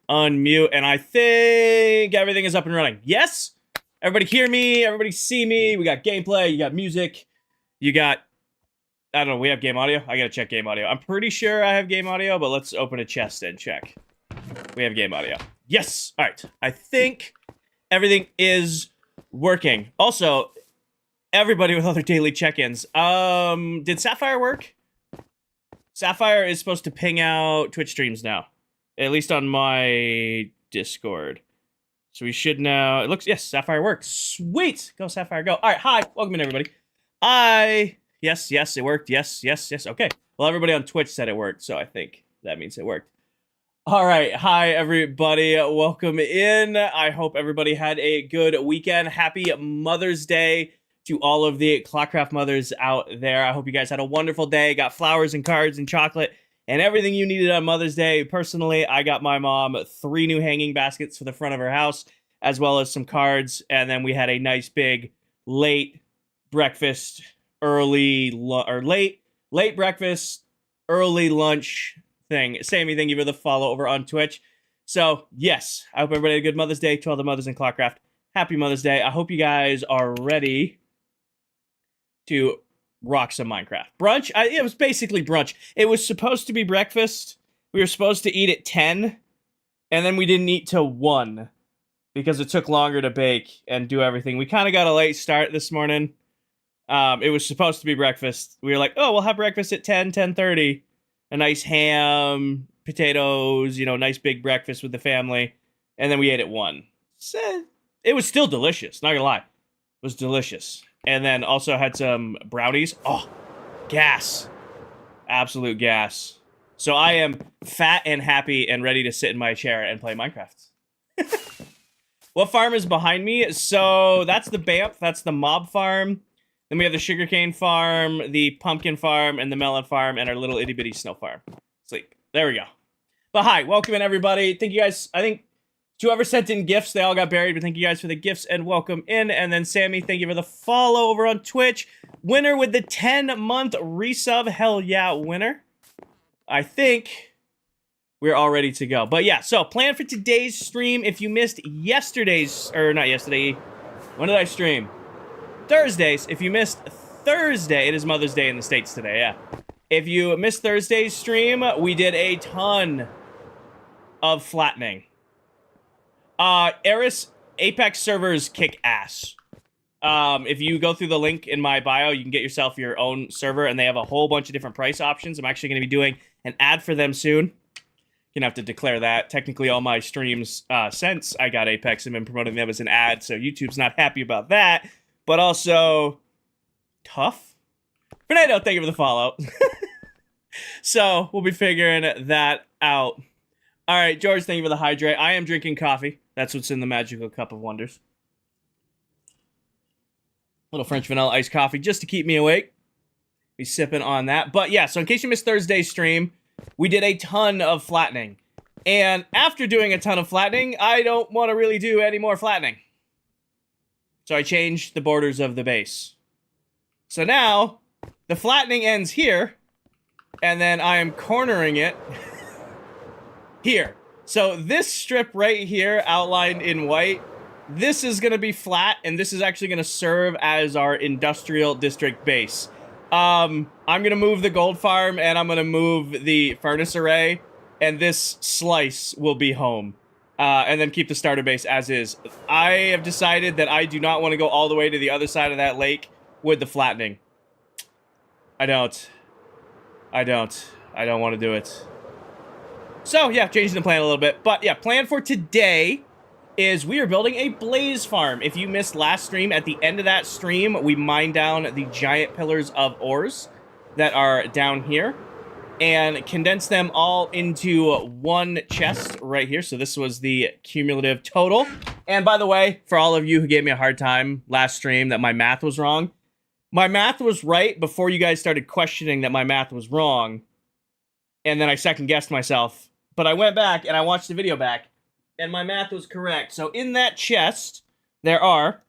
unmute, and I think everything is up and running. Yes? Everybody hear me? Everybody see me? We got gameplay, you got music, you got... I don't know, we have game audio? I gotta check game audio. I'm pretty sure I have game audio, but let's open a chest and check. We have game audio. Yes! Alright, I think everything is working. Also, everybody with other daily check-ins. Did Sapphire work? Sapphire is supposed to ping out Twitch streams now. At least on my Discord. So we should now... It looks... Yes, Sapphire worked. Sweet! Go, Sapphire, go. Alright, hi. Welcome in, everybody. Yes, it worked. Yes. Okay. Well, everybody on Twitch said it worked, so I think that means it worked. Alright, hi, everybody. Welcome in. I hope everybody had a good weekend. Happy Mother's Day to all of the ClockCraft mothers out there. I hope you guys had a wonderful day. Got flowers and cards and chocolate and everything you needed on Mother's Day. Personally, I got my mom 3 new hanging baskets for the front of her house, as well as some cards. And then we had a nice big late breakfast, late breakfast, early lunch thing. Sammy, thank you for the follow over on Twitch. So, yes, I hope everybody had a good Mother's Day to all the mothers in ClockCraft. Happy Mother's Day. I hope you guys are ready to rock some Minecraft. Brunch? It was basically brunch. It was supposed to be breakfast. We were supposed to eat at 10, and then we didn't eat till 1 because it took longer to bake and do everything. We kind of got a late start this morning. It was supposed to be breakfast. We were like, oh, we'll have breakfast at 10:30. A nice ham, potatoes, nice big breakfast with the family. And then we ate at 1. So, it was still delicious, not gonna lie. It was delicious. And then also had some brownies. Oh, gas. Absolute gas. So I am fat and happy and ready to sit in my chair and play Minecraft. What farm is behind me? So that's the BAMF, that's the mob farm. Then we have the sugarcane farm, the pumpkin farm, and the melon farm, and our little itty-bitty snow farm. Sleep. There we go. But hi, welcome in, everybody. Thank you guys. I think whoever sent in gifts, they all got buried, but thank you guys for the gifts and welcome in. And then Sammy, thank you for the follow over on Twitch. Winner with the 10-month resub. Hell yeah, winner. I think we're all ready to go. But yeah, so plan for today's stream. If you missed yesterday's, or not yesterday, when did I stream? Thursdays. If you missed Thursday, it is Mother's Day in the States today, yeah. If you missed Thursday's stream, we did a ton of flattening. Eris Apex servers kick ass. If you go through the link in my bio, you can get yourself your own server, and they have a whole bunch of different price options. I'm actually going to be doing an ad for them soon. Gonna have to declare that. Technically, all my streams since I got Apex have been promoting them as an ad, so YouTube's not happy about that. But also, tough. Fernando, thank you for the follow. So, we'll be figuring that out. All right, George, thank you for the hydrate. I am drinking coffee. That's what's in the magical cup of wonders. Little French vanilla iced coffee just to keep me awake. Be sipping on that. But yeah, so in case you missed Thursday's stream, we did a ton of flattening. And after doing a ton of flattening, I don't want to really do any more flattening. So I changed the borders of the base. So now, the flattening ends here, and then I am cornering it here. So this strip right here, outlined in white, this is going to be flat, and this is actually going to serve as our industrial district base. I'm going to move the gold farm, and I'm going to move the furnace array, and this slice will be home. And then keep the starter base as is. I have decided that I do not want to go all the way to the other side of that lake with the flattening. I don't want to do it. So, yeah, changing the plan a little bit. But, yeah, plan for today is we are building a blaze farm. If you missed last stream, at the end of that stream, we mined down the giant pillars of ores that are down here and condense them all into one chest right here. So this was the cumulative total. And by the way, for all of you who gave me a hard time last stream that my math was wrong, my math was right before you guys started questioning that my math was wrong. And then I second-guessed myself. But I went back and I watched the video back, and my math was correct. So in that chest, there are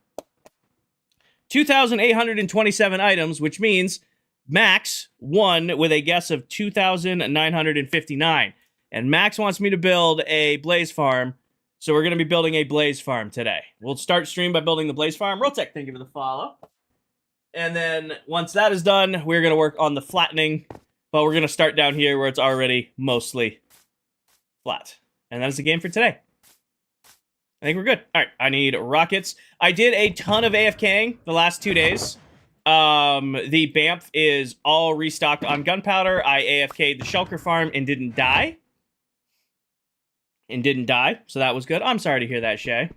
2,827 items, which means Max won with a guess of 2,959. And Max wants me to build a blaze farm, so we're going to be building a blaze farm today. We'll start stream by building the blaze farm. Rotec, thank you for the follow. And then once that is done, we're going to work on the flattening, but we're going to start down here where it's already mostly flat. And that is the game for today. I think we're good. All right, I need rockets. I did a ton of AFKing the last 2 days. The BAMF is all restocked on gunpowder. I AFK'd the shulker farm and didn't die. So that was good. I'm sorry to hear that, Shay.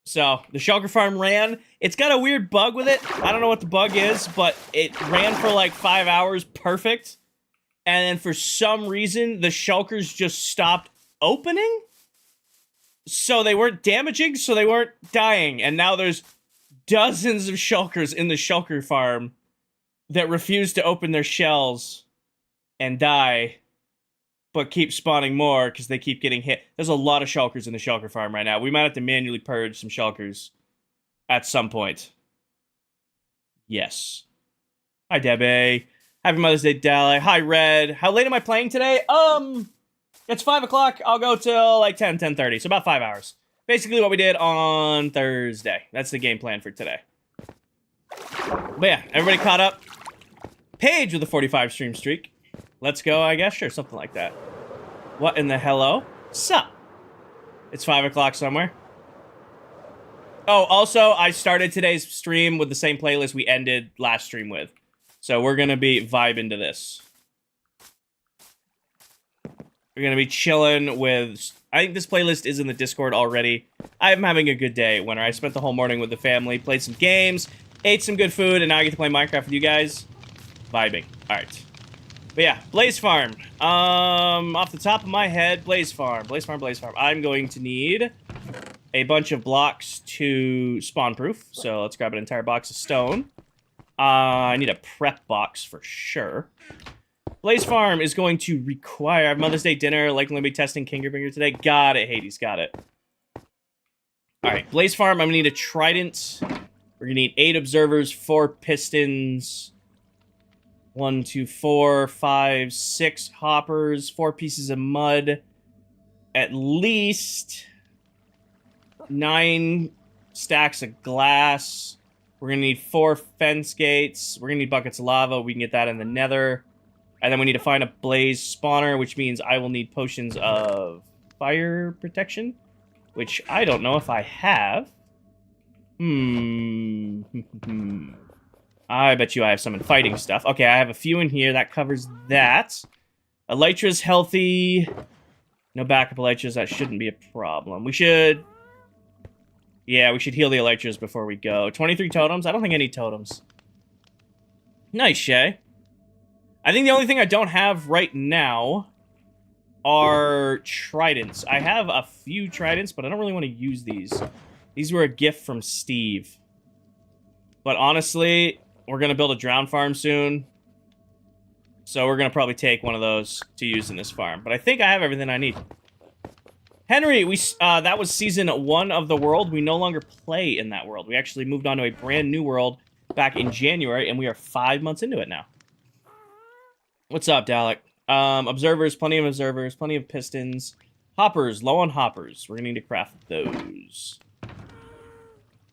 So, the shulker farm ran. It's got a weird bug with it. I don't know what the bug is, but it ran for like 5 hours perfect. And then for some reason, the shulkers just stopped opening. So they weren't damaging, so they weren't dying. And now there's dozens of shulkers in the shulker farm that refuse to open their shells and die, but keep spawning more because they keep getting hit. There's a lot of shulkers in the shulker farm right now. We might have to manually purge some shulkers at some point. Yes. Hi, Debbie. Happy Mother's Day, Dally. Hi, Red. How late am I playing today? It's 5 o'clock. I'll go till like 10:30, so about 5 hours. Basically what we did on Thursday. That's the game plan for today. But yeah, everybody caught up. Paige with a 45 stream streak. Let's go, I guess. Sure, something like that. What in the hello? Sup? It's 5 o'clock somewhere. Oh, also, I started today's stream with the same playlist we ended last stream with. So we're going to be vibing to this. We're going to be chilling with... I think this playlist is in the Discord already. I'm having a good day. Winter. I spent the whole morning with the family, played some games, ate some good food, and now I get to play Minecraft with you guys. Vibing. Alright. But yeah, Blaze Farm. Off the top of my head, Blaze Farm. Blaze Farm, Blaze Farm. I'm going to need a bunch of blocks to spawn proof. So let's grab an entire box of stone. I need a prep box for sure. Blaze Farm is going to require Mother's Day dinner. Likely going to be testing Kingerbinger today. Got it, Hades. Got it. Alright, Blaze Farm. I'm going to need a trident. We're going to need 8 observers, 4 pistons, 1, 2, 4, 5, 6 hoppers, 4 pieces of mud, at least 9 stacks of glass. We're going to need 4 fence gates. We're going to need buckets of lava. We can get that in the nether. And then we need to find a blaze spawner, which means I will need potions of fire protection, which I don't know if I have. I bet you I have some in fighting stuff. Okay, I have a few in here. That covers that. Elytra's healthy. No backup Elytras. That shouldn't be a problem. We should... Yeah, we should heal the Elytras before we go. 23 totems? I don't think I need totems. Nice, Shay. I think the only thing I don't have right now are tridents. I have a few tridents, but I don't really want to use these. These were a gift from Steve. But honestly, we're going to build a drown farm soon. So we're going to probably take one of those to use in this farm. But I think I have everything I need. Henry, that was season 1 of the world. We no longer play in that world. We actually moved on to a brand new world back in January, and we are 5 months into it now. What's up, Dalek? Observers, plenty of pistons. Hoppers, low on hoppers. We're gonna need to craft those.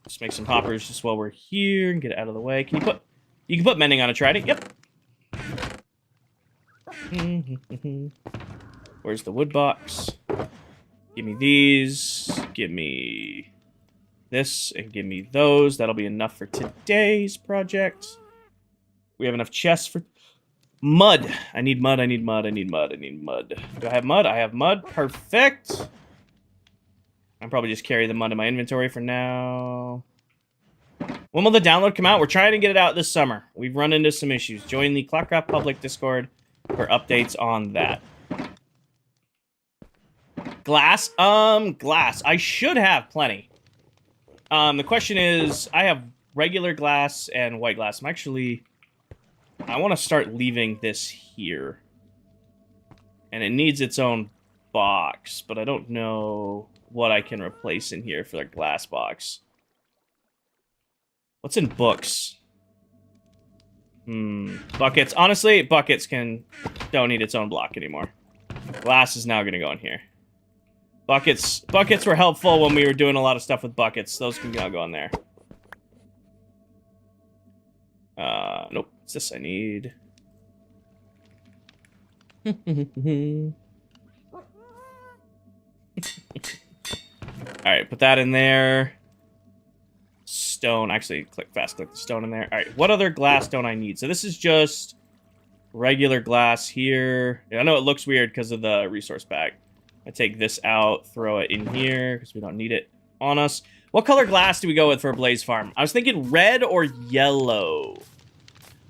Just make some hoppers just while we're here and get it out of the way. You can put mending on a trident. Yep. Where's the wood box? Give me these. Give me this and give me those. That'll be enough for today's project. We have enough chests for... Mud. I need mud, I need mud, I need mud, I need mud. Do I have mud? I have mud. Perfect. I'll probably just carry the mud in my inventory for now. When will the download come out? We're trying to get it out this summer. We've run into some issues. Join the ClockCraft public Discord for updates on that. Glass? Glass. I should have plenty. The question is, I have regular glass and white glass. I want to start leaving this here. And it needs its own box, but I don't know what I can replace in here for a glass box. What's in books? Buckets. Honestly, buckets don't need its own block anymore. Glass is now going to go in here. Buckets were helpful when we were doing a lot of stuff with buckets. Those can now go in there. Nope. What's this I need? Alright, put that in there. Stone. Actually, fast click the stone in there. Alright, what other glass don't I need? So this is just regular glass here. Yeah, I know it looks weird because of the resource bag. I take this out, throw it in here because we don't need it on us. What color glass do we go with for a blaze farm? I was thinking red or yellow.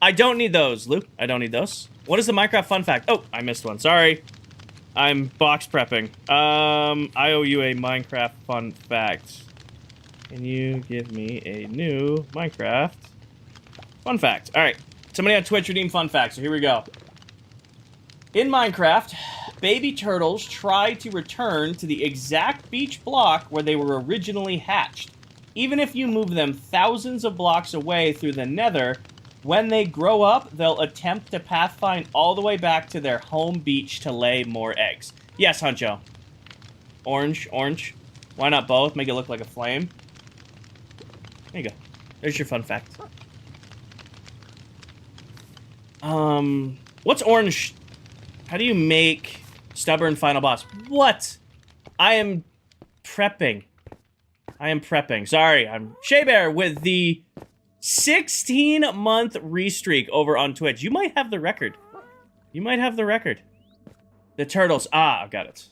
I don't need those, Luke. I don't need those. What is the Minecraft fun fact? Oh, I missed one. Sorry. I'm box prepping. I owe you a Minecraft fun fact. Can you give me a new Minecraft fun fact? All right. Somebody on Twitch redeemed fun fact, so here we go. In Minecraft, baby turtles try to return to the exact beach block where they were originally hatched. Even if you move them thousands of blocks away through the nether, when they grow up, they'll attempt to pathfind all the way back to their home beach to lay more eggs. Yes, Huncho. Orange, orange. Why not both? Make it look like a flame. There you go. There's your fun fact. What's orange? How do you make stubborn final boss? What? I am prepping. Sorry, I'm Shea Bear with the 16-month restreak over on Twitch. You might have the record. The turtles. Ah, I've got it.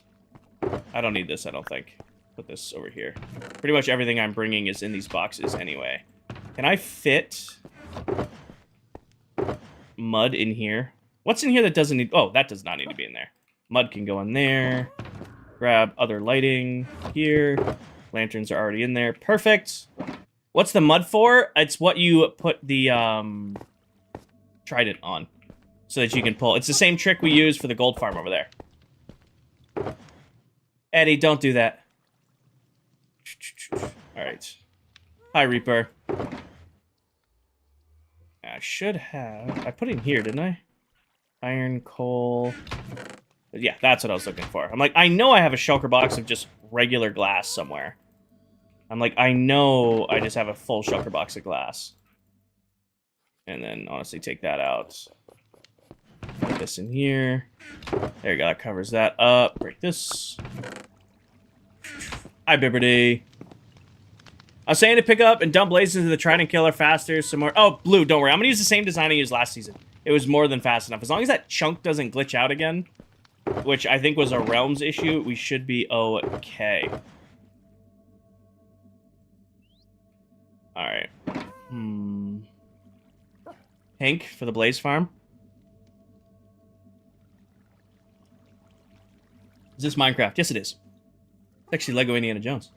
I don't need this, I don't think. Put this over here. Pretty much everything I'm bringing is in these boxes anyway. Can I fit mud in here? What's in here that doesn't need... Oh, that does not need to be in there. Mud can go in there. Grab other lighting here. Lanterns are already in there. Perfect. What's the mud for? It's what you put the trident on so that you can pull. It's the same trick we use for the gold farm over there. Eddie, don't do that. All right. Hi, Reaper. I should have... I put it in here, didn't I? Iron, coal... Yeah, that's what I was looking for. I'm like, I know I have a shulker box of just regular glass somewhere. I'm like, I know I just have a full shulker box of glass. And then, honestly, take that out. Put this in here. There you go, that covers that up. Break this. Hi, Bibberty. I was saying to pick up and dump blazes into the Trident Killer faster, some more... Oh, Blue, don't worry. I'm going to use the same design I used last season. It was more than fast enough. As long as that chunk doesn't glitch out again, which I think was a Realms issue, we should be okay. Alright. Hank for the Blaze Farm. Is this Minecraft? Yes, it is. It's actually Lego Indiana Jones.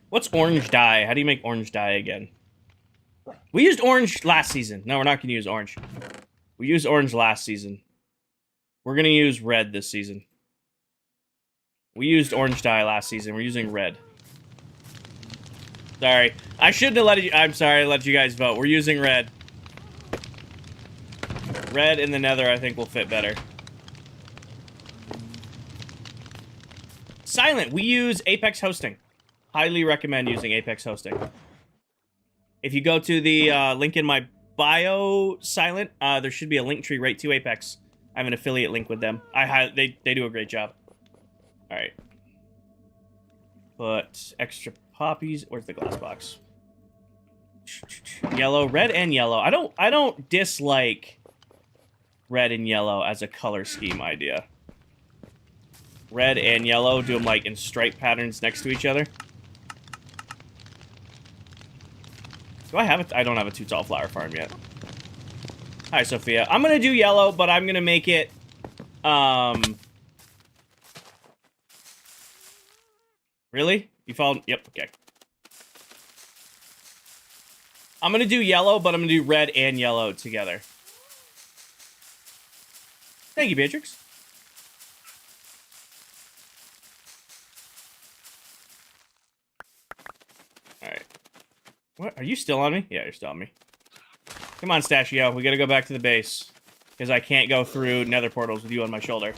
What's orange dye? How do you make orange dye again? We used orange last season. No, we're not going to use orange. We used orange last season. We're going to use red this season. We used orange dye last season. We're using red. Sorry. I shouldn't have let you... I'm sorry I let you guys vote. We're using red. Red in the nether, I think, will fit better. Silent. We use Apex Hosting. Highly recommend using Apex Hosting. If you go to the link in my bio, Silent, there should be a link tree right to Apex. I have an affiliate link with them. They do a great job. All right. Put extra poppies. Where's the glass box? Yellow, red, and yellow. I don't dislike red and yellow as a color scheme idea. Red and yellow, do them like in stripe patterns next to each other. Do I have it? I don't have a too tall flower farm yet. Hi, Sophia. I'm gonna do yellow, but I'm gonna make it, Really? You followed? Yep, okay. I'm gonna do yellow, but I'm gonna do red and yellow together. Thank you, Beatrix. Alright. What? Are you still on me? Yeah, you're still on me. Come on, Stashio. We gotta go back to the base. Because I can't go through nether portals with you on my shoulder.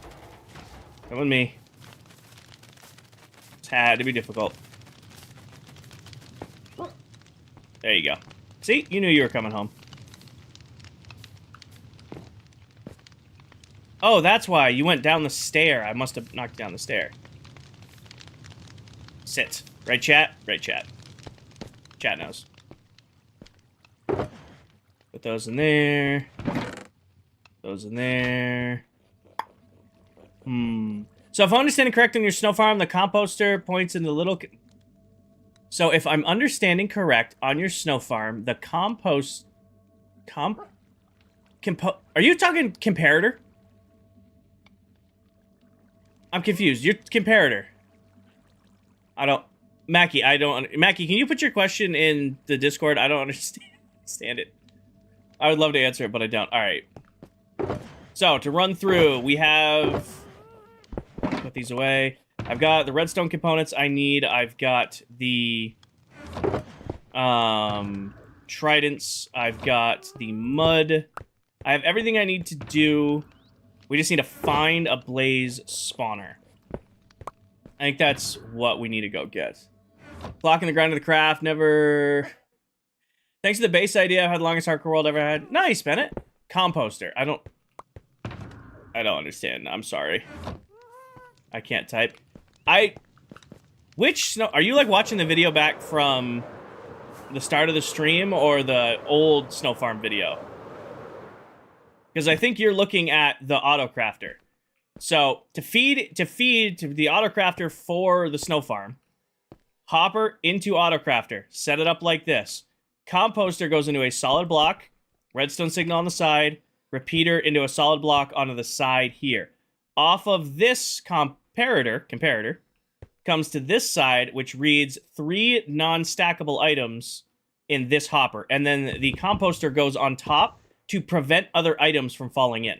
Come with me. It's had to be difficult. There you go. See? You knew you were coming home. Oh, that's why. You went down the stair. I must have knocked down the stair. Sit. Right, chat? Right, chat. Chat knows. Put those in there. Those in there. So if I'm understanding correct on your snow farm, the composter points in the little... So if I'm understanding correct on your snow farm, the compost... Are you talking comparator? I'm confused. You're comparator. I don't... Mackie, Mackie, can you put your question in the Discord? I don't understand it. I would love to answer it, but I don't. Alright. So, to run through, we have... Put these away. I've got the redstone components I need. I've got the... tridents. I've got the mud. I have everything I need to do. We just need to find a blaze spawner. I think that's what we need to go get. Clock in the grind of the craft, never... Thanks to the base idea, I had the longest hardcore world ever had. Nice, Bennett. Composter. I don't understand. I'm sorry. I can't type. Which snow... Are you, like, watching the video back from the start of the stream or the old snow farm video? Because I think you're looking at the auto-crafter. So, to feed to the auto-crafter for the snow farm, hopper into auto-crafter. Set it up like this. Composter goes into a solid block, redstone signal on the side, repeater into a solid block onto the side here. Off of this comparator comes to this side, which reads 3 non-stackable items in this hopper. And then the composter goes on top to prevent other items from falling in.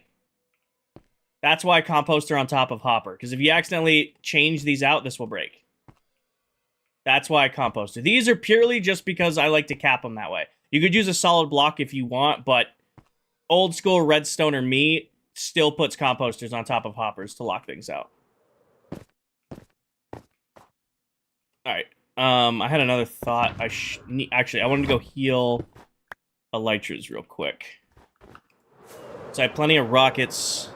That's why composter on top of hopper. Because if you accidentally change these out, this will break. That's why composter. These are purely just because I like to cap them that way. You could use a solid block if you want, but old school redstone or me still puts composters on top of hoppers to lock things out. Alright. I had another thought. Actually, I wanted to go heal elytras real quick. So I have plenty of rockets.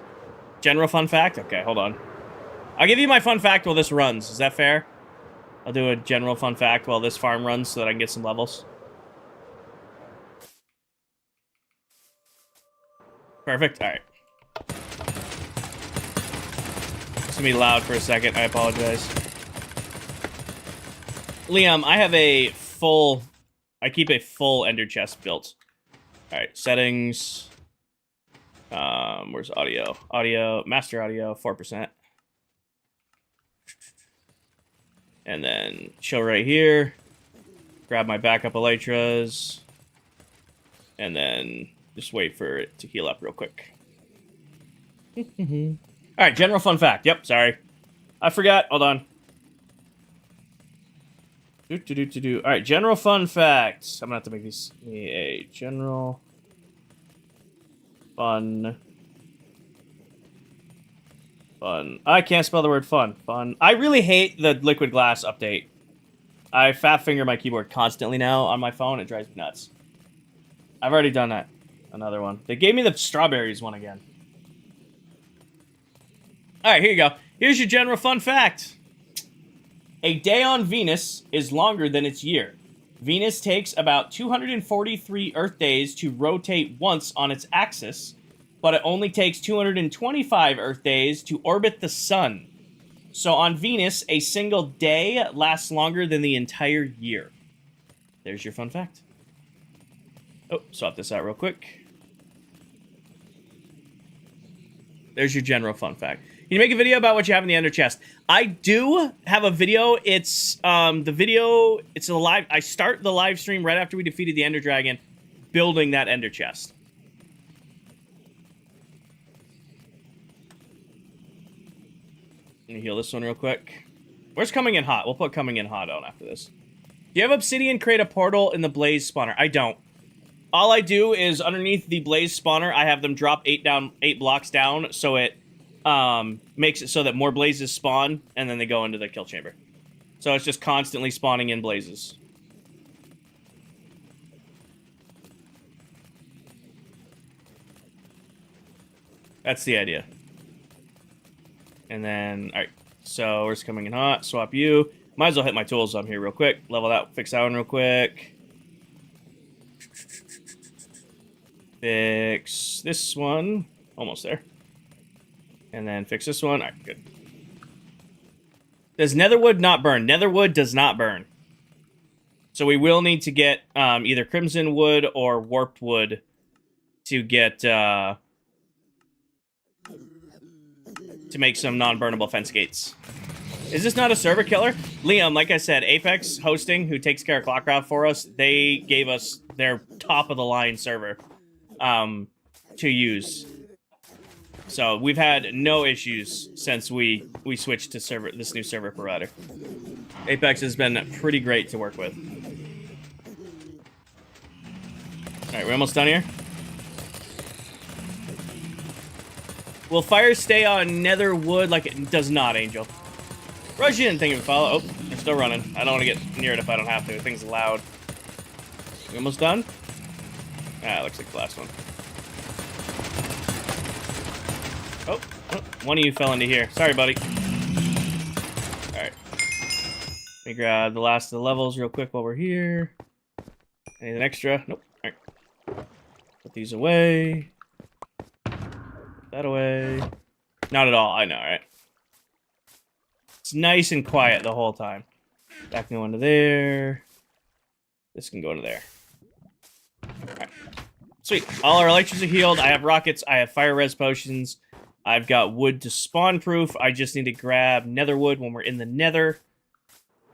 General fun fact? Okay, hold on. I'll give you my fun fact while this runs. Is that fair? I'll do a general fun fact while this farm runs so that I can get some levels. Perfect. Alright. It's gonna be loud for a second. I apologize. Liam, I have a full... I keep a full ender chest built. Alright, settings... where's audio? Audio, master audio, 4%. And then chill right here. Grab my backup elytras. And then just wait for it to heal up real quick. Alright, general fun fact. Yep, sorry. I forgot. Hold on. Alright, general fun facts. I'm gonna have to make these a general... Fun. I can't spell the word fun. Fun. I really hate the liquid glass update. I fat finger my keyboard constantly now on my phone. It drives me nuts. I've already done that. Another one. They gave me the strawberries one again. Alright, here you go. Here's your general fun fact. A day on Venus is longer than its year. Venus takes about 243 Earth days to rotate once on its axis, but it only takes 225 Earth days to orbit the Sun. So on Venus, a single day lasts longer than the entire year. There's your fun fact. Oh, swap this out real quick. There's your general fun fact. Can you make a video about what you have in the ender chest? I do have a video. It's it's a live. I start the live stream right after we defeated the ender dragon, building that ender chest. Let me heal this one real quick. Where's coming in hot? We'll put coming in hot on after this. Do you have obsidian? Create a portal in the blaze spawner. I don't. All I do is underneath the blaze spawner, I have them drop 8 blocks down, so it makes it so that more blazes spawn, and then they go into the kill chamber. So it's just constantly spawning in blazes. That's the idea. And then, alright. So we're just coming in hot. Swap you. Might as well hit my tools on here real quick. Level that, fix that one real quick. Fix this one. Almost there. And then fix this one. Alright, good. Does netherwood not burn? Netherwood does not burn. So we will need to get either crimson wood or warped wood to get to make some non-burnable fence gates. Is this not a server killer? Liam, like I said, Apex Hosting, who takes care of ClockCraft for us, they gave us their top-of-the-line server to use. So we've had no issues since we switched to this new server provider. Apex has been pretty great to work with. Alright, we're almost done here. Will fire stay on nether wood like it does not, Angel? Rush in, thank you for follow. Oh, they're still running. I don't want to get near it if I don't have to. The thing's loud. We almost done? Ah, looks like the last one. Oh, one of you fell into here. Sorry, buddy. Alright. Let me grab the last of the levels real quick while we're here. Anything extra? Nope. Alright. Put these away. That away. Not at all, I know, right? It's nice and quiet the whole time. That can go into there. This can go into there. Alright. Sweet. All our electrics are healed. I have rockets. I have fire res potions. I've got wood to spawn proof. I just need to grab nether wood when we're in the nether.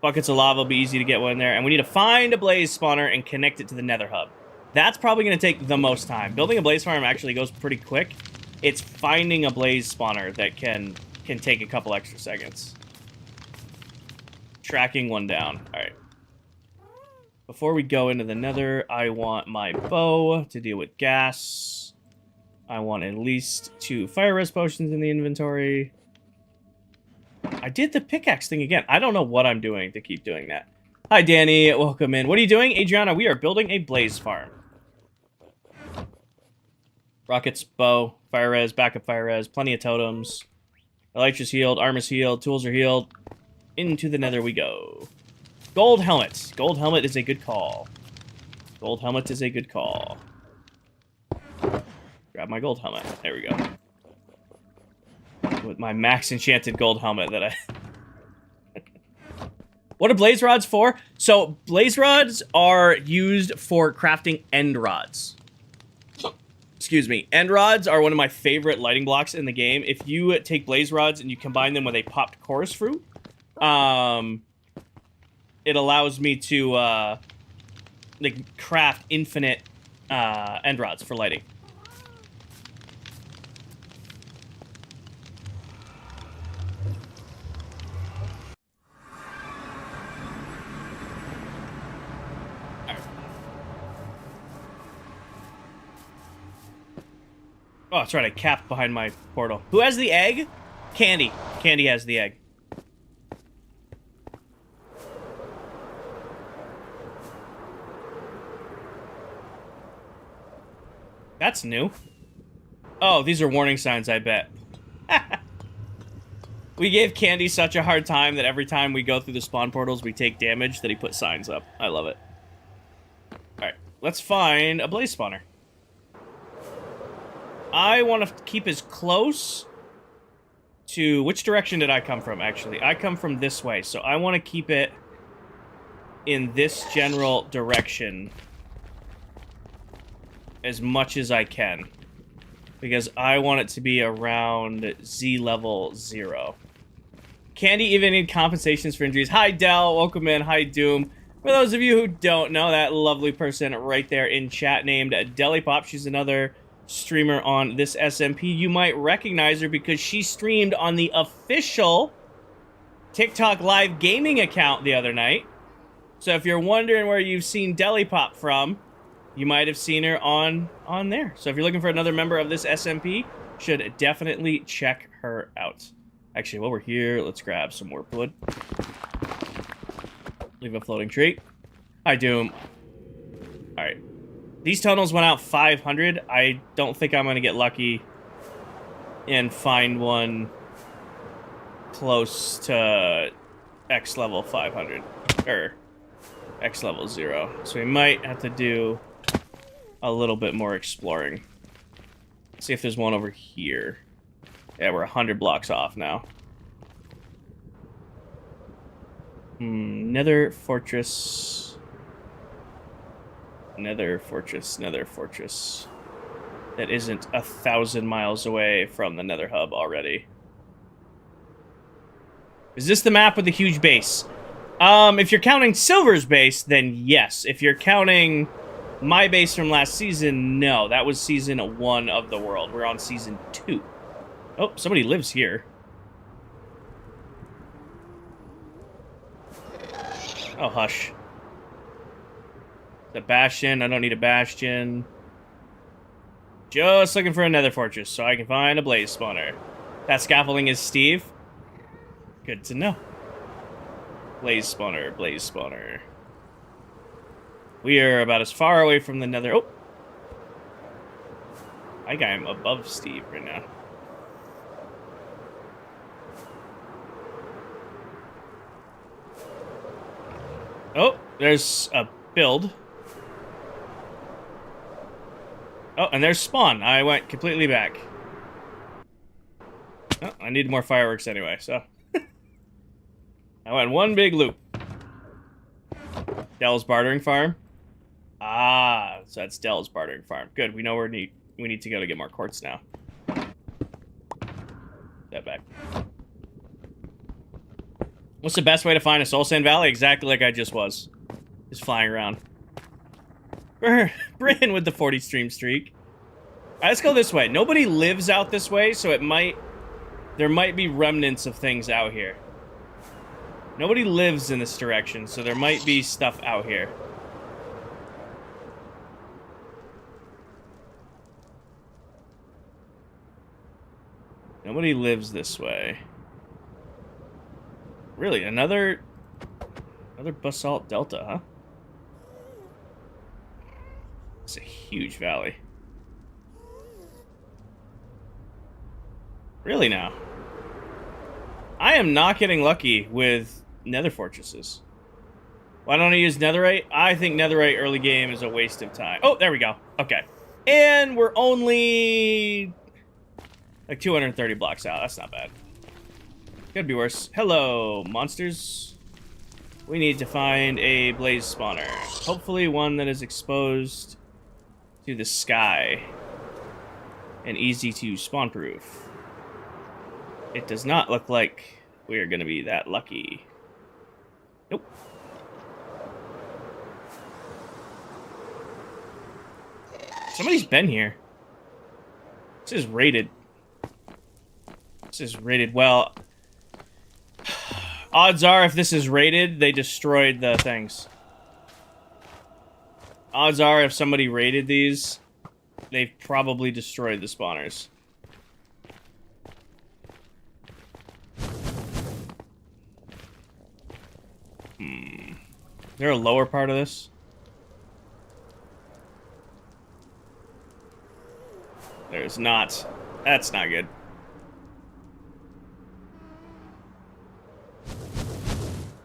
Buckets of lava will be easy to get one in there. And we need to find a blaze spawner and connect it to the nether hub. That's probably going to take the most time. Building a blaze farm actually goes pretty quick. It's finding a blaze spawner that can take a couple extra seconds. Tracking one down. Alright. Before we go into the nether, I want my bow to deal with gas. I want at least 2 fire res potions in the inventory. I did the pickaxe thing again. I don't know what I'm doing to keep doing that. Hi, Danny. Welcome in. What are you doing? Adriana, we are building a blaze farm. Rockets, bow, fire res, backup fire res, plenty of totems. Elytra's healed, armor's healed, tools are healed. Into the nether we go. Gold helmet. Gold helmet is a good call. Gold helmet is a good call. Grab my gold helmet. There we go. With my max enchanted gold helmet that I... What are blaze rods for? So, blaze rods are used for crafting end rods. Excuse me. End rods are one of my favorite lighting blocks in the game. If you take blaze rods and you combine them with a popped chorus fruit, it allows me to like craft infinite end rods for lighting. Oh, that's right, I capped behind my portal. Who has the egg? Candy. Candy has the egg. That's new. Oh, these are warning signs, I bet. We gave Candy such a hard time that every time we go through the spawn portals, we take damage that he put signs up. I love it. Alright, let's find a blaze spawner. I want to keep as close to... Which direction did I come from, actually? I come from this way, so I want to keep it in this general direction as much as I can. Because I want it to be around Z level 0. Candy even need compensations for injuries. Hi, Dell. Welcome in. Hi, Doom. For those of you who don't know, that lovely person right there in chat named Delipop, she's another streamer on this SMP. You might recognize her because she streamed on the official TikTok live gaming account the other night. So if you're wondering where you've seen Delipop from, you might have seen her on there. So if you're looking for another member of this SMP, should definitely check her out. Actually, while we're here, let's grab some more wood. Leave a floating tree. Hi, Doom. Alright. These tunnels went out 500. I don't think I'm going to get lucky and find one close to X level 500. Or X level 0. So we might have to do a little bit more exploring. See if there's one over here. Yeah, we're 100 blocks off now. Nether fortress. Nether fortress. Nether fortress. That isn't 1,000 miles away from the Nether hub already. Is this the map with the huge base? If you're counting Silver's base, then yes. If you're counting my base from last season, no. That was season 1 of the world. We're on season 2. Oh, somebody lives here. Oh, hush. The bastion. I don't need a bastion. Just looking for a nether fortress so I can find a blaze spawner. That scaffolding is Steve. Good to know. Blaze spawner, blaze spawner. We are about as far away from the nether. Oh! I think I'm above Steve right now. Oh, there's a build. Oh, and there's spawn. I went completely back. Oh, I need more fireworks anyway, so. I went one big loop. Dell's bartering farm. Ah, so that's Dell's bartering farm. Good, we know where we need to go to get more quartz now. Step back. What's the best way to find a Soul Sand Valley? Exactly like I just was. Just flying around. Bryn with the 40 stream streak. Alright, let's go this way. Nobody lives out this way, so there might be remnants of things out here. Nobody lives in this direction, so there might be stuff out here. Nobody lives this way. Really, another basalt delta, huh? It's a huge valley. Really now? I am not getting lucky with nether fortresses. Why don't I use netherite? I think netherite early game is a waste of time. Oh, there we go. Okay. And we're only like 230 blocks out. That's not bad. Could be worse. Hello, monsters. We need to find a blaze spawner. Hopefully one that is exposed to the sky and easy to spawn proof. It does not look like we are going to be that lucky. Nope. Somebody's been here. This is rated. This is rated well. Odds are, if this is rated, they destroyed the things. Odds are, if somebody raided these, they've probably destroyed the spawners. Is there a lower part of this? There's not. That's not good.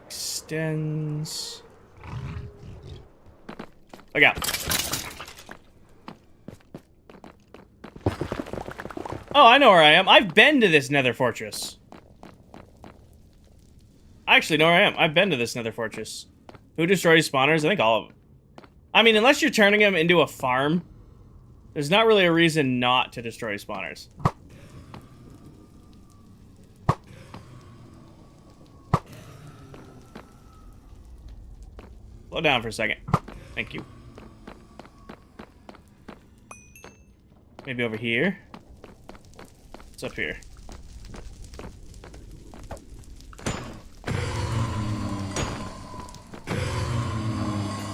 Extends. Look out. Oh, I know where I am. I've been to this nether fortress. I actually know where I am. I've been to this nether fortress. Who destroys spawners? I think all of them. I mean, unless you're turning them into a farm, there's not really a reason not to destroy spawners. Slow down for a second. Thank you. Maybe over here? What's up here?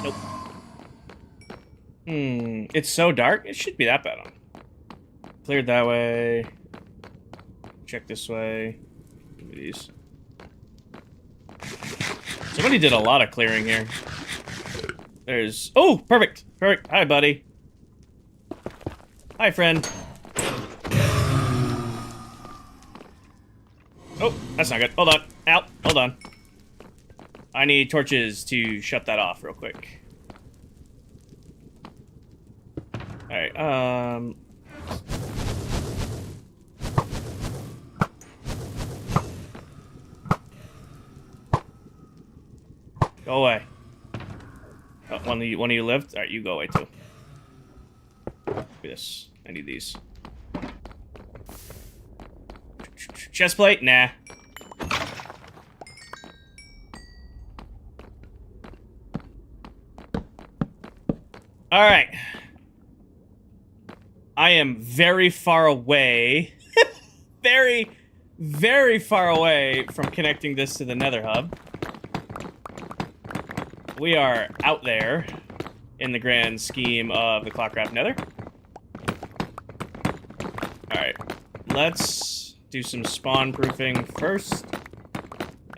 Nope. It's so dark. It should be that bad on. Cleared that way. Check this way. Give me these. Somebody did a lot of clearing here. There's... Oh, perfect. Perfect. Hi, buddy. Hi, friend. Oh, that's not good. Hold on. Out. Hold on. I need torches to shut that off real quick. Alright, go away. Oh, one of you lived? Alright, you go away too. Look at this. I need these. Chest plate? Nah. Alright. I am very far away. very, very far away from connecting this to the Nether hub. We are out there in the grand scheme of the ClockCraft Nether. Alright. Let's do some spawn proofing first.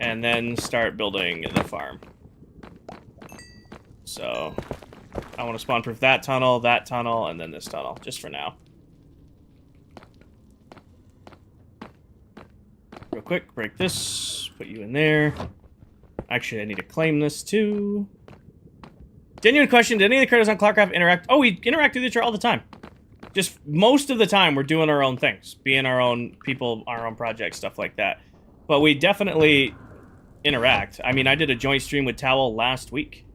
And then start building the farm. So... I want to spawn proof that tunnel, and then this tunnel, just for now. Real quick, break this, put you in there. Actually, I need to claim this too. Genuine question, did any of the creators on ClockCraft interact? Oh, we interact with each other all the time. Just most of the time, we're doing our own things. Being our own people, our own projects, stuff like that. But we definitely interact. I mean, I did a joint stream with Towel last week.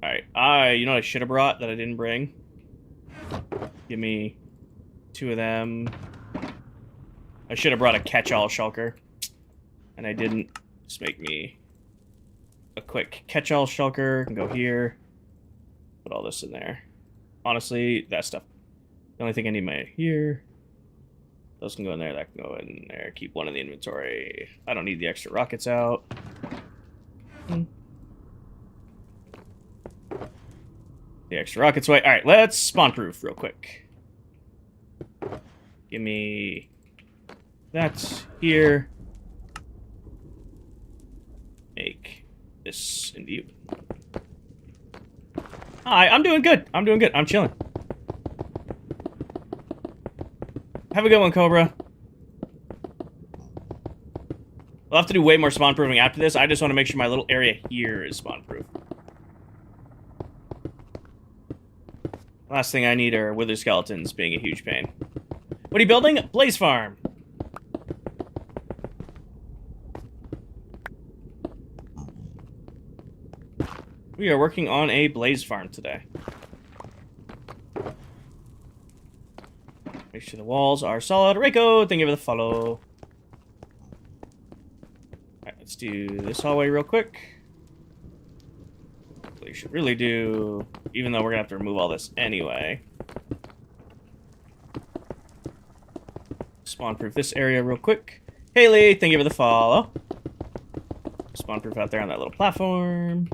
Alright, you know what I should have brought that I didn't bring? Give me 2 of them. I should have brought a catch-all shulker. And I didn't. Just make me a quick catch-all shulker. Can go here. Put all this in there. Honestly, that stuff. The only thing I need here. Those can go in there, that can go in there. Keep one in the inventory. I don't need the extra rockets out. The extra rockets away. Alright, let's spawn proof real quick. Give me that here. Make this into you. Hi, I'm doing good. I'm doing good. I'm chilling. Have a good one, Cobra. We'll have to do way more spawn proofing after this. I just want to make sure my little area here is spawn proof. Last thing I need are wither skeletons being a huge pain. What are you building? Blaze farm. We are working on a blaze farm today. Make sure the walls are solid. Reiko, thank you for the follow. Alright, let's do this hallway real quick. We should really do, even though we're gonna have to remove all this anyway. Spawn proof this area real quick. Haley, thank you for the follow. Spawn proof out there on that little platform.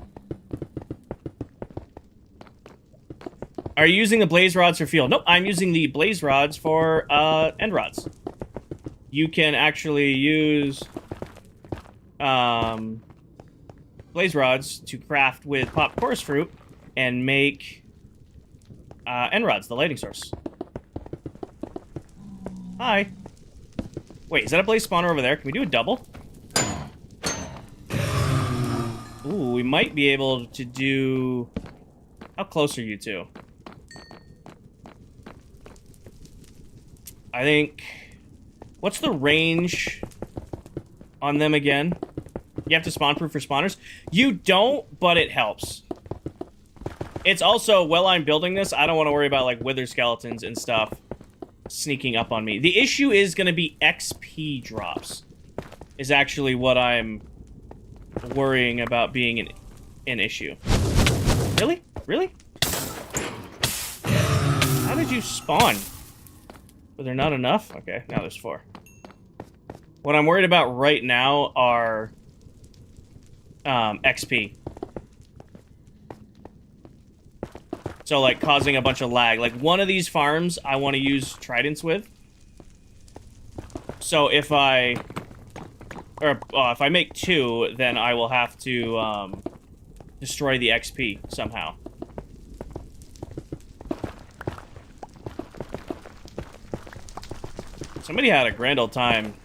Are you using the blaze rods for fuel? Nope, I'm using the blaze rods for end rods. You can actually use blaze rods to craft with pop chorus fruit and make end rods, the lighting source. Hi. Wait, is that a blaze spawner over there? Can we do a double? Ooh, we might be able to do... How close are you two? I think... What's the range on them again? You have to spawn proof for spawners? You don't, but it helps. It's also, while I'm building this, I don't want to worry about, like, wither skeletons and stuff sneaking up on me. The issue is going to be XP drops. Is actually what I'm worrying about being an issue. Really? Really? How did you spawn? Were there not enough? Okay, now there's 4. What I'm worried about right now are XP. So, like, causing a bunch of lag. Like, one of these farms I want to use tridents with. So, if I... Or, if I make 2, then I will have to, destroy the XP somehow. Somebody had a grand old time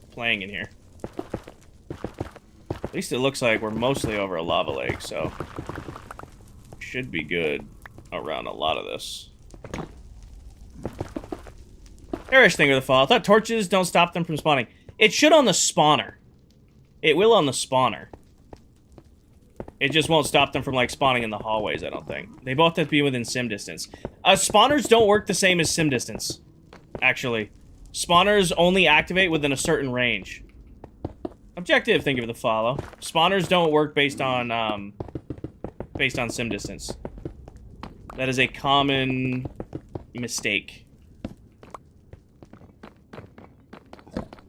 playing in here. At least it looks like we're mostly over a lava lake, so... should be good around a lot of this. Perish thing of the fall. I thought torches don't stop them from spawning. It should on the spawner. It will on the spawner. It just won't stop them from, like, spawning in the hallways, I don't think. They both have to be within sim distance. Spawners don't work the same as sim distance, actually. Spawners only activate within a certain range. Objective, thank you for the follow. Spawners don't work based on sim distance. That is a common mistake.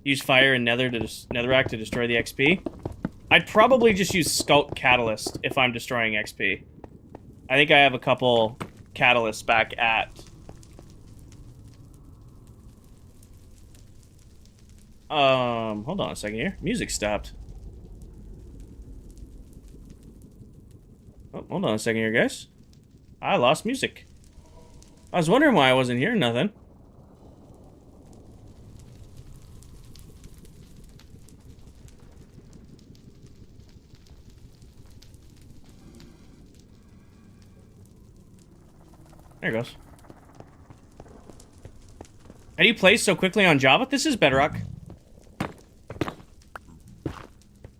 Use fire and netherrack to destroy the XP. I'd probably just use Sculpt Catalyst if I'm destroying XP. I think I have a couple catalysts back at... hold on a second here. Music stopped. Oh, hold on a second here, guys. I lost music. I was wondering why I wasn't hearing nothing. There it goes. How do you play so quickly on Java? This is Bedrock.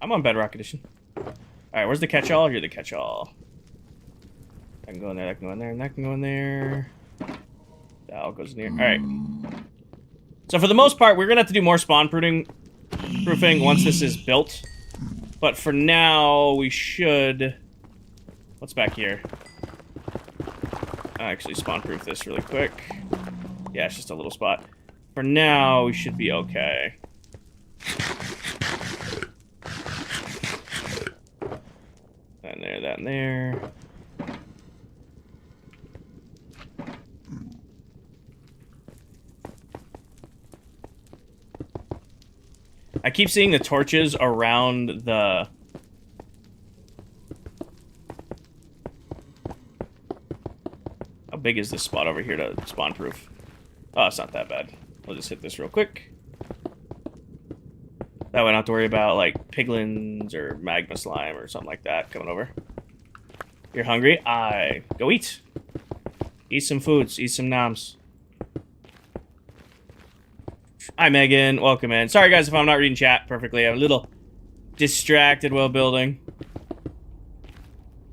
I'm on Bedrock Edition. Alright, where's the catch-all? Here's the catch-all. That can go in there, that can go in there, and that can go in there. That all goes in here. Alright. So for the most part, we're gonna have to do more spawn proofing once this is built. But for now, we should... What's back here? I'll actually spawn proof this really quick. Yeah, it's just a little spot. For now, we should be okay. That and there, that and there. I keep seeing the torches around the... How big is this spot over here to spawn proof? Oh, it's not that bad. We'll just hit this real quick. That way I don't have to worry about, like, piglins or magma slime or something like that coming over. You're hungry? Go eat. Eat some foods. Eat some noms. Hi, Megan. Welcome in. Sorry, guys, if I'm not reading chat perfectly. I'm a little distracted while building.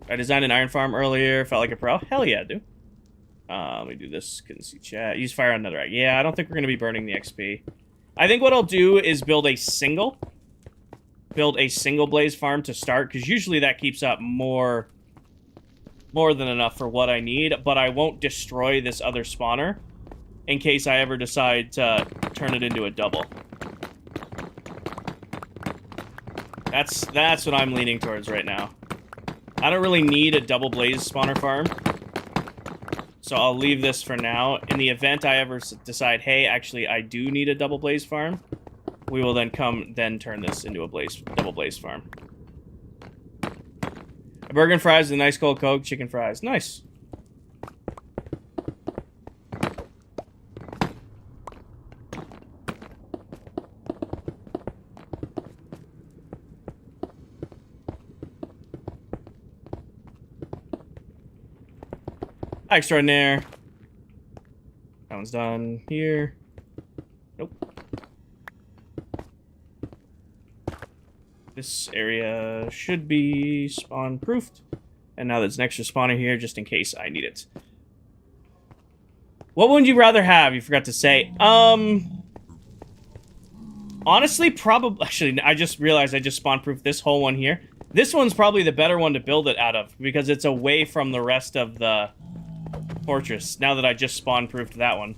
I designed an iron farm earlier. Felt like a pro. Hell yeah, dude. Let me do this. Couldn't see chat. Use fire on netherrack. Yeah, I don't think we're going to be burning the XP. I think what I'll do is build a single blaze farm to start, because usually that keeps up more than enough for what I need, but I won't destroy this other spawner in case I ever decide to turn it into a double. That's what I'm leaning towards right now. I don't really need a double blaze spawner farm, so I'll leave this for now. In the event I ever decide, hey, actually, I do need a double blaze farm, we will then turn this into a double blaze farm. A burger and fries with a nice cold Coke, chicken fries. Nice. Extraordinaire. That one's done here. Nope. This area should be spawn proofed. And now there's an extra spawner here just in case I need it. What would you rather have? You forgot to say. Honestly, probably... Actually, I just realized I just spawn proofed this whole one here. This one's probably the better one to build it out of, because it's away from the rest of the fortress, now that I just spawn-proofed that one.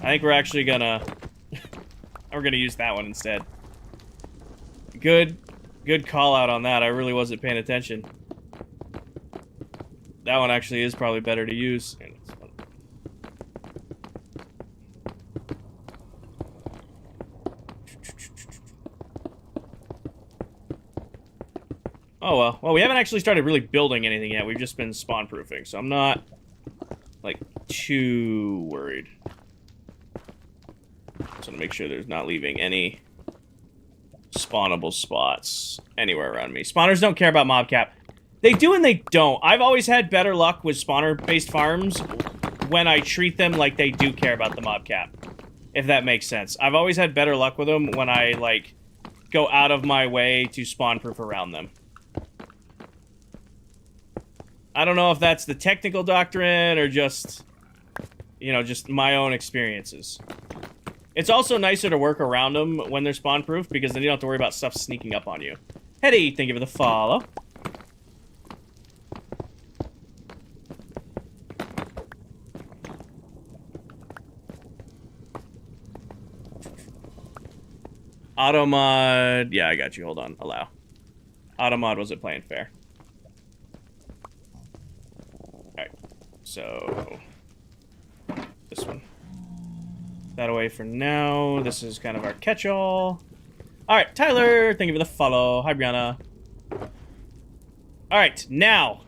I think we're actually gonna... we're gonna use that one instead. Good call out on that. I really wasn't paying attention. That one actually is probably better to use. Oh, well. Well, we haven't actually started really building anything yet. We've just been spawn-proofing, so I'm not, like, too worried. Just want to make sure there's not leaving any spawnable spots anywhere around me. Spawners don't care about mob cap. They do and they don't. I've always had better luck with spawner-based farms when I treat them like they do care about the mob cap. If that makes sense. I've always had better luck with them when I, like, go out of my way to spawn-proof around them. I don't know if that's the technical doctrine or just, you know, just my own experiences. It's also nicer to work around them when they're spawn-proof because then you don't have to worry about stuff sneaking up on you. Hetty, thank you for the follow. Automod, yeah, I got you. Hold on, allow. Automod wasn't playing fair. Alright, so this one. That away for now. This is kind of our catch-all. Alright, Tyler, thank you for the follow. Hi, Brianna. Alright, now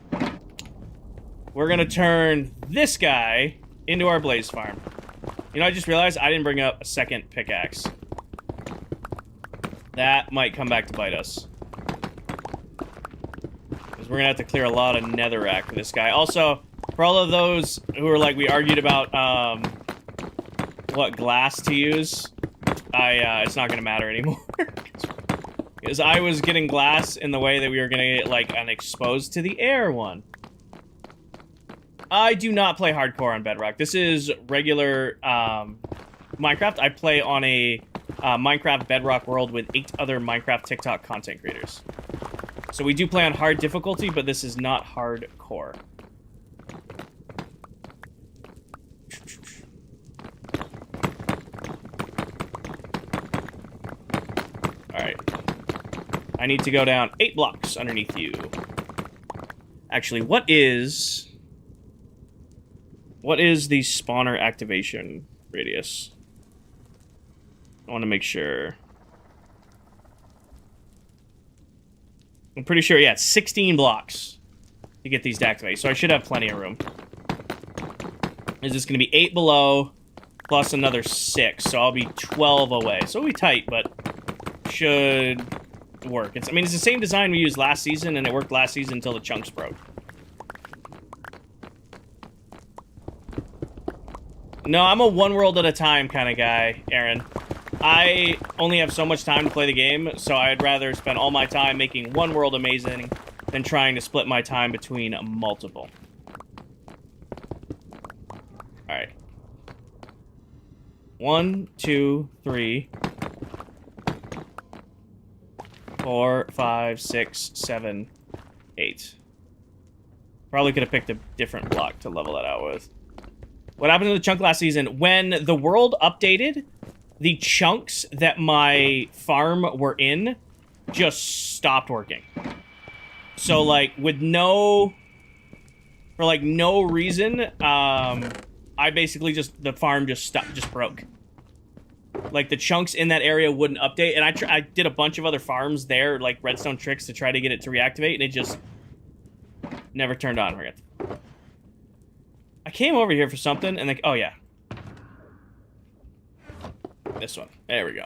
we're gonna turn this guy into our blaze farm. You know, I just realized I didn't bring up a second pickaxe. That might come back to bite us. Because we're gonna have to clear a lot of netherrack for this guy. Also, for all of those who are like, we argued about, what glass to use, it's not gonna matter anymore. Because I was getting glass in the way that we were gonna get, like, an exposed to the air one. I do not play hardcore on Bedrock. This is regular, Minecraft. I play on a Minecraft Bedrock world with 8 other Minecraft TikTok content creators. So we do play on hard difficulty, but this is not hardcore. Alright. I need to go down 8 blocks underneath you. Actually, what is the spawner activation radius? I want to make sure. I'm pretty sure, yeah, it's 16 blocks to get these to activate, so I should have plenty of room. Is this going to be 8 below, plus another 6, so I'll be 12 away. So it'll be tight, but should work. I mean, it's the same design we used last season, and it worked last season until the chunks broke. No, I'm a one world at a time kind of guy, Aaron. I only have so much time to play the game, so I'd rather spend all my time making one world amazing than trying to split my time between multiple. Alright. 1, 2, 3, 4, 5, 6, 7, 8. Probably could have picked a different block to level that out with. What happened to the chunk last season? When the world updated, the chunks that my farm were in just stopped working. So, like, with no... For, like, no reason, I basically just... The farm just stopped, just broke. Like, the chunks in that area wouldn't update, and I did a bunch of other farms there, like redstone tricks to try to get it to reactivate, and it just never turned on. I came over here for something, and like, oh yeah. This one. There we go.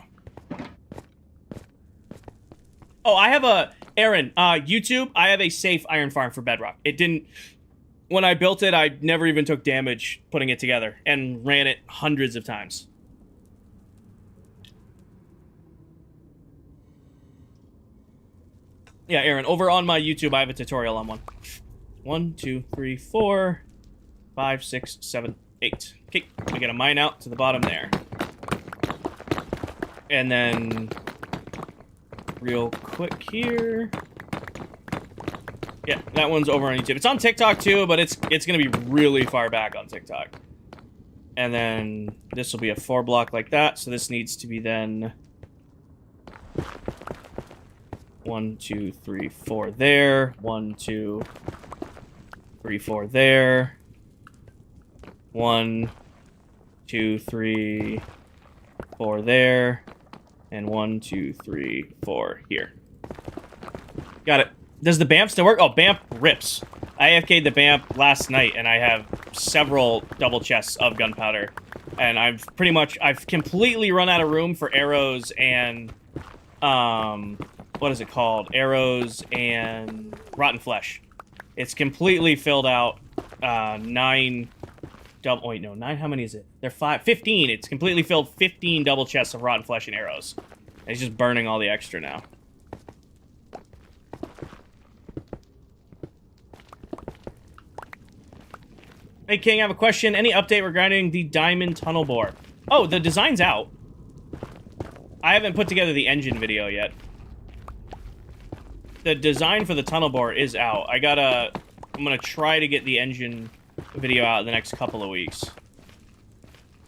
Oh, I have a... Aaron, YouTube, I have a safe iron farm for Bedrock. It didn't... When I built it, I never even took damage putting it together, and ran it hundreds of times. Yeah, Aaron, over on my YouTube, I have a tutorial on one. 1, 2, 3, 4, 5, 6, 7, 8. Okay, we got a mine out to the bottom there. And then, real quick here. Yeah, that one's over on YouTube. It's on TikTok too, but it's gonna be really far back on TikTok. And then this will be a 4 block like that, so this needs to be then 1, 2, 3, 4 there. 1, 2, 3, 4 there. 1, 2, 3, 4 there. And 1, 2, 3, 4 here. Got it. Does the BAMP still work? Oh, BAMP rips. I AFK'd the BAMP last night, and I have several double chests of gunpowder. And I've completely run out of room for arrows and, what is it called? Arrows and rotten flesh. It's completely filled out, 9 double, wait, no, 9, how many is it? They're 15. It's completely filled 15 double chests of rotten flesh and arrows. And it's just burning all the extra now. Hey, King, I have a question. Any update regarding the diamond tunnel bore? Oh, the design's out. I haven't put together the engine video yet. The design for the tunnel bore is out. I'm gonna try to get the engine video out in the next couple of weeks.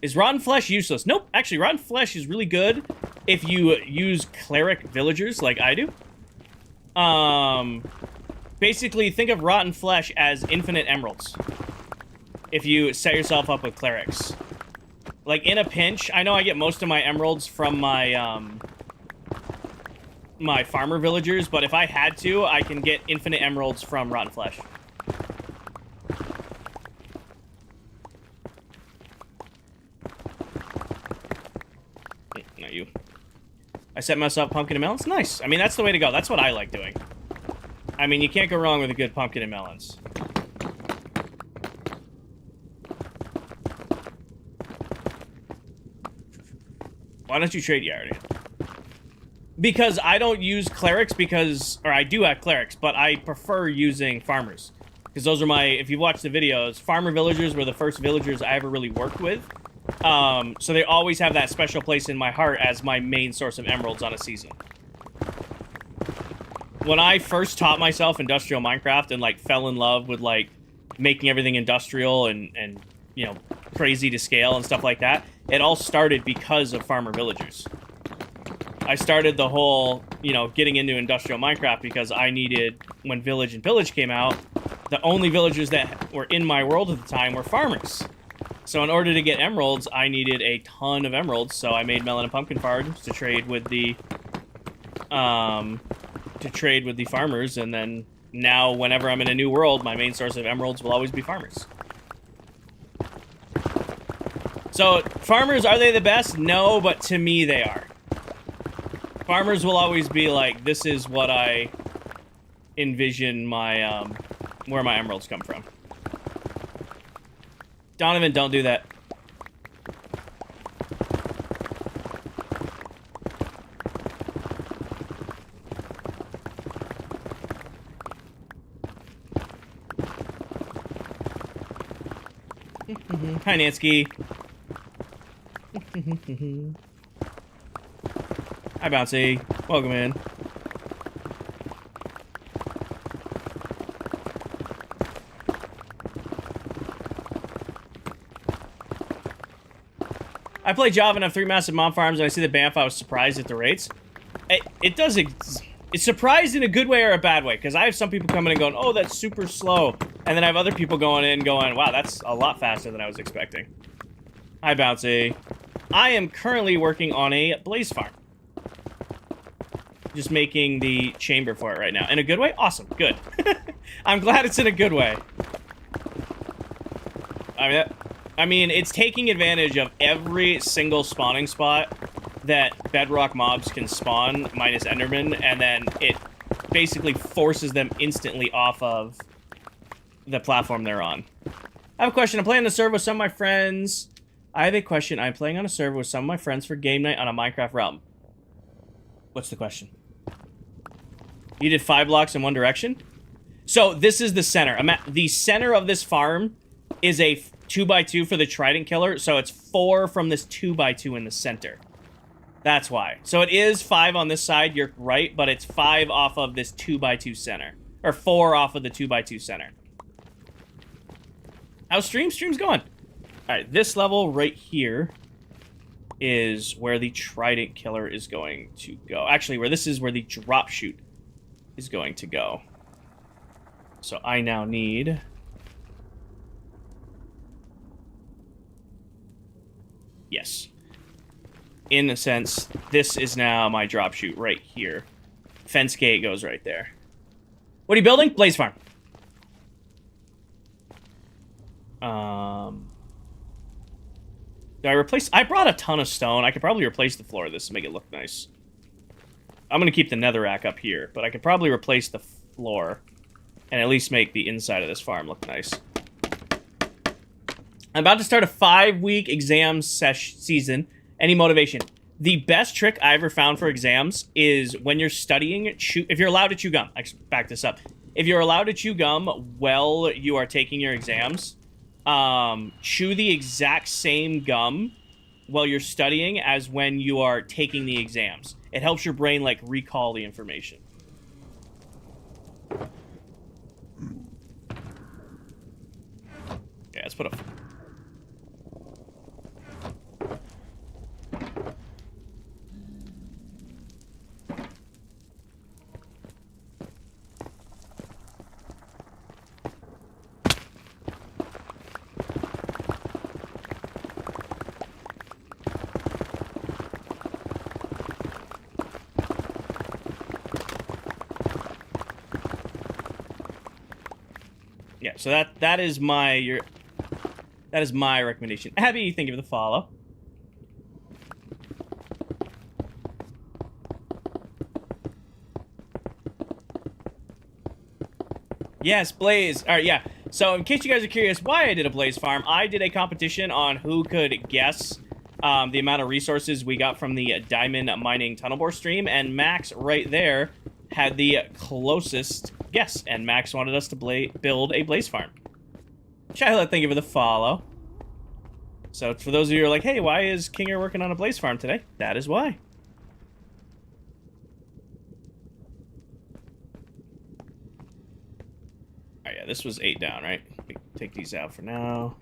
Is rotten flesh useless? Nope. Actually, rotten flesh is really good if you use cleric villagers like I do. Basically, think of rotten flesh as infinite emeralds. If you set yourself up with clerics. Like, in a pinch, I know I get most of my emeralds from my, my farmer villagers, but if I had to, I can get infinite emeralds from rotten flesh. Not you. I set myself pumpkin and melons? Nice. I mean, that's the way to go. That's what I like doing. I mean, you can't go wrong with a good pumpkin and melons. Why don't you trade Yardy? Because I don't use clerics or I do have clerics, but I prefer using farmers. Because those are if you've watched the videos, farmer villagers were the first villagers I ever really worked with. So they always have that special place in my heart as my main source of emeralds on a season. When I first taught myself industrial Minecraft and, like, fell in love with, like, making everything industrial and you know, crazy to scale and stuff like that, it all started because of farmer villagers. I started the whole, you know, getting into industrial Minecraft because I needed, when Village and Pillage came out, the only villagers that were in my world at the time were farmers. So in order to get emeralds, I needed a ton of emeralds, so I made melon and pumpkin farms to trade with the, farmers, and then now whenever I'm in a new world, my main source of emeralds will always be farmers. So, farmers, are they the best? No, but to me, they are. Farmers will always be like, this is what I envision my, where my emeralds come from. Donovan, don't do that. Hi, Nansky. Hi, Bouncy. Welcome in. I play Java and have 3 massive mom farms, and I see the BAMF. I was surprised at the rates. It's surprised in a good way or a bad way, because I have some people coming and going, oh, that's super slow. And then I have other people going in going, wow, that's a lot faster than I was expecting. Hi, Bouncy. I am currently working on a blaze farm. Just making the chamber for it right now. In a good way? Awesome. Good. I'm glad it's in a good way. I mean, it's taking advantage of every single spawning spot that bedrock mobs can spawn, minus Enderman, and then it basically forces them instantly off of the platform they're on. I have a question. I'm playing on a server with some of my friends. I have a question. I'm playing on a server with some of my friends for game night on a Minecraft realm. What's the question? You did 5 blocks in one direction? So, this is the center. The center of this farm is a 2x2 for the Trident Killer, so it's 4 from this 2x2 in the center. That's why. So it is 5 on this side, you're right, but it's 5 off of this 2x2 center. Or 4 off of the 2x2 center. How's stream? Stream's going. Alright, this level right here is where the Trident Killer is going to go. Actually, where the drop chute is going to go. So I now need Yes. In a sense, this is now my drop chute right here. Fence gate goes right there. What are you building? Blaze farm. Do I replace... I brought a ton of stone. I could probably replace the floor of this to make it look nice. I'm going to keep the netherrack up here, but I could probably replace the floor and at least make the inside of this farm look nice. I'm about to start a 5-week exam season. Any motivation? The best trick I ever found for exams is when you're studying, if you're allowed to chew gum. I should back this up. If you're allowed to chew gum while you are taking your exams, chew the exact same gum while you're studying as when you are taking the exams. It helps your brain, like, recall the information. Yeah, let's put a... Yeah, so that is my recommendation. Abby, thank you for the follow. Yes, Blaze. All right, yeah. So in case you guys are curious why I did a Blaze farm, I did a competition on who could guess the amount of resources we got from the diamond mining tunnel bore stream, and Max right there had the closest guess, and Max wanted us to build a Blaze farm. Charlotte, thank you for the follow. So for those of you who are like, hey, why is Kinger working on a Blaze farm today? That is why. Oh yeah, this was 8 down, right? Take these out for now.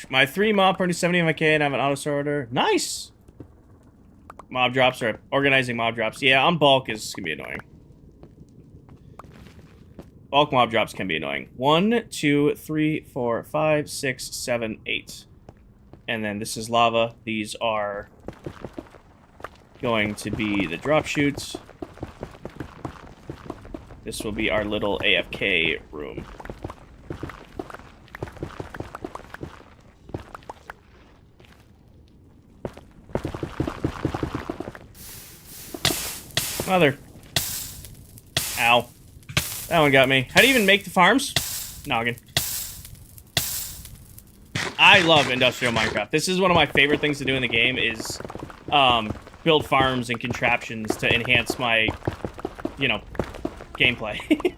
My 3 mob produce 70 MK and I have an auto sorter. Nice! Mob drops are organizing mob drops. Yeah, on bulk is gonna be annoying. Bulk mob drops can be annoying. 1, 2, 3, 4, 5, 6, 7, 8. And then this is lava. These are going to be the drop chutes. This will be our little AFK room. Mother. Ow. That one got me. How do you even make the farms? Noggin. I love industrial Minecraft. This is one of my favorite things to do in the game is build farms and contraptions to enhance my, you know, gameplay.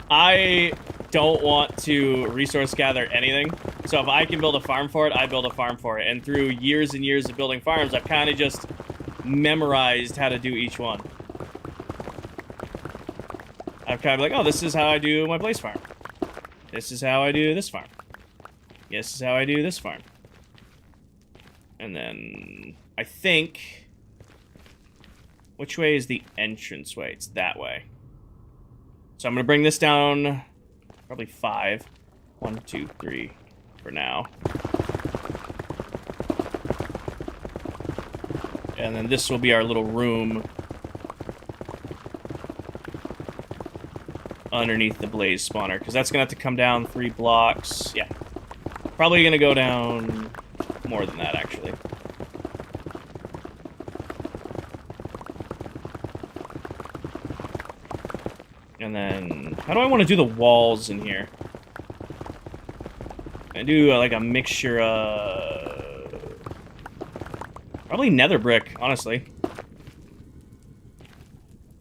I don't want to resource gather anything. So if I can build a farm for it, I build a farm for it. And through years and years of building farms, I've kind of just memorized how to do each one. I've kind of like, oh, this is how I do my Blaze farm. This is how I do this farm. This is how I do this farm. And then I think, which way is the entrance way? It's that way. So I'm gonna bring this down probably 5. 1, 2, 3 for now. And then this will be our little room underneath the blaze spawner, because that's gonna have to come down 3 blocks. Yeah, probably gonna go down more than that, actually. And then, how do I want to do the walls in here? I do like a mixture of probably nether brick, honestly.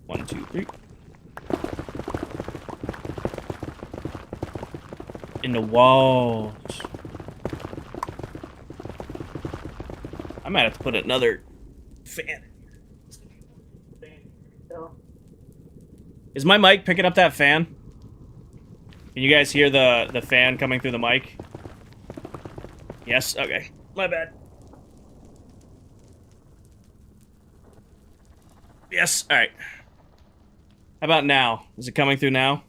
1, 2, 3. In the walls. I might have to put another fan. Is my mic picking up that fan? Can you guys hear the fan coming through the mic? Yes? Okay. My bad. Yes? Alright. How about now? Is it coming through now?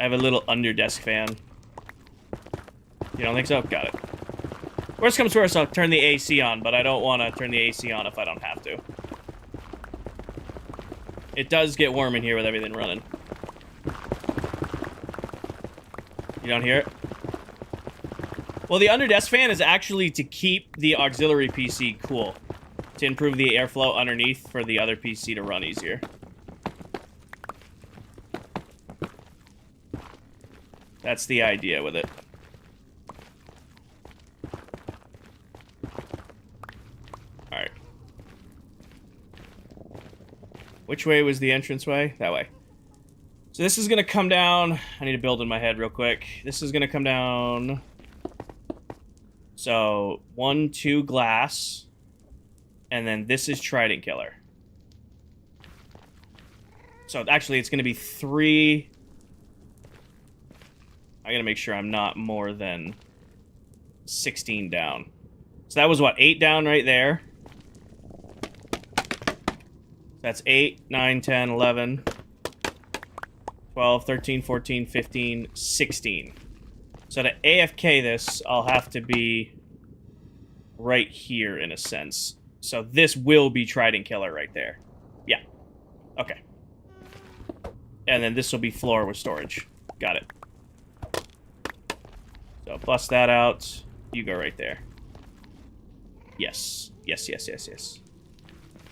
I have a little under-desk fan. You don't think so? Got it. Worst comes to worst, I'll turn the AC on, but I don't want to turn the AC on if I don't have to. It does get warm in here with everything running. You don't hear it? Well, the under-desk fan is actually to keep the auxiliary PC cool. To improve the airflow underneath for the other PC to run easier. That's the idea with it. Alright. Which way was the entranceway? That way. So this is gonna come down. I need to build in my head real quick. This is gonna come down. So, 1, 2 glass. And then this is Trident Killer. So actually it's gonna be 3. I gotta make sure I'm not more than 16 down. So that was what, 8 down right there. That's 8, 9, 10, 11, 12, 13, 14, 15, 16. So to AFK this, I'll have to be right here in a sense. So this will be Trident Killer right there. Yeah. Okay. And then this will be floor with storage. Got it. So bust that out. You go right there. Yes. Yes, yes, yes, yes.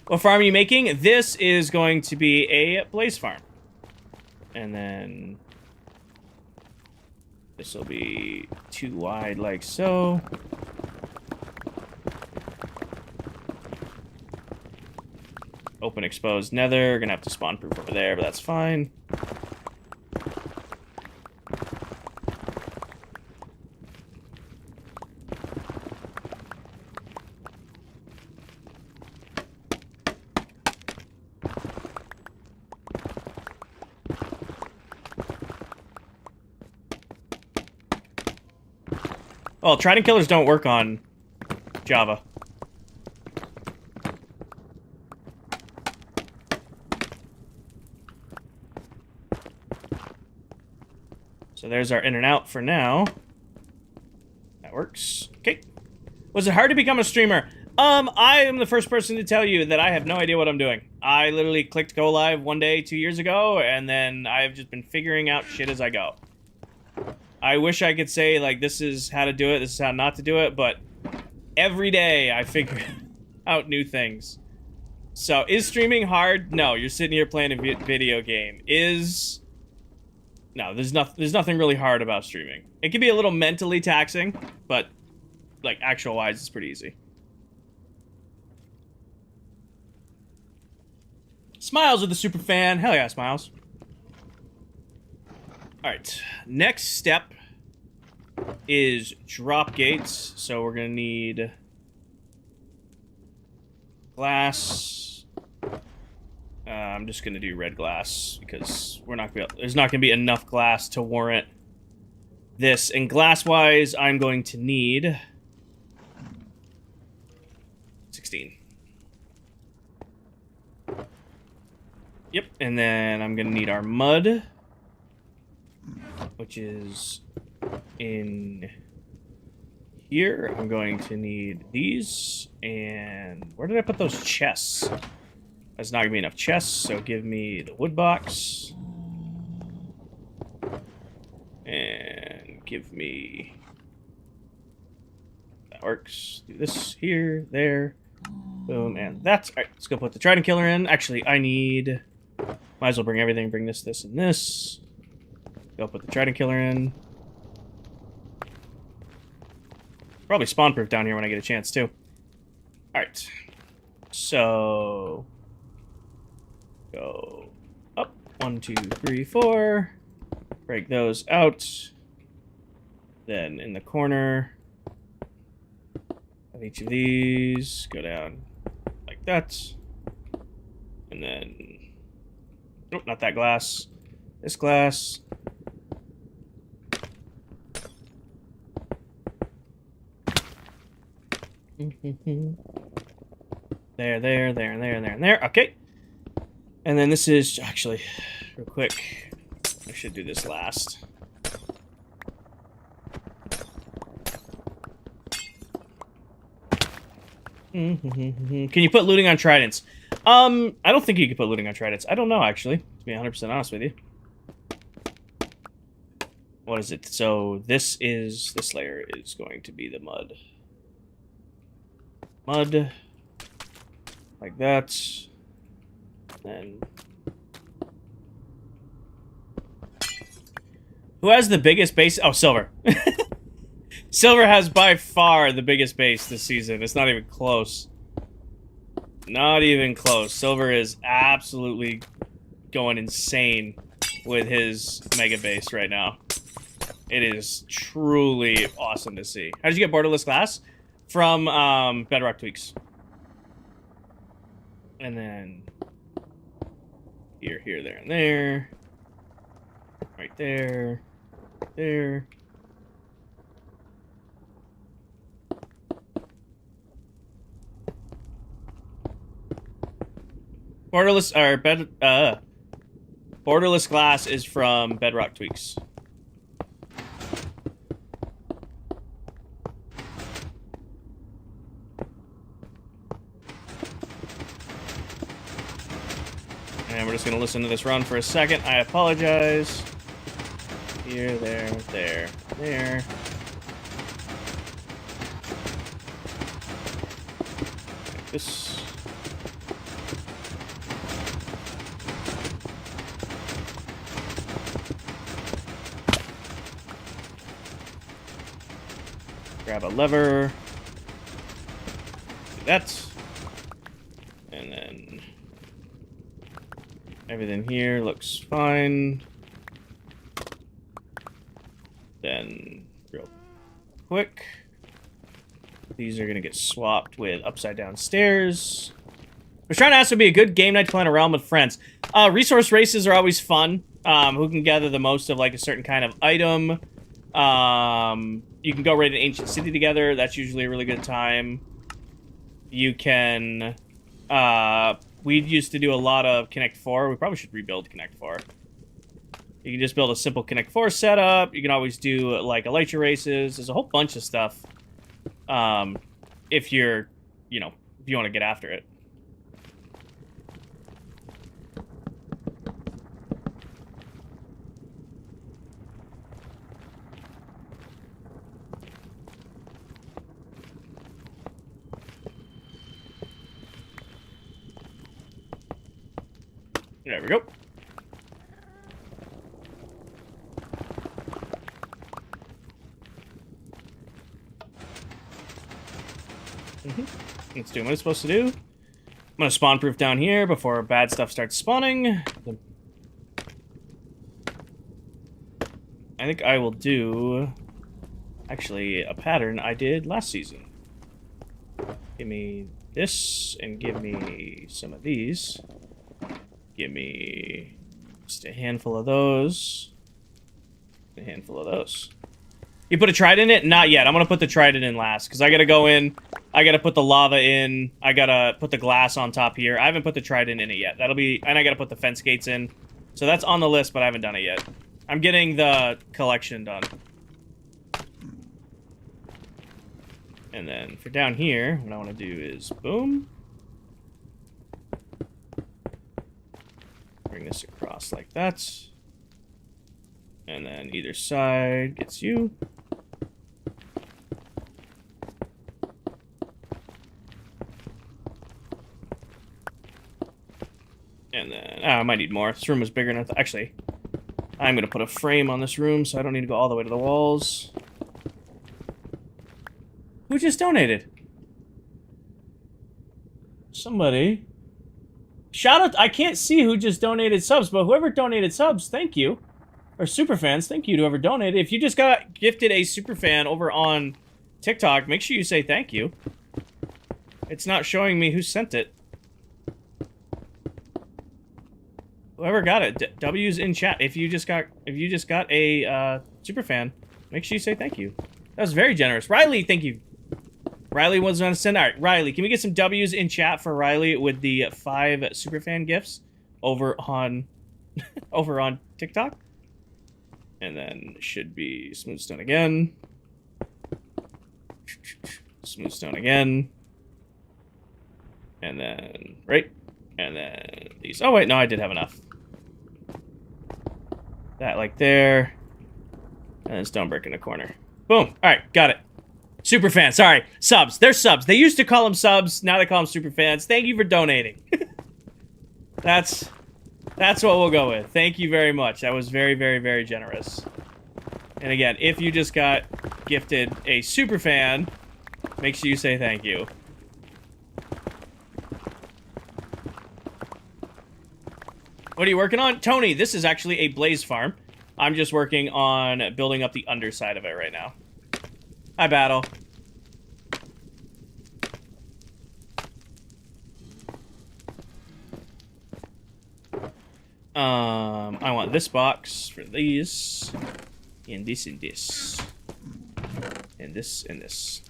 What farm are you making? This is going to be a blaze farm. And then this will be 2 wide like so. Open exposed nether. Gonna have to spawn proof over there, but that's fine. Well, Trident Killers don't work on Java. So there's our in and out for now. That works. Okay. Was it hard to become a streamer? I am the first person to tell you that I have no idea what I'm doing. I literally clicked go live one day 2 years ago, and then I've just been figuring out shit as I go. I wish I could say, like, this is how to do it, this is how not to do it, but every day I figure out new things. So, is streaming hard? No, you're sitting here playing a video game. No, there's nothing really hard about streaming. It can be a little mentally taxing, but, like, actual-wise, it's pretty easy. Smiles with the super fan. Hell yeah, Smiles. Alright, next step is drop gates. So we're gonna need glass. I'm just gonna do red glass because there's not gonna be enough glass to warrant this. And glass-wise, I'm going to need 16. Yep, and then I'm gonna need our mud, which is in here. I'm going to need these, and where did I put those chests? That's not gonna be enough chests, so give me the wood box. And give me... That works. Do this here, there, boom, and that's... Alright, let's go put the Trident Killer in. Actually, I need... Might as well bring everything, bring this, this, and this. Go put the Trident Killer in. Probably spawn proof down here when I get a chance, too. Alright. So... Go up. 1, 2, 3, 4. Break those out. Then in the corner of each of these, go down like that. And then... Nope, not that glass. This glass. There, there, there, and there, and there, and there. Okay. And then this is, actually, real quick. I should do this last. Can you put looting on tridents? I don't think you can put looting on tridents. I don't know, actually, to be 100% honest with you. What is it? So this layer is going to be the mud. Mud. Like that. Then who has the biggest base? Oh, Silver. Silver has by far the biggest base this season. It's not even close. Not even close. Silver is absolutely going insane with his mega base right now. It is truly awesome to see. How did you get borderless glass? From Bedrock Tweaks. And then here, there, and there. Right there. There. Borderless borderless glass is from Bedrock Tweaks. And we're just gonna listen to this run for a second. I apologize. Here, there, there, there. Like this. Grab a lever. Do that. And then everything here looks fine. Then, real quick, these are gonna get swapped with upside down stairs. I was trying to ask would be a good game night to play in a realm with friends. Resource races are always fun. Who can gather the most of like a certain kind of item. You can go raid an ancient city together. That's usually a really good time. You can, we used to do a lot of Connect 4. We probably should rebuild Connect 4. You can just build a simple Connect 4 setup. You can always do, like, Elytra races. There's a whole bunch of stuff. If you're, you know, if you want to get after it. There we go. Let's do what it's supposed to do. I'm gonna spawn proof down here before bad stuff starts spawning. I think I will do actually a pattern I did last season. Give me this and give me some of these. Give me just a handful of those. A handful of those. You put a trident in it? Not yet. I'm gonna put the trident in last, because I gotta go in. I gotta put the lava in. I gotta put the glass on top here. I haven't put the trident in it yet. That'll be... And I gotta put the fence gates in. So that's on the list, but I haven't done it yet. I'm getting the collection done. And then for down here, what I want to do is boom. Bring this across like that. And then either side gets you. And then, I might need more. This room is bigger than I thought. Actually, I'm going to put a frame on this room so I don't need to go all the way to the walls. Who just donated? Somebody. Shout out, I can't see who just donated subs, but whoever donated subs, thank you. Or superfans, thank you to whoever donated. If you just got gifted a superfan over on TikTok, make sure you say thank you. It's not showing me who sent it. Whoever got it, W's in chat. If you just got a superfan, make sure you say thank you. That was very generous. Riley, thank you. Riley was going to send. All right, Riley, can we get some W's in chat for Riley with the 5 superfan gifts over on over on TikTok? And then should be smooth stone again. Smooth stone again. And then, right? And then these. Oh, wait, no, I did have enough. That, like, there. And then stone brick in the corner. Boom. All right, got it. Superfan, sorry. Subs. They're subs. They used to call them subs. Now they call them superfans. Thank you for donating. That's what we'll go with. Thank you very much. That was very, very, very generous. And again, if you just got gifted a superfan, make sure you say thank you. What are you working on? Tony, this is actually a blaze farm. I'm just working on building up the underside of it right now. Hi, Battle. I want this box for these. And this and this. And this and this.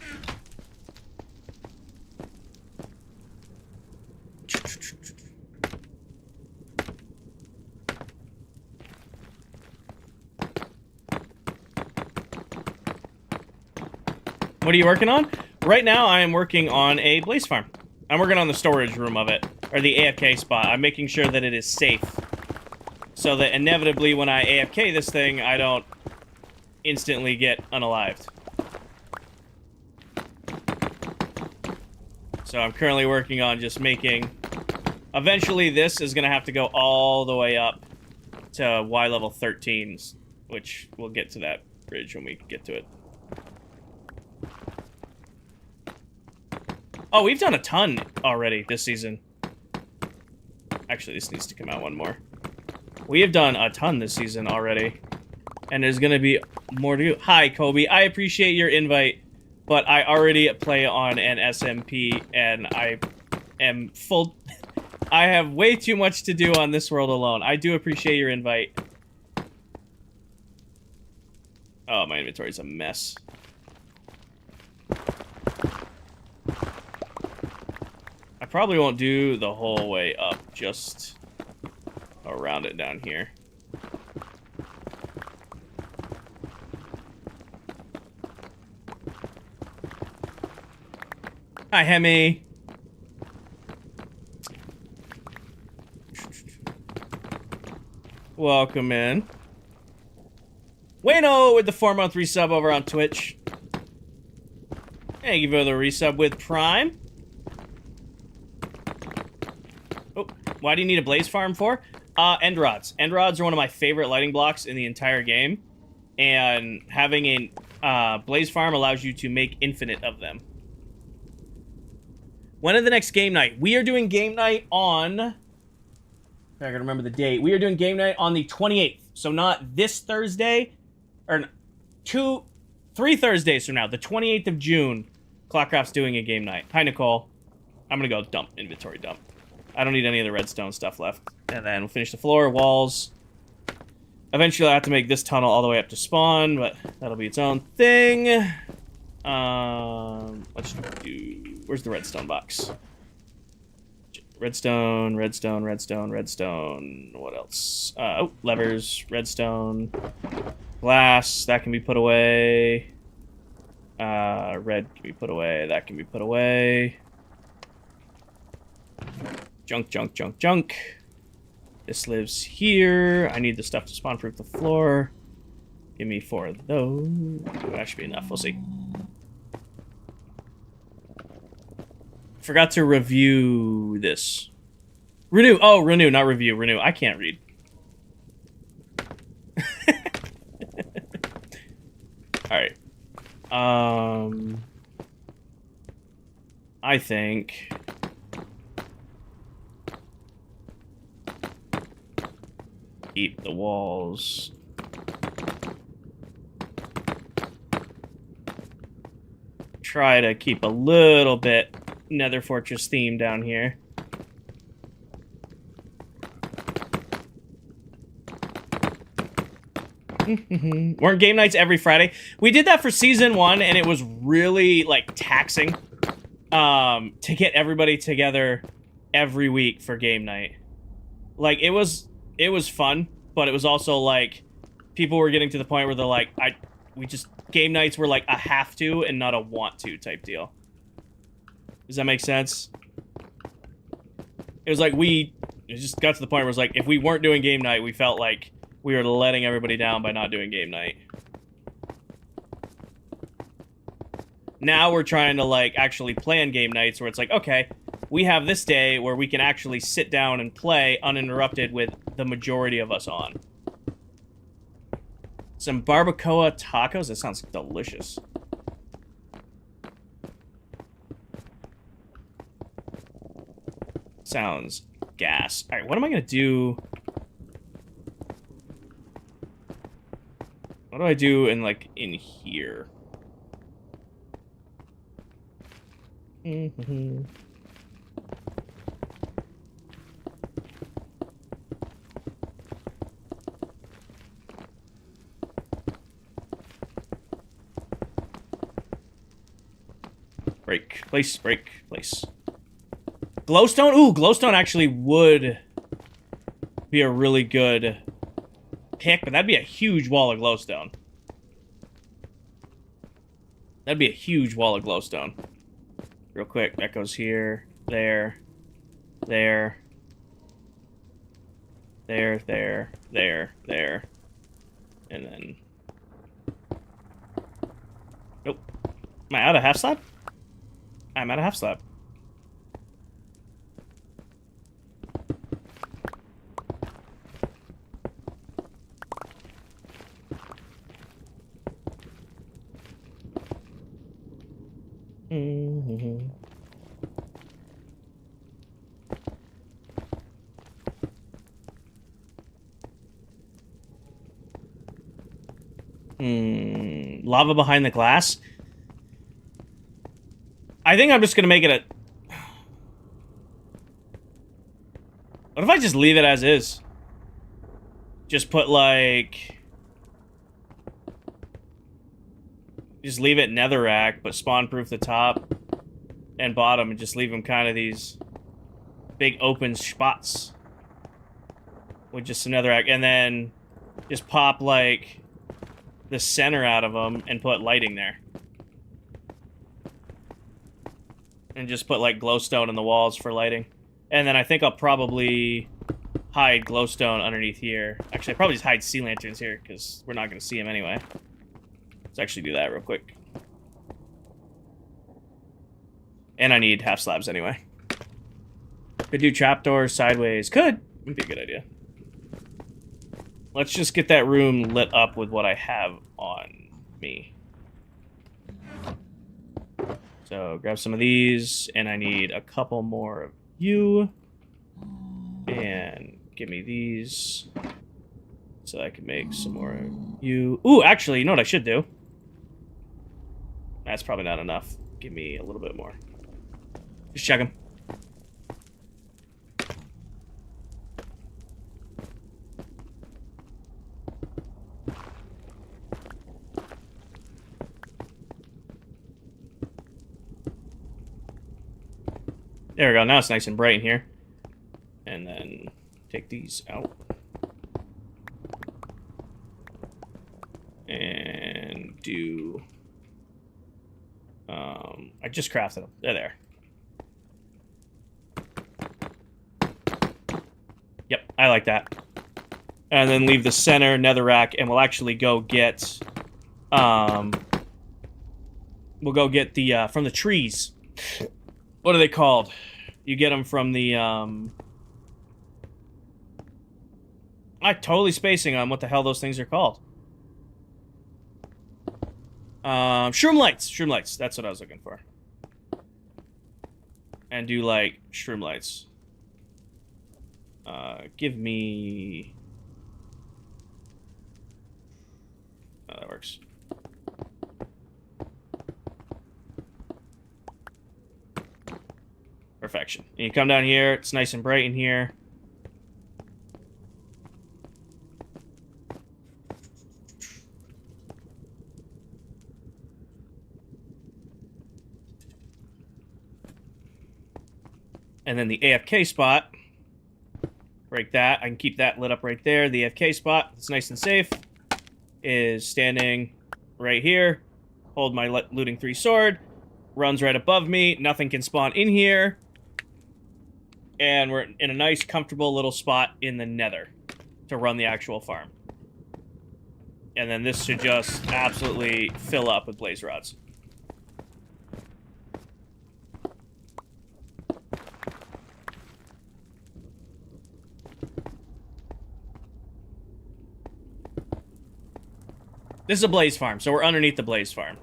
What are you working on? Right now, I am working on a blaze farm. I'm working on the storage room of it, or the AFK spot. I'm making sure that it is safe, so that inevitably when I AFK this thing, I don't instantly get unalived. So I'm currently working on just making... Eventually, this is going to have to go all the way up to Y level 13s, which we'll get to that bridge when we get to it. Oh, we've done a ton already this season. Actually, this needs to come out one more. We have done a ton this season already. And there's going to be more to do. Hi, Kobe. I appreciate your invite, but I already play on an SMP, and I am full... I have way too much to do on this world alone. I do appreciate your invite. Oh, my inventory's a mess. I probably won't do the whole way up, just around it down here. Hi, Hemi. Welcome in. Wayno with the 4-month resub over on Twitch. Thank you for the resub with Prime. Oh, why do you need a blaze farm for? End rods. End rods are one of my favorite lighting blocks in the entire game. And having a blaze farm allows you to make infinite of them. When is the next game night? We are doing game night on... I gotta remember the date. We are doing game night on the 28th. So not this Thursday, or 3 Thursdays from now. The 28th of June, ClockCraft's doing a game night. Hi, Nicole. I'm gonna go dump, inventory dump. I don't need any of the redstone stuff left. And then we'll finish the floor, walls. Eventually I'll have to make this tunnel all the way up to spawn, but that'll be its own thing. Let's do... Where's the redstone box? Redstone, redstone, redstone, redstone. What else? Oh, levers, redstone, glass. That can be put away. Red can be put away. That can be put away. Junk, junk, junk, junk. This lives here. I need the stuff to spawn-proof the floor. Give me 4 of those. That should be enough. We'll see. Forgot to review this. Renew. Oh, renew, not review. Renew. I can't read. Alright. I think... Keep the walls. Try to keep a little bit Nether Fortress theme down here. Weren't game nights every Friday? We did that for season 1, and it was really, like, taxing to get everybody together every week for game night. Like, it was fun, but it was also, like, people were getting to the point where they're like, game nights were like a have to and not a want to type deal. Does that make sense? It was like it just got to the point where it was like, if we weren't doing game night, we felt like we were letting everybody down by not doing game night. Now we're trying to, like, actually plan game nights where it's like, okay, we have this day where we can actually sit down and play uninterrupted with the majority of us on. Some barbacoa tacos? That sounds delicious. Sounds gas. Alright, what am I gonna do? What do I do in, like, in here? Mm-hmm. Break. Place. Break. Place. Glowstone? Ooh, glowstone actually would be a really good pick, but that'd be a huge wall of glowstone. That'd be a huge wall of glowstone. Real quick, that goes here, there, there, there, there, and then... Nope. Am I out of half slab? I'm out of half slab. Mm-hmm. Lava behind the glass? I think I'm just gonna make it a... What if I just leave it as is? Just put, like... Just leave it netherrack, but spawn-proof the top and bottom, and just leave them kind of these big open spots with just some netherrack, and then just pop, like, the center out of them and put lighting there. And just put, like, glowstone in the walls for lighting. And then I think I'll probably hide glowstone underneath here. Actually, I'll probably just hide sea lanterns here, because we're not going to see them anyway. Let's actually do that real quick. And I need half slabs anyway. Could do trapdoors sideways. Could. Would be a good idea. Let's just get that room lit up with what I have on me. So grab some of these, and I need a couple more of you. And give me these, so I can make some more of you. Ooh, actually, you know what I should do? That's probably not enough. Give me a little bit more. Just check them. There we go. Now it's nice and bright in here. And then take these out. And do... I just crafted them. They're there. Yep, I like that. And then leave the center netherrack, and we'll actually go get... we'll go get the, from the trees. What are they called? You get them from the, I'm totally spacing on what the hell those things are called. Shroom lights. Shroom lights. That's what I was looking for. And do, like, shroom lights. Give me... Oh, that works. Perfection. And you come down here, it's nice and bright in here. And then the AFK spot, break that. I can keep that lit up right there. The AFK spot, it's nice and safe. is standing right here. Hold my looting 3 sword. Runs right above me. Nothing can spawn in here. And we're in a nice, comfortable little spot in the nether to run the actual farm. And then this should just absolutely fill up with blaze rods. This is a blaze farm, so we're underneath the blaze farm.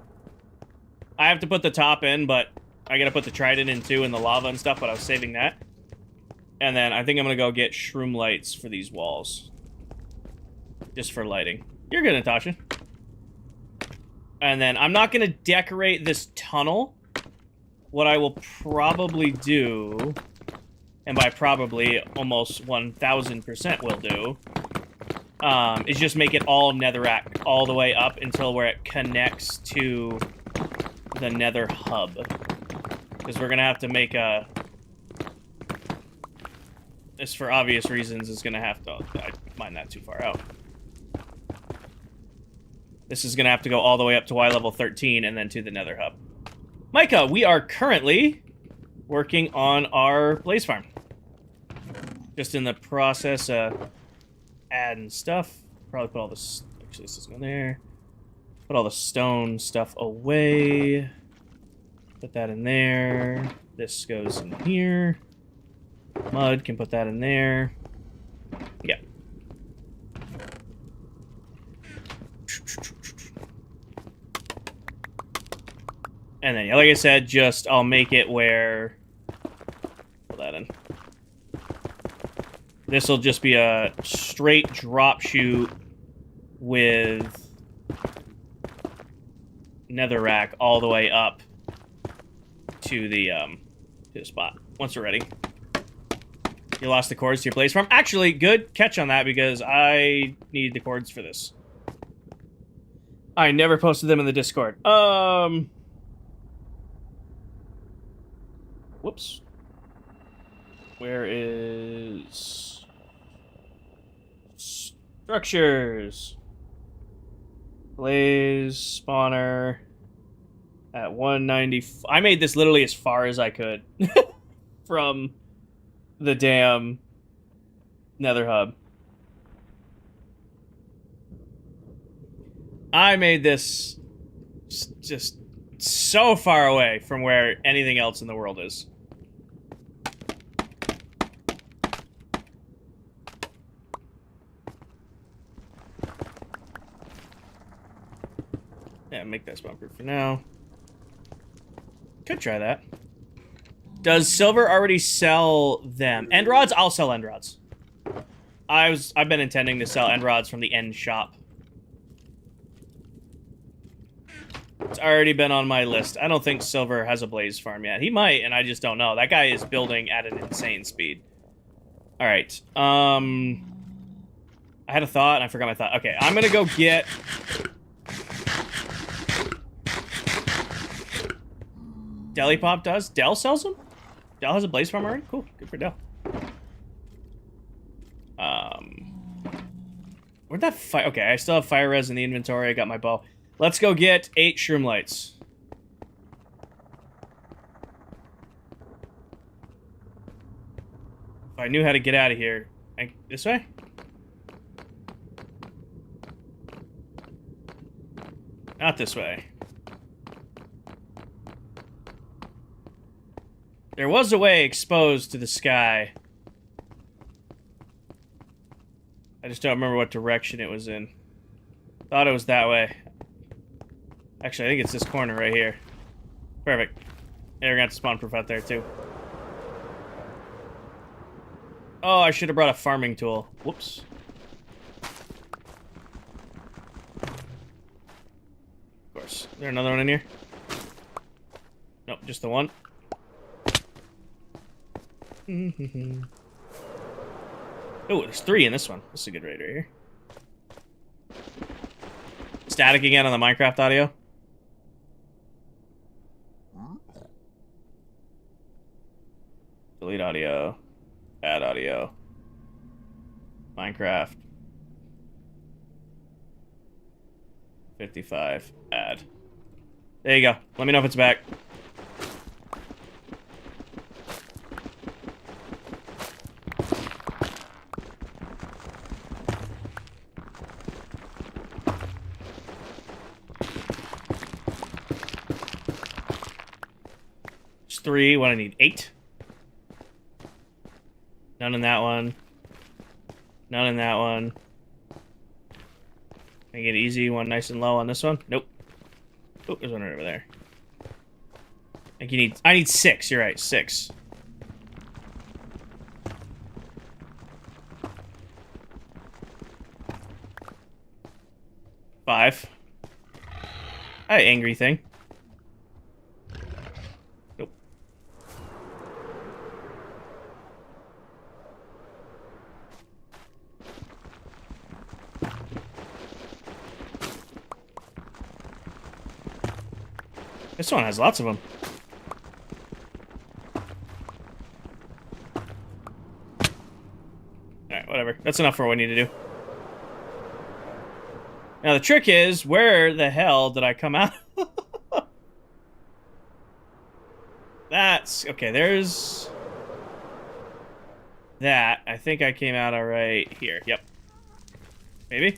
I have to put the top in, but I gotta put the trident in too and the lava and stuff, but I was saving that. And then I think I'm gonna go get shroom lights for these walls. Just for lighting. You're good, Natasha. And then I'm not gonna decorate this tunnel. What I will probably do, and by probably almost 1000% will do, is just make it all netherrack all the way up until where it connects to the nether hub. Because we're gonna have to make a... This, for obvious reasons, is gonna have to... Oh, I mine that too far out. This is gonna have to go all the way up to Y level 13 and then to the nether hub. Micah, we are currently working on our blaze farm. Just in the process of adding stuff. Probably put all this... Actually, this is going there. Put all the stone stuff away. Put that in there. This goes in here. Mud can put that in there. Yeah. And then, yeah, like I said, just I'll make it where... Put that in. This will just be a straight drop shoot with netherrack all the way up to the spot. Once we're ready. You lost the cords to your place farm. Actually, good catch on that because I need the cords for this. I never posted them in the Discord. Whoops. Where is... Structures. Blaze spawner at 190. I made this literally as far as I could from the damn nether hub. I made this just so far away from where anything else in the world is. Yeah, make that spawn proof for now. Could try that. Does Silver already sell them? End rods? I'll sell end rods. I've been intending to sell end rods from the end shop. It's already been on my list. I don't think Silver has a blaze farm yet. He might, and I just don't know. That guy is building at an insane speed. Alright. I had a thought, and I forgot my thought. Okay, I'm gonna go get... Deli Pop does? Dell sells them? Dell has a blaze farm already? Cool. Good for Dell. Where'd that fire... Okay, I still have fire res in the inventory. I got my bow. Let's go get 8 shroom lights. If I knew how to get out of here... This way? Not this way. There was a way exposed to the sky. I just don't remember what direction it was in. Thought it was that way. Actually, I think it's this corner right here. Perfect. Yeah, we're gonna have to spawn proof out there too. Oh, I should have brought a farming tool. Whoops. Of course. Is there another one in here? Nope, just the one. Oh, there's 3 in this one. This is a good raid right here. Static again on the Minecraft audio. Delete audio. Add audio. Minecraft. 55. Add. There you go. Let me know if it's back. It's 3. What I need? 8. None in that one. None in that one. Can I get easy? One nice and low on this one? Nope. Oh, there's one right over there. I think I need 6. You're right, 6. Five. Hi, angry thing. Nope. This one has lots of them. Alright, whatever. That's enough for what we need to do. Now the trick is, where the hell did I come out? That's... okay, there's... that. I think I came out alright here. Yep. Maybe?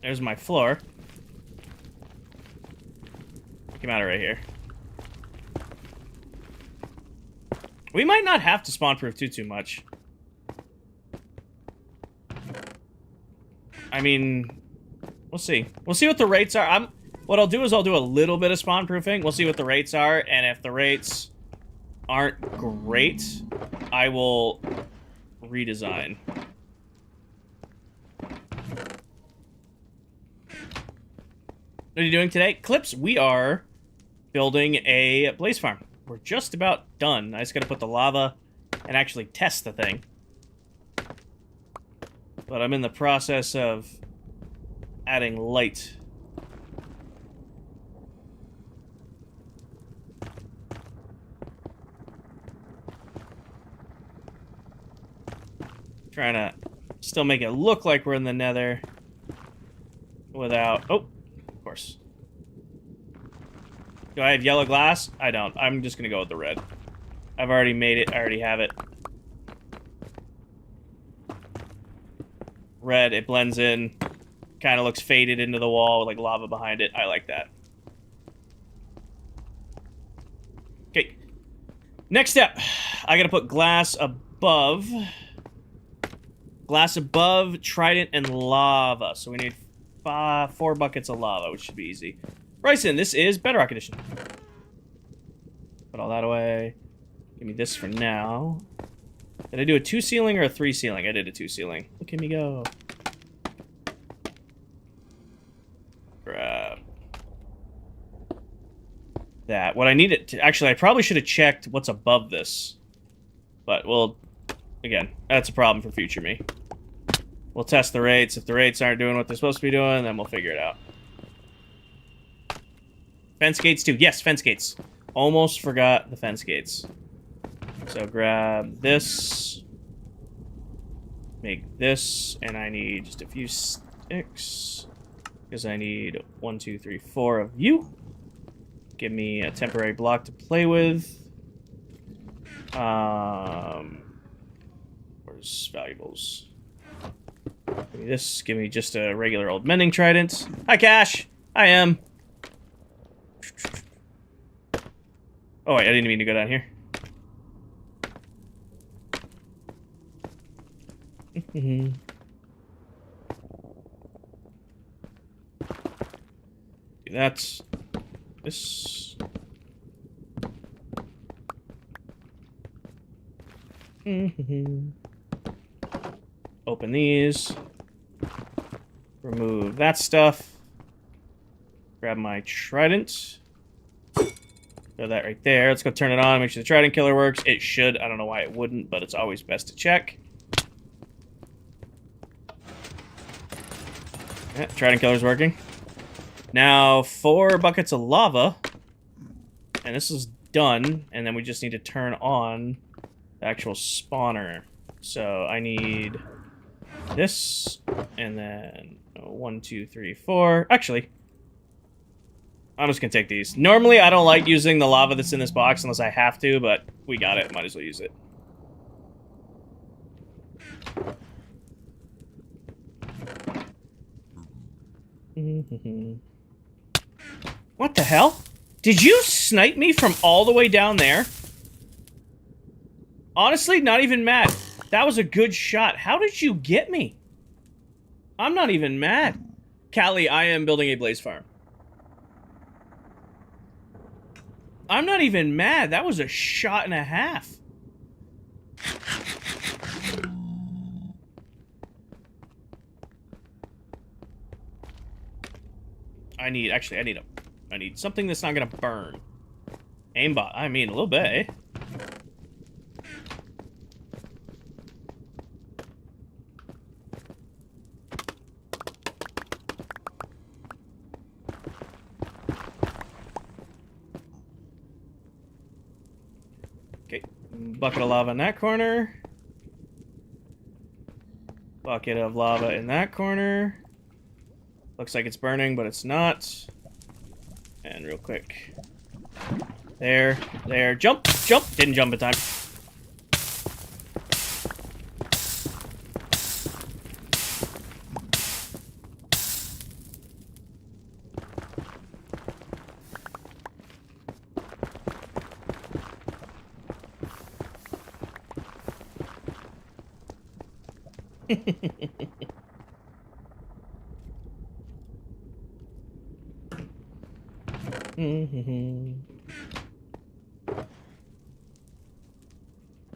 There's my floor. Came out right here. We might not have to spawn proof too much. I mean, we'll see. We'll see what the rates are. What I'll do is I'll do a little bit of spawn proofing. We'll see what the rates are, and if the rates aren't great, I will redesign. What are you doing today? Clips, we are building a blaze farm. We're just about done. I just gotta put the lava and actually test the thing. But I'm in the process of adding light. Trying to still make it look like we're in the nether without... oh, of course. Do I have yellow glass? I don't. I'm just gonna go with the red. I've already made it. I already have it. Red, it blends in. Kind of looks faded into the wall with like lava behind it. I like that. Okay. Next step. I gotta put glass above. Glass above, trident, and lava. So we need 4 buckets of lava, which should be easy. Bryson, this is Bedrock Edition. Put all that away. Give me this for now. Did I do a 2 ceiling or a 3 ceiling? I did a 2 ceiling. Look at me go. Grab that. What I needed to... actually, I probably should have checked what's above this. But, well, again, that's a problem for future me. We'll test the rates. If the rates aren't doing what they're supposed to be doing, then we'll figure it out. Fence gates, too. Yes, fence gates. Almost forgot the fence gates. So grab this. Make this. And I need just a few sticks. Because I need 1, 2, 3, 4 of you. Give me a temporary block to play with. Where's valuables? Give me this. Give me just a regular old mending trident. Hi, Cash. I am. Oh, wait, I didn't mean to go down here. Do that. This. Open these. Remove that stuff. Grab my trident. Throw that right there. Let's go turn it on. Make sure the trident killer works. It should. I don't know why it wouldn't, but it's always best to check. Yeah, trident killer's working. Now, 4 buckets of lava. And this is done. And then we just need to turn on the actual spawner. So I need this And then 1, 2, 3, 4. Actually, I'm just gonna take these. Normally, I don't like using the lava that's in this box unless I have to, but we got it. Might as well use it. What the hell? Did you snipe me from all the way down there? Honestly, not even mad. That was a good shot. How did you get me? I'm not even mad. Callie, I am building a blaze farm. I'm not even mad. That was a shot and a half. I need something that's not gonna burn. Aimbot, I mean, a little bit, eh? Okay, bucket of lava in that corner. Bucket of lava in that corner. Looks like it's burning, but it's not. And real quick. There. Jump! Didn't jump in time.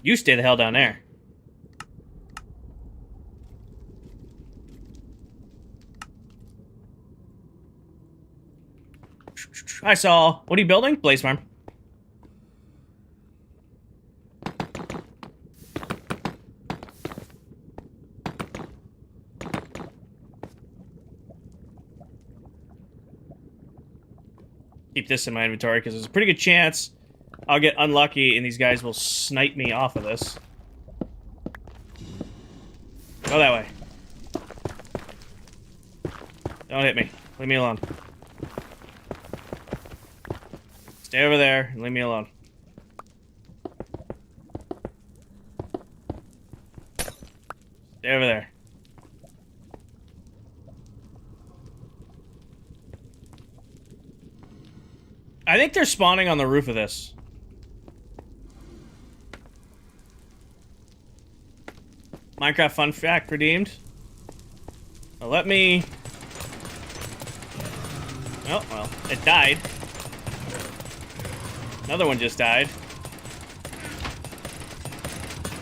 You stay the hell down there. I saw. What are you building? Blaze farm. Keep this in my inventory because there's a pretty good chance I'll get unlucky and these guys will snipe me off of this. Go that way. Don't hit me. Leave me alone. Stay over there and leave me alone. Stay over there. I think they're spawning on the roof of this. Minecraft fun fact redeemed. Now let me... Oh, well, it died. Another one just died.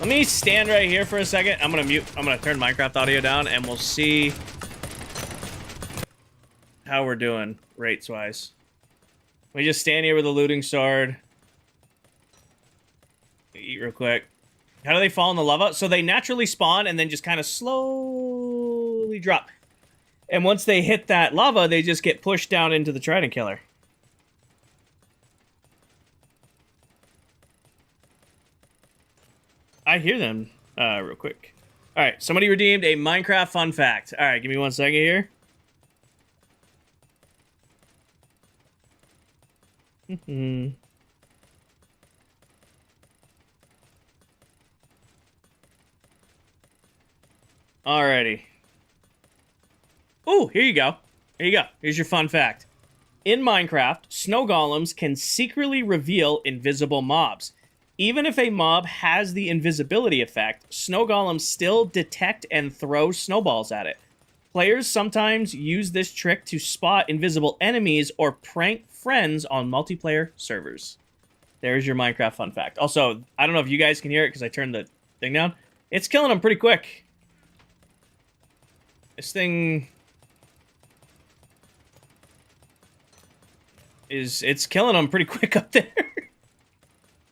Let me stand right here for a second. I'm gonna turn Minecraft audio down and we'll see how we're doing rates-wise. Let me just stand here with a looting sword. Eat real quick. How do they fall in the lava? So they naturally spawn and then just kind of slowly drop. And once they hit that lava, they just get pushed down into the trident killer. I hear them real quick. All right, somebody redeemed a Minecraft fun fact. All right, give me 1 second here. Alrighty. Ooh, here you go. Here you go. Here's your fun fact. In Minecraft, snow golems can secretly reveal invisible mobs. Even if a mob has the invisibility effect, snow golems still detect and throw snowballs at it. Players sometimes use this trick to spot invisible enemies or prank friends on multiplayer servers. There's your Minecraft fun fact. Also, I don't know if you guys can hear it because I turned the thing down. It's killing them pretty quick. This thing it's killing them pretty quick up there.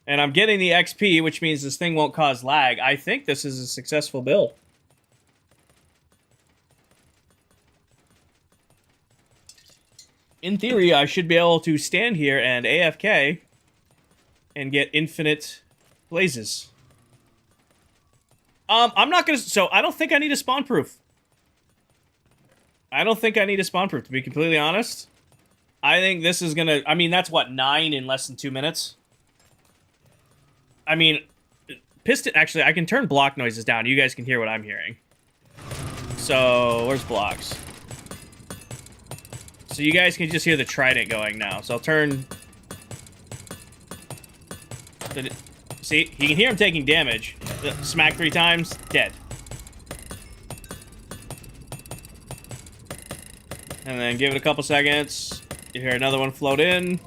And I'm getting the XP, which means this thing won't cause lag. I think this is a successful build. In theory, I should be able to stand here and AFK and get infinite blazes. I'm not gonna... So, I don't think I need a spawn proof. I don't think I need a spawn proof, to be completely honest. I think this is gonna... I mean, that's what, 9 in less than 2 minutes? I mean, piston... Actually, I can turn block noises down. You guys can hear what I'm hearing. So, where's blocks? So you guys can just hear the trident going now. So I'll turn... See? You can hear him taking damage. Smack 3 times, dead. And then give it a couple seconds. You hear another one float in.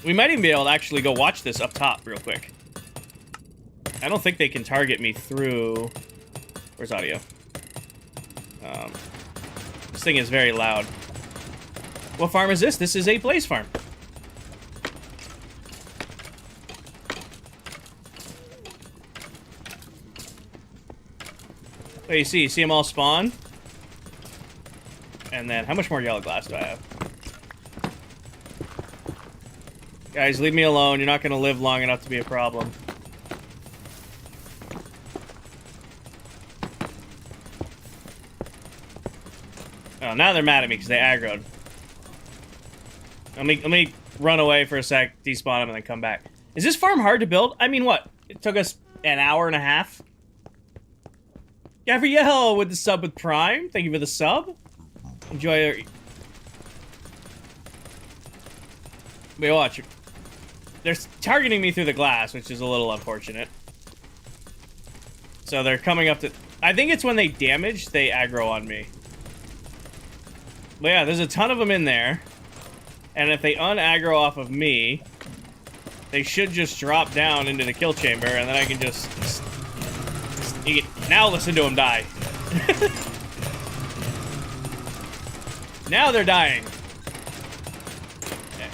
We might even be able to actually go watch this up top real quick. I don't think they can target me through... Where's audio? This thing is very loud. What farm is this? This is a blaze farm. What do you see? You see them all spawn? And then, how much more yellow glass do I have? Guys, leave me alone. You're not going to live long enough to be a problem. Oh, now they're mad at me because they aggroed. Let me run away for a sec, despawn them, and then come back. Is this farm hard to build? I mean, what? It took us an hour and a half? Gabrielle with the sub with Prime. Thank you for the sub. Enjoy your... Wait, watch. They're targeting me through the glass, which is a little unfortunate. So they're coming up to... I think it's when they damage, they aggro on me. But yeah, there's a ton of them in there. And if they un-aggro off of me, they should just drop down into the kill chamber, and then I can just... Now listen to them die. Now they're dying. Okay.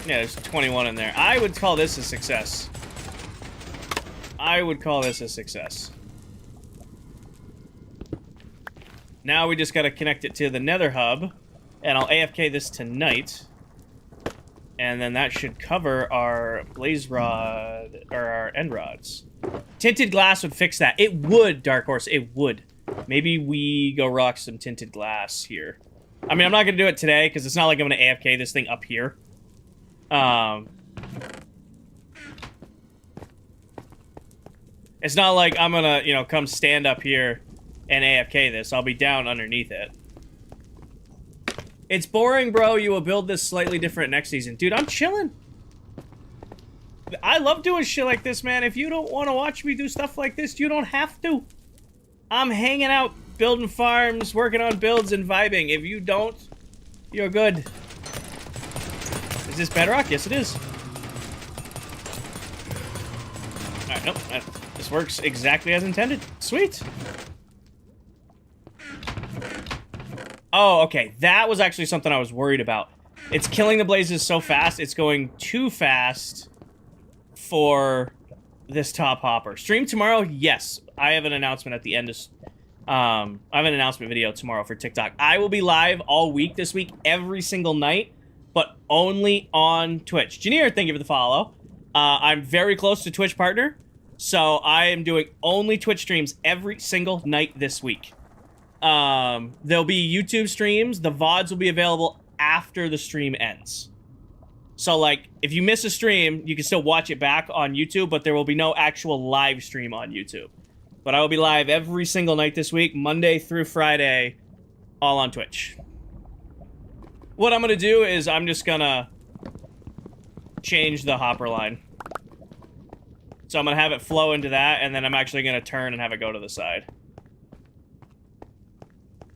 Yeah, there's 21 in there. I would call this a success. I would call this a success. Now we just gotta connect it to the nether hub, and I'll AFK this tonight. And then that should cover our blaze rod, or our end rods. Tinted glass would fix that. It would, Dark Horse, it would. Maybe we go rock some tinted glass here. I mean, I'm not gonna do it today, because it's not like I'm gonna AFK this thing up here. It's not like I'm gonna, you know, come stand up here and AFK this. I'll be down underneath it. It's boring, bro. You will build this slightly different next season. Dude, I'm chilling. I love doing shit like this, man. If you don't want to watch me do stuff like this, you don't have to. I'm hanging out, building farms, working on builds, and vibing. If you don't, you're good. Is this bedrock? Yes, it is. Alright, nope. This works exactly as intended. Sweet. Oh, okay. That was actually something I was worried about. It's killing the blazes so fast, it's going too fast for this top hopper. Stream tomorrow? Yes. I have an announcement at the end of... I have an announcement video tomorrow for TikTok. I will be live all week this week, every single night, but only on Twitch. Janeer, thank you for the follow. I'm very close to Twitch partner, so I am doing only Twitch streams every single night this week. There'll be YouTube streams. The VODs will be available after the stream ends. So, like, if you miss a stream, you can still watch it back on YouTube, but there will be no actual live stream on YouTube. But I will be live every single night this week, Monday through Friday, all on Twitch. What I'm gonna do is I'm just gonna change the hopper line. So I'm gonna have it flow into that, and then I'm actually gonna turn and have it go to the side.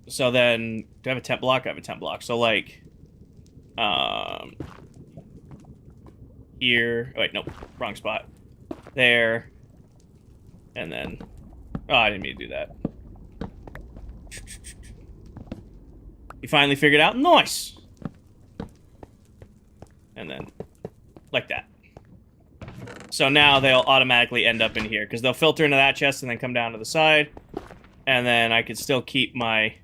So then, do I have a temp block? I have a temp block. So, like, here. Oh, wait, nope. Wrong spot. There. And then, oh, I didn't mean to do that. You finally figured out? Nice! And then, like that. So now they'll automatically end up in here, because they'll filter into that chest and then come down to the side. And then I can still keep my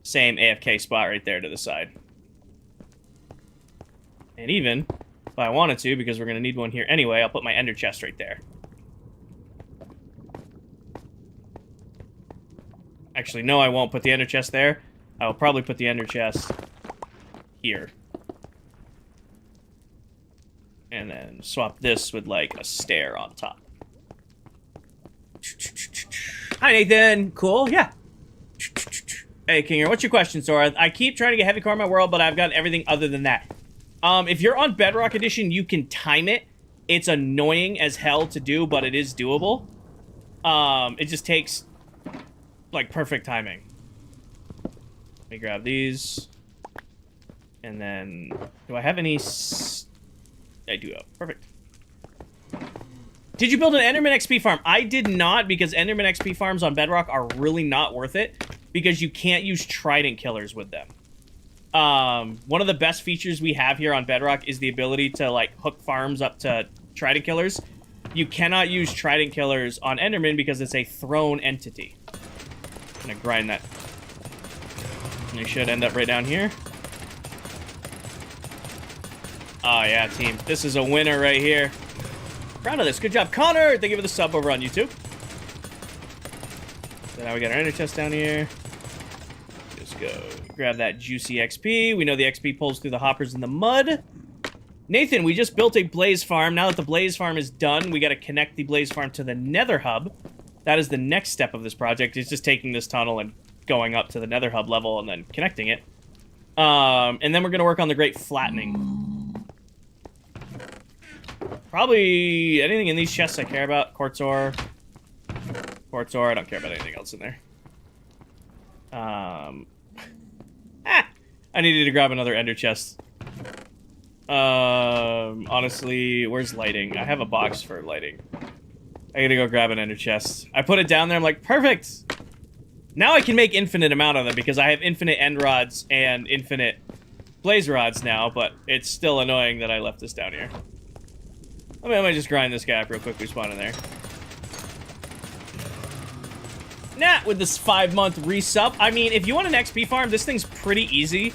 same AFK spot right there to the side. And even If I wanted to, because we're going to need one here anyway, I'll put my ender chest right there. Actually, no, I won't put the ender chest there. I will probably put the ender chest here. And then swap this with, like, a stair on top. Hi, Nathan. Cool, yeah. Hey, Kinger, what's your question, Sora? I keep trying to get heavy core in my world, but I've got everything other than that. If you're on Bedrock Edition, you can time it. It's annoying as hell to do, but it is doable. It just takes, like, perfect timing. Let me grab these. And then, do I have any... I do have. Perfect. Did you build an Enderman XP farm? I did not, because Enderman XP farms on Bedrock are really not worth it, because you can't use Trident killers with them. One of the best features we have here on Bedrock is the ability to, like, hook farms up to Trident killers. You cannot use Trident killers on Enderman because it's a thrown entity. I'm gonna grind that. And it should end up right down here. Oh, yeah, team. This is a winner right here. Proud of this. Good job, Connor. Thank you for the sub over on YouTube. So now we got our ender chest down here. Just go grab that juicy XP. We know the XP pulls through the hoppers in the mud. Nathan, we just built a blaze farm. Now that the blaze farm is done, we got to connect the blaze farm to the nether hub. That is the next step of this project. It's just taking this tunnel and going up to the nether hub level and then connecting it. And then we're going to work on the great flattening. Probably anything in these chests I care about. Quartz ore. Quartz ore. I don't care about anything else in there. I needed to grab another ender chest. Honestly, where's lighting? I have a box for lighting. I gotta go grab an ender chest. I put it down there. I'm like, perfect. Now I can make infinite amount of them because I have infinite end rods and infinite blaze rods now, but it's still annoying that I left this down here. I might just grind this guy up real quick. We spawn in there. Nah, with this 5-month resub. I mean, if you want an XP farm, this thing's pretty easy.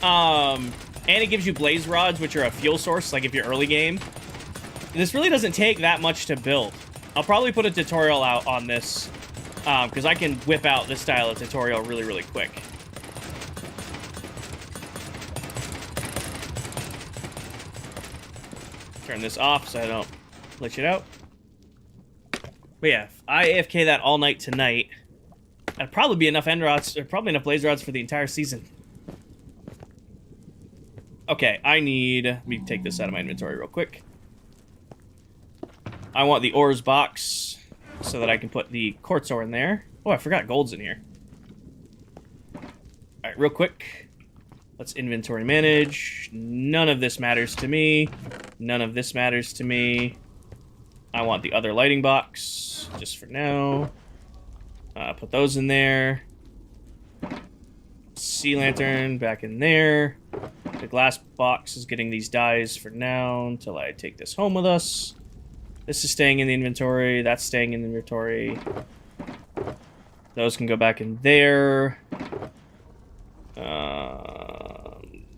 And it gives you blaze rods, which are a fuel source, like if you're early game. This really doesn't take that much to build. I'll probably put a tutorial out on this, because I can whip out this style of tutorial really, really quick. Turn this off so I don't glitch it out. But yeah, if I AFK that all night tonight, that'd probably be enough end rods, or probably enough blaze rods for the entire season. Okay, let me take this out of my inventory real quick. I want the ores box so that I can put the quartz ore in there. Oh, I forgot gold's in here. Alright, real quick. Let's inventory manage. None of this matters to me. None of this matters to me. I want the other lighting box, just for now. Put those in there. Sea lantern back in there. The glass box is getting these dyes for now until I take this home with us. This is staying in the inventory. That's staying in the inventory. Those can go back in there.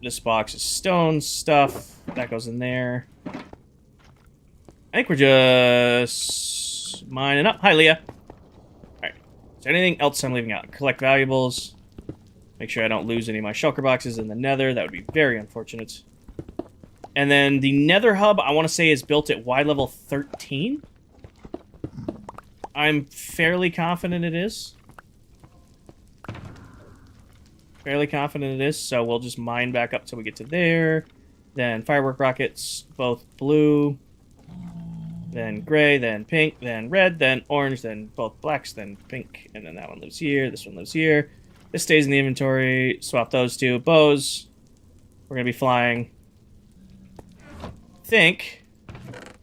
This box is stone stuff. That goes in there. I think we're just mining up. Hi, Leah. Alright. Is there anything else I'm leaving out? Collect valuables. Make sure I don't lose any of my shulker boxes in the nether. That would be very unfortunate. And then the nether hub, I want to say, is built at Y level 13. I'm fairly confident it is. Fairly confident it is, so we'll just mine back up till we get to there. Then firework rockets, both blue. Then gray, then pink, then red, then orange, then both blacks, then pink. And then that one lives here, this one lives here. This stays in the inventory. Swap those two. Bows. We're going to be flying. Think.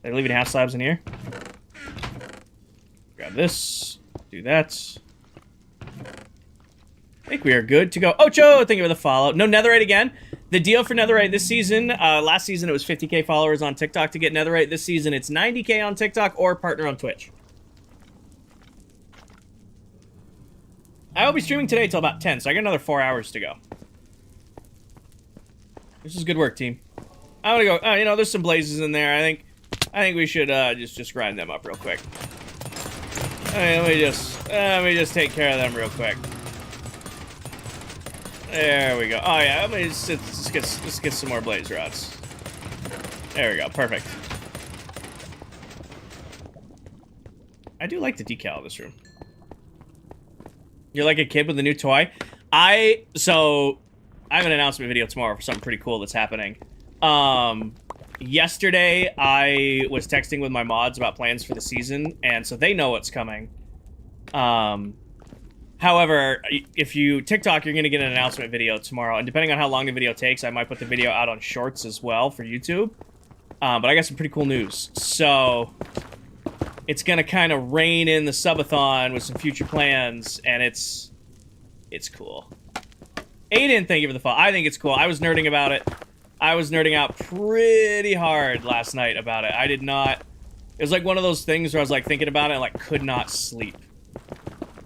They're leaving half slabs in here. Grab this. Do that. I think we are good to go. Ocho, thank you for the follow. No netherite again. The deal for netherite this season, last season it was 50k followers on TikTok to get netherite. This season it's 90k on TikTok or partner on Twitch. I will be streaming today till about 10, so I got another 4 hours to go. This is good work, team. I'm gonna go. You know, there's some blazes in there. I think we should just grind them up real quick. Let me just take care of them real quick. There we go. Oh yeah, let me just get some more blaze rods. There we go. Perfect. I do like the decal of this room. You're like a kid with a new toy. So I have an announcement video tomorrow for something pretty cool that's happening. Yesterday I was texting with my mods about plans for the season, and so they know what's coming. However, if you TikTok, you're gonna get an announcement video tomorrow, and depending on how long the video takes, I might put the video out on Shorts as well for YouTube. But I got some pretty cool news. So it's gonna kind of rein in the subathon with some future plans, and it's cool. Aiden, thank you for the follow. I think it's cool. I was nerding about it. I was nerding out pretty hard last night about it. I did not... It was like one of those things where I was like thinking about it and like could not sleep.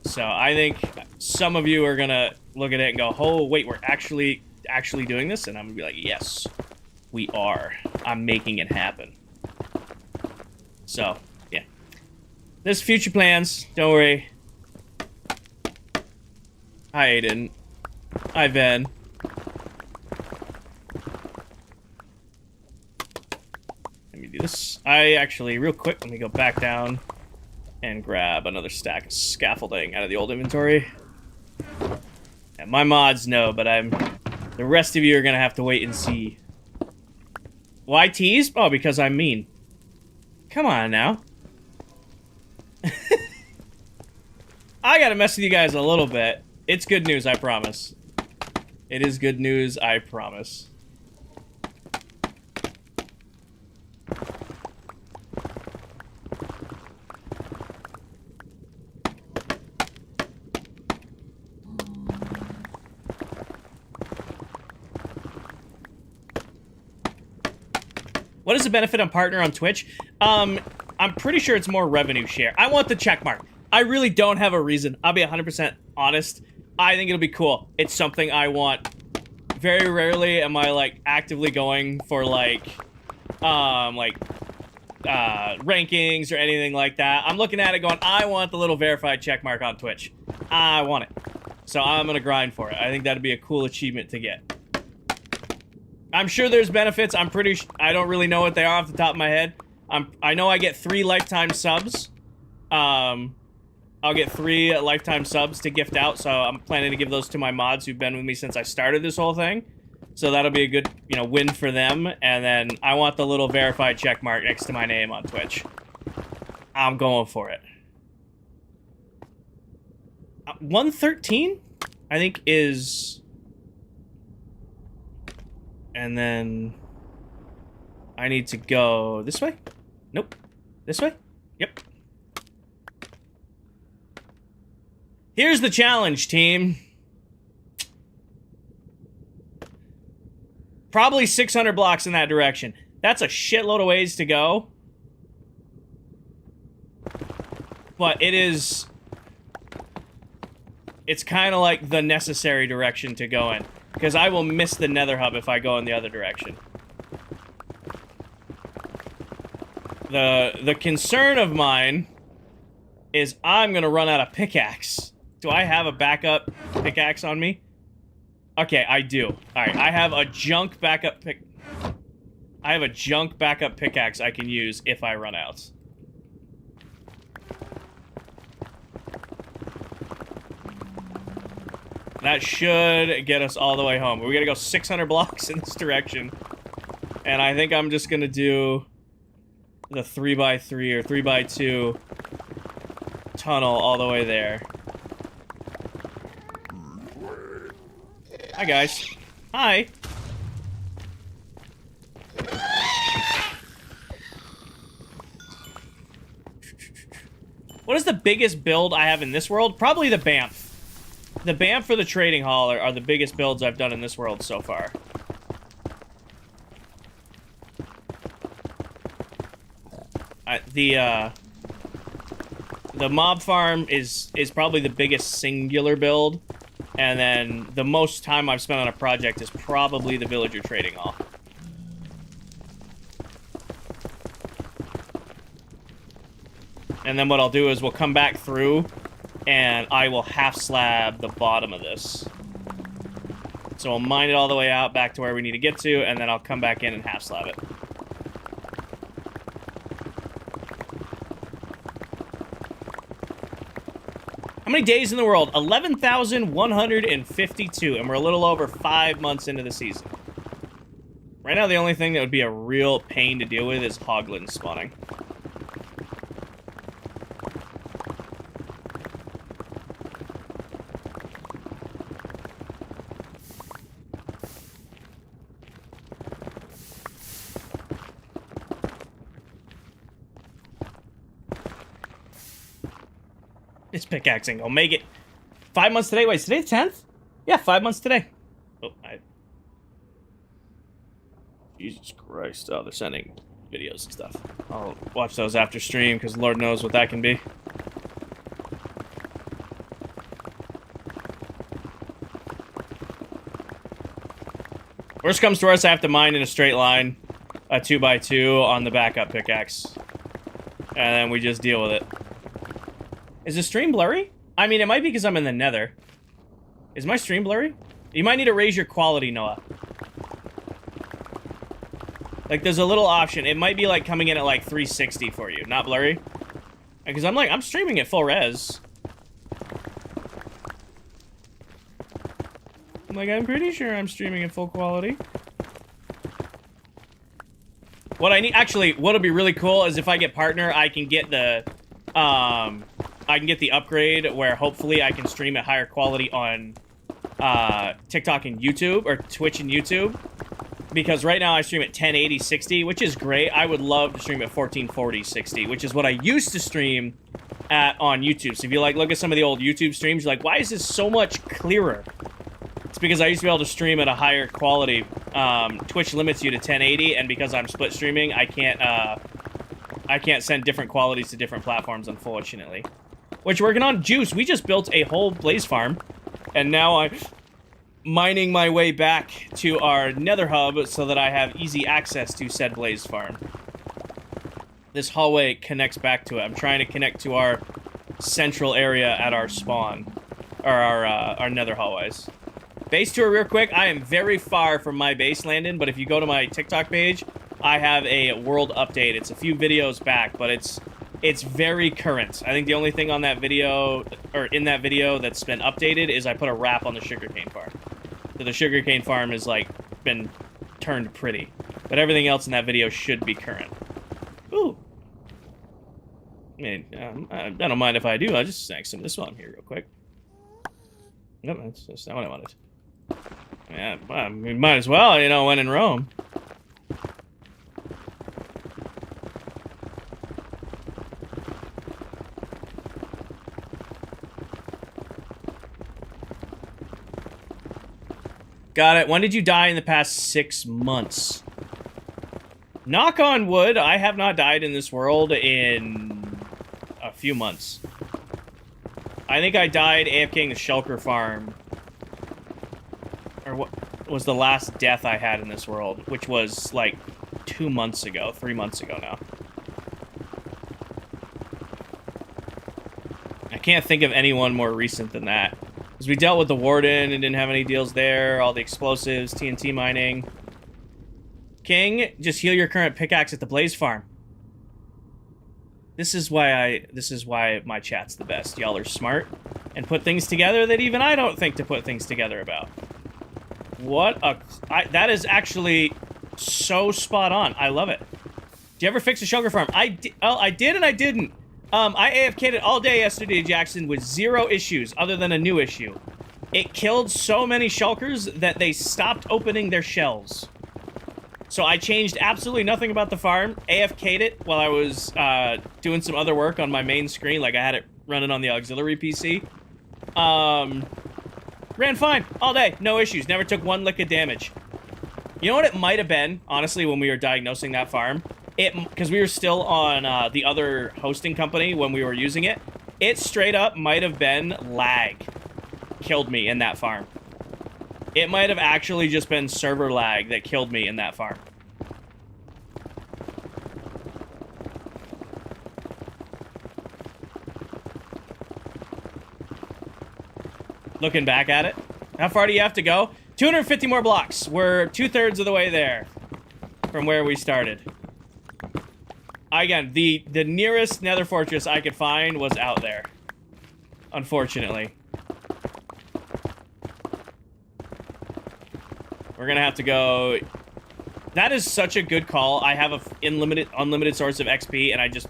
So I think some of you are gonna look at it and go, oh, wait, we're actually doing this? And I'm gonna be like, yes, we are. I'm making it happen. So, yeah. There's future plans. Don't worry. Hi, Aiden. Hi, Ben. Let me do this. Real quick, let me go back down and grab another stack of scaffolding out of the old inventory. And my mods know, but the rest of you are gonna have to wait and see. Why tease? Oh, because I'm mean. Come on now. I gotta mess with you guys a little bit. It's good news, I promise. It is good news, I promise. What is the benefit of partner on Twitch? I'm pretty sure it's more revenue share. I want the check mark. I really don't have a reason. I'll be 100% honest. I think it'll be cool. It's something I want. Very rarely am I, like, actively going for, like, rankings or anything like that. I'm looking at it going, I want the little verified check mark on Twitch. I want it. So I'm gonna grind for it. I think that'd be a cool achievement to get. I'm sure there's benefits. I don't really know what they are off the top of my head. I know I get 3 lifetime subs. I'll get 3 lifetime subs to gift out, so I'm planning to give those to my mods who've been with me since I started this whole thing. So that'll be a good, win for them. And then I want the little verified check mark next to my name on Twitch. I'm going for it. 113, I think, is... And then... I need to go this way? Nope. This way? Yep. Here's the challenge, team. Probably 600 blocks in that direction. That's a shitload of ways to go. But it is... It's kind of like the necessary direction to go in. Because I will miss the nether hub if I go in the other direction. The concern of mine is I'm going to run out of pickaxe. Do I have a backup pickaxe on me? Okay, I do. Alright, I have a junk backup pickaxe I can use if I run out. That should get us all the way home. We gotta go 600 blocks in this direction. And I think I'm just gonna do the 3x3 or 3x2 tunnel all the way there. Hi, guys. Hi. What is the biggest build I have in this world? Probably the Bamf. The Bamf for the trading hall are the biggest builds I've done in this world so far. The mob farm is probably the biggest singular build, and then the most time I've spent on a project is probably the villager trading hall. And then what I'll do is we'll come back through, and I will half slab the bottom of this. So I'll mine it all the way out back to where we need to get to, and then I'll come back in and half slab it. How many days in the world? 11,152, and we're a little over 5 months into the season. Right now, the only thing that would be a real pain to deal with is hoglins spawning. This pickaxe ain't gonna make it. 5 months today. Wait, is today the 10th? Yeah, 5 months today. Oh, Jesus Christ. Oh, they're sending videos and stuff. I'll watch those after stream, because Lord knows what that can be. Worst comes to worst, I have to mine in a straight line, a 2x2 on the backup pickaxe. And then we just deal with it. Is the stream blurry? I mean, it might be because I'm in the nether. Is my stream blurry? You might need to raise your quality, Noah. Like, there's a little option. It might be, like, coming in at, like, 360 for you. Not blurry. Because I'm streaming at full res. I'm pretty sure I'm streaming at full quality. What I need... Actually, what'll be really cool is if I get partner, I can get the... I can get the upgrade where hopefully I can stream at higher quality on TikTok and YouTube, or Twitch and YouTube. Because right now I stream at 1080 60, which is great. I would love to stream at 1440 60, which is what I used to stream at on YouTube. So if you look at some of the old YouTube streams, you're like, why is this so much clearer? It's because I used to be able to stream at a higher quality. Twitch limits you to 1080, and because I'm split streaming, I can't send different qualities to different platforms, unfortunately. What you working on? Juice. We just built a whole blaze farm, and now I'm mining my way back to our nether hub so that I have easy access to said blaze farm. This hallway connects back to it. I'm trying to connect to our central area at our spawn, or our nether hallways. Base tour real quick. I am very far from my base, Landon, but if you go to my TikTok page, I have a world update. It's a few videos back, but it's very current. I think the only thing on that video, or in that video, that's been updated is I put a wrap on the sugarcane farm. So the sugarcane farm has, like, been turned pretty. But everything else in that video should be current. Ooh. I mean, I don't mind if I do. I'll just snag some of this while I'm here real quick. Nope, that's not what I wanted. Yeah, well, we might as well, you know, when in Rome. Got it. When did you die in the past 6 months? Knock on wood, I have not died in this world in a few months. I think I died AFKing the shulker farm. Or what was the last death I had in this world, which was like 2 months ago, 3 months ago now. I can't think of anyone more recent than that. Because we dealt with the warden and didn't have any deals there, all the explosives, TNT mining. King, just heal your current pickaxe at the blaze farm. This is why my chat's the best. Y'all are smart and put things together that even I don't think to put things together about. That is actually so spot on. I love it. Did you ever fix a sugar farm? I did and I didn't. I AFK'd it all day yesterday, Jackson, with 0 issues other than a new issue. It killed so many shulkers that they stopped opening their shells. So I changed absolutely nothing about the farm, AFK'd it while I was doing some other work on my main screen, like I had it running on the auxiliary PC. Ran fine all day, no issues, never took 1 lick of damage. You know what it might have been, honestly, when we were diagnosing that farm? Because we were still on the other hosting company when we were using it. It straight up might have been lag killed me in that farm. It might have actually just been server lag that killed me in that farm. looking back at it. How far do you have to go? 250 more blocks. We're 2/3 of the way there from where we started. Again, the nearest nether fortress I could find was out there. Unfortunately. We're gonna have to go... That is such a good call. I have a unlimited source of XP, and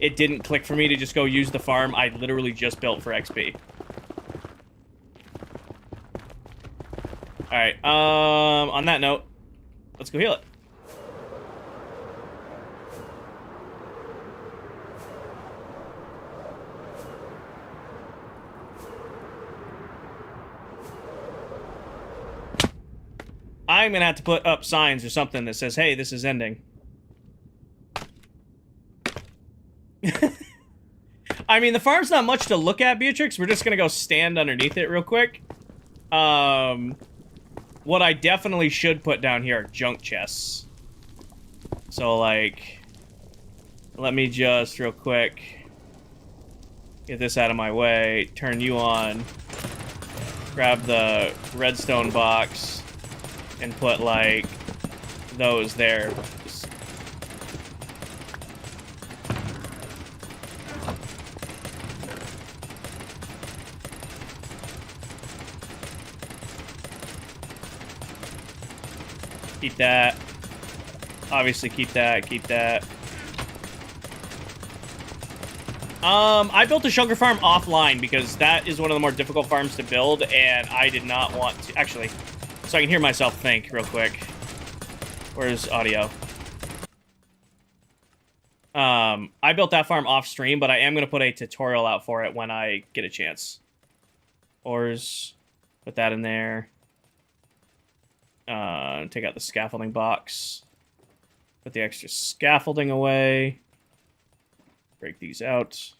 it didn't click for me to just go use the farm I literally just built for XP. Alright, on that note, let's go heal it. I'm gonna have to put up signs or something that says, hey, this is ending. I mean, the farm's not much to look at, Beatrix. We're just gonna go stand underneath it real quick. What I definitely should put down here are junk chests. So, like, let me just real quick get this out of my way, turn you on, grab the redstone box, and put, like, those there. Keep that. Obviously, keep that, keep that. I built a sugar farm offline because that is one of the more difficult farms to build, and I did not want to... Actually, so I can hear myself think real quick. Where's audio? I built that farm off stream, but I am going to put a tutorial out for it when I get a chance. Ores, put that in there. Take out the scaffolding box. Put the extra scaffolding away. Break these out.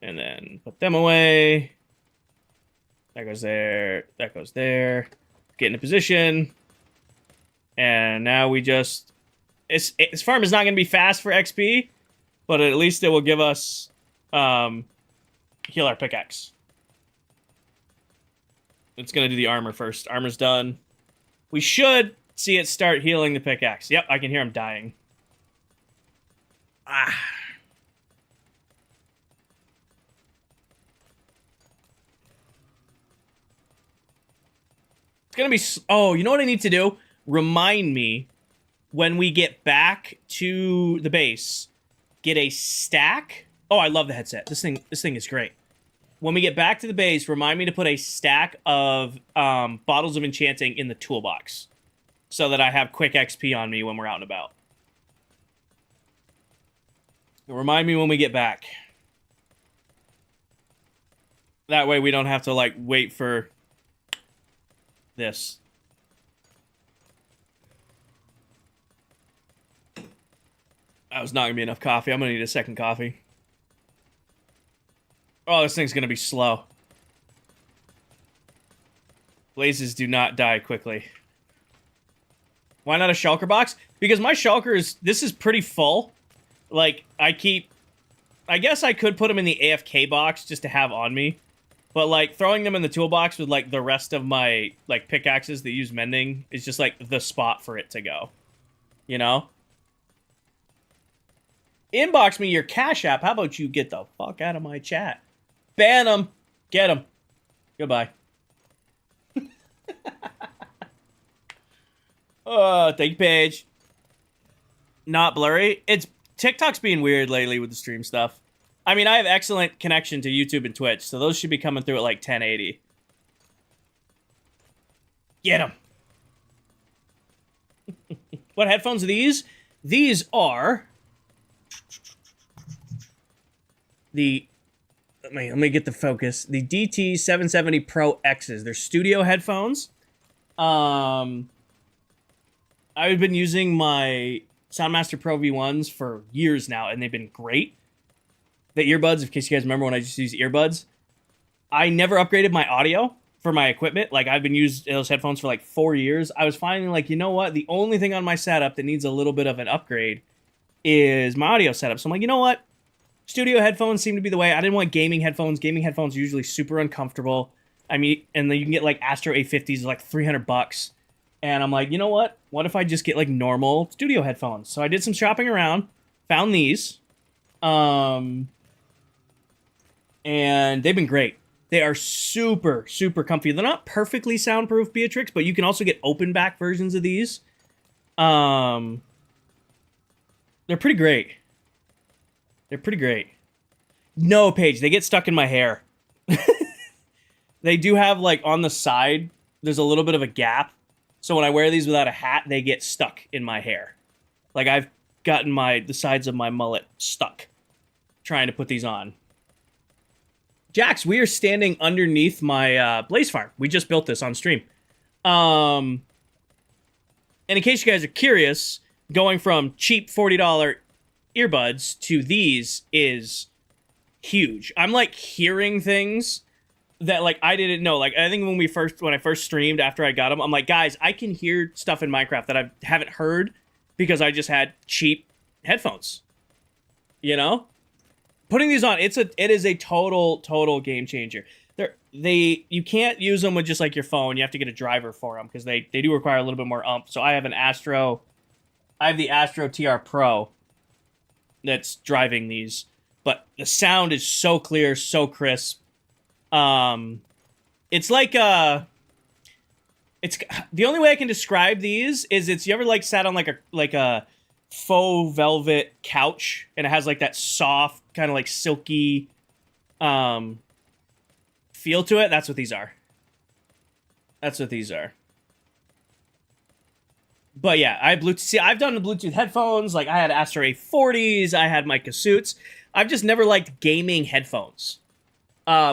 And then put them away. That goes there. That goes there. Get in a position. And now we just... This farm is not going to be fast for XP, but at least it will give us heal our pickaxe. It's going to do the armor first. Armor's done. We should see it start healing the pickaxe. Yep, I can hear him dying. Ah. It's going to be... Oh, you know what I need to do? Remind me when we get back to the base, get a stack. Oh, I love the headset. This thing is great. When we get back to the base, remind me to put a stack of bottles of enchanting in the toolbox so that I have quick XP on me when we're out and about. Remind me when we get back. That way we don't have to, like, wait for this. That was not going to be enough coffee. I'm going to need a second coffee. Oh, this thing's going to be slow. Blazes do not die quickly. Why not a shulker box? Because my shulker is... This is pretty full. Like, I guess I could put them in the AFK box just to have on me. But, like, throwing them in the toolbox with, like, the rest of my, like, pickaxes that use mending is just, like, the spot for it to go. You know? Inbox me your Cash App. How about you get the fuck out of my chat? Ban them. Get them. Goodbye. Oh, thank you, Paige. Not blurry. It's TikTok's being weird lately with the stream stuff. I mean, I have excellent connection to YouTube and Twitch, so those should be coming through at like 1080. Get them. What headphones are these? These are the... Let me get the focus. The DT770 Pro X's. They're studio headphones. I've been using my Soundmaster Pro V1s for years now, and they've been great. The earbuds, in case you guys remember when I just used earbuds, I never upgraded my audio for my equipment. Like, I've been using those headphones for like 4 years. I was finding, like, you know what? The only thing on my setup that needs a little bit of an upgrade is my audio setup. So I'm like, you know what? Studio headphones seem to be the way. I didn't want gaming headphones. Gaming headphones are usually super uncomfortable. I mean, and then you can get like Astro A50s like $300. And I'm like, you know what? What if I just get like normal studio headphones? So I did some shopping around, found these. And they've been great. They are super, super comfy. They're not perfectly soundproof, Beatrix, but you can also get open back versions of these. They're pretty great. They're pretty great. No, Paige, they get stuck in my hair. They do have, like, on the side, there's a little bit of a gap. So when I wear these without a hat, they get stuck in my hair. Like, I've gotten the sides of my mullet stuck trying to put these on. Jax, we are standing underneath my Blaze Farm. We just built this on stream. And in case you guys are curious, going from cheap $40 earbuds to these is huge. I'm like hearing things that like I didn't know. Like I think when I first streamed after I got them, I'm like, guys, I can hear stuff in Minecraft that I haven't heard because I just had cheap headphones. You know? Putting these on, it is a total game changer. You can't use them with just like your phone. You have to get a driver for them because they do require a little bit more oomph. So I have the Astro TR Pro that's driving these, but the sound is so clear, so crisp. It's like it's the only way I can describe these is you ever like sat on like a faux velvet couch and it has like that soft kind of like silky feel to it. That's what these are. But yeah, I've done the Bluetooth headphones. Like I had Astro A40s, I had my Kasuts. I've just never liked gaming headphones,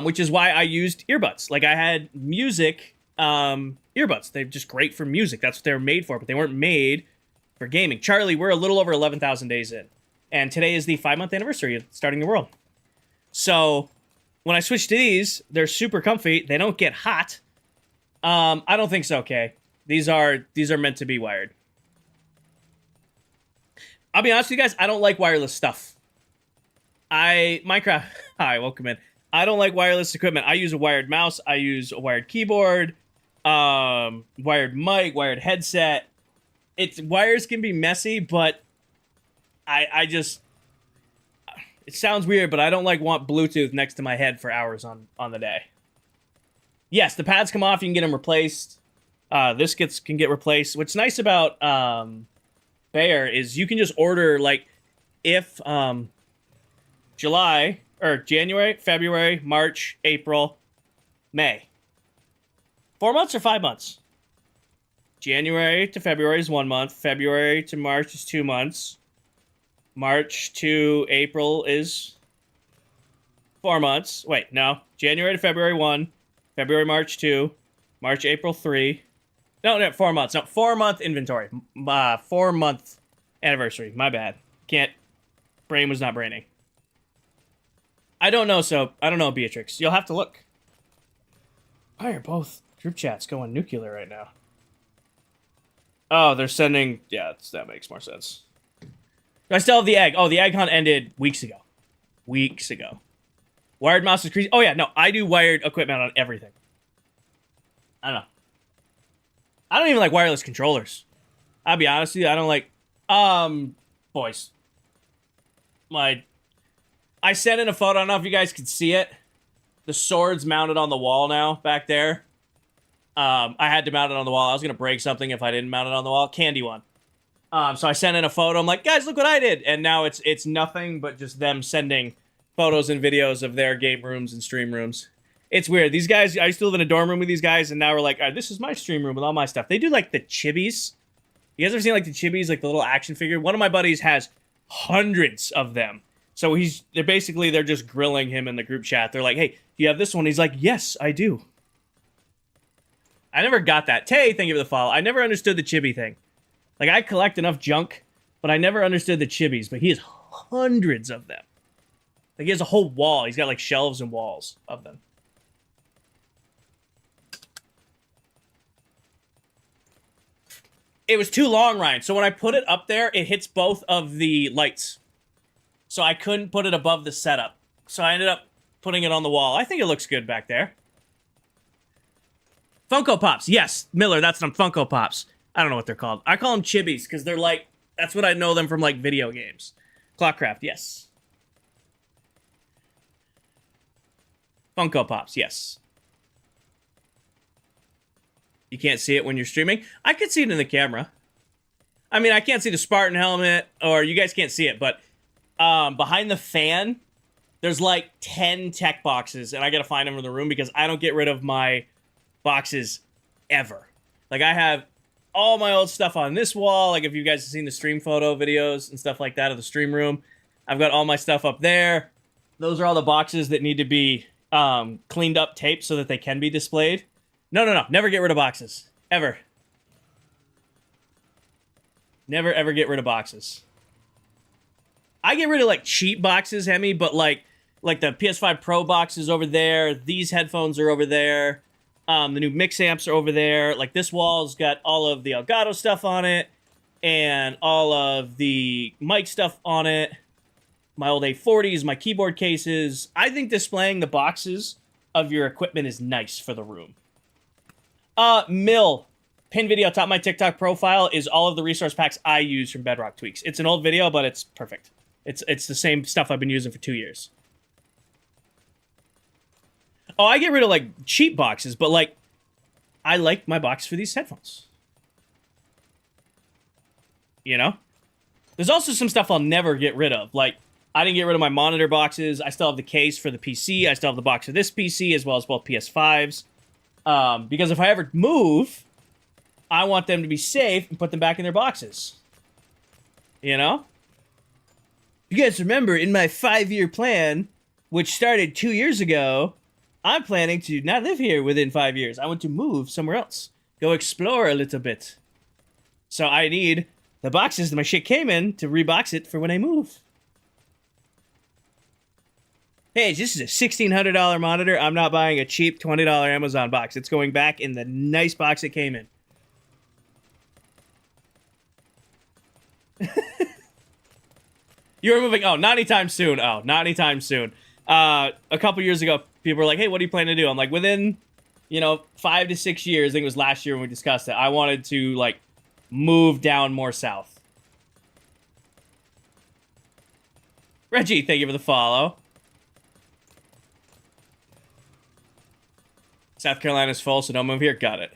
which is why I used earbuds. Like I had music earbuds. They're just great for music. That's what they were made for, but they weren't made for gaming. Charlie, we're a little over 11,000 days in, and today is the 5-month anniversary of starting the world. So when I switched to these, they're super comfy. They don't get hot. I don't think so, okay? These are meant to be wired. I'll be honest with you guys, I don't like wireless stuff. Minecraft, hi, welcome in. I don't like wireless equipment. I use a wired mouse, I use a wired keyboard, wired mic, wired headset. Wires can be messy, but I just, it sounds weird, but I don't want Bluetooth next to my head for hours on the day. Yes, the pads come off, you can get them replaced. This can get replaced. What's nice about Bayer is you can just order like if July or January, February, March, April, May. 4 months or 5 months? January to February is 1 month. February to March is 2 months. March to April is 4 months. Wait, no. January to February 1. February, March 2. March, April 3. No, 4 months. No, 4 month inventory. 4 month anniversary. My bad. Brain was not braining. I don't know, Beatrix. You'll have to look. Why are both group chats going nuclear right now? Oh, they're sending... Yeah, that makes more sense. I still have the egg. Oh, the egg hunt ended weeks ago. Wired mouse is crazy. Oh, yeah, no. I do wired equipment on everything. I don't know. I don't even like wireless controllers. I'll be honest with you. I don't like... boys. I sent in a photo. I don't know if you guys can see it. The sword's mounted on the wall now, back there. I had to mount it on the wall. I was going to break something if I didn't mount it on the wall. Candy one. So I sent in a photo. I'm like, guys, look what I did. And now it's nothing but just them sending photos and videos of their game rooms and stream rooms. It's weird. These guys, I used to live in a dorm room with these guys, and now we're like, all right, this is my stream room with all my stuff. They do like the chibis. You guys ever seen like the chibis, like the little action figure? One of my buddies has hundreds of them. So they're just grilling him in the group chat. They're like, hey, do you have this one? He's like, yes, I do. I never got that. Tay, thank you for the follow. I never understood the chibi thing. Like, I collect enough junk, but I never understood the chibis. But he has hundreds of them. Like, he has a whole wall. He's got, like, shelves and walls of them. It was too long, Ryan. So when I put it up there, it hits both of the lights. so I couldn't put it above the setup. So I ended up putting it on the wall. I think it looks good back there. Funko Pops. Yes, Miller, that's them, Funko Pops. I don't know what they're called. I call them chibis because they're like, that's what I know them from, like, video games. ClockCraft, yes. Funko Pops, yes. You can't see it when you're streaming? I could see it in the camera. I mean, I can't see the Spartan helmet, or you guys can't see it, but behind the fan, there's like 10 tech boxes, and I gotta find them in the room because I don't get rid of my boxes ever. Like, I have all my old stuff on this wall. Like, if you guys have seen the stream photo videos and stuff like that of the stream room, I've got all my stuff up there. Those are all the boxes that need to be cleaned up, taped so that they can be displayed. No. Never get rid of boxes. Ever. Never, ever get rid of boxes. I get rid of, like, cheap boxes, Hemi, but, like the PS5 Pro box is over there. These headphones are over there. The new mix amps are over there. Like, this wall's got all of the Elgato stuff on it and all of the mic stuff on it. My old A40s, my keyboard cases. I think displaying the boxes of your equipment is nice for the room. Mill. Pin video top my TikTok profile is all of the resource packs I use from Bedrock Tweaks. It's an old video, but it's perfect. It's the same stuff I've been using for 2 years. Oh, I get rid of, like, cheap boxes, but, like, I like my box for these headphones. You know? There's also some stuff I'll never get rid of. Like, I didn't get rid of my monitor boxes. I still have the case for the PC. I still have the box for this PC, as well as both PS5s. Because if I ever move, I want them to be safe and put them back in their boxes. You know? You guys remember, in my 5-year plan, which started 2 years ago, I'm planning to not live here within 5 years. I want to move somewhere else. Go explore a little bit. So I need the boxes that my shit came in to rebox it for when I move. Hey, this is a $1,600 monitor. I'm not buying a cheap $20 Amazon box. It's going back in the nice box it came in. You're moving. Oh, not anytime soon. Oh, not anytime soon. A couple years ago, people were like, hey, what do you plan to do? I'm like, within, 5 to 6 years, I think it was last year when we discussed it, I wanted to, like, move down more south. Reggie, thank you for the follow. South Carolina's full, so don't move here. Got it.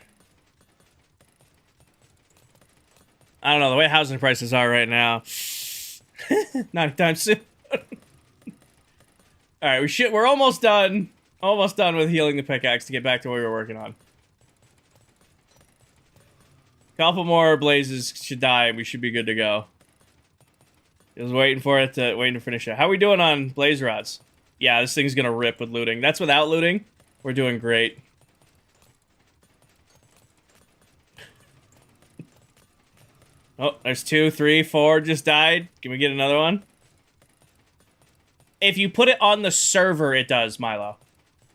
I don't know, the way housing prices are right now. Not anytime soon. Alright, we're almost done. Almost done with healing the pickaxe to get back to what we were working on. Couple more blazes should die and we should be good to go. Just waiting to finish it. How are we doing on blaze rods? Yeah, this thing's gonna rip with looting. That's without looting. We're doing great. Oh, there's 2, 3, 4 just died. Can we get another one? If you put it on the server, it does, Milo.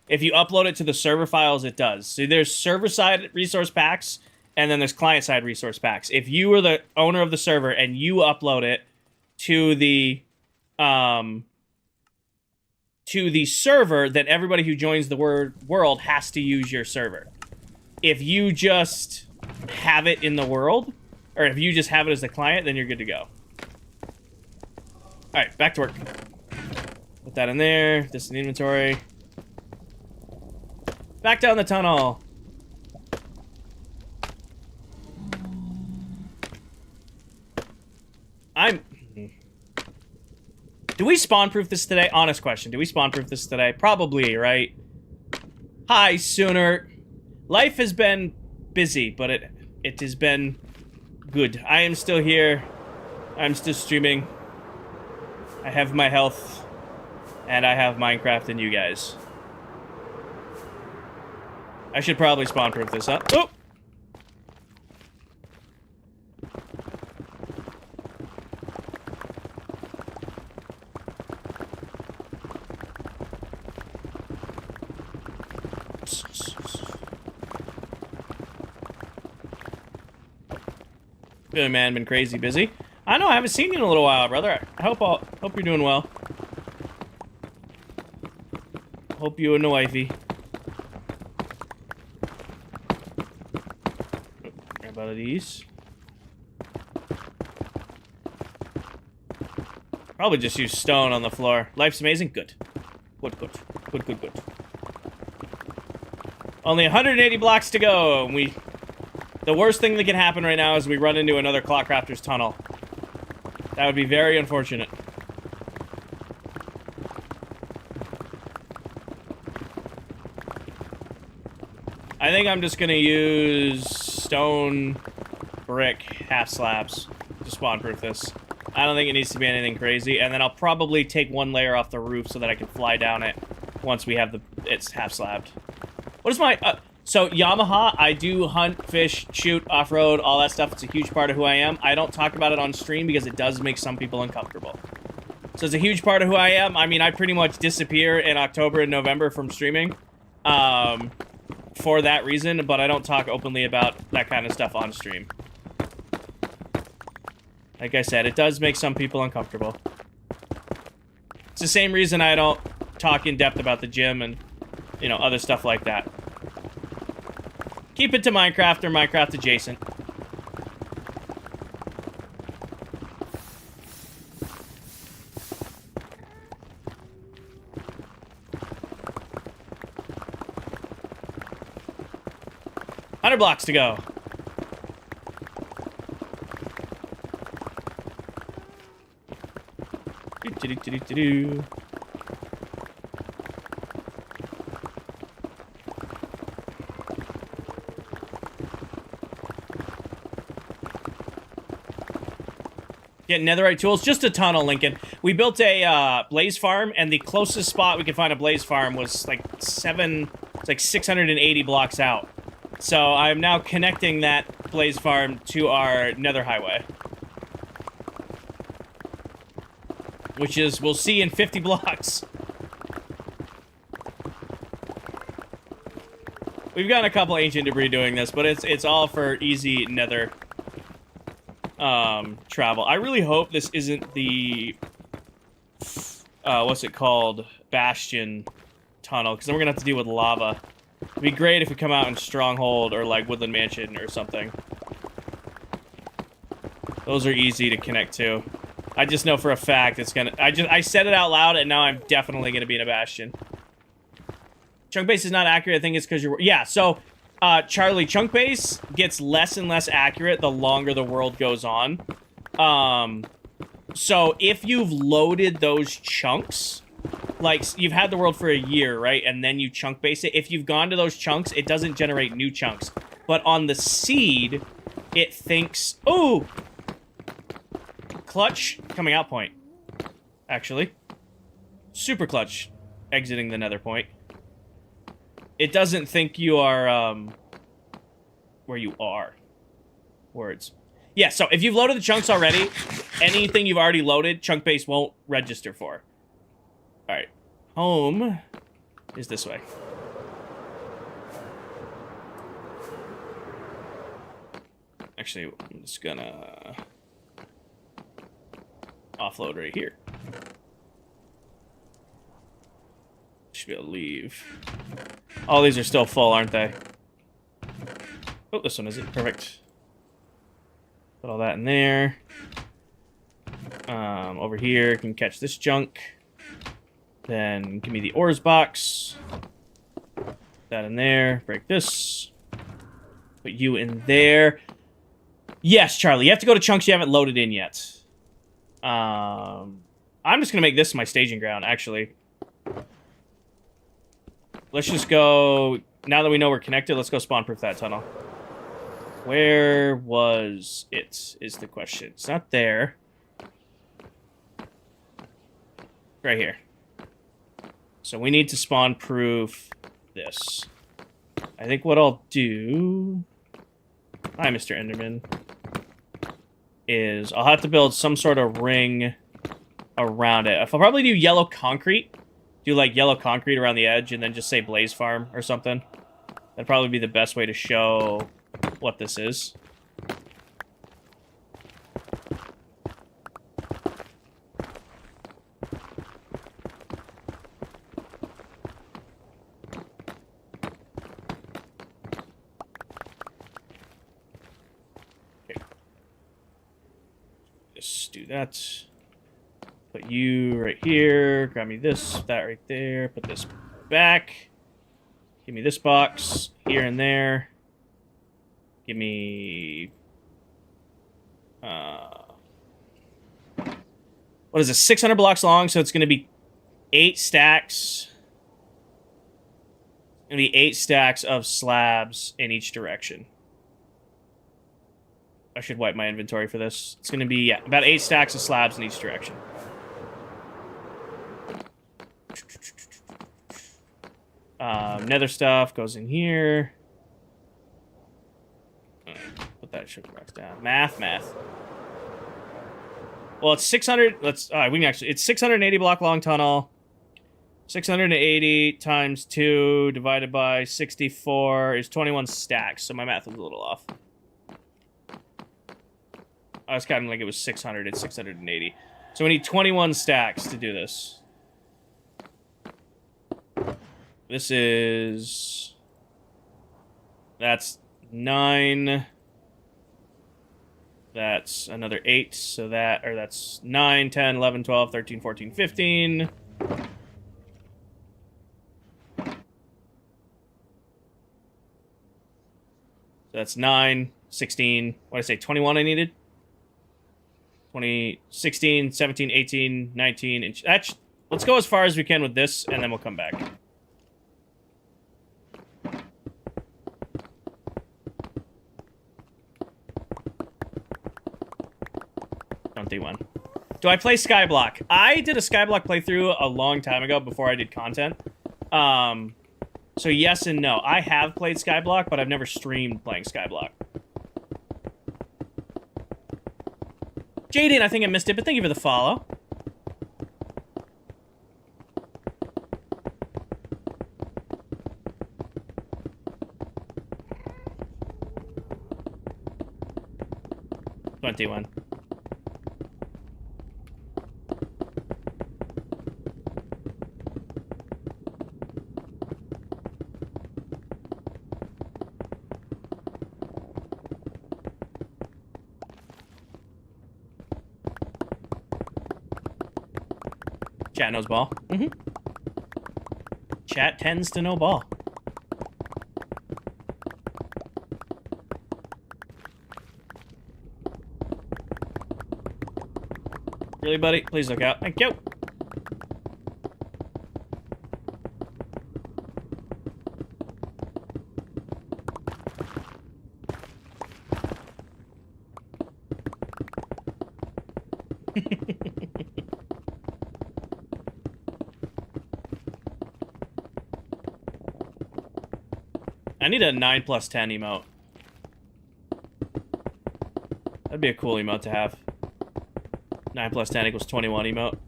If you upload it to the server files, it does. So there's server-side resource packs, and then there's client-side resource packs. If you are the owner of the server and you upload it to the server, then everybody who joins the world has to use your server. If you just have it in the world, or if you just have it as the client, then you're good to go. Alright, back to work. Put that in there. This in the inventory. Back down the tunnel. Do we spawn-proof this today? Honest question. Do we spawn-proof this today? Probably, right? Hi, Sooner. Life has been busy, but it has been good. I am still here. I'm still streaming. I have my health. And I have Minecraft and you guys. I should probably spawn-proof this up. Oh! Good man, been crazy busy. I know, I haven't seen you in a little while, brother. I hope you're doing well. Hope you and the wifey. Grab out of these. Probably just use stone on the floor. Life's amazing? Good. Good. Only 180 blocks to go, and the worst thing that can happen right now is we run into another ClockCrafter's tunnel. That would be very unfortunate. I think I'm just gonna use stone, brick, half slabs to spawn-proof this. I don't think it needs to be anything crazy, and then I'll probably take one layer off the roof so that I can fly down it once we have it's half slabbed. What is my, so Yamaha, I do hunt, fish, shoot, off-road, all that stuff. It's a huge part of who I am. I don't talk about it on stream because it does make some people uncomfortable. So it's a huge part of who I am. I mean, I pretty much disappear in October and November from streaming for that reason, but I don't talk openly about that kind of stuff on stream. Like I said, it does make some people uncomfortable. It's the same reason I don't talk in depth about the gym and, you know, other stuff like that. Keep it to Minecraft or Minecraft adjacent. Blocks to go. Get netherite tools. Just a tunnel, Lincoln. We built a blaze farm, and the closest spot we could find a blaze farm was like 680 blocks out. So I'm now connecting that blaze farm to our nether highway. Which is, we'll see in 50 blocks. We've got a couple ancient debris doing this, but it's all for easy nether travel. I really hope this isn't the what's it called? Bastion tunnel, because then we're gonna have to deal with lava. It'd be great if we come out in Stronghold or like Woodland Mansion or something. Those are easy to connect to. I just know for a fact it's gonna. I said it out loud, and now I'm definitely gonna be in a Bastion. Chunk base is not accurate. I think it's because you're. Yeah. So, Charlie, chunk base gets less and less accurate the longer the world goes on. So if you've loaded those chunks, like you've had the world for a year, right, and then you chunk base it. If you've gone to those chunks, it doesn't generate new chunks. But on the seed, it thinks, oh. Clutch coming out point, actually. Super clutch exiting the nether point. It doesn't think you are, where you are. Words. Yeah, so if you've loaded the chunks already, anything you've already loaded, chunk base won't register for. Alright. Home is this way. Actually, I'm just gonna offload right here. Should be able to leave. All these are still full, aren't they? Oh, this one isn't. Perfect. Put all that in there. Over here, can catch this junk. Then give me the ores box. Put that in there. Break this. Put you in there. Yes, Charlie, you have to go to chunks you haven't loaded in yet. I'm just gonna make this my staging ground, actually. Let's just go, now that we know we're connected, let's go spawn-proof that tunnel. Where was it, is the question. It's not there. Right here. So we need to spawn-proof this. I think what I'll do... Hi, Mr. Enderman. Is I'll have to build some sort of ring around it. I'll probably do yellow concrete. Do like yellow concrete around the edge and then just say Blaze Farm or something. That'd probably be the best way to show what this is. Let's do that. Put you right here. Grab me this, that right there. Put this back. Give me this box here and there. Give me... what is it? 600 blocks long, so it's going to be 8 stacks. It's going to be 8 stacks of slabs in each direction. I should wipe my inventory for this. It's going to be, yeah, about 8 stacks of slabs in each direction. Nether stuff goes in here. Put that sugar box down. Math. Well, it's 600. Let's. We can actually. It's 680 block long tunnel. 680 times 2 divided by 64 is 21 stacks. So my math was a little off. I was counting like it was 600. It's 680. So we need 21 stacks to do this. This is... That's 9. That's another 8. So that... Or that's 9, 10, 11, 12, 13, 14, 15. So that's 9, 16. What did I say? 21 I needed? 20, 16, 17, 18, 19. And that's... Let's go as far as we can with this, and then we'll come back. 21. Do I play Skyblock? I did a Skyblock playthrough a long time ago before I did content. So yes and no. I have played Skyblock, but I've never streamed playing Skyblock. Jaden, I think I missed it, but thank you for the follow. $21. Chat knows ball. Chat tends to know ball. Really, buddy? Please look out. Thank you. I need a 9+10 emote. That'd be a cool emote to have. 9+10 equals 21 emote.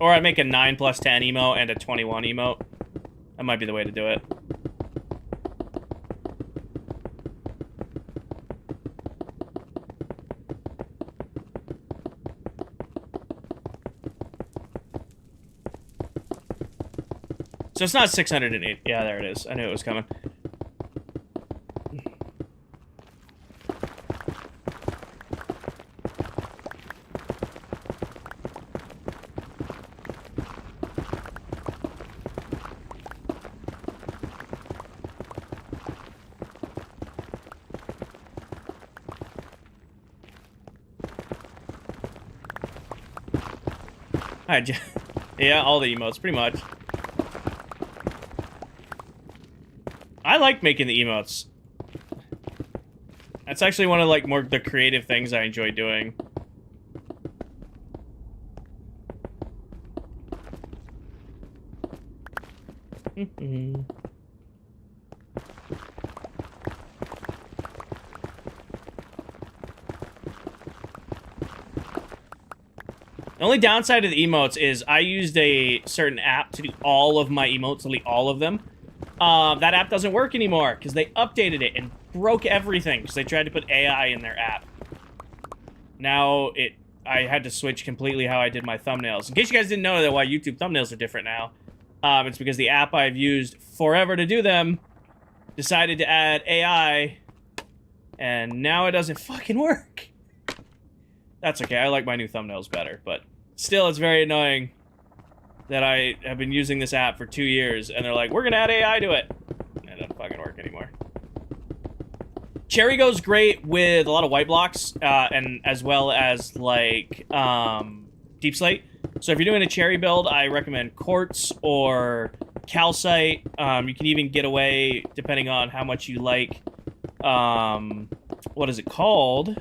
Or I'd make a 9+10 emote and a 21 emote. That might be the way to do it. So it's not 608. Yeah, there it is. I knew it was coming. Yeah, all the emotes, pretty much. I like making the emotes. That's actually one of, like, more the creative things I enjoy doing. The only downside of the emotes is I used a certain app to do all of my emotes, delete all of them. That app doesn't work anymore because they updated it and broke everything because they tried to put AI in their app. Now I had to switch completely how I did my thumbnails. In case you guys didn't know that why YouTube thumbnails are different now, it's because the app I've used forever to do them decided to add AI, and now it doesn't fucking work. That's okay. I like my new thumbnails better, but still, it's very annoying that I have been using this app for 2 years, and they're like, we're gonna add AI to it. It doesn't fucking work anymore. Cherry goes great with a lot of white blocks, and as well as, like, deep slate. So if you're doing a cherry build, I recommend quartz or calcite. You can even get away, depending on how much you like, what is it called?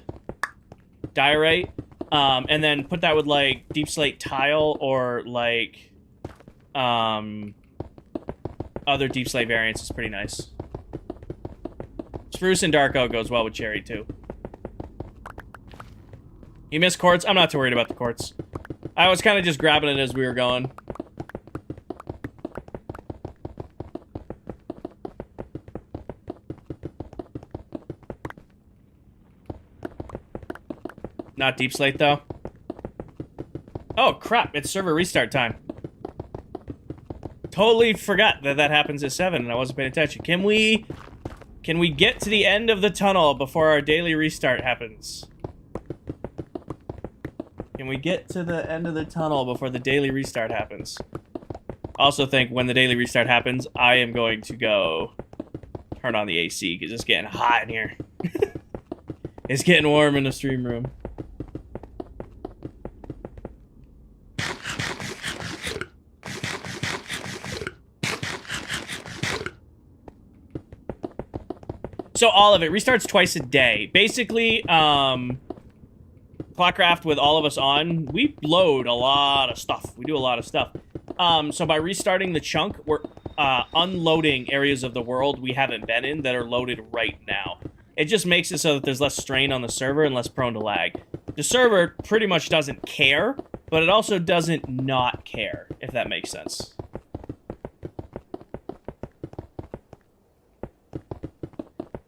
Diorite. And then put that with, like, deep slate tile or, like, other deep slate variants is pretty nice. Spruce and dark oak goes well with cherry, too. You missed quartz? I'm not too worried about the quartz. I was kind of just grabbing it as we were going. Not deep slate, though. Oh, crap. It's server restart time. Totally forgot that that happens at 7 and I wasn't paying attention. Can we get to the end of the tunnel before our daily restart happens? Can we get to the end of the tunnel before the daily restart happens? Also think when the daily restart happens, I am going to go turn on the AC because it's getting hot in here. It's getting warm in the stream room. So all of it restarts twice a day. Basically, ClockCraft with all of us on, we load a lot of stuff. We do a lot of stuff. So by restarting the chunk, we're unloading areas of the world we haven't been in that are loaded right now. It just makes it so that there's less strain on the server and less prone to lag. The server pretty much doesn't care, but it also doesn't not care, if that makes sense.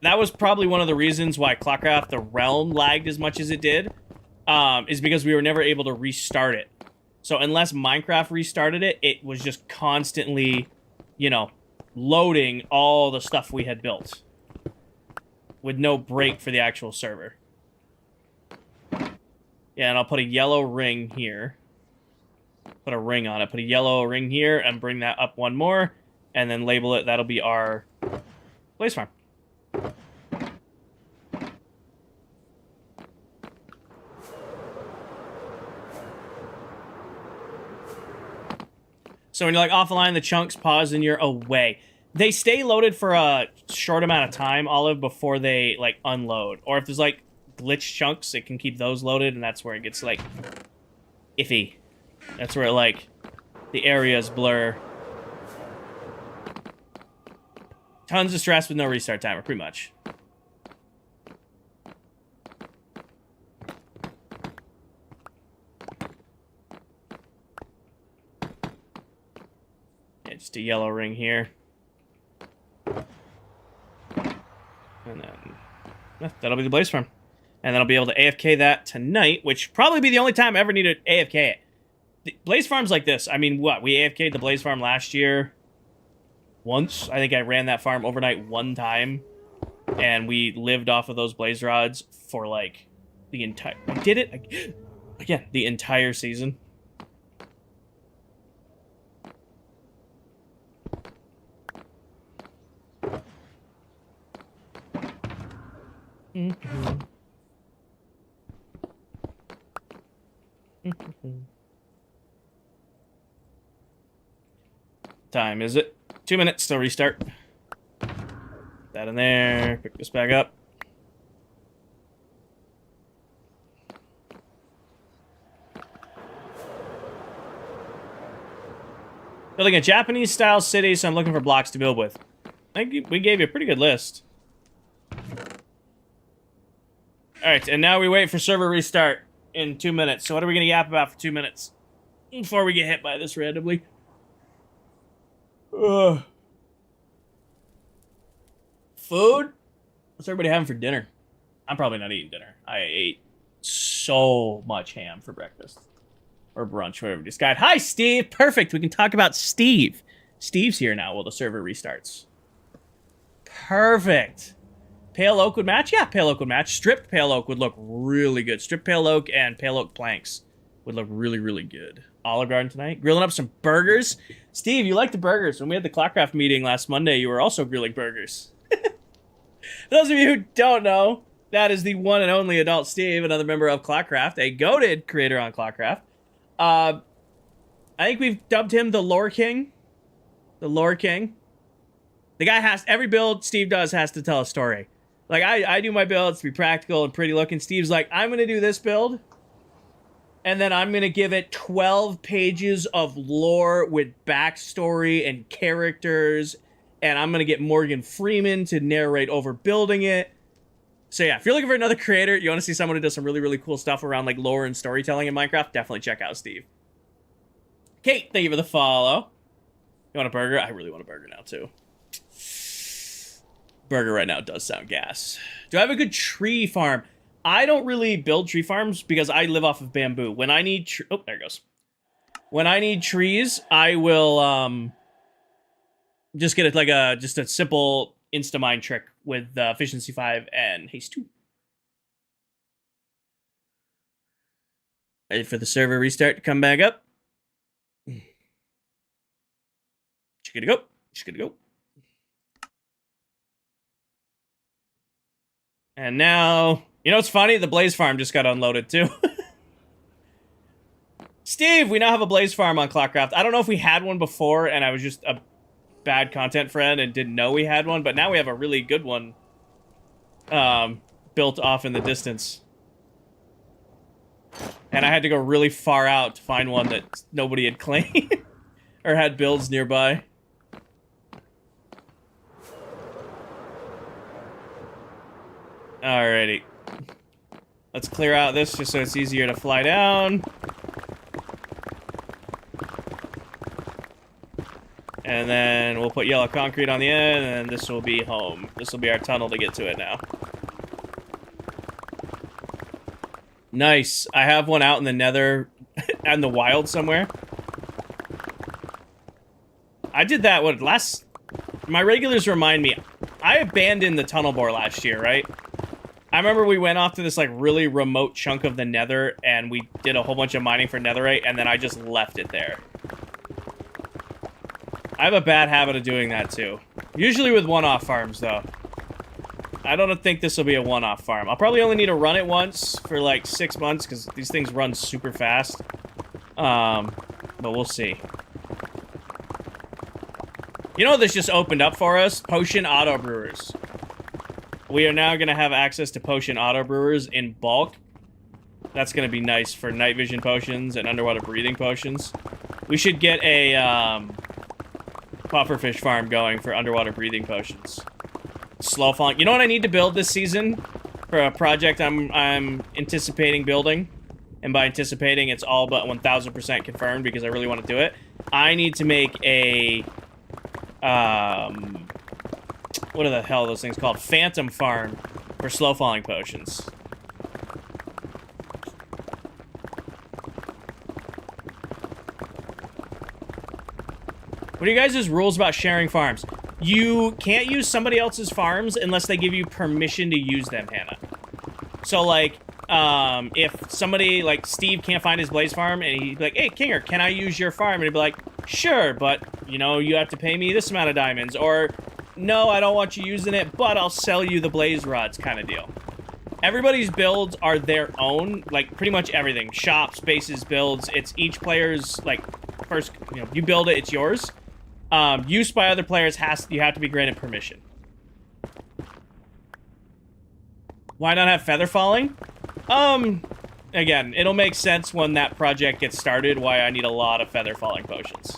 That was probably one of the reasons why ClockCraft, the realm, lagged as much as it did, is because we were never able to restart it. So unless Minecraft restarted it, it was just constantly, you know, loading all the stuff we had built. With no break for the actual server. Yeah, and I'll put a yellow ring here. Put a ring on it. Put a yellow ring here and bring that up one more. And then label it. That'll be our blaze farm. So when you're like offline, the chunks pause and you're away. They stay loaded for a short amount of time, Olive, before they like unload. Or if there's like glitch chunks, it can keep those loaded, and that's where it gets like iffy. That's where like the areas blur. Tons of stress with no restart timer, pretty much. Yeah, just a yellow ring here. And then that'll be the blaze farm. And then I'll be able to AFK that tonight, which probably be the only time I ever need to AFK it. The blaze farms like this, I mean, what? We AFK'd the blaze farm last year once. I think I ran that farm overnight one time. And we lived off of those blaze rods for, like, the entire... I did it, again, the entire season. Time is it? 2 minutes till restart. That in there. Pick this back up. Building a Japanese-style city, so I'm looking for blocks to build with. I think we gave you a pretty good list. Alright, and now we wait for server restart in 2 minutes. So what are we going to yap about for 2 minutes? Before we get hit by this randomly. Ugh. Food? What's everybody having for dinner? I'm probably not eating dinner. I ate so much ham for breakfast. Or brunch, whatever we decided. Hi, Steve! Perfect, we can talk about Steve. Steve's here now while the server restarts. Perfect. Pale oak would match? Yeah, pale oak would match. Stripped pale oak would look really good. Stripped pale oak and pale oak planks would look really, really good. Olive Garden tonight. Grilling up some burgers. Steve, you like the burgers. When we had the ClockCraft meeting last Monday, you were also grilling burgers. For those of you who don't know, that is the one and only adult Steve, another member of ClockCraft, a goated creator on ClockCraft. I think we've dubbed him the Lore King. The Lore King. The guy has, every build Steve does has to tell a story. Like, I do my builds to be practical and pretty looking. Steve's like, I'm going to do this build, and then I'm going to give it 12 pages of lore with backstory and characters, and I'm going to get Morgan Freeman to narrate over building it. So yeah, if you're looking for another creator, you want to see someone who does some really, really cool stuff around like lore and storytelling in Minecraft, definitely check out Steve. Kate, thank you for the follow. You want a burger? I really want a burger now, too. Burger right now does sound gas. Do I have a good tree farm? I don't really build tree farms because I live off of bamboo. When I need oh, there it goes. When I need trees, I will just get it like just a simple insta-mine trick with efficiency 5 and haste 2. Ready for the server restart to come back up. Just gonna go. Just gonna go. And now, you know what's funny? The Blaze Farm just got unloaded too. Steve, we now have a Blaze Farm on ClockCraft. I don't know if we had one before and I was just a bad content friend and didn't know we had one, but now we have a really good one built off in the distance. And I had to go really far out to find one that nobody had claimed or had builds nearby. Alrighty. Let's clear out this just so it's easier to fly down. And then we'll put yellow concrete on the end, and this will be home. This will be our tunnel to get to it now. Nice. I have one out in the nether, in the wild somewhere. I did that, my regulars remind me, I abandoned the tunnel bore last year, right? I remember we went off to this, like, really remote chunk of the nether, and we did a whole bunch of mining for netherite, and then I just left it there. I have a bad habit of doing that, too. Usually with one-off farms, though. I don't think this will be a one-off farm. I'll probably only need to run it once for, like, 6 months, because these things run super fast. But we'll see. You know what this just opened up for us? Potion auto brewers. We are now going to have access to potion auto brewers in bulk. That's going to be nice for night vision potions and underwater breathing potions. We should get a pufferfish farm going for underwater breathing potions. Slow falling. You know what I need to build this season for a project I'm anticipating building? And by anticipating, it's all but 1000% confirmed because I really want to do it. I need to make a what are the hell are those things called? Phantom farm for slow falling potions. What are you guys' rules about sharing farms? You can't use somebody else's farms unless they give you permission to use them, Hannah. So, like, if somebody, like, Steve can't find his Blaze farm, and he'd be like, hey, Kinger, can I use your farm? And he'd be like, sure, but, you know, you have to pay me this amount of diamonds. Or, no, I don't want you using it, but I'll sell you the Blaze rods kind of deal. Everybody's builds are their own, like, pretty much everything. Shops, bases, builds. It's each player's, like, first, you know, you build it, it's yours. Use by other players you have to be granted permission. Why not have feather falling? Again, it'll make sense when that project gets started why I need a lot of feather falling potions.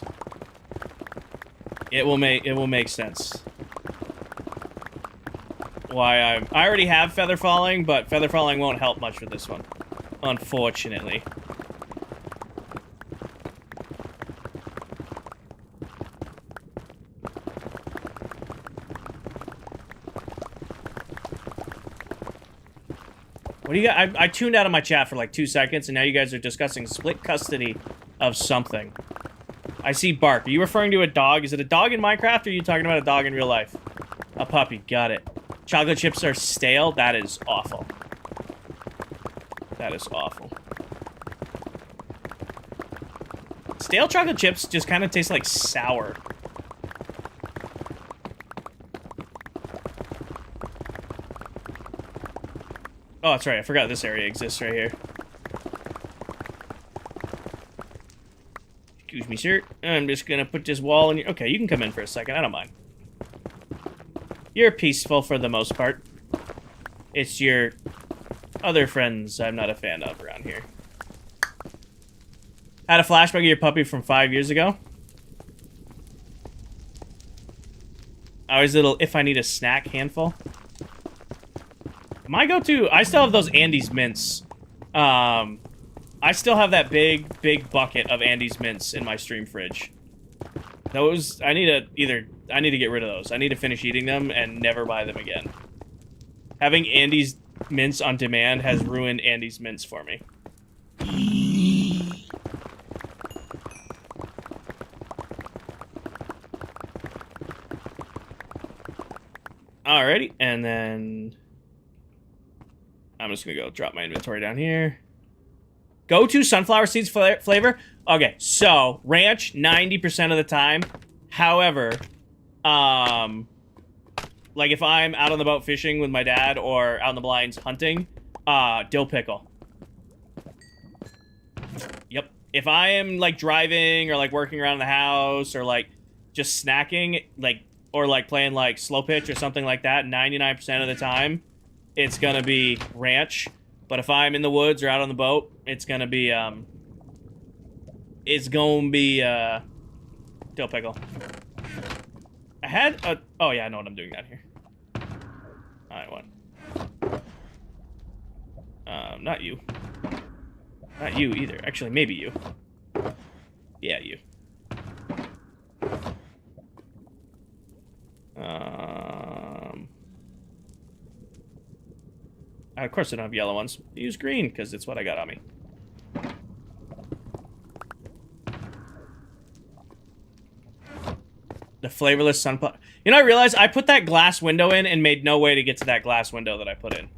It will make sense. Why I already have feather falling, but feather falling won't help much with this one, unfortunately. What do you got? I tuned out of my chat for like 2 seconds, and now you guys are discussing split custody of something. I see bark. Are you referring to a dog? Is it a dog in Minecraft, or are you talking about a dog in real life? A puppy. Got it. Chocolate chips are stale. That is awful. That is awful. Stale chocolate chips just kind of taste like sour. Oh, that's right. I forgot this area exists right here. Excuse me, sir. I'm just gonna put this wall in your... Okay, you can come in for a second. I don't mind. You're peaceful for the most part. It's your other friends I'm not a fan of around here. Had a flashback of your puppy from 5 years ago. Always little if I need a snack handful. My go-to, I still have those Andes mints. I still have that big bucket of Andes mints in my stream fridge. Those, I need to get rid of those. I need to finish eating them and never buy them again. Having Andes mints on demand has ruined Andes mints for me. Alrighty, and then I'm just gonna go drop my inventory down here. Go to sunflower seeds flavor. Okay, so ranch 90% of the time. However, like if I'm out on the boat fishing with my dad or out in the blinds hunting, dill pickle. Yep. If I am like driving or like working around the house or like just snacking, like or like playing like slow pitch or something like that, 99% of the time, it's gonna be ranch. But if I'm in the woods or out on the boat, it's gonna be dill pickle. I had a... Oh, yeah, I know what I'm doing down here. Alright, what? Not you. Not you either. Actually, maybe you. Yeah, you. Of course I don't have yellow ones. Use green, because it's what I got on me. The flavorless sunflower. You know, I realized I put that glass window in and made no way to get to that glass window that I put in.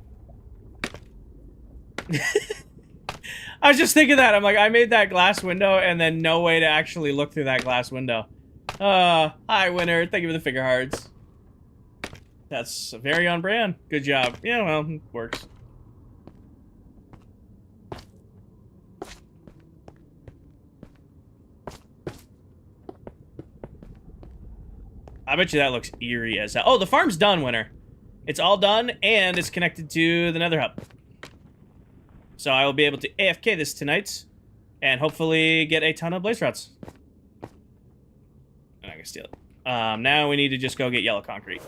I was just thinking that. I'm like, I made that glass window and then no way to actually look through that glass window. Hi, winner. Thank you for the figure hearts. That's very on brand. Good job. Yeah, well, it works. I bet you that looks eerie as hell. Oh, the farm's done, winner. It's all done, and it's connected to the nether hub. So I will be able to AFK this tonight, and hopefully get a ton of blaze rods. And I can steal it. Now we need to just go get yellow concrete.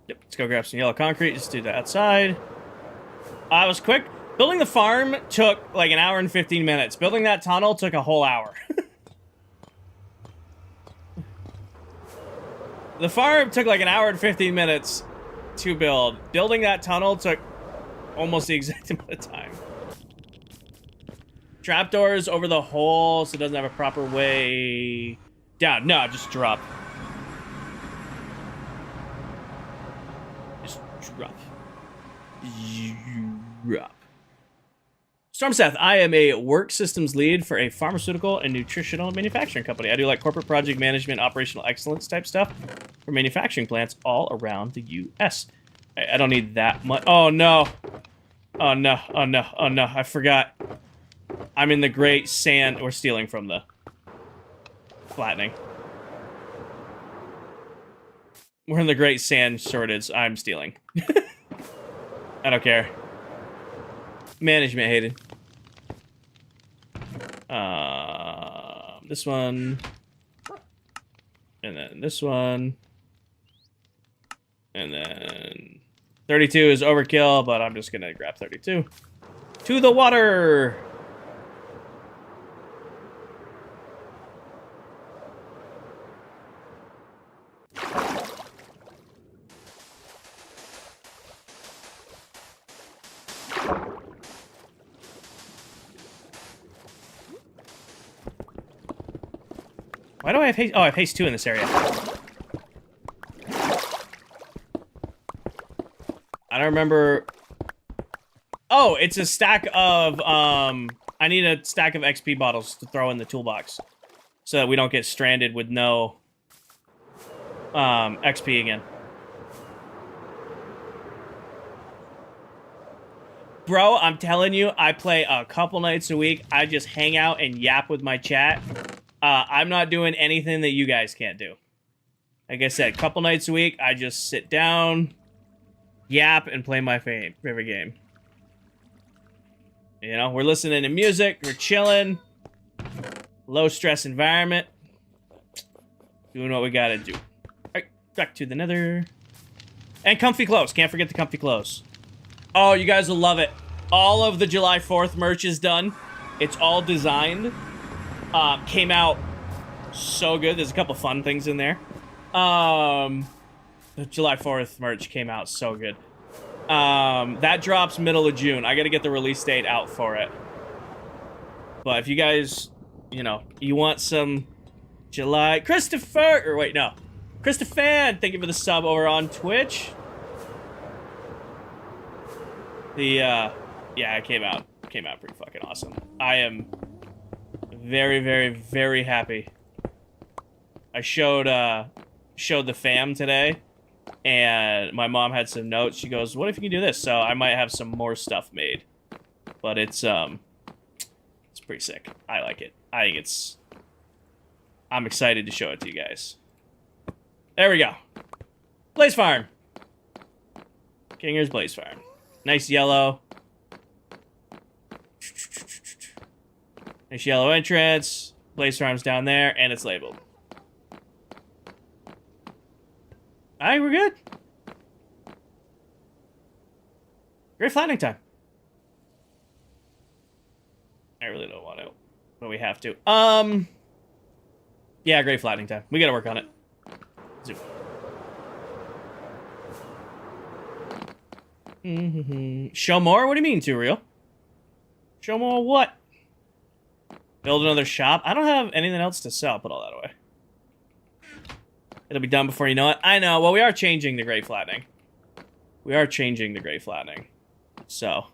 Yep, let's go grab some yellow concrete. Just do that outside. I was quick. Building the farm took like an hour and 15 minutes. Building that tunnel took a whole hour. The farm took like an hour and 15 minutes to build. Building that tunnel took almost the exact amount of time. Trapdoors over the hole so it doesn't have a proper way down. No, just drop. Just drop. Drop. Stormseth, I am a work systems lead for a pharmaceutical and nutritional manufacturing company. I do like corporate project management, operational excellence type stuff for manufacturing plants all around the U.S. I don't need that much. Oh, no. Oh, no. Oh, no. Oh, no. I forgot. I'm in the great sand. We're stealing from the flattening. We're in the great sand shortage. I'm stealing. I don't care. Management hated. This one. And then this one. And then 32 is overkill, but I'm just gonna grab 32. To the water! Why do I have haste? Oh, I have haste 2 in this area. I don't remember. Oh, it's a stack of, I need a stack of XP bottles to throw in the toolbox so that we don't get stranded with no, XP again. Bro, I'm telling you, I play a couple nights a week. I just hang out and yap with my chat. I'm not doing anything that you guys can't do. Like I said, a couple nights a week, I just sit down, yap, and play my favorite game. You know, we're listening to music, we're chilling, low stress environment, doing what we gotta do. Alright, back to the nether. And comfy clothes, can't forget the comfy clothes. Oh, you guys will love it. All of the July 4th merch is done. It's all designed. Came out so good. There's a couple fun things in there. The July 4th merch came out so good. That drops middle of June. I gotta get the release date out for it. But if you guys, you know, you want some July... Christopher! Or wait, no. Christopher, thank you for the sub over on Twitch. Yeah, it came out pretty fucking awesome. I am very, very, very happy. I showed the fam today, and my mom had some notes. She goes, "What if you can do this?" So I might have some more stuff made, but it's pretty sick. I like it. I think it's. I'm excited to show it to you guys. There we go. Blaze Farm. Kinger's Blaze Farm. Nice yellow. Nice yellow entrance. Blaze Farm's down there, and it's labeled. Alright, we're good. Great flattening time. I really don't want to, but we have to. Yeah, great flattening time. We gotta work on it. Zoom. Show more? What do you mean, Too Real? Show more what? Build another shop? I don't have anything else to sell. Put all that away. It'll be done before you know it. I know. Well, we are changing the great flattening. We are changing the great flattening. So,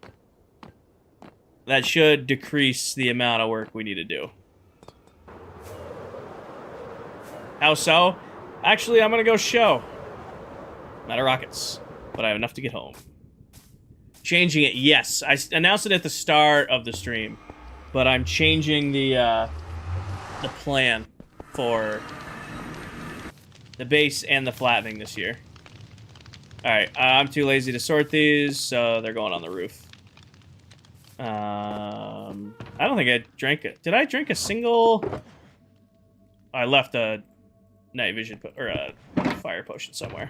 that should decrease the amount of work we need to do. How so? Actually, I'm going to go show. Not a rockets. But I have enough to get home. Changing it, yes. I announced it at the start of the stream. But I'm changing the plan for the base and the flattening this year. Alright, I'm too lazy to sort these, so they're going on the roof. I don't think I drank it. Did I drink a single... I left a night vision, or a fire potion somewhere.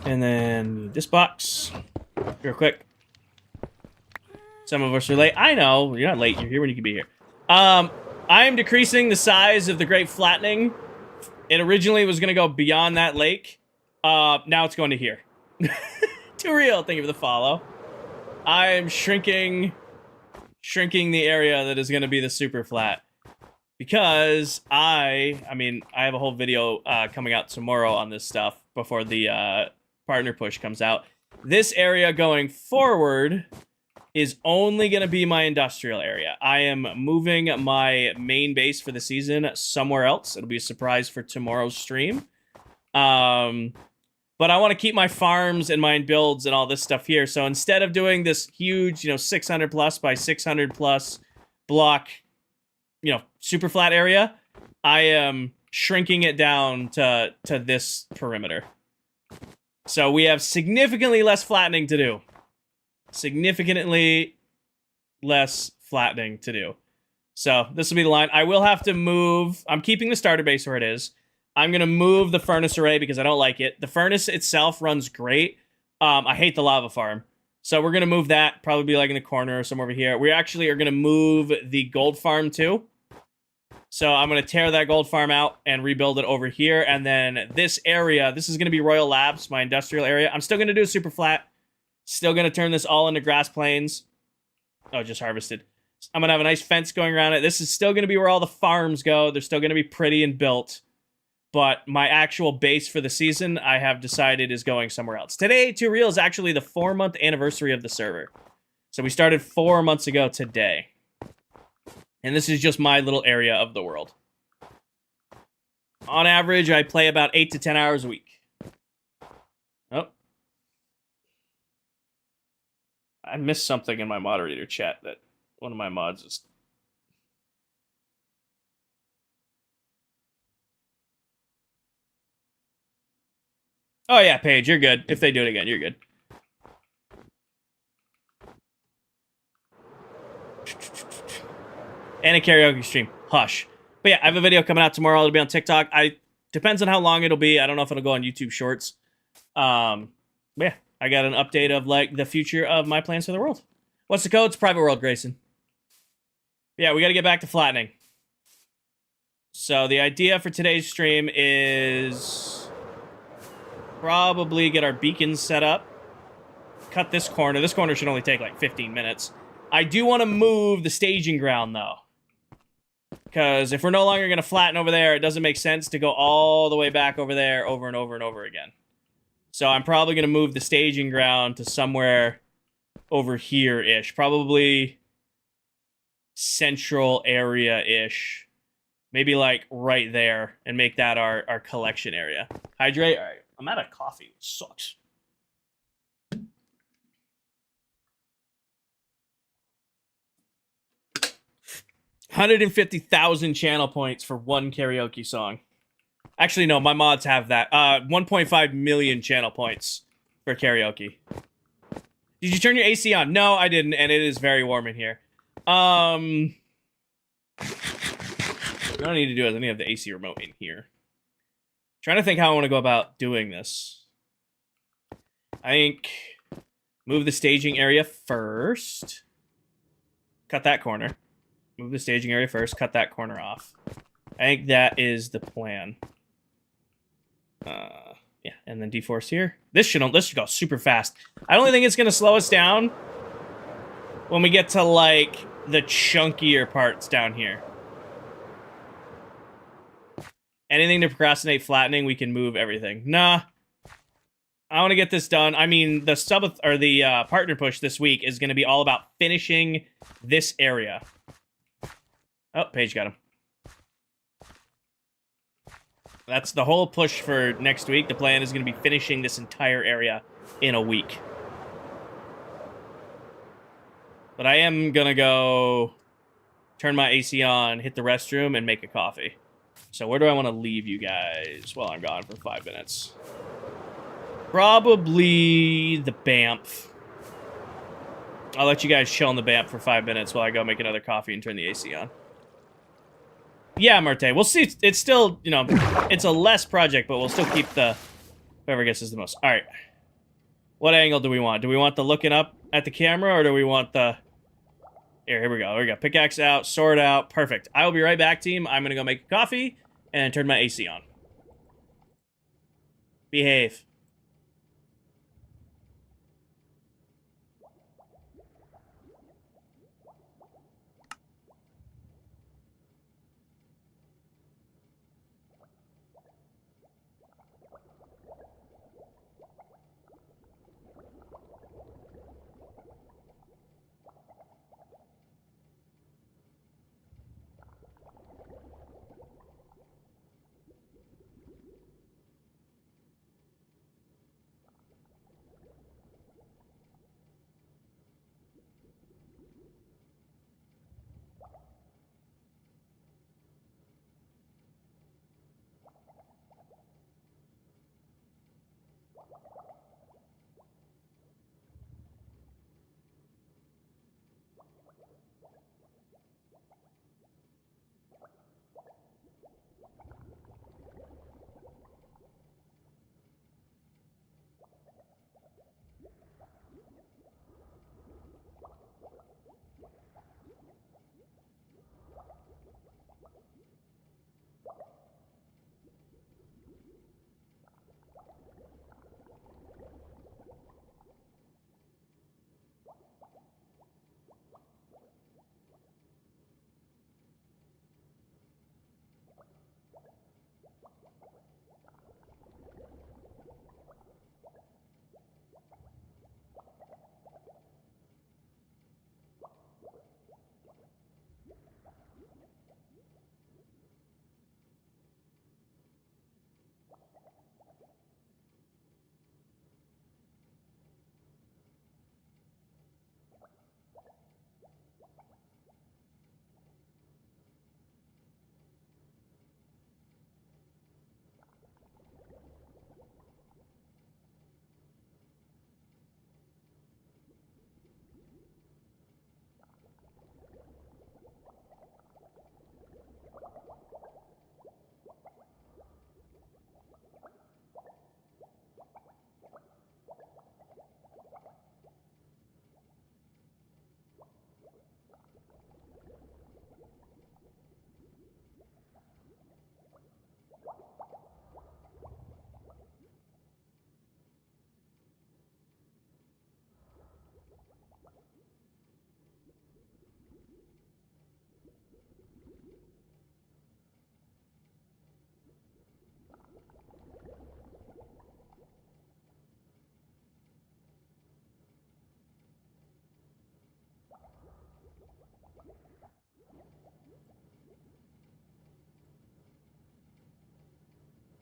And then this box, real quick. Some of us are late. I know, you're not late. You're here when you can be here. I am decreasing the size of the great flattening. It originally was going to go beyond that lake. Now it's going to here. Too Real, thank you for the follow. I am shrinking the area that is going to be the super flat. Because I mean, I have a whole video coming out tomorrow on this stuff before the partner push comes out. This area going forward is only going to be my industrial area. I am moving my main base for the season somewhere else. It'll be a surprise for tomorrow's stream. But I want to keep my farms and my builds and all this stuff here. So instead of doing this huge, 600 plus by 600 plus block, super flat area, I am shrinking it down to this perimeter. So we have significantly less flattening to do. Significantly less flattening to do. So this will be the line. I will have to move. I'm keeping the starter base where it is. I'm going to move the furnace array because I don't like it. The furnace itself runs great. I hate the lava farm. So we're going to move that. Probably be like in the corner or somewhere over here. We actually are going to move the gold farm too. So I'm going to tear that gold farm out and rebuild it over here. And then this area, this is going to be Royal Labs, my industrial area. I'm still going to do a super flat. Still going to turn this all into grass plains. Oh, just harvested. I'm going to have a nice fence going around it. This is still going to be where all the farms go. They're still going to be pretty and built. But my actual base for the season, I have decided, is going somewhere else. Today, Too Real, is actually the 4-month anniversary of the server. So we started 4 months ago today. And this is just my little area of the world. On average, I play about 8 to 10 hours a week. Oh. I missed something in my moderator chat that one of my mods is... Oh yeah, Paige, you're good. If they do it again, you're good. And a karaoke stream. Hush. But yeah, I have a video coming out tomorrow. It'll be on TikTok. Depends on how long it'll be. I don't know if it'll go on YouTube Shorts. But yeah, I got an update of like the future of my plans for the world. What's the code? It's Private World, Grayson. Yeah, we got to get back to flattening. So the idea for today's stream is probably get our beacons set up. Cut this corner. This corner should only take like 15 minutes. I do want to move the staging ground, though. Because if we're no longer going to flatten over there, it doesn't make sense to go all the way back over there over and over and over again. So I'm probably going to move the staging ground to somewhere over here-ish. Probably central area-ish. Maybe like right there and make that our collection area. Hydrate. All right. I'm out of coffee. It sucks. $150,000 channel points for one karaoke song. Actually, no, my mods have that. 1.5 million channel points for karaoke. Did you turn your AC on? No, I didn't, and it is very warm in here. What I need to do is I need to have the AC remote in here. Trying to think how I want to go about doing this. I think move the staging area first. Cut that corner. Move the staging area first, cut that corner off. I think that is the plan. Yeah, and then deforce here. This should go super fast. I don't think it's going to slow us down when we get to, like, the chunkier parts down here. Anything to procrastinate flattening, we can move everything. Nah. I want to get this done. I mean, the partner push this week is going to be all about finishing this area. Oh, Paige got him. That's the whole push for next week. The plan is going to be finishing this entire area in a week. But I am going to go turn my AC on, hit the restroom, and make a coffee. So where do I want to leave you guys while I'm gone for 5 minutes? Probably the BAMF. I'll let you guys chill in the BAMF for 5 minutes while I go make another coffee and turn the AC on. Yeah, Marte. We'll see. It's still, you know, it's a less project, but we'll still keep the... Whoever gets us the most. All right. What angle do we want? Do we want the looking up at the camera, or do we want the... Here we go. Here we go. Pickaxe out, sword out. Perfect. I will be right back, team. I'm going to go make a coffee and turn my AC on. Behave.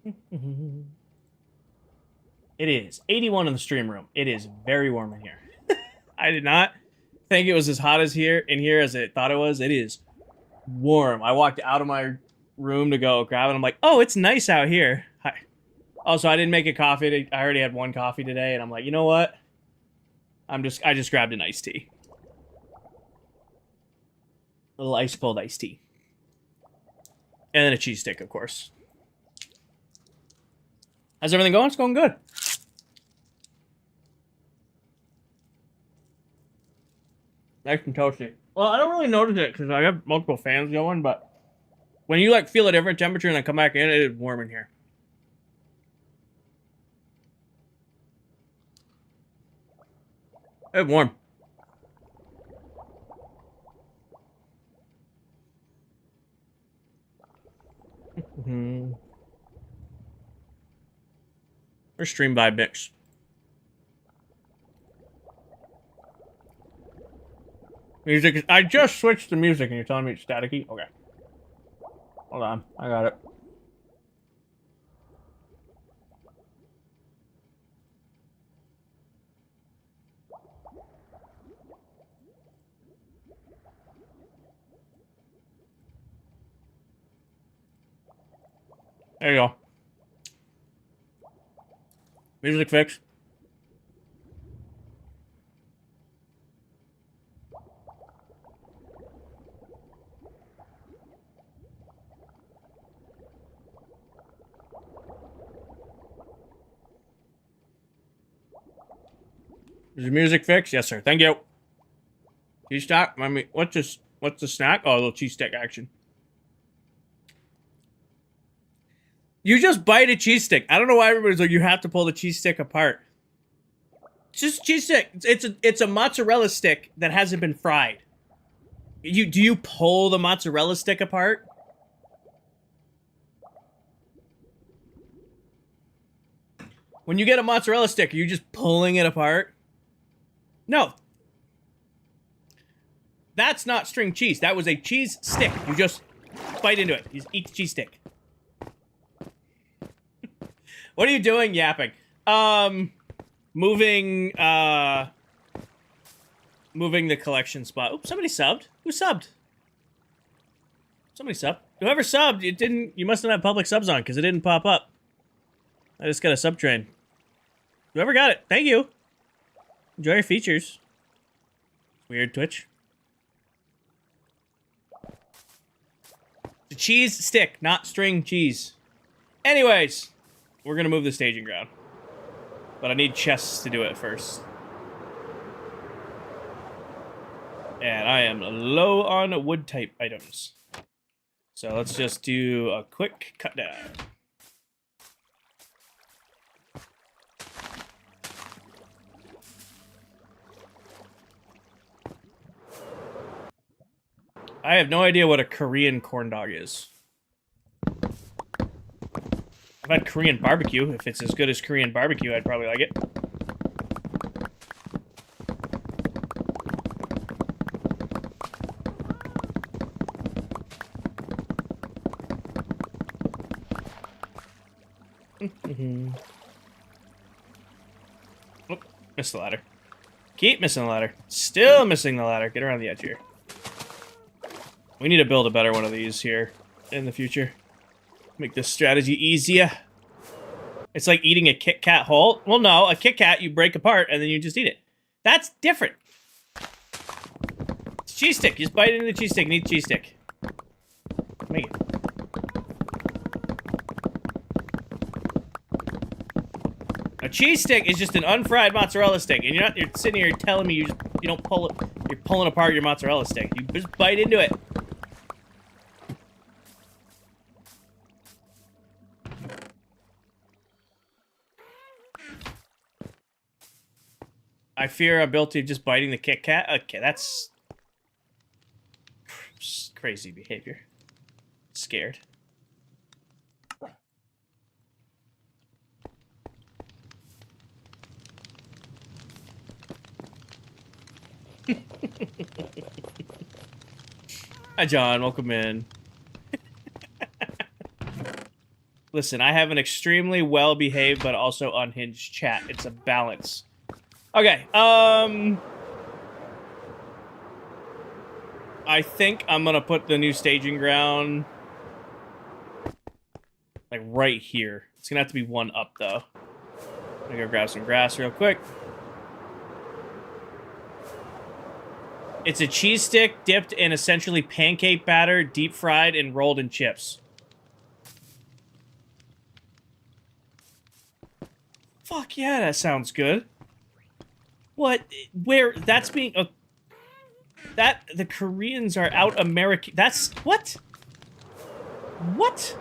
It is 81 in the stream room. It is very warm in here. I did not think it was as hot as here in here as it thought it was. It is warm. I walked out of my room to go grab it. I'm like, oh, it's nice out here. Hi. Also, I didn't make a coffee. I already had one coffee today, and I'm like, you know what? I just grabbed an iced tea. A little ice cold iced tea. And then a cheese stick, of course. How's everything going? It's going good. Nice and toasty. Well, I don't really notice it because I have multiple fans going, but when you like feel a different temperature and then come back in, it is warm in here. It's warm. Or stream vibe mix. Music. I just switched the music and you're telling me it's staticky? Okay. Hold on. I got it. There you go. Music fix. Is the music fixed? Yes, sir. Thank you. Cheese stock? I mean, what's this? What's the snack? Oh, a little cheese stick action. You just bite a cheese stick. I don't know why everybody's like, you have to pull the cheese stick apart. It's just cheese stick. It's a mozzarella stick that hasn't been fried. Do you pull the mozzarella stick apart? When you get a mozzarella stick, are you just pulling it apart? No. That's not string cheese. That was a cheese stick. You just bite into it. You just eat the cheese stick. What are you doing, yapping? Moving the collection spot. Oops, somebody subbed. Who subbed? Somebody subbed. Whoever subbed, it didn't. You must not have public subs on because it didn't pop up. I just got a sub train. Whoever got it, thank you. Enjoy your features. Weird Twitch. The cheese stick, not string cheese. Anyways, we're gonna move the staging ground. But I need chests to do it first. And I am low on wood type items. So let's just do a quick cut down. I have no idea what a Korean corn dog is. I've had Korean barbecue. If it's as good as Korean barbecue, I'd probably like it. Oh, missed the ladder. Keep missing the ladder. Still missing the ladder. Get around the edge here. We need to build a better one of these here in the future. Make this strategy easier. It's like eating a Kit Kat whole. Well, no, a Kit Kat you break apart and then you just eat it. That's different. It's cheese stick. You just bite into the cheese stick and eat the cheese stick. Make it. A cheese stick is just an unfried mozzarella stick, and you're sitting here telling me you don't pull it. You're pulling apart your mozzarella stick. You just bite into it. I fear I'm guilty of just biting the Kit Kat. Okay, that's crazy behavior. Scared. Hi, John. Welcome in. Listen, I have an extremely well-behaved but also unhinged chat. It's a balance. Okay, I think I'm gonna put the new staging ground like right here. It's gonna have to be one up though. I'm gonna go grab some grass real quick. It's a cheese stick dipped in essentially pancake batter, deep fried, and rolled in chips. Fuck yeah, that sounds good. What? Where? That's being... that... The Koreans are out American... That's... What? What?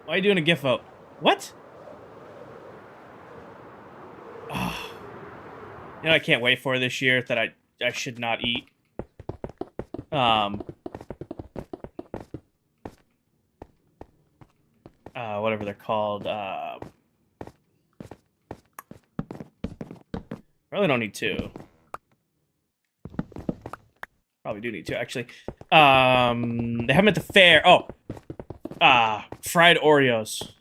Why are you doing a GIF vote? What? Oh. You know I can't wait for this year that I should not eat? Whatever they're called, really don't need two. Probably do need two, actually. They have them at the fair. Oh. Fried Oreos.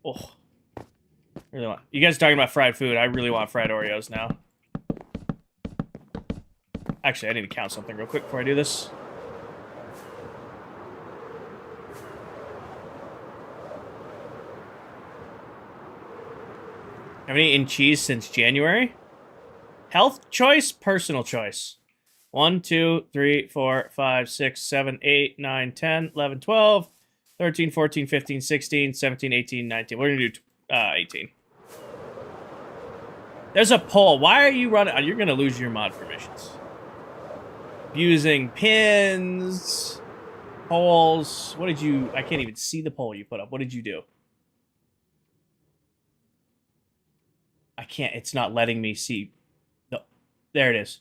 Oh. Really want... You guys are talking about fried food. I really want fried Oreos now. Actually, I need to count something real quick before I do this. Haven't eaten cheese since January. Health choice, personal choice. 1, 2, 3, 4, 5, 6, 7, 8, 9, 10, 11, 12, 13, 14, 15, 16, 17, 18, 19. We're gonna do 18. There's a poll. Why are you running? You're gonna lose your mod permissions. Using pins, polls. What did you... I can't even see the poll you put up. What did you do? I can't... It's not letting me see... No. There it is.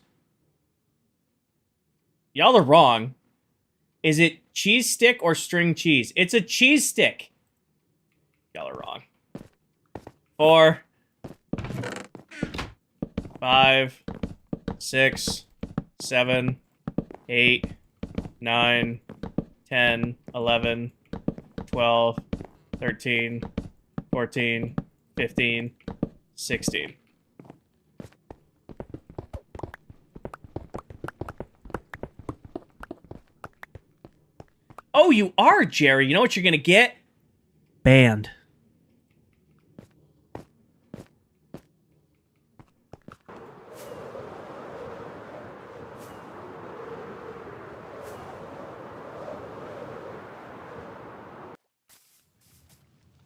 Y'all are wrong. Is it cheese stick or string cheese? It's a cheese stick. Y'all are wrong. 4, 5, 6, 7, 8, 9, 10, 11, 12, 13, 14, 15, 16. Oh, you are, Jerry. You know what you're gonna get? Banned.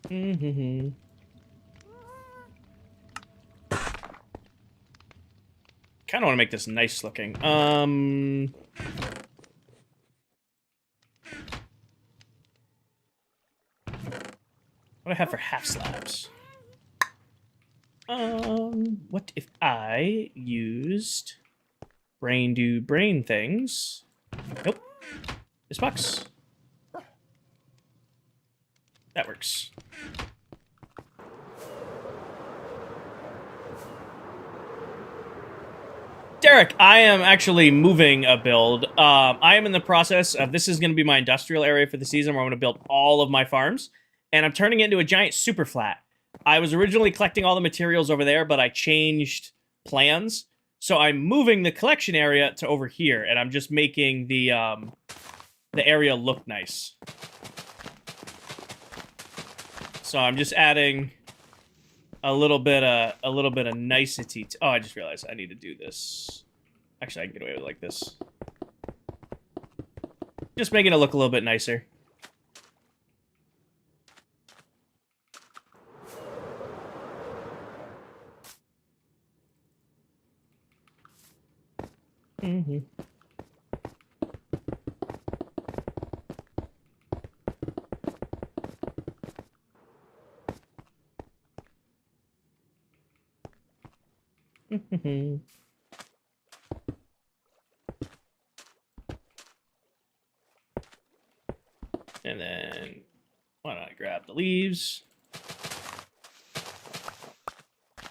Mm-hmm. Kind of want to make this nice looking. What do I have for half slabs? What if I used brain do brain things? Nope. This box. That works. Derek, I am actually moving a build. I am in the process of... This is going to be my industrial area for the season where I'm going to build all of my farms. And I'm turning it into a giant super flat. I was originally collecting all the materials over there, but I changed plans. So I'm moving the collection area to over here. And I'm just making the area look nice. So I'm just adding a little bit of nicety. Oh, I just realized I need to do this. Actually, I can get away with it like this. Just making it look a little bit nicer. Mm-hmm. And then, why don't I grab the leaves?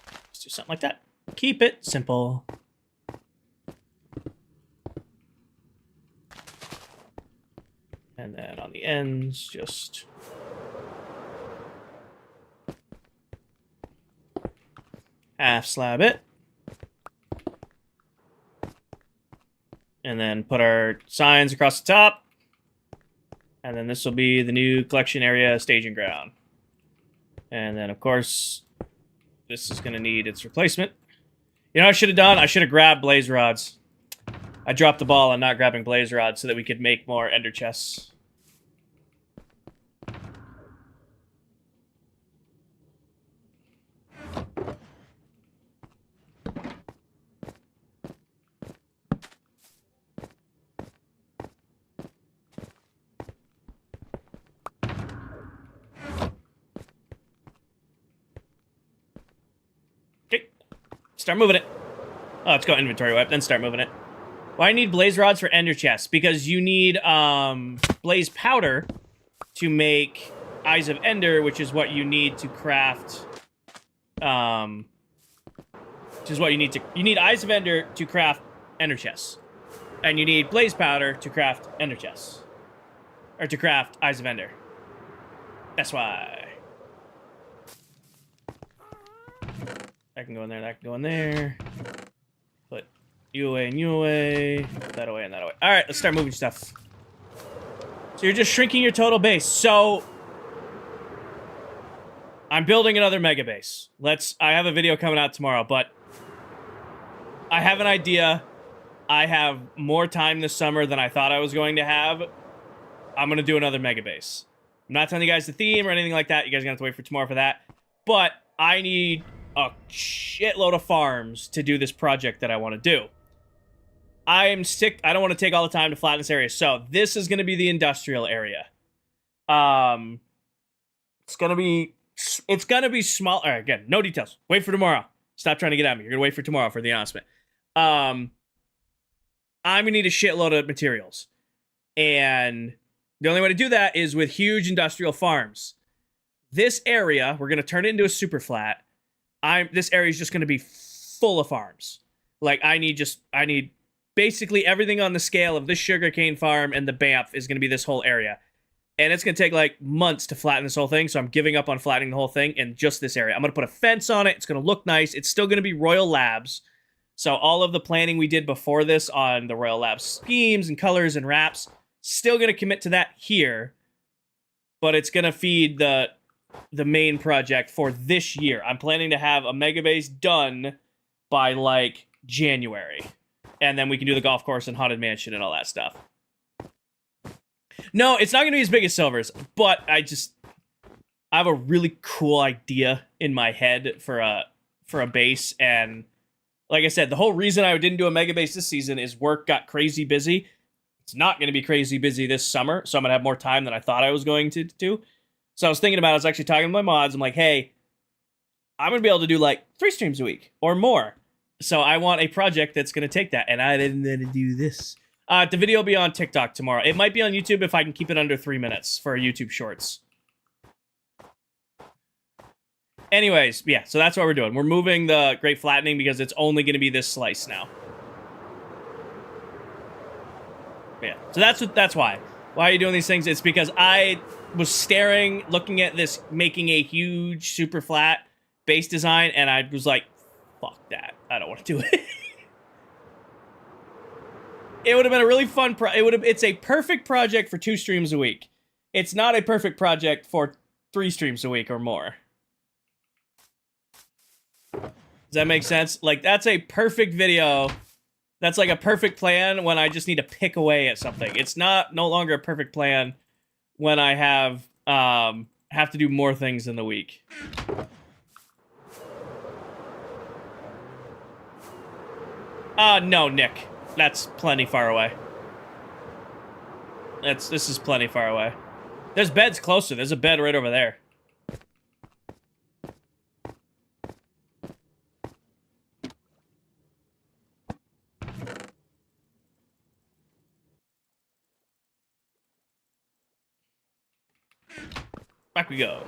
Let's do something like that. Keep it simple. And And then on the ends, just half slab it. And then put our signs across the top. And then this will be the new collection area staging ground. And then, of course, this is going to need its replacement. You know what I should have done? I should have grabbed blaze rods. I dropped the ball on not grabbing blaze rods so that we could make more ender chests. Start moving it. Oh, let's go inventory wipe, then start moving it. Why do you need blaze rods for ender chests? Because you need blaze powder to make eyes of ender, which is what you need to craft. Which is what you need to. You need eyes of ender to craft ender chests, and you need blaze powder to craft ender chests, or to craft eyes of ender. That's why. That can go in there, that can go in there. Put you away and you away. Put that away and that away. Alright, let's start moving stuff. So you're just shrinking your total base. So I'm building another mega base. I have a video coming out tomorrow, but I have an idea. I have more time this summer than I thought I was going to have. I'm gonna do another mega base. I'm not telling you guys the theme or anything like that. You guys are gonna have to wait for tomorrow for that. But I need a shitload of farms to do this project that I want to do. I don't want to take all the time to flatten this area. So this is going to be the industrial area. It's going to be small. All right, again, no details. Wait for tomorrow. Stop trying to get at me. You're going to wait for tomorrow for the announcement. I'm going to need a shitload of materials. And the only way to do that is with huge industrial farms. This area, we're going to turn it into a super flat. This area is just going to be full of farms. Like, I need basically everything on the scale of this sugarcane farm and the Banff is going to be this whole area. And it's going to take, like, months to flatten this whole thing, so I'm giving up on flattening the whole thing in just this area. I'm going to put a fence on it. It's going to look nice. It's still going to be Royal Labs. So all of the planning we did before this on the Royal Labs schemes and colors and wraps, still going to commit to that here. But it's going to feed the main project for this year. I'm planning to have a mega base done by like January. And then we can do the golf course and haunted mansion and all that stuff. No, it's not going to be as big as Silver's, but I have a really cool idea in my head for a base. And like I said, the whole reason I didn't do a mega base this season is work got crazy busy. It's not going to be crazy busy this summer, so I'm going to have more time than I thought I was going to do. So I was thinking about it. I was actually talking to my mods. I'm like, hey, I'm going to be able to do like 3 streams a week or more. So I want a project that's going to take that. And I didn't want to do this. The video will be on TikTok tomorrow. It might be on YouTube if I can keep it under 3 minutes for YouTube Shorts. Anyways, yeah, so that's what we're doing. We're moving the Great Flattening because it's only going to be this slice now. Yeah, so that's why. Why are you doing these things? It's because I was looking at this, making a huge, super flat base design, and I was like, fuck that. I don't want to do it. It would have been a really fun it's a perfect project for 2 streams a week. It's not a perfect project for 3 streams a week or more. Does that make sense? Like, that's a perfect video. That's like a perfect plan when I just need to pick away at something. It's no longer a perfect plan when I have to do more things in the week. No, Nick. That's plenty far away. This is plenty far away. There's beds closer. There's a bed right over there. Back we go.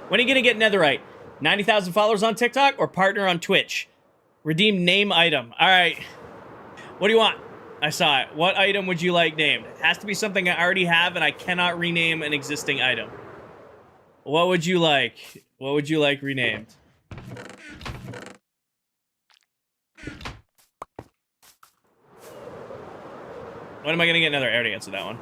When are you gonna get netherite? 90,000 followers on TikTok or partner on Twitch? Redeem name item. All right. What do you want? I saw it. What item would you like named? It has to be something I already have, and I cannot rename an existing item. What would you like? What would you like renamed? When am I gonna get another? I already answered that one.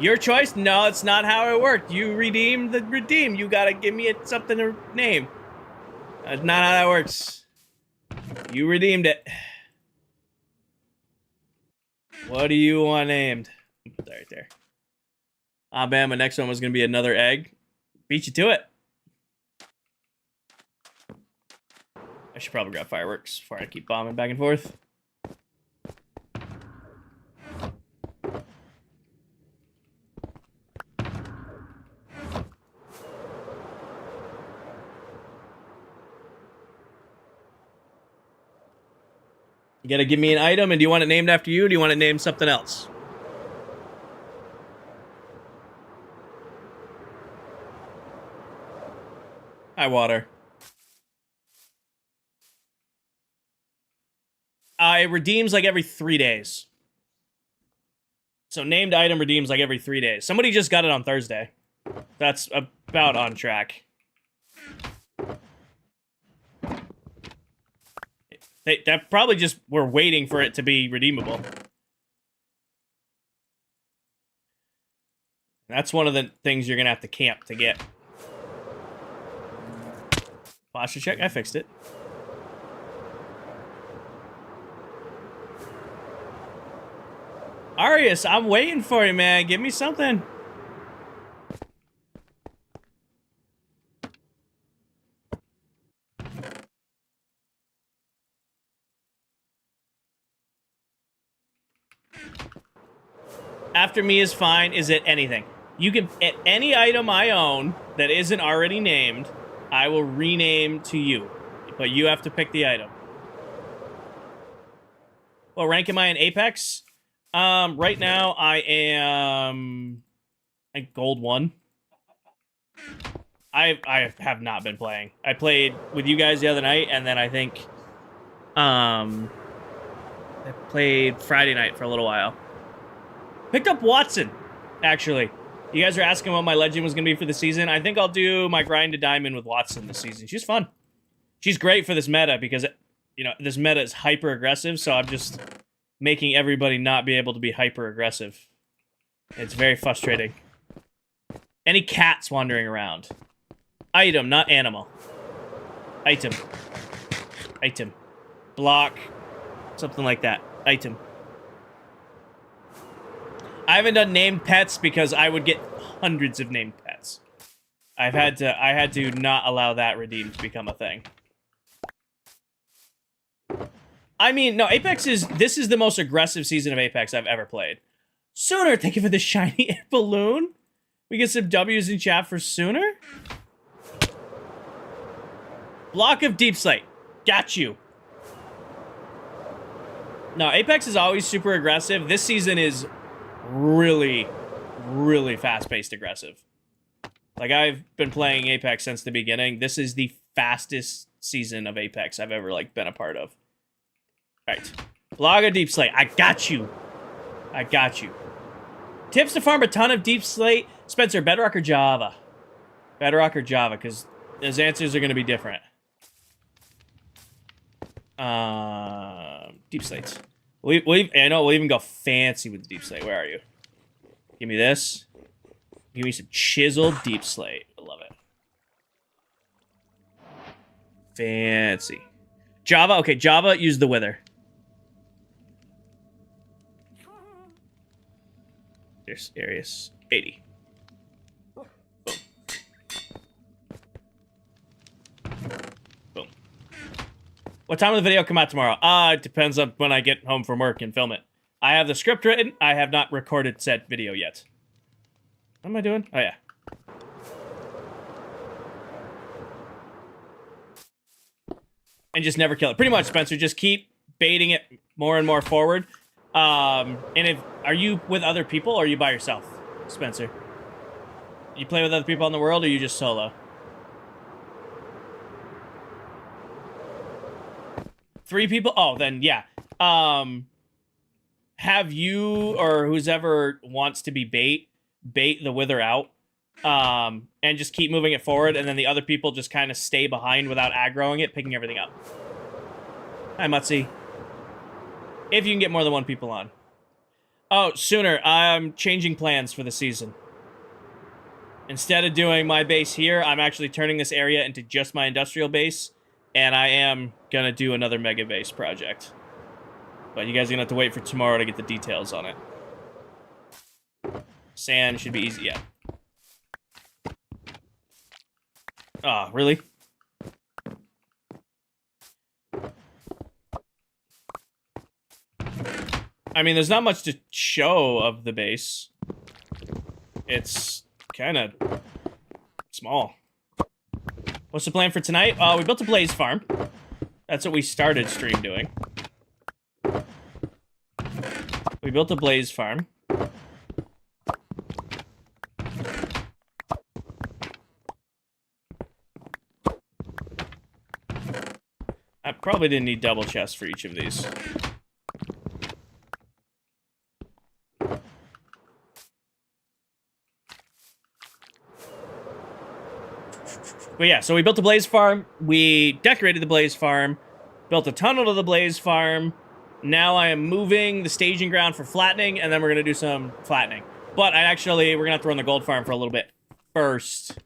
Your choice? No, it's not how it worked. You redeemed the redeem. You gotta give me something to name. That's not how that works. You redeemed it. What do you want named? Right there. Ah, bam. My next one was gonna be another egg. Beat you to it. I should probably grab fireworks before I keep bombing back and forth. You gotta give me an item, and do you want it named after you, or do you want it named something else? Hi, water. It redeems like every 3 days. So named item redeems like every 3 days. Somebody just got it on Thursday. That's about on track. That probably just were waiting for it to be redeemable. That's one of the things you're gonna have to camp to get. Posture check, I fixed it. Arius, I'm waiting for you, man. Give me something. After me is fine. Is it anything? You can, any item I own that isn't already named, I will rename to you. But you have to pick the item. What rank am I in Apex? Right now I am like gold 1. I have not been playing. I played with you guys the other night, and then I think I played Friday night for a little while. Picked up Watson, actually. You guys are asking what my legend was going to be for the season. I think I'll do my grind to diamond with Watson this season. She's fun. She's great for this meta because, you know, this meta is hyper aggressive, so I'm just making everybody not be able to be hyper aggressive. It's very frustrating. Any cats wandering around? Item, not animal. Item. Item. Block. Something like that. Item. I haven't done named pets because I would get hundreds of named pets. I had to not allow that redeem to become a thing. I mean, no, this is the most aggressive season of Apex I've ever played. Sooner, thank you for the shiny balloon. We get some W's in chat for Sooner. Block of Deep Slate. Got you. No, Apex is always super aggressive. This season is really, really fast-paced aggressive. Like, I've been playing Apex since the beginning. This is the fastest season of Apex I've ever, like, been a part of. Alright. Log of Deep Slate. I got you. I got you. Tips to farm a ton of Deep Slate. Spencer, Bedrock or Java? Bedrock or Java, because those answers are going to be different. Deep Slates. I know we'll even go fancy with the Deep Slate. Where are you? Give me this. Give me some chiseled Deep Slate. I love it. Fancy. Java. Okay, Java, use the Wither. There's Arius. 80. Boom. Boom. What time will the video come out tomorrow? It depends on when I get home from work and film it. I have the script written. I have not recorded said video yet. What am I doing? Oh, yeah. And just never kill it. Pretty much, Spencer. Just keep baiting it more and more forward. And are you with other people or are you by yourself, Spencer? You play with other people in the world or are you just solo? 3 people? Oh, then yeah. have you or who's ever wants to be bait the wither out, and just keep moving it forward, and then the other people just kind of stay behind without aggroing it, picking everything up. Hi, Mutsy. If you can get more than one people on. Oh, Sooner, I'm changing plans for the season. Instead of doing my base here, I'm actually turning this area into just my industrial base, and I am going to do another mega base project. But you guys are going to have to wait for tomorrow to get the details on it. Sand should be easy, yeah. Oh, really? I mean, there's not much to show of the base. It's kind of small. What's the plan for tonight? We built a blaze farm. That's what we started stream doing. We built a blaze farm. I probably didn't need double chests for each of these. But yeah, so we built a blaze farm. We decorated the blaze farm. Built a tunnel to the blaze farm. Now I am moving the staging ground for flattening, and then we're going to do some flattening. But we're going to have to run the gold farm for a little bit first.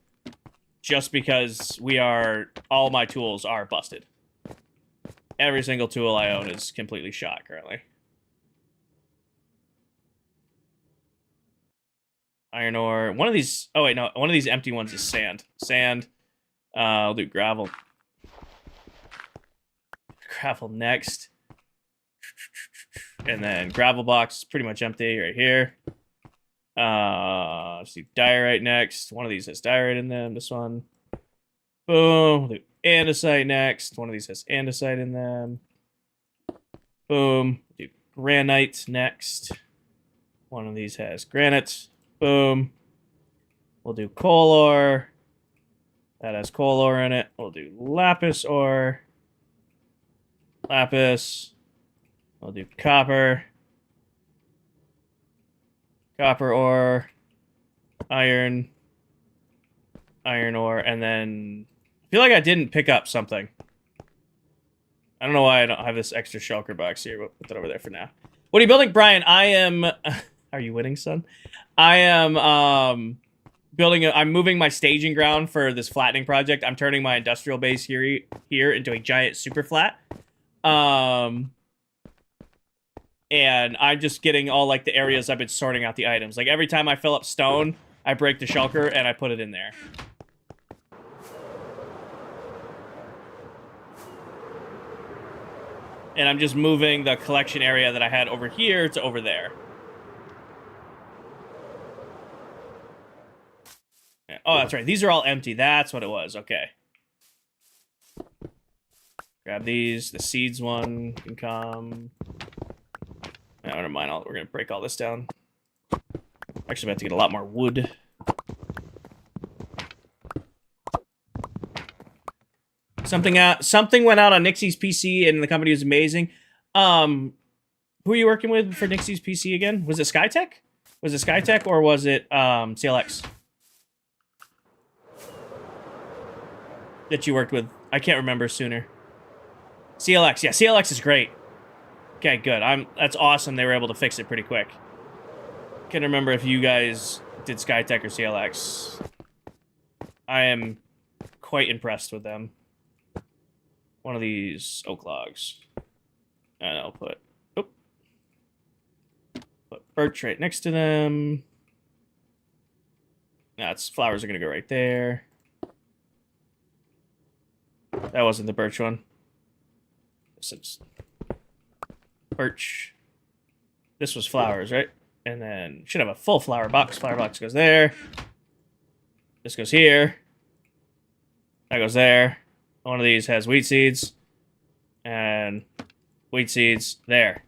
Just because all my tools are busted. Every single tool I own is completely shot currently. Iron ore. One of these... Oh, wait, no. One of these empty ones is sand. Sand. I'll do gravel. Gravel next. And then gravel box is pretty much empty right here. Let's do diorite next. One of these has diorite in them. This one. Boom. We'll do andesite next. One of these has andesite in them. Boom. We'll do granite next. One of these has granite. Boom. We'll do coal ore. That has coal ore in it. We'll do lapis ore. Lapis. We'll do copper. Copper ore. Iron. Iron ore. And then... I feel like I didn't pick up something. I don't know why I don't have this extra shulker box here, but put that over there for now. What are you building, Brian? I am... Are you winning, son? I am, I'm moving my staging ground for this flattening project. I'm turning my industrial base here into a giant super flat. And I'm just getting all, like, the areas I've been sorting out the items. Like, every time I fill up stone, I break the shulker and I put it in there. And I'm just moving the collection area that I had over here to over there. Oh, that's right. These are all empty. That's what it was. Okay. Grab these. The seeds one can come. No, never mind. We're going to break all this down. Actually, I have to get a lot more wood. Something went out on Nixie's PC, and the company was amazing. Who are you working with for Nixie's PC again? Was it Skytech? Was it Skytech or was it CLX? That you worked with. I can't remember sooner. CLX. Yeah, CLX is great. Okay, good. That's awesome. They were able to fix it pretty quick. Can't remember if you guys did Skytech or CLX. I am quite impressed with them. One of these oak logs. And I'll put birch right next to them. That's flowers are gonna go right there. That wasn't the birch one. This is birch. This was flowers, right? And then should have a full flower box. Flower box goes there. This goes here. That goes there. One of these has wheat seeds. And wheat seeds there.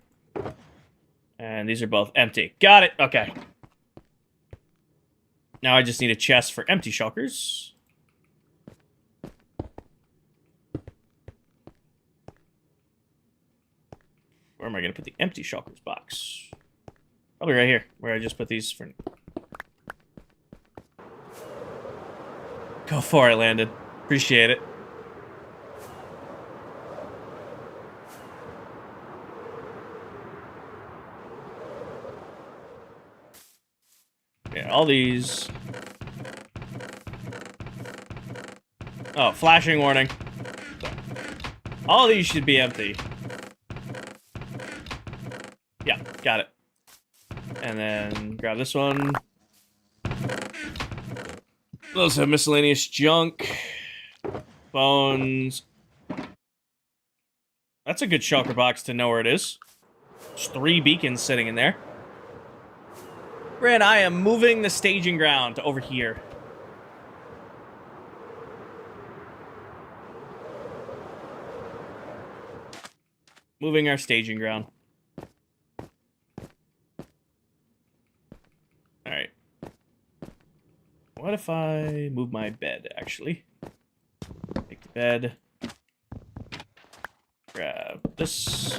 And these are both empty. Got it. Okay. Now I just need a chest for empty shulkers. Where am I going to put the empty shulkers box? Probably right here, where I just put these for... Go for it, Landon. Appreciate it. Yeah, all these... Oh, flashing warning. All these should be empty. Yeah, got it. And then grab this one. Those have miscellaneous junk. Bones. That's a good shulker box to know where it is. There's 3 beacons sitting in there. Ren, I am moving the staging ground to over here. Moving our staging ground. Alright. What if I move my bed, actually? Take the bed. Grab this.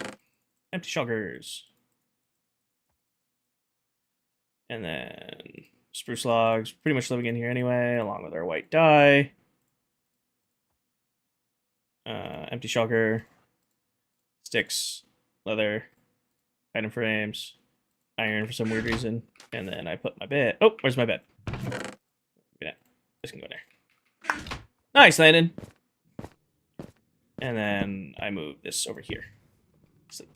Empty shulkers. And then spruce logs. Pretty much living in here anyway, along with our white dye. Empty shulker. Sticks, leather, item frames, iron for some weird reason, and then I put my bed. Oh, where's my bed? Yeah, this can go there. Nice, Landon. And then I move this over here. Sleep.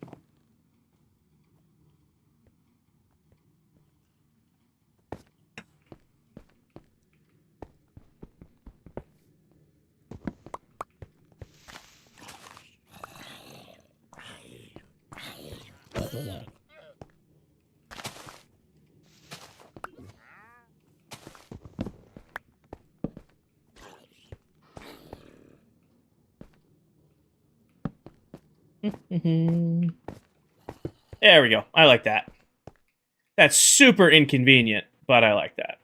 There we go. I like that. That's super inconvenient, but I like that.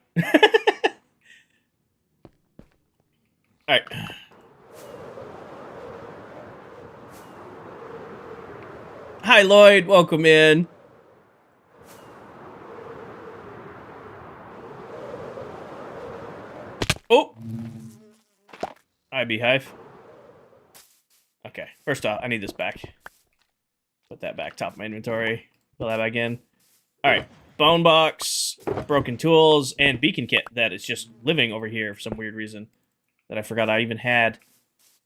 Alright. Hi, Lloyd. Welcome in. Oh! Hi, Beehive. Okay, first off, I need this back. Put that back top of my inventory. Fill that back in. Alright, bone box, broken tools, and beacon kit that is just living over here for some weird reason that I forgot I even had.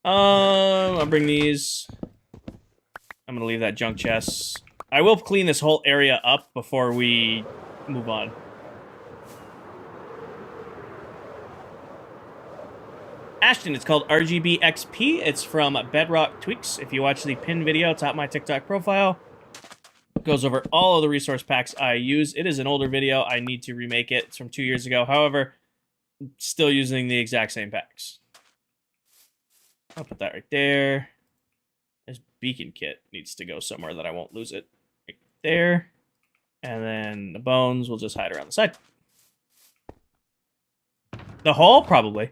I'll bring these. I'm gonna leave that junk chest. I will clean this whole area up before we move on. Ashton, it's called RGB XP. It's from Bedrock Tweaks. If you watch the pinned video top my TikTok profile, it goes over all of the resource packs I use. It is an older video. I need to remake it. It's from 2 years ago. However, still using the exact same packs. I'll put that right there. This beacon kit needs to go somewhere that I won't lose it. Right there. And then the bones will just hide around the side. The hole? Probably.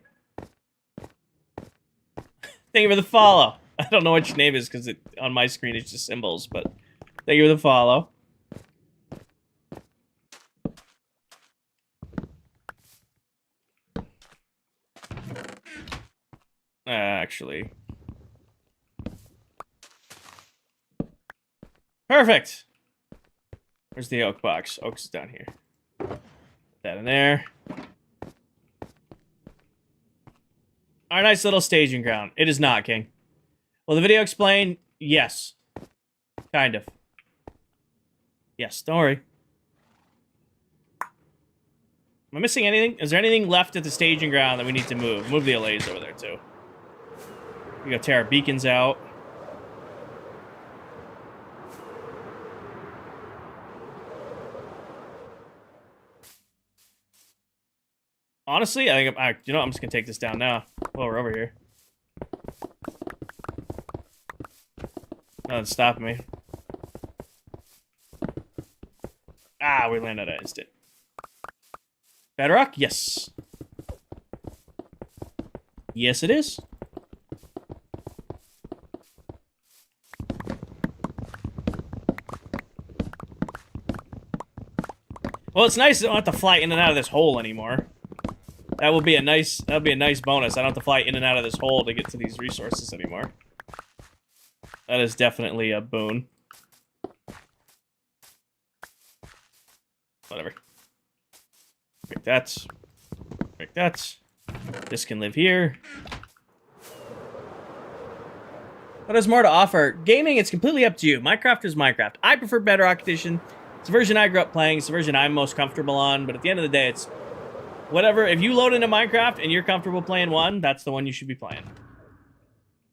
Thank you for the follow. I don't know what your name is because on my screen it's just symbols, but thank you for the follow. Actually. Perfect. Where's the oak box? Oak's down here. Put that in there. Our nice little staging ground. It is not, King. Will the video explain? Yes. Kind of. Yes, don't worry. Am I missing anything? Is there anything left at the staging ground that we need to move? Move the allays over there, too. We gotta tear our beacons out. Honestly, I think I'm just gonna take this down now. While we're over here. Nothing's stopping me. Ah, we landed at instant. Bedrock? Yes. Yes, it is. Well, it's nice I don't have to fly in and out of this hole anymore. That would be a nice bonus. I don't have to fly in and out of this hole to get to these resources anymore. That is definitely a boon. Whatever. Break that. Break that. This can live here. What has more to offer? Gaming, it's completely up to you. Minecraft is Minecraft. I prefer Bedrock Edition. It's the version I grew up playing. It's the version I'm most comfortable on. But at the end of the day, it's whatever. If you load into Minecraft and you're comfortable playing one, that's the one you should be playing.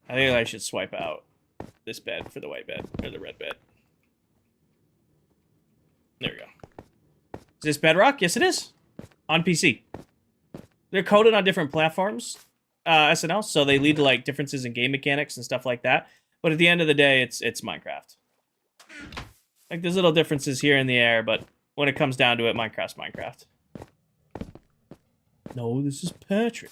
I think I should swipe out this bed for the white bed, or the red bed. There we go. Is this Bedrock? Yes, it is. On PC. They're coded on different platforms, SNL, so they lead to like differences in game mechanics and stuff like that. But at the end of the day, it's Minecraft. Like there's little differences here in the air, but when it comes down to it, Minecraft's Minecraft. No, this is Patrick.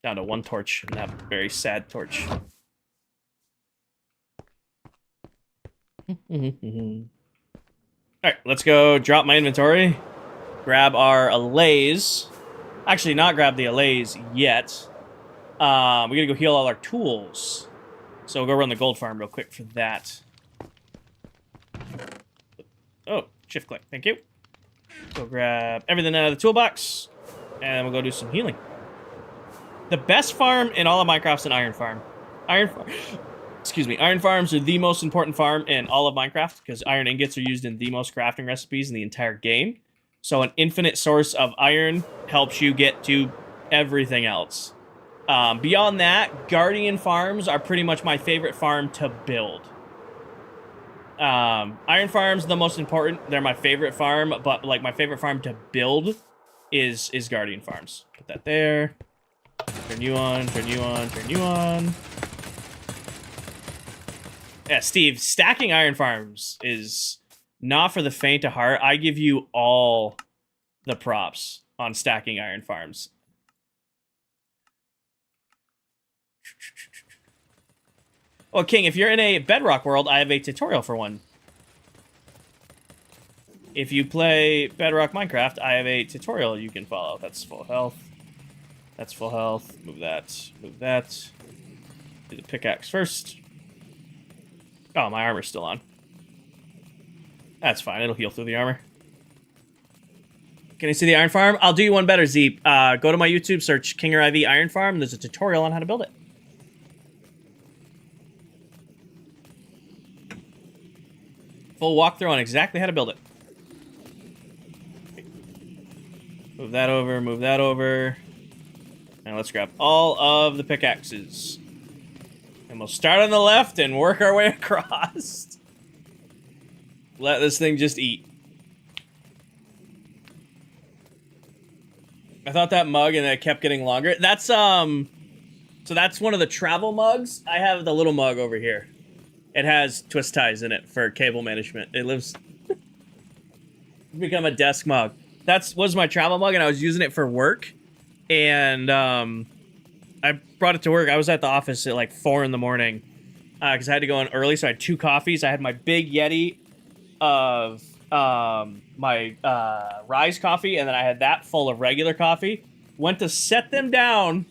Down to one torch, and that very sad torch. Alright, let's go drop my inventory. Grab our allays. Actually, not grab the allays yet. We gotta go heal all our tools. So we'll go run the gold farm real quick for that. Oh, shift click, thank you. Go grab everything out of the toolbox. And we'll go do some healing. The best farm in all of Minecraft's an iron farm. Excuse me, iron farms are the most important farm in all of Minecraft because iron ingots are used in the most crafting recipes in the entire game. So an infinite source of iron helps you get to everything else. Beyond that, guardian farms are pretty much my favorite farm to build. Iron farms are the most important. They're my favorite farm, but like my favorite farm to build is guardian farms. Put that there. Turn you on, turn you on, turn you on. Yeah, Steve, stacking iron farms is not for the faint of heart. I give you all the props on stacking iron farms. Oh, King, if you're in a Bedrock world, I have a tutorial for one. If you play Bedrock Minecraft, I have a tutorial you can follow. That's full health. That's full health. Move that. Move that. Do the pickaxe first. Oh, my armor's still on. That's fine. It'll heal through the armor. Can you see the iron farm? I'll do you one better, Zeep. Go to my YouTube, search Kinger IV Iron Farm. There's a tutorial on how to build it. Full walkthrough on exactly how to build it. Move that over, move that over. And let's grab all of the pickaxes. And we'll start on the left and work our way across. Let this thing just eat. I thought that mug and it kept getting longer. That's, so that's one of the travel mugs. I have the little mug over here. It has twist ties in it for cable management. It lives... become a desk mug. That was my travel mug and I was using it for work. And, I brought it to work. I was at the office at like 4 in the morning because I had to go in early. So I had 2 coffees. I had my big Yeti of my Rise coffee, and then I had that full of regular coffee. Went to set them down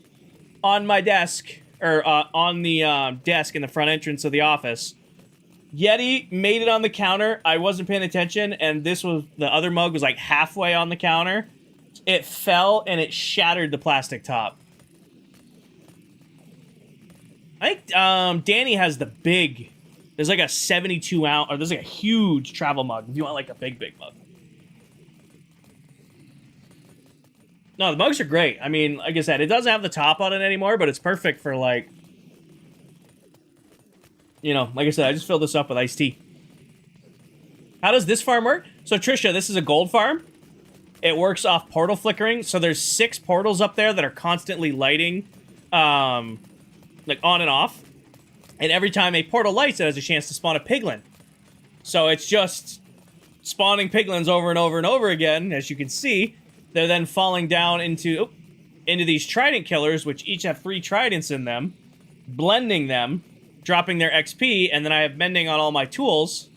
on my desk, or on the desk in the front entrance of the office. Yeti made it on the counter. I wasn't paying attention, and the other mug was like halfway on the counter. It fell and it shattered the plastic top. I think Danny has the big. There's like a 72 ounce, or there's like a huge travel mug if you want like a big mug. No, the mugs are great. I mean, like I said, it doesn't have the top on it anymore, but it's perfect for like, you know, like I said, I just filled this up with iced tea. How does this farm work? So Trisha, this is a gold farm. It works off portal flickering. So there's 6 portals up there that are constantly lighting, like on and off. And every time a portal lights, it has a chance to spawn a piglin. So it's just spawning piglins over and over and over again, as you can see. They're then falling down into these trident killers, which each have 3 tridents in them. blending them, dropping their XP, and then I have mending on all my tools.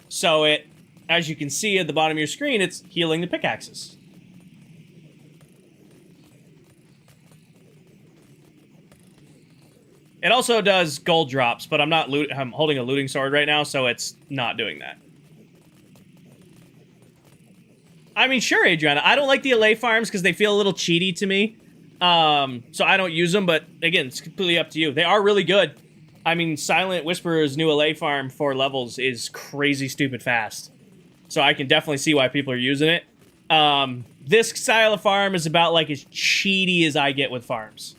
So it, as you can see at the bottom of your screen, it's healing the pickaxes. It also does gold drops, but I'm holding a looting sword right now, so it's not doing that. I mean, sure, Adriana. I don't like the LA farms because they feel a little cheaty to me. So I don't use them, but again, it's completely up to you. They are really good. I mean, Silent Whisperer's new LA farm 4 levels is crazy stupid fast. So I can definitely see why people are using it. This style of farm is about like as cheaty as I get with farms,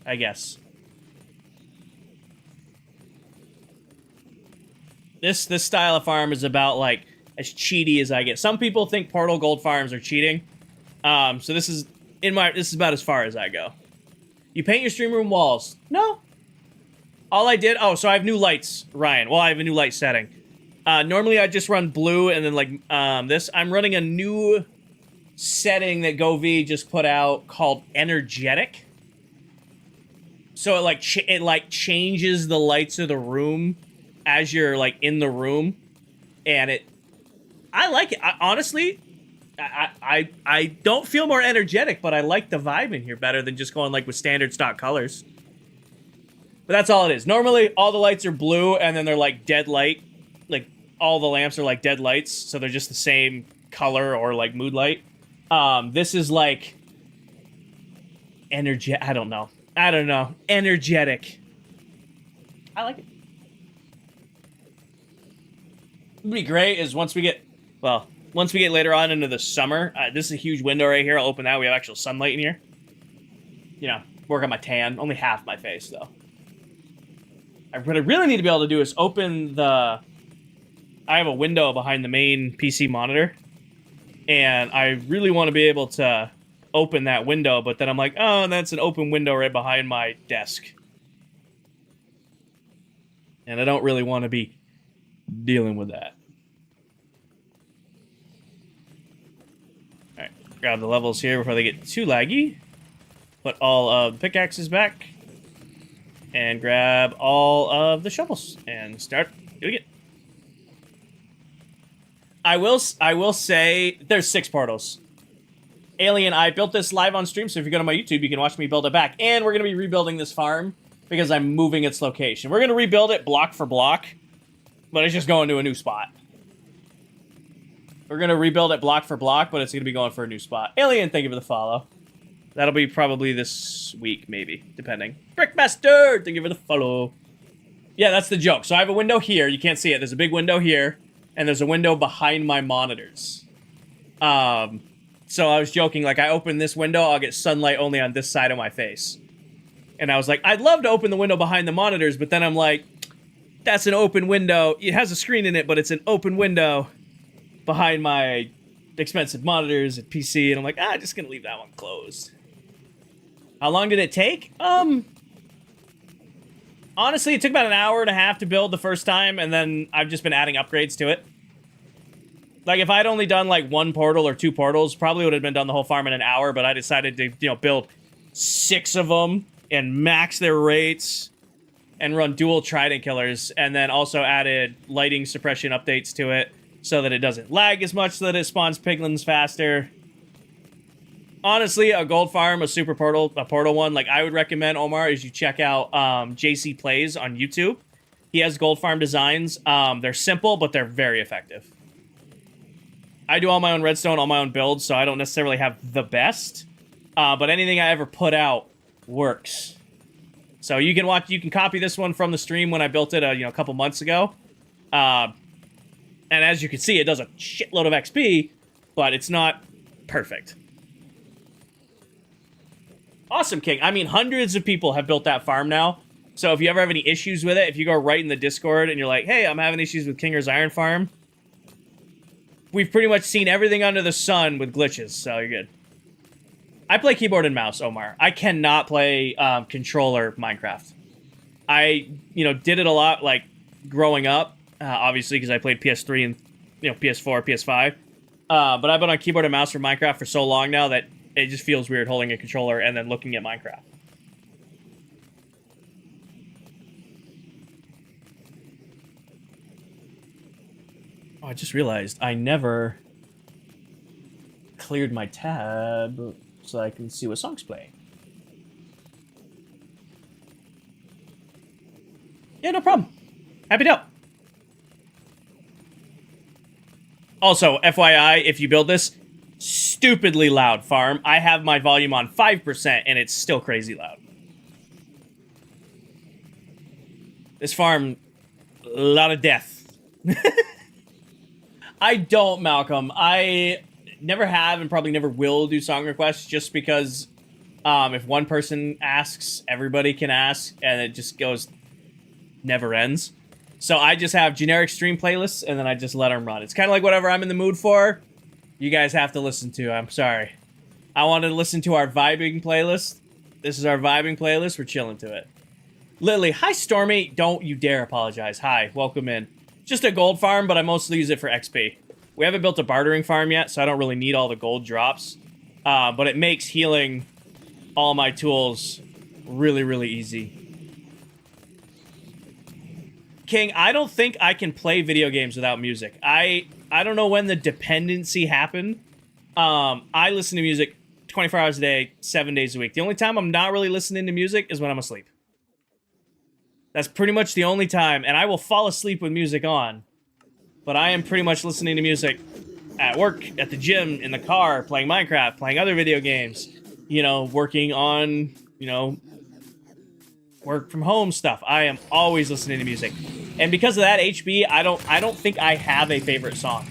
I guess. This style of farm is about like as cheaty as I get. Some people think Portal Gold farms are cheating. So this is about as far as I go. You paint your stream room walls. No. All I did, so I have new lights, Ryan. Well, I have a new light setting. Normally I just run blue and then like this. I'm running a new setting that GoV just put out called energetic. So it like changes the lights of the room as you're like in the room, and I like it. Honestly, I don't feel more energetic, but I like the vibe in here better than just going like with standard stock colors. But that's all it is. Normally, all the lights are blue, and then they're like dead light. Like all the lamps are like dead lights, so they're just the same color or like mood light. This is like I don't know. Energetic. I like it. What'd be great is once we get later on into the summer, this is a huge window right here. I'll open that. We have actual sunlight in here. You know, work on my tan. Only half my face, though. What I really need to be able to do is open I have a window behind the main PC monitor, and I really want to be able to open that window, but then I'm like, oh, that's an open window right behind my desk. And I don't really want to be dealing with that. Alright, grab the levels here before they get too laggy. Put all of the pickaxes back. And grab all of the shovels. And start doing it. I will say, there's 6 portals. Alien, I built this live on stream, so if you go to my YouTube, you can watch me build it back. And we're going to be rebuilding this farm because I'm moving its location. We're going to rebuild it block for block, but it's just going to a new spot. We're going to rebuild it block for block, but it's going to be going for a new spot. Alien, thank you for the follow. That'll be probably this week, maybe, depending. Brickmaster, thank you for the follow. Yeah, that's the joke. So I have a window here. You can't see it. There's a big window here, and there's a window behind my monitors. So I was joking, like, I open this window, I'll get sunlight only on this side of my face. And I was like, I'd love to open the window behind the monitors, but then I'm like, that's an open window. It has a screen in it, but it's an open window behind my expensive monitors and PC, and I'm like, I'm just gonna leave that one closed. How long did it take? Honestly, it took about an hour and a half to build the first time, and then I've just been adding upgrades to it. Like, if I'd only done, like, 1 portal or 2 portals, probably would have been done the whole farm in an hour, but I decided to, you know, build 6 of them and max their rates and run dual trident killers, and then also added lighting suppression updates to it so that it doesn't lag as much, so that it spawns piglins faster. Honestly, a gold farm, a super portal, a portal one, like, I would recommend, Omar, is you check out JC Plays on YouTube. He has gold farm designs. They're simple, but they're very effective. I do all my own redstone, all my own builds, so I don't necessarily have the best. But anything I ever put out works. So you can copy this one from the stream when I built it a couple months ago. And as you can see, it does a shitload of XP, but it's not perfect. Awesome, King. I mean, hundreds of people have built that farm now. So if you ever have any issues with it, if you go right in the Discord and you're like, hey, I'm having issues with Kinger's Iron Farm, we've pretty much seen everything under the sun with glitches, so you're good. I play keyboard and mouse, Omar. I cannot play controller Minecraft. I, did it a lot, like, growing up, obviously, because I played PS3 and, PS4, PS5. But I've been on keyboard and mouse for Minecraft for so long now that it just feels weird holding a controller and then looking at Minecraft. I just realized I never cleared my tab so I can see what songs play. Yeah, no problem. Happy to help. Also, FYI, if you build this, stupidly loud farm. I have my volume on 5% and it's still crazy loud. This farm, a lot of death. I don't, Malcolm. I never have and probably never will do song requests just because if one person asks, everybody can ask, and it just goes, never ends. So I just have generic stream playlists, and then I just let them run. It's kind of like whatever I'm in the mood for, you guys have to listen to. I'm sorry. I wanted to listen to our vibing playlist. This is our vibing playlist. We're chilling to it. Lily, hi Stormy. Don't you dare apologize. Hi, welcome in. Just a gold farm, but I mostly use it for XP. We haven't built a bartering farm yet, so I don't really need all the gold drops. But it makes healing all my tools really, really easy. King, I don't think I can play video games without music. I don't know when the dependency happened. I listen to music 24 hours a day, 7 days a week. The only time I'm not really listening to music is when I'm asleep. That's pretty much the only time, and I will fall asleep with music on. But I am pretty much listening to music at work, at the gym, in the car, playing Minecraft, playing other video games, you know, working on, you know, work from home stuff. I am always listening to music. And because of that, HB, I don't think I have a favorite song.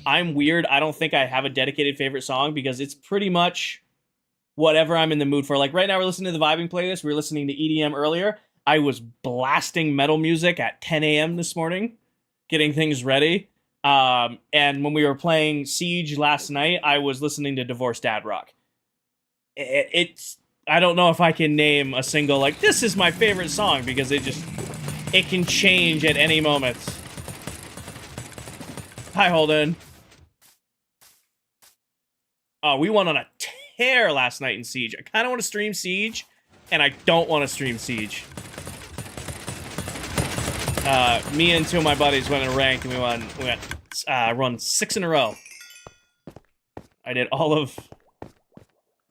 I'm weird. I don't think I have a dedicated favorite song because it's pretty much whatever I'm in the mood for. Like right now we're listening to the vibing playlist. We were listening to EDM earlier. I was blasting metal music at 10 a.m. this morning, getting things ready. And when we were playing Siege last night, I was listening to Divorced Dad Rock. I don't know if I can name a single, like, this is my favorite song, because it can change at any moment. Hi, Holden. Oh, we went on a tear last night in Siege. I kind of want to stream Siege, and I don't want to stream Siege. Me and two of my buddies went in rank, and we went run 6 in a row. I did all of...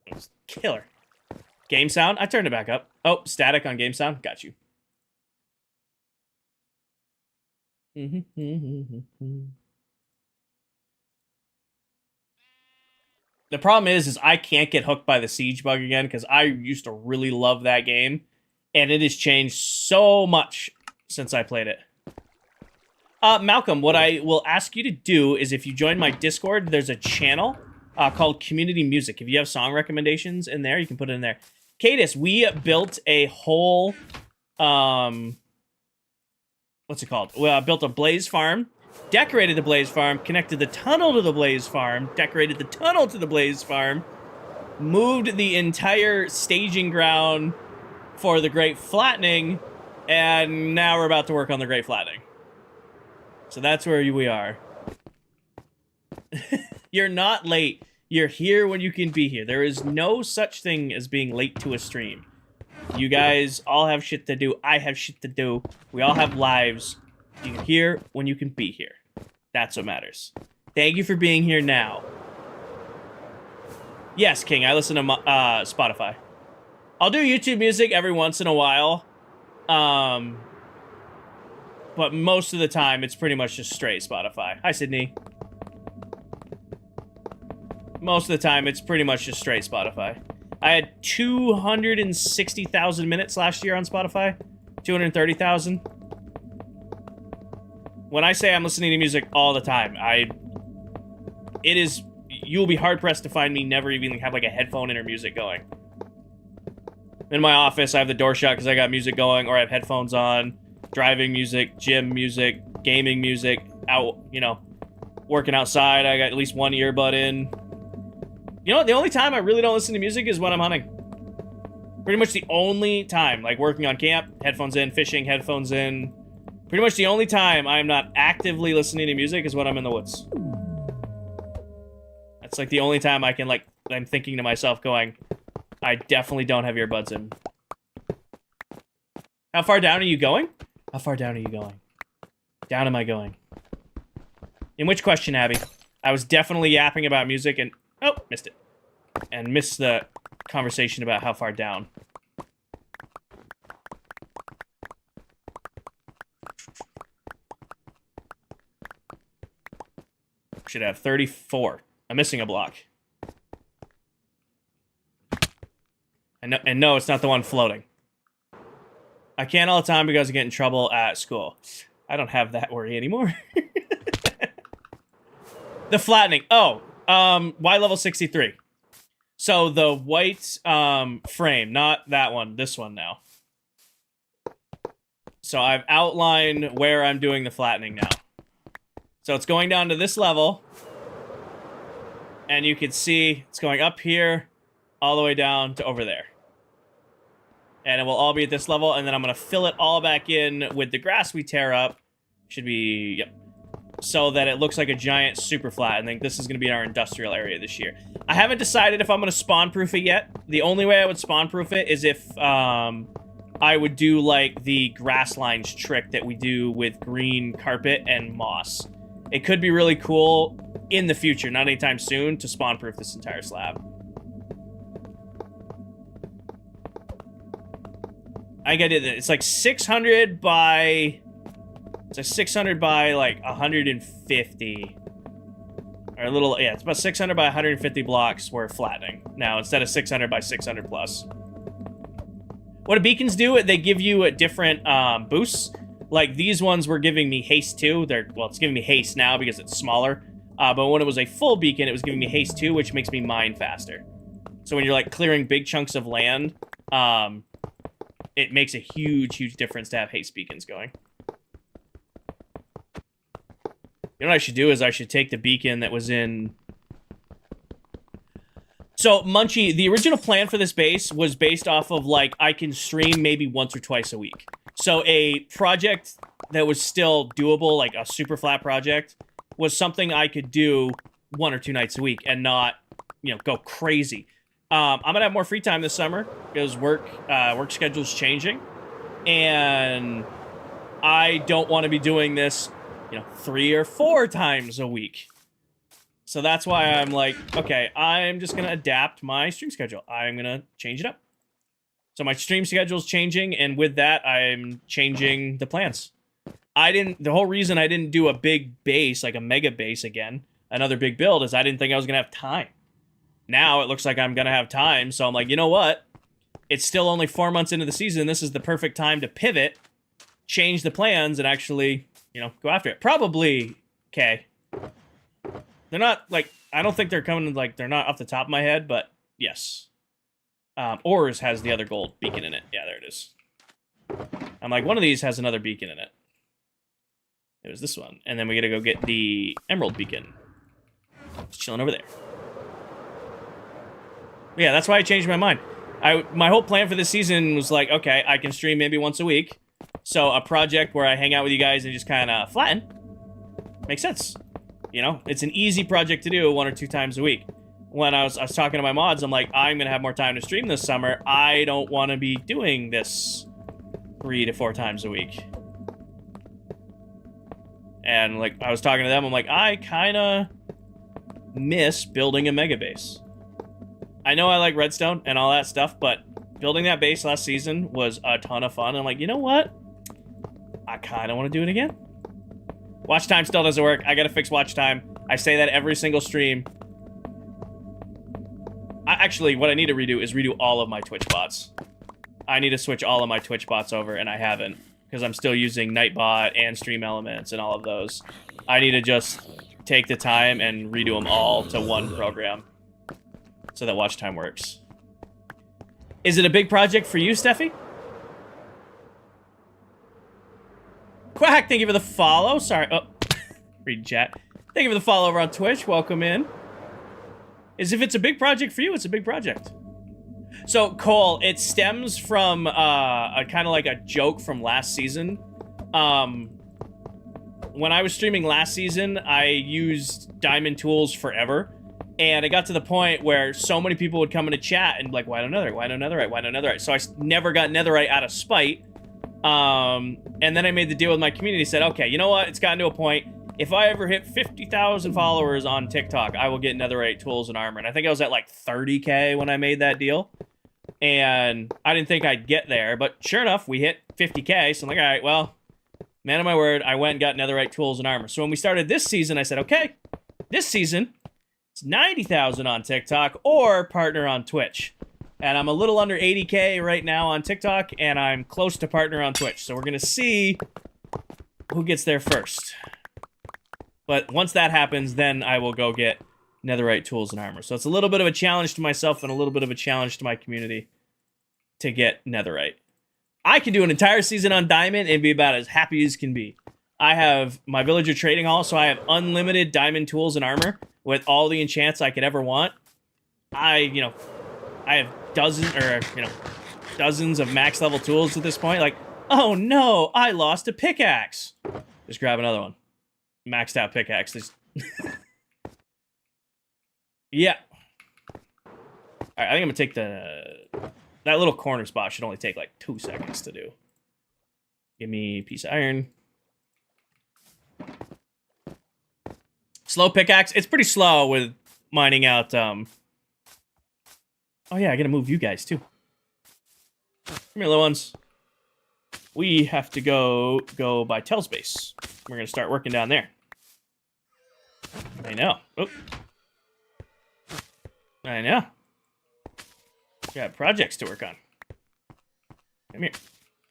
It was killer. Game sound? I turned it back up. Oh, static on game sound? Got you. The problem is I can't get hooked by the Siege bug again, because I used to really love that game, and it has changed so much since I played it. Malcolm, what I will ask you to do is if you join my Discord, there's a channel called Community Music. If you have song recommendations in there, you can put it in there. Cadis, we built a whole, what's it called? We built a Blaze farm, decorated the Blaze farm, connected the tunnel to the Blaze farm, decorated the tunnel to the Blaze farm, moved the entire staging ground for the Great Flattening, and now we're about to work on the Great Flattening. So that's where we are. You're not late. You're here when you can be here. There is no such thing as being late to a stream. You guys all have shit to do. I have shit to do. We all have lives. You're here when you can be here. That's what matters. Thank you for being here now. Yes, King, I listen to Spotify. I'll do YouTube music every once in a while. But most of the time, it's pretty much just straight Spotify. Hi, Sydney. Most of the time, it's pretty much just straight Spotify. I had 260,000 minutes last year on Spotify. 230,000. When I say I'm listening to music all the time, you'll be hard-pressed to find me never even have like a headphone in or music going. In my office, I have the door shut because I got music going, or I have headphones on, driving music, gym music, gaming music, out, you know, working outside, I got at least one earbud in. You know what, the only time I really don't listen to music is when I'm hunting. Pretty much the only time, like working on camp, headphones in, fishing, headphones in. Pretty much the only time I'm not actively listening to music is when I'm in the woods. That's like the only time I can, like, I'm thinking to myself going, I definitely don't have earbuds in. How far down are you going? How far down are you going? Down am I going? In which question, Abby? I was definitely yapping about music and... Oh, missed it. And missed the conversation about how far down. Should have 34. I'm missing a block. And no, it's not the one floating. I can't all the time because I get in trouble at school. I don't have that worry anymore. The flattening. Oh, Y level 63. So the white frame, not that one, this one now. So I've outlined where I'm doing the flattening now. So it's going down to this level. And you can see it's going up here, all the way down to over there. And it will all be at this level, and then I'm going to fill it all back in with the grass we tear up. Should be, yep. So that it looks like a giant super flat, and then this is going to be our industrial area this year. I haven't decided if I'm going to spawn-proof it yet. The only way I would spawn-proof it is if I would do, like, the grass lines trick that we do with green carpet and moss. It could be really cool in the future, not anytime soon, to spawn-proof this entire slab. I think I did it. It's like 600 by... It's like 600 by, like, 150. Or a little... Yeah, it's about 600 by 150 blocks we're flattening now, instead of 600 by 600 plus. What do beacons do? They give you a different boosts. Like, these ones were giving me haste 2. Well, it's giving me haste now because it's smaller. But when it was a full beacon, it was giving me haste 2, which makes me mine faster. So when you're, like, clearing big chunks of land... it makes a huge, huge difference to have haste beacons going. You know what I should do is I should take the beacon that was in... So, Munchie, the original plan for this base was based off of, like, I can stream maybe once or twice a week. So, a project that was still doable, like a super flat project, was something I could do 1 or 2 nights a week and not, you know, go crazy. I'm gonna have more free time this summer because work schedule's changing, and I don't want to be doing this, you know, 3 or 4 times a week. So that's why I'm like, okay, I'm just gonna adapt my stream schedule. I'm gonna change it up. So my stream schedule's changing, and with that, I'm changing the plans. The whole reason I didn't do a big base, like a mega base again, another big build, is I didn't think I was gonna have time. Now it looks like I'm going to have time, so I'm like, you know what? It's still only 4 months into the season. This is the perfect time to pivot, change the plans, and actually, you know, go after it. Probably, okay. They're not, like, I don't think they're coming, like, they're not off the top of my head, but yes. Ors has the other gold beacon in it. Yeah, there it is. I'm like, one of these has another beacon in it. It was this one. And then we got to go get the emerald beacon. It's chilling over there. Yeah, that's why I changed my mind. My whole plan for this season was like, okay, I can stream maybe once a week. So a project where I hang out with you guys and just kind of flatten makes sense. You know, it's an easy project to do 1 or 2 times a week. When I was talking to my mods, I'm like, I'm going to have more time to stream this summer. I don't want to be doing this 3 to 4 times a week. And like, I was talking to them, I'm like, I kind of miss building a mega base. I know I like redstone and all that stuff, but building that base last season was a ton of fun. I'm like, you know what? I kind of want to do it again. Watch time still doesn't work. I got to fix watch time. I say that every single stream. Actually, what I need to redo is redo all of my Twitch bots. I need to switch all of my Twitch bots over, and I haven't, because I'm still using Nightbot and Stream Elements and all of those. I need to just take the time and redo them all to one program, so that watch time works. Is it a big project for you, Steffi? Quack, thank you for the follow. Sorry. Oh, read chat. Thank you for the follow over on Twitch. Welcome in. If it's a big project for you, it's a big project. So, Cole, it stems from a kind of like a joke from last season. When I was streaming last season, I used diamond tools forever. And it got to the point where so many people would come into chat and be like, why no netherite, why no netherite, why no netherite? So I never got netherite out of spite. And then I made the deal with my community, said, okay, you know what? It's gotten to a point. if I ever hit 50,000 followers on TikTok, I will get netherite tools and armor. And I think I was at like 30K when I made that deal. And I didn't think I'd get there, but sure enough, we hit 50K. So I'm like, all right, well, man of my word, I went and got netherite tools and armor. So when we started this season, I said, okay, this season, it's 90,000 on TikTok or partner on Twitch. And I'm a little under 80K right now on TikTok, and I'm close to partner on Twitch. So we're going to see who gets there first. But once that happens, then I will go get netherite tools and armor. So it's a little bit of a challenge to myself and a little bit of a challenge to my community to get netherite. I can do an entire season on diamond and be about as happy as can be. I have my villager trading hall, so I have unlimited diamond tools and armor with all the enchants I could ever want. I have dozens of max level tools at this point. Like, oh no, I lost a pickaxe. Just grab another one. Maxed out pickaxe. Yeah. All right, I think I'm gonna take that little corner spot. Should only take like 2 seconds to do. Give me a piece of iron. Slow pickaxe. It's pretty slow with mining out. Oh yeah, I gotta move you guys too. Come here, little ones. We have to go by Tell's base. We're gonna start working down there. I know. Oh. I know. Got projects to work on. Come here.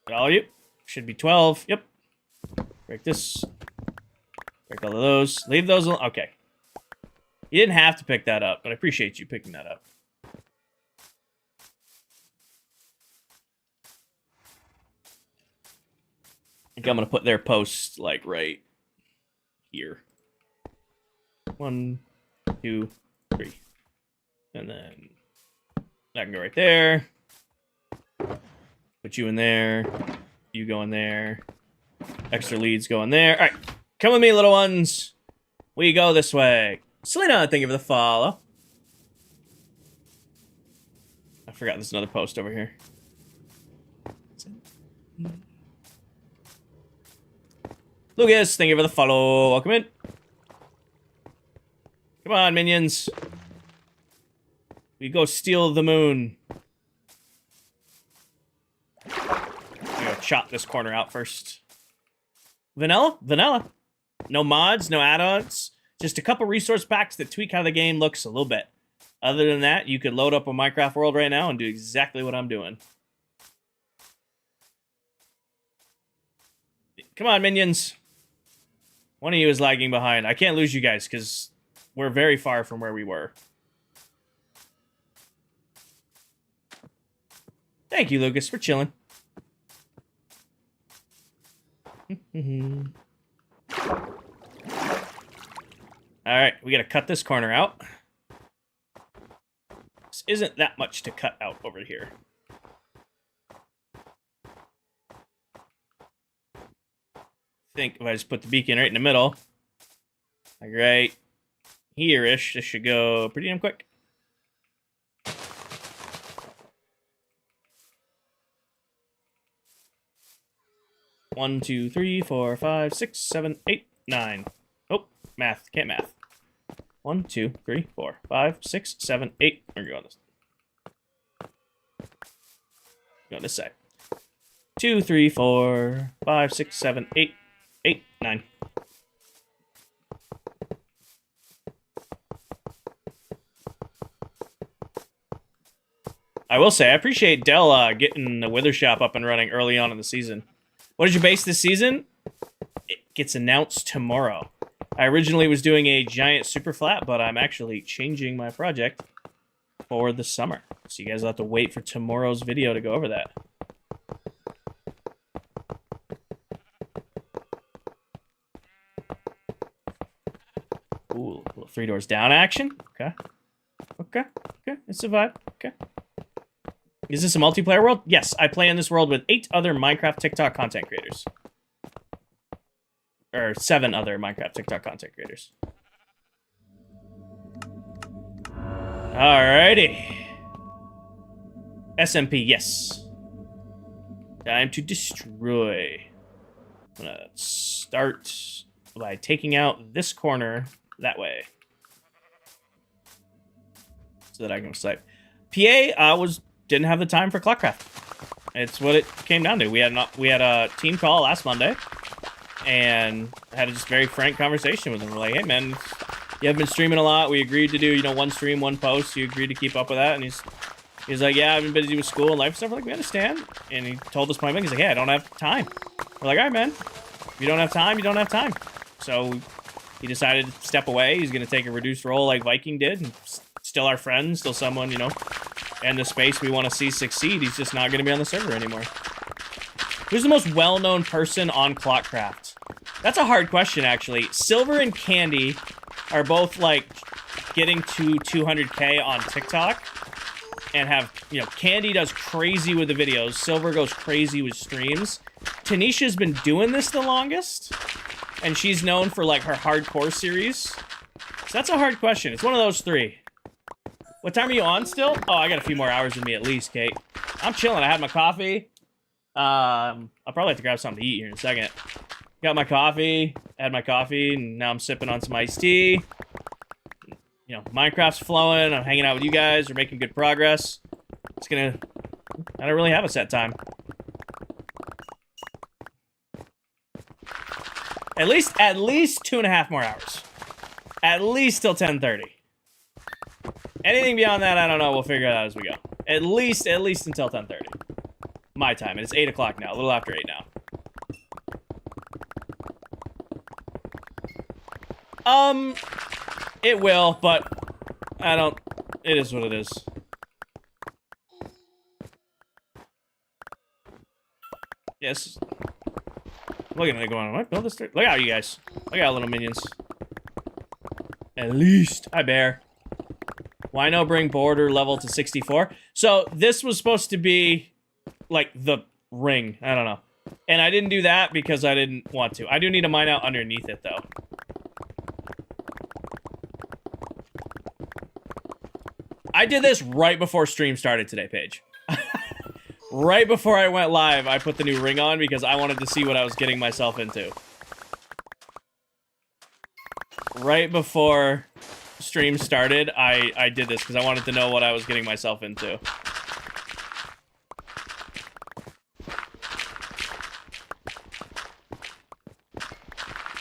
Got all of you. Should be 12. Yep. Break this. Break all of those. Leave those alone. Okay. You didn't have to pick that up, but I appreciate you picking that up. I think I'm going to put their post, like, right here. 1, 2, 3. And then that can go right there. Put you in there. You go in there. Extra leads go in there. All right. Come with me, little ones. We go this way. Selena, thank you for the follow. I forgot there's another post over here. Lucas, thank you for the follow. Welcome in. Come on, minions. We go steal the moon. I'm gonna chop this corner out first. Vanilla? Vanilla. No mods, no add-ons. Just a couple resource packs that tweak how the game looks a little bit. Other than that, you could load up a Minecraft world right now and do exactly what I'm doing. Come on, minions. One of you is lagging behind. I can't lose you guys because we're very far from where we were. Thank you, Lucas, for chilling. Alright, we gotta cut this corner out. This isn't that much to cut out over here. I think if I just put the beacon right in the middle, like right here-ish, this should go pretty damn quick. One, 2, 3, 4, 5, 6, 7, 8, 9. Oh, math. Can't math. 1, 2, 3, 4, 5, 6, 7, 8. We're going this. Go this side. 2, 3, 4, 5, 6, 7, 8. 8, 9. I will say, I appreciate Dell getting the Wither Shop up and running early on in the season. What did you base this season? It gets announced tomorrow. I originally was doing a giant super flat, but I'm actually changing my project for the summer. So you guys will have to wait for tomorrow's video to go over that. Ooh, little 3 doors down action. Okay. Okay. Okay. It's a vibe. Okay. Is this a multiplayer world? Yes, I play in this world with 8 other Minecraft TikTok content creators. Or 7 other Minecraft TikTok content creators. Alrighty. SMP, yes. Time to destroy. I'm gonna start by taking out this corner that way. So that I can swipe. PA didn't have the time for ClockCraft. It's what it came down to. We had a team call last Monday, and had a just very frank conversation with him. We're like, hey man, you have been streaming a lot. We agreed to do, one stream, one post. You agreed to keep up with that, and he's like, yeah, I've been busy with school and life and stuff. We're like, we understand. And he told us point blank, he's like, hey, I don't have time. We're like, all right, man. If you don't have time, you don't have time. So he decided to step away. He's gonna take a reduced role like Viking did, and still our friend, still someone, in the space we want to see succeed. He's just not going to be on the server anymore. Who's the most well-known person on ClockCraft? That's a hard question, actually. Silver and Candy are both, like, getting to 200K on TikTok. And have, Candy does crazy with the videos. Silver goes crazy with streams. Tanisha's been doing this the longest. And she's known for, like, her hardcore series. So that's a hard question. It's one of those three. What time are you on still? Oh, I got a few more hours with me at least, Kate. I'm chilling. I had my coffee. I'll probably have to grab something to eat here in a second. Got my coffee, had my coffee, and now I'm sipping on some iced tea. Minecraft's flowing. I'm hanging out with you guys. We're making good progress. I don't really have a set time. At least 2.5 more hours. At least till 10:30. Anything beyond that, I don't know. We'll figure it out as we go. At least until 10:30. My time. And it's 8 o'clock now. A little after 8 now. It will, but I don't... It is what it is. Yes. Look at it going on. What? Build this... Look out, you guys. Look out, little minions. At least. Hi, bear. Wino bring border level to 64. So this was supposed to be like the ring. I don't know. And I didn't do that because I didn't want to. I do need to mine out underneath it though. I did this right before stream started today, Paige. Right before I went live, I put the new ring on because I wanted to see what I was getting myself into. Right before stream started, I did this because I wanted to know what I was getting myself into.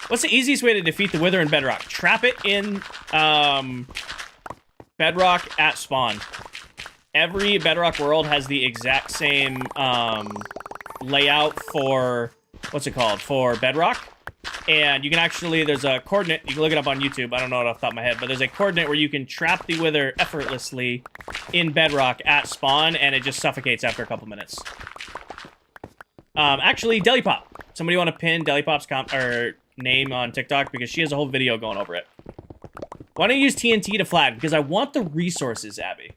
What's the easiest way to defeat the Wither in Bedrock? Trap it in Bedrock at spawn. Every Bedrock world has the exact same layout for, what's it called, for Bedrock. And you can actually, there's a coordinate, you can look it up on YouTube, I don't know it off the top of my head, but there's a coordinate where you can trap the Wither effortlessly in Bedrock at spawn, and it just suffocates after a couple minutes. Actually, Delipop. Somebody want to pin Delipop's name on TikTok, because she has a whole video going over it. Why don't you use TNT to flatten? Because I want the resources, Abby.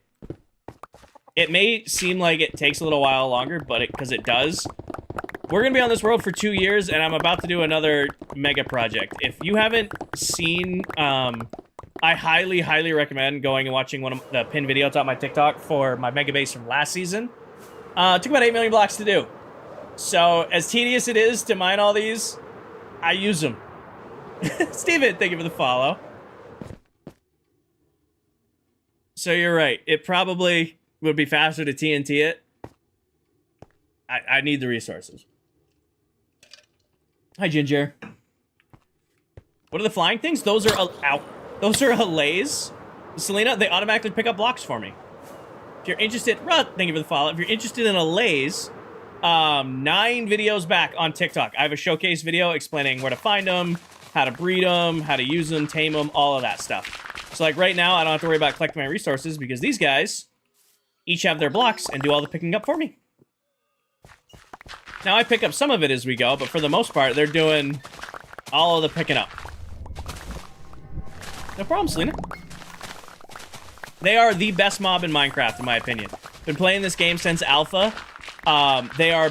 It may seem like it takes a little while longer, but because it does. We're going to be on this world for 2 years, and I'm about to do another mega project. If you haven't seen, I highly, highly recommend going and watching one of the pin videos on my TikTok for my mega base from last season. It took about 8 million blocks to do. So, as tedious it is to mine all these, I use them. Steven, thank you for the follow. So you're right. It probably would be faster to TNT it. I need the resources. Hi, Ginger. What are the flying things? Those are... Ow. Those are allays. Selena, they automatically pick up blocks for me. If you're interested... Thank you for the follow. If you're interested in allays, 9 videos back on TikTok. I have a showcase video explaining where to find them, how to breed them, how to use them, tame them, all of that stuff. So, like, right now, I don't have to worry about collecting my resources because these guys each have their blocks and do all the picking up for me. Now, I pick up some of it as we go, but for the most part, they're doing all of the picking up. No problem, Selena. They are the best mob in Minecraft, in my opinion. Been playing this game since alpha. They are,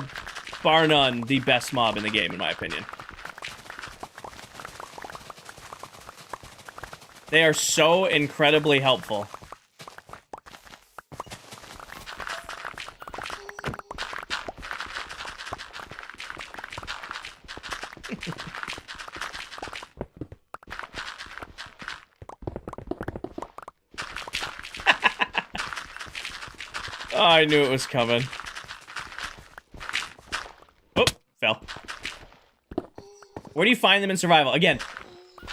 bar none, the best mob in the game, in my opinion. They are so incredibly helpful. Oh, I knew it was coming. Oh, fell. Where do you find them in survival? Again,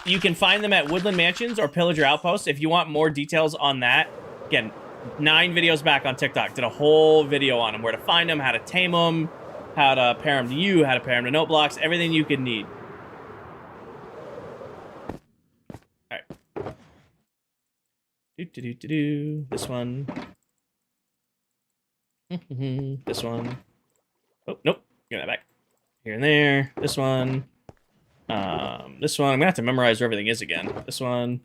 you can find them at Woodland Mansions or Pillager Outposts. If you want more details on that, again, 9 videos back on TikTok. Did a whole video on them. Where to find them, how to tame them, how to pair them to you, how to pair them to note blocks, everything you could need. Alright. This one. This one. Oh, nope. Give that back. Here and there. This one. This one. I'm gonna have to memorize where everything is again. This one.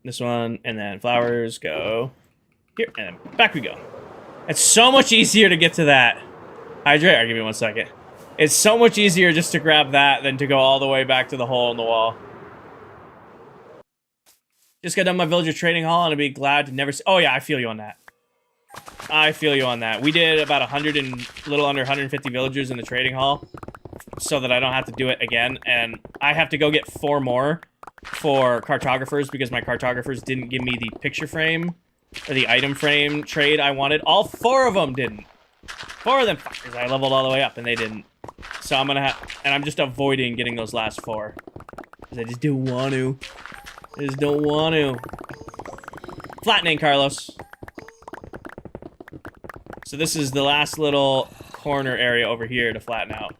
This one. And then flowers go here. And then back we go. It's so much easier to get to that. Hydrate. Alright, give me 1 second. It's so much easier just to grab that than to go all the way back to the hole in the wall. Just got done my villager trading hall, and I'd be glad to never see. Oh, yeah, I feel you on that. I feel you on that. We did about 100 and a little under 150 villagers in the trading hall so that I don't have to do it again. And I have to go get 4 more for cartographers because my cartographers didn't give me the picture frame or the item frame trade I wanted. All 4 of them didn't. 4 of them fuckers I leveled all the way up, and they didn't. So I'm gonna have... And I'm just avoiding getting those last 4. Because I just don't want to. I just don't want to. Flattening, Carlos. So this is the last little corner area over here to flatten out.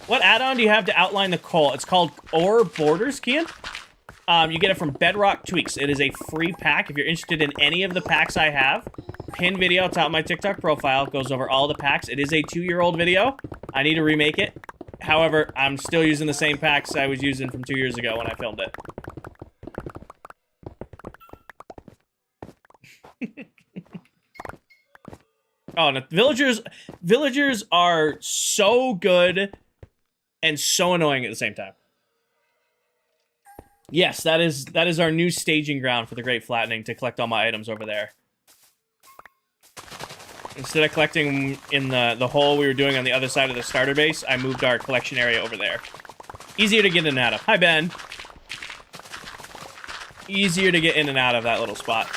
What add-on do you have to outline the coal? It's called Ore Borders, Kian. You get it from Bedrock Tweaks. It is a free pack. If you're interested in any of the packs I have, pin video top of my TikTok profile goes over all the packs. It is a 2-year-old video. I need to remake it. However, I'm still using the same packs I was using from 2 years ago when I filmed it. Oh, no, villagers are so good and so annoying at the same time. Yes, that is our new staging ground for the Great Flattening, to collect all my items over there. Instead of collecting in the hole we were doing on the other side of the starter base, I moved our collection area over there. Easier to get in and out of. Hi, Ben. Easier to get in and out of that little spot.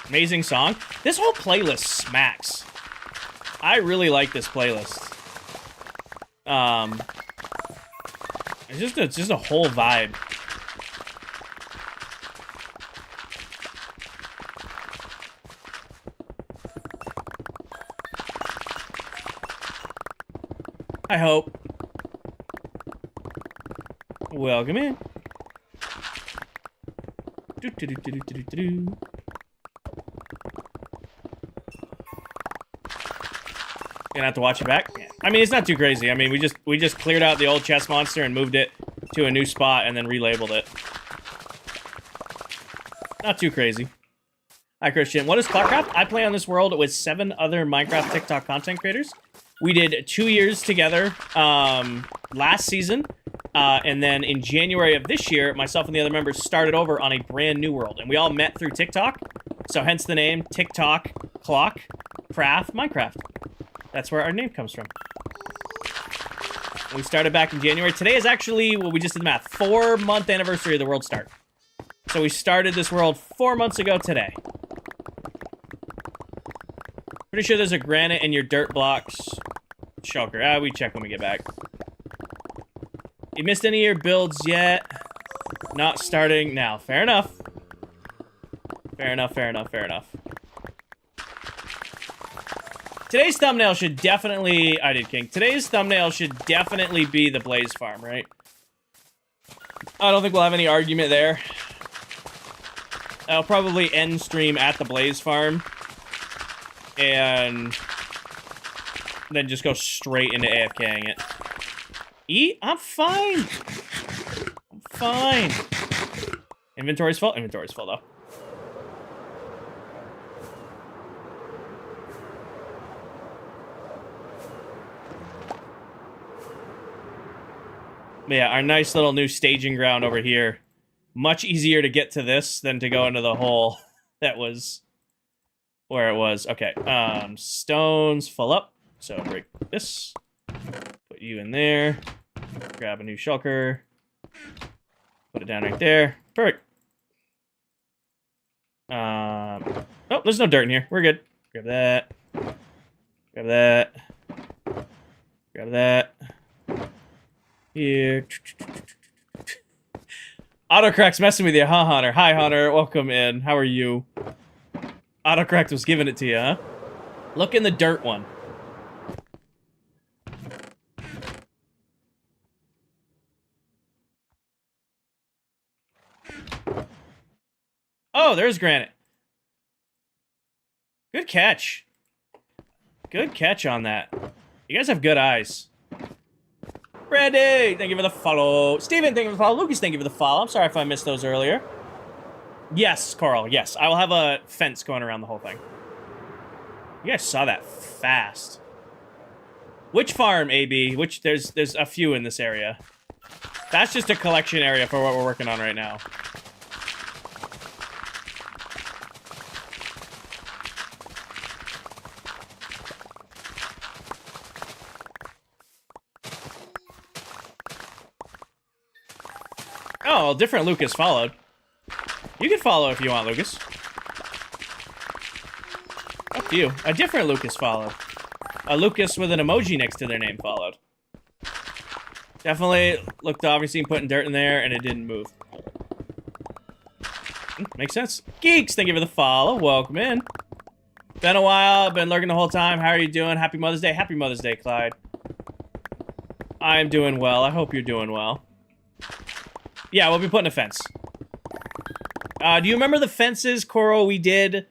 Amazing song. This whole playlist smacks. I really like this playlist. It's just a whole vibe. I hope. Welcome in. Gonna have to watch it back. I mean, it's not too crazy. I mean, we just cleared out the old chest monster and moved it to a new spot and then relabeled it. Not too crazy. Hi, Christian. What is ClockCraft? I play on this world with 7 other Minecraft TikTok content creators. We did 2 years together last season. And then in January of this year, myself and the other members started over on a brand new world. And we all met through TikTok. So hence the name TikTok, ClockCraft, Minecraft. That's where our name comes from. We started back in January. Today is actually, well, we just did the math, 4-month anniversary of the world start. So we started this world 4 months ago today. Pretty sure there's a granite in your dirt blocks. Shulker. We check when we get back. You missed any of your builds yet? Not starting now. Fair enough. Fair enough, fair enough, fair enough. Today's thumbnail should definitely... I did, King. Today's thumbnail should definitely be the Blaze Farm, right? I don't think we'll have any argument there. I'll probably end stream at the Blaze Farm. And... then just go straight into AFKing it. Eat? I'm fine. I'm fine. Inventory's full? Inventory's full, though. But yeah, our nice little new staging ground over here. Much easier to get to this than to go into the hole that was where it was. Okay, stones full up. So break this. Put you in there. Grab a new shulker. Put it down right there. Perfect. Oh, there's no dirt in here. We're good. Grab that. Grab that. Grab that. Here. Autocorrect's messing with you, huh, Hunter? Hi, Hunter. Welcome in. How are you? Autocorrect was giving it to you, huh? Look in the dirt one. Oh, there's granite. Good catch. Good catch on that. You guys have good eyes. Brandy, thank you for the follow. Steven, thank you for the follow. Lucas, thank you for the follow. I'm sorry if I missed those earlier. Yes, Carl, yes. I will have a fence going around the whole thing. You guys saw that fast. Which farm, AB? Which there's a few in this area. That's just a collection area for what we're working on right now. Oh, different Lucas followed. You can follow if you want, Lucas. Up to you. A different Lucas followed. A Lucas with an emoji next to their name followed. Definitely looked obviously putting dirt in there, and it didn't move. Makes sense. Geeks, thank you for the follow. Welcome in. Been a while. Been lurking the whole time. How are you doing? Happy Mother's Day. Happy Mother's Day, Clyde. I am doing well. I hope you're doing well. Yeah, we'll be putting a fence. Do you remember the fences, Koro, we did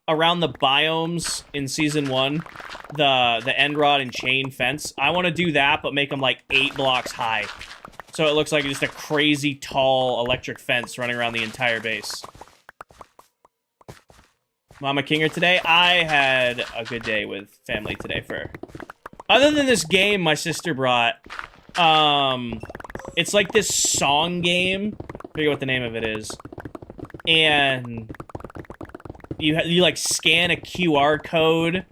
around the biomes in Season 1? The end rod and chain fence? I want to do that, but make them like 8 blocks high. So it looks like just a crazy tall electric fence running around the entire base. Mama Kinger today? I had a good day with family today for... Other than this game my sister brought, it's like this song game. I forget what the name of it is. And you like scan a QR code,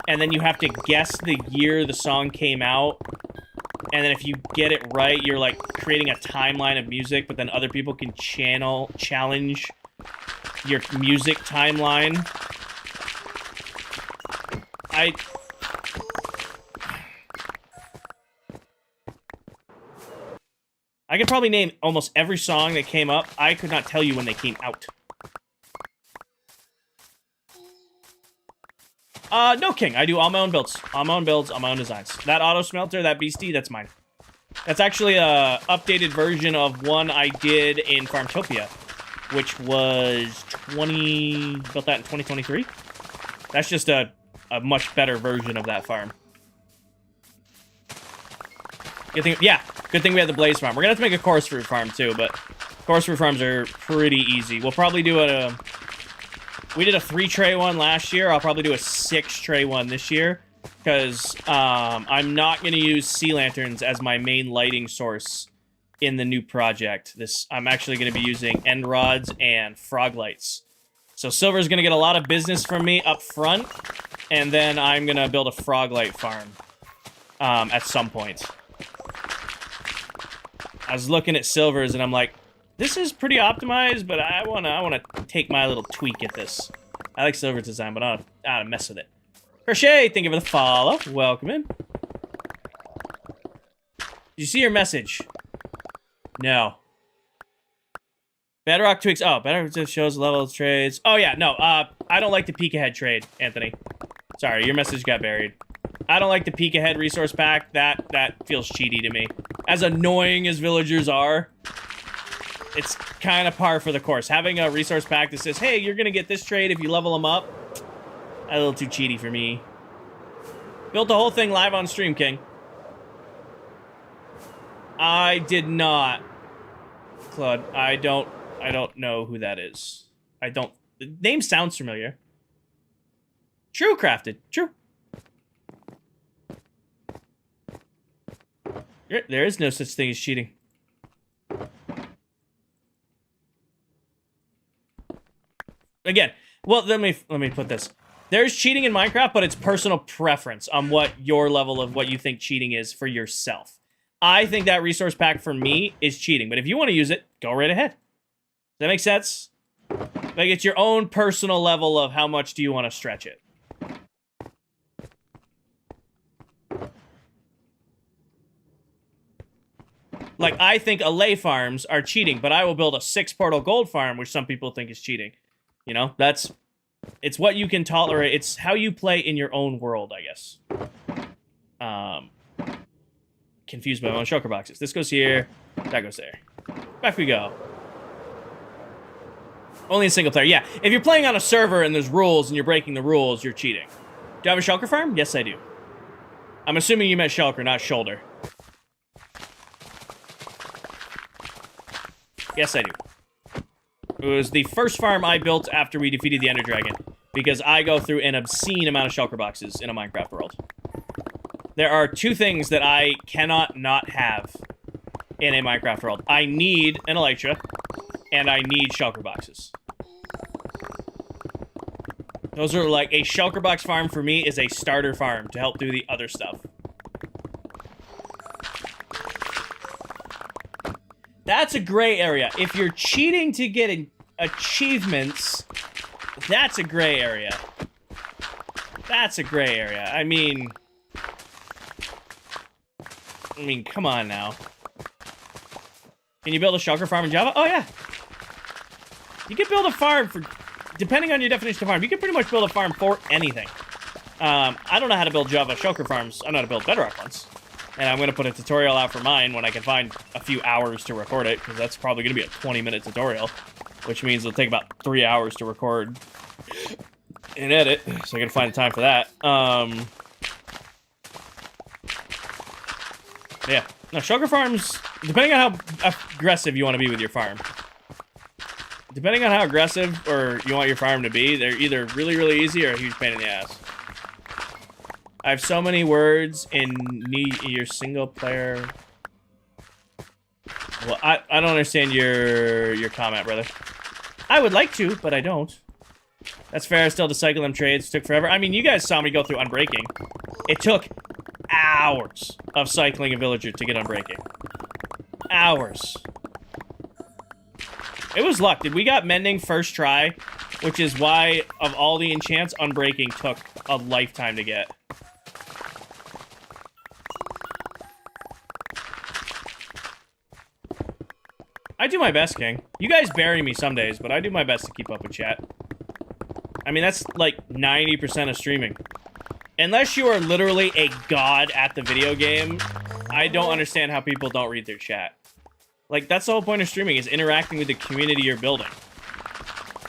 and then you have to guess the year the song came out. And then if you get it right, you're like creating a timeline of music, but then other people can challenge your music timeline. I could probably name almost every song that came up. I could not tell you when they came out. No, King. I do all my own builds. All my own builds, all my own designs. That auto smelter, that beastie, that's mine. That's actually a updated version of one I did in Farmtopia, which was built that in 2023. That's just a much better version of that farm. Good thing, yeah, good thing we had the Blaze farm. We're gonna have to make a coarse fruit farm too, but coarse fruit farms are pretty easy. We'll probably do we did a 3-tray one last year. I'll probably do a 6-tray one this year, because I'm not gonna use sea lanterns as my main lighting source in the new project. I'm actually gonna be using end rods and frog lights. So Silver's gonna get a lot of business from me up front, and then I'm gonna build a frog light farm at some point. I was looking at Silver's and I'm like, this is pretty optimized, but I wanna take my little tweak at this. I like Silver's design, but I don't wanna mess with it. Crochet, thank you for the follow. Welcome in. Did you see your message? No. Bedrock tweaks. Oh, Bedrock shows level of trades. Oh yeah, no. I don't like the peek ahead trade, Anthony. Sorry, your message got buried. I don't like the peek ahead resource pack. That feels cheaty to me. As annoying as villagers are, it's kind of par for the course. Having a resource pack that says, hey, you're gonna get this trade if you level them up, a little too cheaty for me. Built the whole thing live on stream, King. I did not. Claude, I don't know who that is. The name sounds familiar. True crafted. True. There is no such thing as cheating. Again, well, let me put this. There's cheating in Minecraft, but it's personal preference on what your level of what you think cheating is for yourself. I think that resource pack for me is cheating, but if you want to use it, go right ahead. Does that make sense? Like, it's your own personal level of how much do you want to stretch it. Like, I think Allay farms are cheating, but I will build a 6-portal gold farm, which some people think is cheating. You know, it's what you can tolerate. It's how you play in your own world, I guess. Confused by my own shulker boxes. This goes here, that goes there. Back we go. Only in single player, yeah. If you're playing on a server and there's rules and you're breaking the rules, you're cheating. Do I have a shulker farm? Yes, I do. I'm assuming you meant shulker, not shoulder. Yes, I do. It was the first farm I built after we defeated the Ender Dragon, because I go through an obscene amount of shulker boxes in a Minecraft world. There are 2 things that I cannot not have in a Minecraft world. I need an elytra, and I need shulker boxes. Those are like, a shulker box farm for me is a starter farm to help do the other stuff. That's a gray area. If you're cheating to get achievements, that's a gray area. That's a gray area. I mean, come on now. Can you build a shulker farm in Java? Oh, yeah. You can build a farm for, depending on your definition of farm, you can pretty much build a farm for anything. I don't know how to build Java shulker farms. I know how to build Bedrock ones. And I'm going to put a tutorial out for mine when I can find a few hours to record it, because that's probably going to be a 20-minute tutorial, which means it'll take about 3 hours to record and edit, so I got to find the time for that. Yeah. Now, shulker farms, depending on how aggressive you want to be with your farm. Depending on how aggressive or you want your farm to be, they're either really, really easy or a huge pain in the ass. I have so many words in your single player. Well, I don't understand your comment, brother. I would like to, but I don't. That's fair. Still, to cycle them trades took forever. I mean, you guys saw me go through Unbreaking. It took hours of cycling a villager to get Unbreaking. Hours. It was luck. We got Mending first try, which is why, of all the enchants, Unbreaking took a lifetime to get. I do my best, King. You guys bury me some days, but I do my best to keep up with chat. I mean, that's like 90% of streaming. Unless you are literally a god at the video game, I don't understand how people don't read their chat. Like, that's the whole point of streaming, is interacting with the community you're building.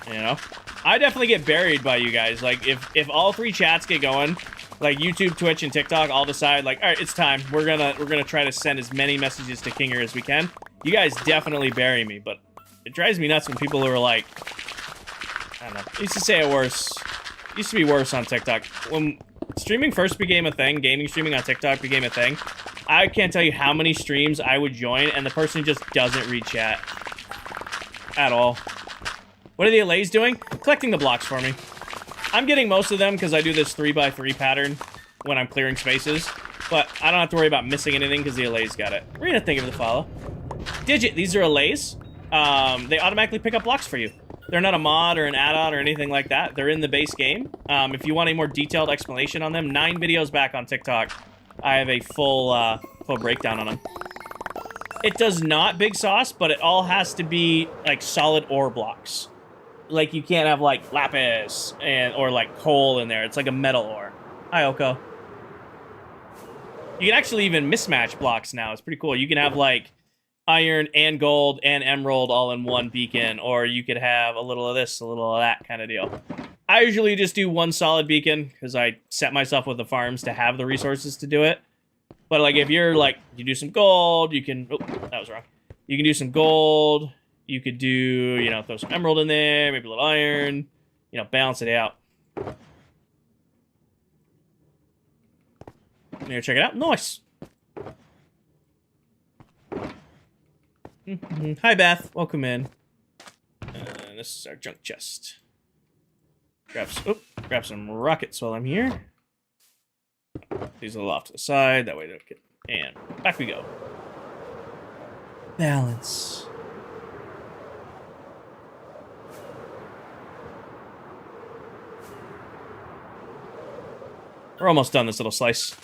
You know? I definitely get buried by you guys. Like, if all 3 chats get going, like YouTube, Twitch, and TikTok all decide, like, all right, it's time. We're gonna try to send as many messages to Kinger as we can. You guys definitely bury me, but it drives me nuts when people are like, I don't know. I used to say it worse. It used to be worse on TikTok. When streaming first became a thing, gaming streaming on TikTok became a thing, I can't tell you how many streams I would join, and the person just doesn't read chat. At all. What are the allays doing? Collecting the blocks for me. I'm getting most of them because I do this 3x3 pattern when I'm clearing spaces, but I don't have to worry about missing anything because the allays got it. Rena, thank you for the follow. Digit, these are allays. They automatically pick up blocks for you. They're not a mod or an add-on or anything like that. They're in the base game. If you want a more detailed explanation on them, 9 videos back on TikTok, I have a full breakdown on them. It does not big sauce, but it all has to be like solid ore blocks. Like, you can't have like lapis or like coal in there. It's like a metal ore. Hi, Oko. You can actually even mismatch blocks now. It's pretty cool. You can have like iron and gold and emerald all in one beacon, or you could have a little of this, a little of that kind of deal. I usually just do one solid beacon because I set myself with the farms to have the resources to do it. But like, if you're like, you do some gold, you can, oh, that was wrong. You can do some gold. You could do, you know, throw some emerald in there, maybe a little iron, you know, balance it out. Here, check it out. Nice. Hi, Beth. Welcome in. This is our junk chest. Grab some rockets while I'm here. These a little off to the side. That way they don't get... And back we go. Balance. We're almost done this little slice.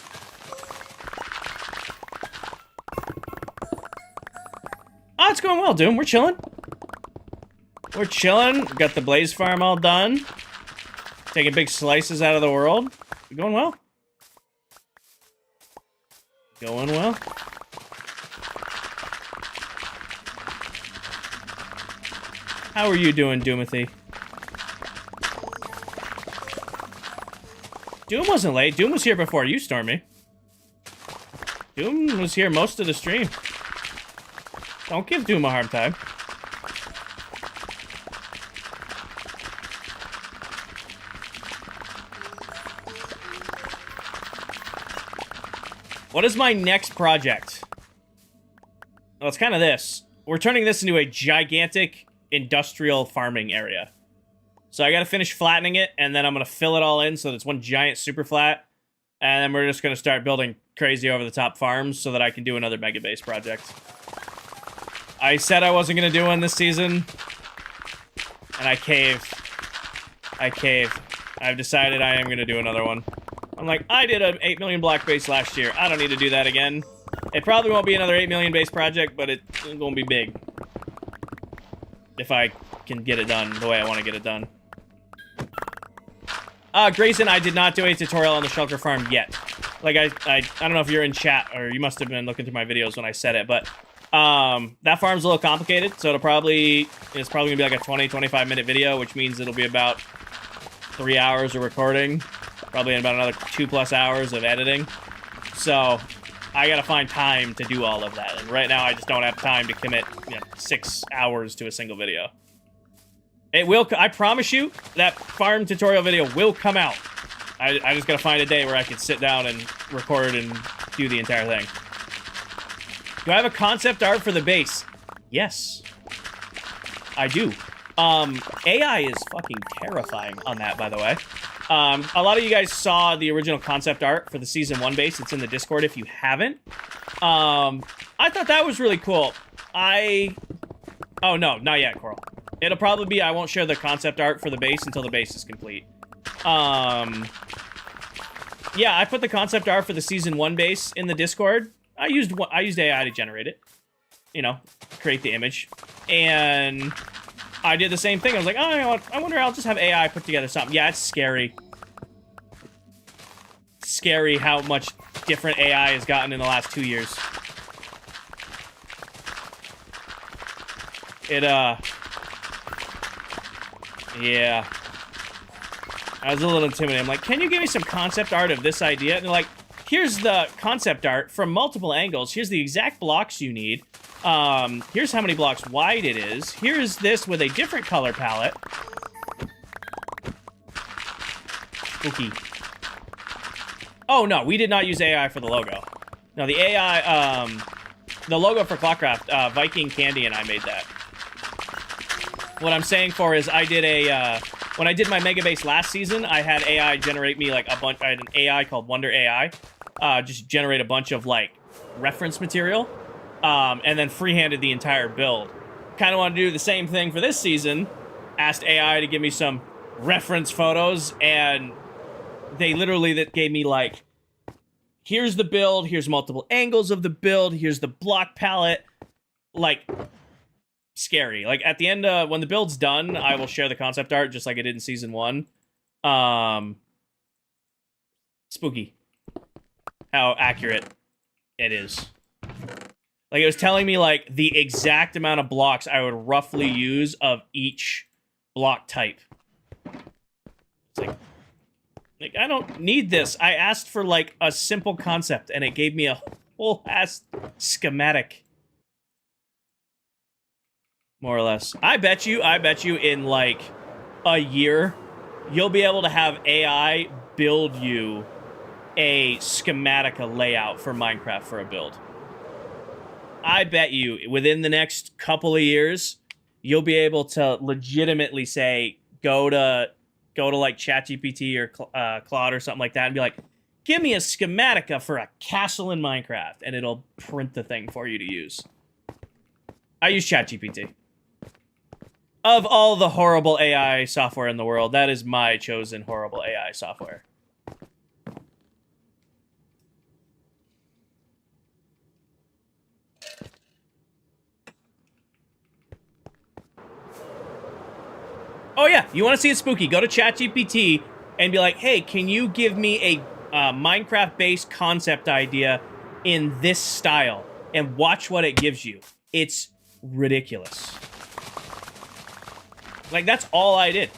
Oh, it's going well, Doom. We're chilling. We're chilling. We've got the Blaze Farm all done. Taking big slices out of the world. Going well. Going well. How are you doing, Doomathy? Doom wasn't late. Doom was here before you, Stormy. Doom was here most of the stream. Don't give Doom a hard time. What is my next project? Well, it's kind of this. We're turning this into a gigantic industrial farming area. So I gotta finish flattening it, and then I'm gonna fill it all in so that it's one giant super flat. And then we're just gonna start building crazy over-the-top farms so that I can do another mega base project. I said I wasn't gonna do one this season, and I caved. I caved. I've decided I am gonna do another one. I'm like, I did an 8 million block base last year. I don't need to do that again. It probably won't be another 8 million base project, but it's gonna be big. If I can get it done the way I want to get it done. Grayson, I did not do a tutorial on the shulker farm yet. Like, I don't know if you're in chat, or you must have been looking through my videos when I said it, but that farm's a little complicated, so it's probably gonna be like a 20-25 minute video, which means it'll be about 3 hours of recording, probably about another 2+ hours of editing. So I gotta find time to do all of that, and right now I just don't have time to commit 6 hours to a single video. It will, I promise you, that farm tutorial video will come out. I just gotta find a day where I can sit down and record and do the entire thing. Do I have a concept art for the base? Yes. I do. AI is fucking terrifying on that, by the way. A lot of you guys saw the original concept art for the Season 1 base. It's in the Discord if you haven't. I thought that was really cool. Oh, no, not yet, Coral. It'll probably be, I won't share the concept art for the base until the base is complete. Yeah, I put the concept art for the Season 1 base in the Discord. I used AI to generate it. You know, create the image. And I did the same thing. I was like, oh, I wonder, I'll just have AI put together something. Yeah, it's scary. Scary how much different AI has gotten in the last 2 years. Yeah. I was a little intimidated. I'm like, can you give me some concept art of this idea? And they're like, here's the concept art from multiple angles. Here's the exact blocks you need. Here's how many blocks wide it is. Here's this with a different color palette. Spooky. Oh, no, we did not use AI for the logo. No, the AI, the logo for ClockCraft, Viking Candy and I made that. What I'm saying for is I did a, when I did my Mega Base last season, I had AI generate me, like, a bunch, I had an AI called Wonder AI, just generate a bunch of, like, reference material, and then freehanded the entire build. Kind of want to do the same thing for this season, asked AI to give me some reference photos, and they literally gave me, like, here's the build, here's multiple angles of the build, here's the block palette, like, scary. Like, at the end, when the build's done, I will share the concept art, just like I did in Season 1. Spooky. How accurate it is. Like, it was telling me, like, the exact amount of blocks I would roughly use of each block type. It's like, I don't need this. I asked for, like, a simple concept, and it gave me a whole-ass schematic. More or less. I bet you in, like, a year, you'll be able to have AI build you a schematic, a layout for Minecraft for a build. I bet you, within the next couple of years, you'll be able to legitimately say, go to go to like ChatGPT or Claude or something like that and be like, give me a schematica for a castle in Minecraft, and it'll print the thing for you to use. I use ChatGPT. Of all the horrible AI software in the world, that is my chosen horrible AI software. Oh yeah, you want to see it spooky? Go to ChatGPT and be like, hey, can you give me a Minecraft-based concept idea in this style? And watch what it gives you. It's ridiculous. Like, that's all I did.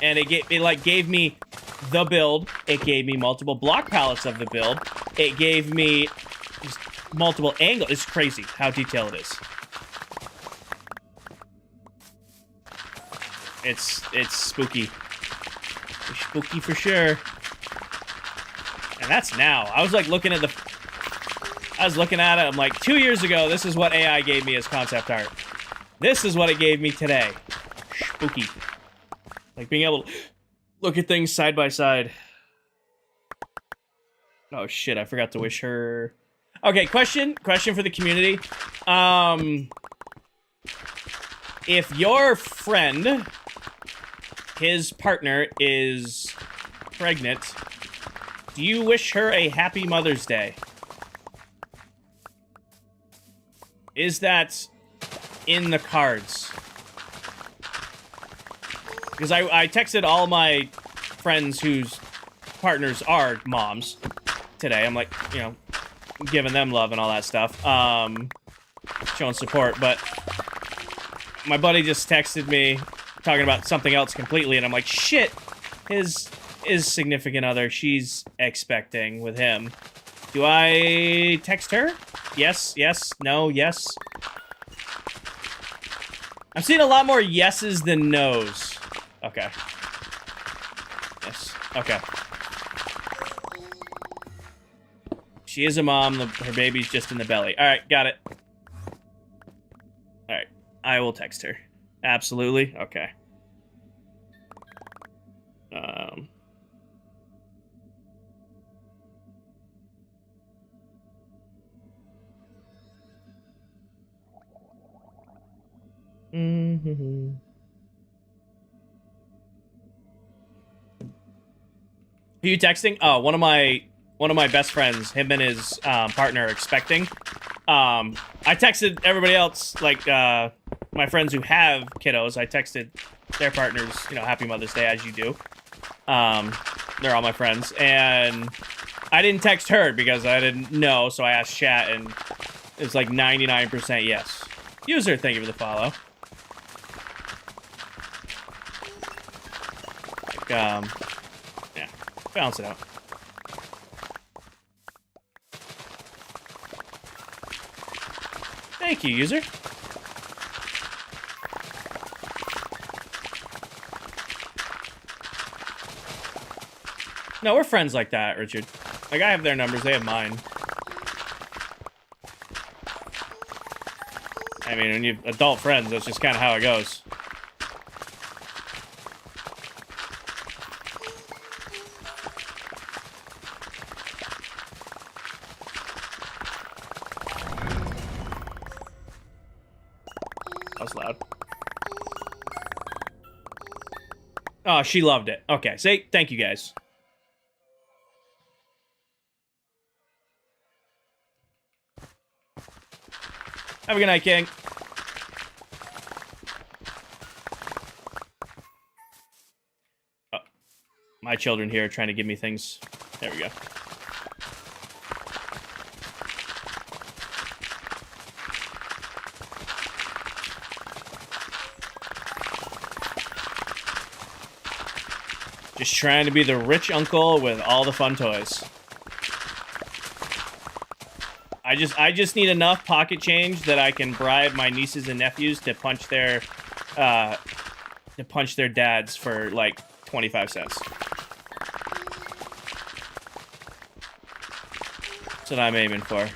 And it gave me the build. It gave me multiple block palettes of the build. It gave me just multiple angles. It's crazy how detailed it is. It's spooky. It's spooky for sure. And that's now. I was like looking at it. I'm like, 2 years ago, this is what AI gave me as concept art. This is what it gave me today. Spooky. Like being able to look at things side by side. Oh shit, I forgot to wish her. Okay, question for the community. If your friend, his partner, is pregnant, do you wish her a happy Mother's Day? Is that in the cards? Because I texted all my friends whose partners are moms today. I'm like, you know, giving them love and all that stuff. Showing support, but my buddy just texted me talking about something else completely, and I'm like, shit, his significant other, she's expecting with him. Do I text her? Yes, yes, no, yes. I'm seeing a lot more yeses than nos. Okay. Yes, okay. She is a mom, her baby's just in the belly. Alright, got it. Alright, I will text her. Absolutely, okay. Mm-hmm. Who are you texting? Oh, one of my best friends, him and his partner are expecting. I texted everybody else, like my friends who have kiddos. I texted their partners, you know, Happy Mother's Day, as you do. They're all my friends, and I didn't text her because I didn't know, so I asked chat, and it's like 99% yes. User, thank you for the follow. Like, yeah, balance it out. Thank you, user. No, we're friends like that, Richard. Like, I have their numbers, they have mine. I mean, when you have adult friends, that's just kind of how it goes. That was loud. Oh, she loved it. Okay, say thank you, guys. Have a good night, King. Oh, my children here are trying to give me things. There we go. Just trying to be the rich uncle with all the fun toys. I just need enough pocket change that I can bribe my nieces and nephews to punch their dads for like 25 cents. That's what I'm aiming for.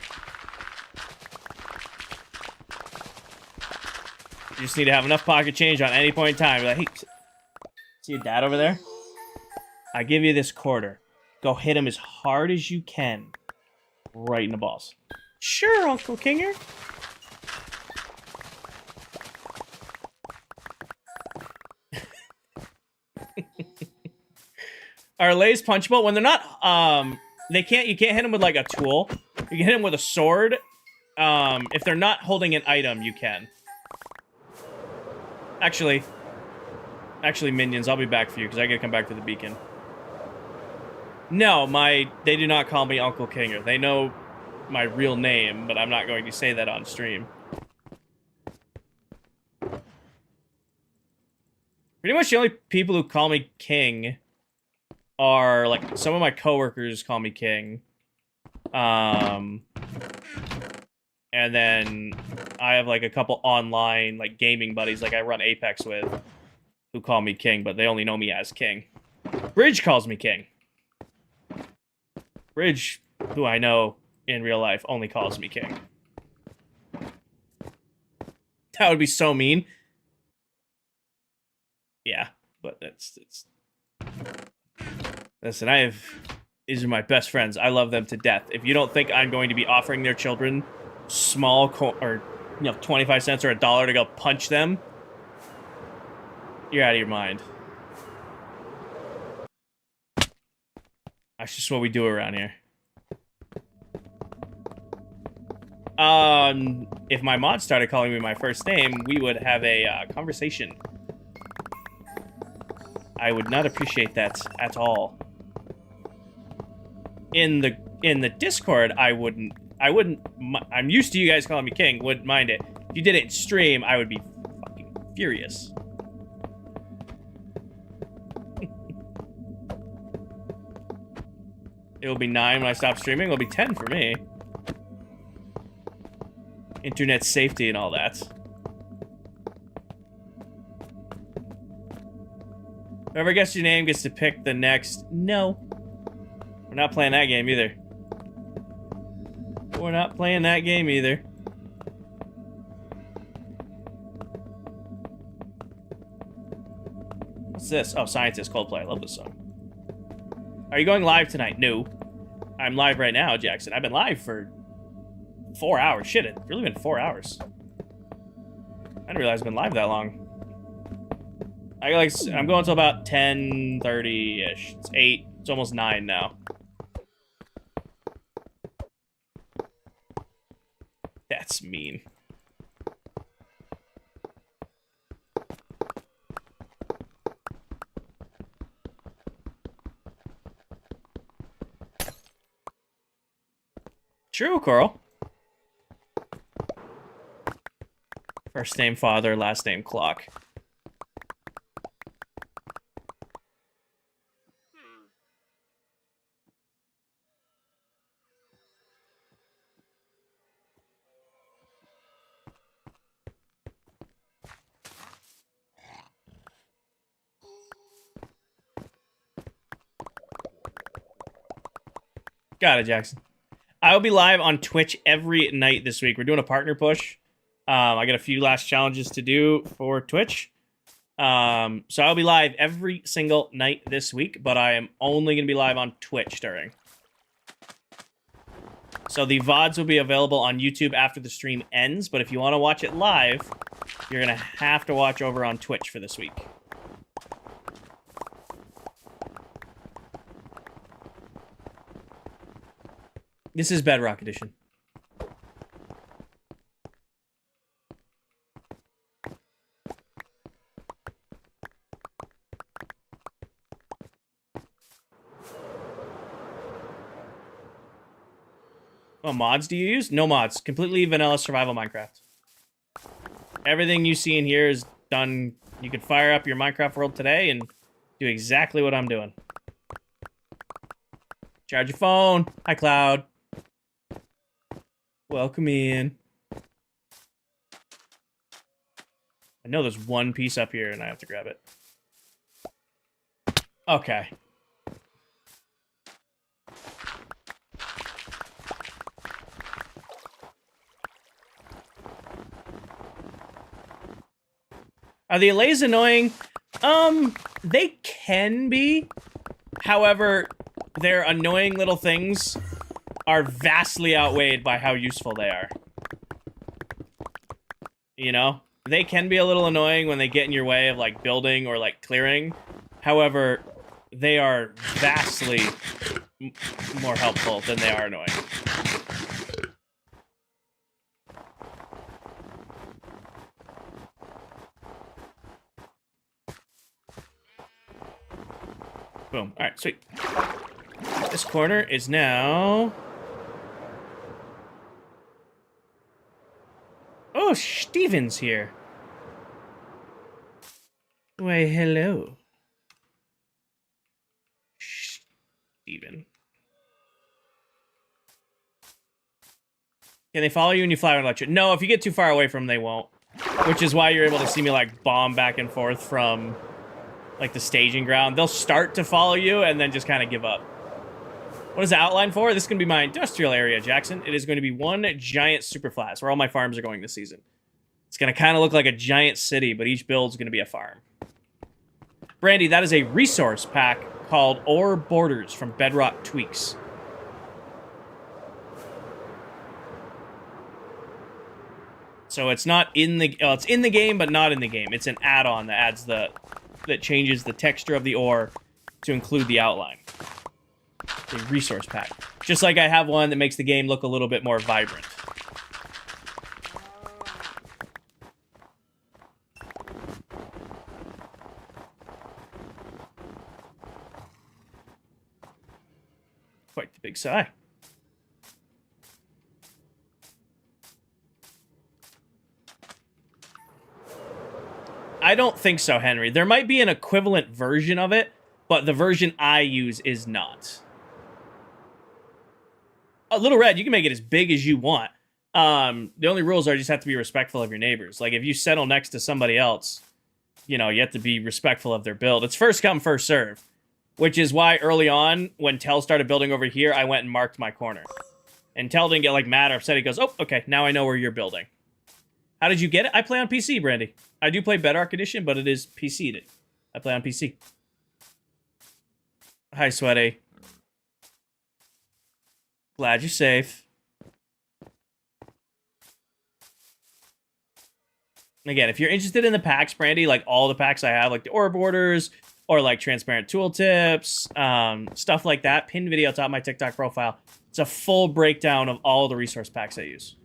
You just need to have enough pocket change on any point in time. Be like, hey, See your dad over there? I give you this quarter. Go hit him as hard as you can. Right in the balls. Sure, Uncle Kinger. Are Lays punchable? When they're not, you can't hit them with like a tool. You can hit them with a sword. If they're not holding an item, you can. Actually, minions, I'll be back for you because I gotta come back to the beacon. No, they do not call me Uncle Kinger. They know my real name, but I'm not going to say that on stream. Pretty much the only people who call me King are, like, some of my coworkers call me King. And then I have, like, a couple online, like, gaming buddies, like I run Apex with, who call me King, but they only know me as King. Bridge calls me King. Bridge, who I know in real life, only calls me King. That would be so mean. Yeah, but it's... Listen, these are my best friends. I love them to death. If you don't think I'm going to be offering their children small, 25 cents or $1 to go punch them, you're out of your mind. That's just what we do around here. If my mod started calling me my first name, we would have a conversation. I would not appreciate that at all. In the Discord, I wouldn't. I'm used to you guys calling me King. Wouldn't mind it. If you did it in stream, I would be fucking furious. It'll be 9 when I stop streaming. It'll be 10 for me. Internet safety and all that. Whoever gets your name gets to pick the next... No. We're not playing that game either. We're not playing that game either. What's this? Oh, Scientist, Coldplay. I love this song. Are you going live tonight? No. I'm live right now, Jackson. I've been live for 4 hours. Shit, it's really been 4 hours. I didn't realize I've been live that long. I'm going till about 10:30-ish. It's 8. It's almost 9 now. That's mean. True, Coral. First name Father, last name Clock. Got it, Jackson. I will be live on Twitch every night this week. We're doing a partner push. I got a few last challenges to do for Twitch. So I'll be live every single night this week, but I am only going to be live on Twitch during. So the VODs will be available on YouTube after the stream ends, but if you want to watch it live, you're going to have to watch over on Twitch for this week. This is Bedrock Edition. What mods do you use? No mods. Completely vanilla survival Minecraft. Everything you see in here is done. You can fire up your Minecraft world today and do exactly what I'm doing. Charge your phone. Hi, Cloud. Welcome in. I know there's one piece up here and I have to grab it. Okay. Are the allays annoying? They can be. However, their annoying little things are vastly outweighed by how useful they are. You know? They can be a little annoying when they get in your way of, like, building or, like, clearing. However, they are vastly more helpful than they are annoying. Boom. Alright, sweet. This corner is now... Oh, Steven's here. Why, hello. Steven. Can they follow you when you fly on electric? No, if you get too far away from them, they won't. Which is why you're able to see me, like, bomb back and forth from, like, the staging ground. They'll start to follow you and then just kind of give up. What is the outline for? This is going to be my industrial area, Jackson. It is going to be one giant superflash where all my farms are going this season. It's going to kind of look like a giant city, but each build's going to be a farm. Brandy, that is a resource pack called Ore Borders from Bedrock Tweaks. So it's not in the... it's in the game, but not in the game. It's an add-on that adds the... that changes the texture of the ore to include the outline. A resource pack. Just like I have one that makes the game look a little bit more vibrant. Quite the big sigh. I don't think so, Henry. There might be an equivalent version of it, but the version I use is not. Little Red, you can make it as big as you want. The only rules are you just have to be respectful of your neighbors. Like, if you settle next to somebody else, you know, you have to be respectful of their build. It's first come, first serve. Which is why early on, when Tell started building over here, I went and marked my corner. And Tell didn't get, like, mad or upset. He goes, oh, okay, now I know where you're building. How did you get it? I play on PC, Brandy. I do play Bedrock Edition, but it is PC'd. I play on PC. Hi, Sweaty. Glad you're safe. Again, if you're interested in the packs, Brandy, like all the packs I have, like the ore borders, or like transparent tooltips, stuff like that, pinned video top of my TikTok profile. It's a full breakdown of all the resource packs I use.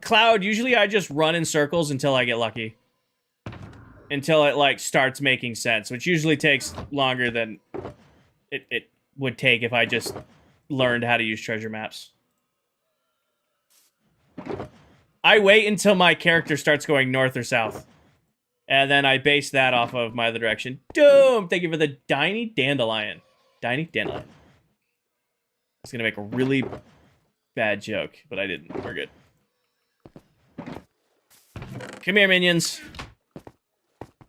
Cloud, usually I just run in circles until I get lucky. Until it, like, starts making sense, which usually takes longer than it would take if I just learned how to use treasure maps. I wait until my character starts going north or south. And then I base that off of my other direction. Doom! Thank you for the Tiny Dandelion. Tiny Dandelion. I was gonna make a really bad joke, but I didn't. We're good. Come here, minions.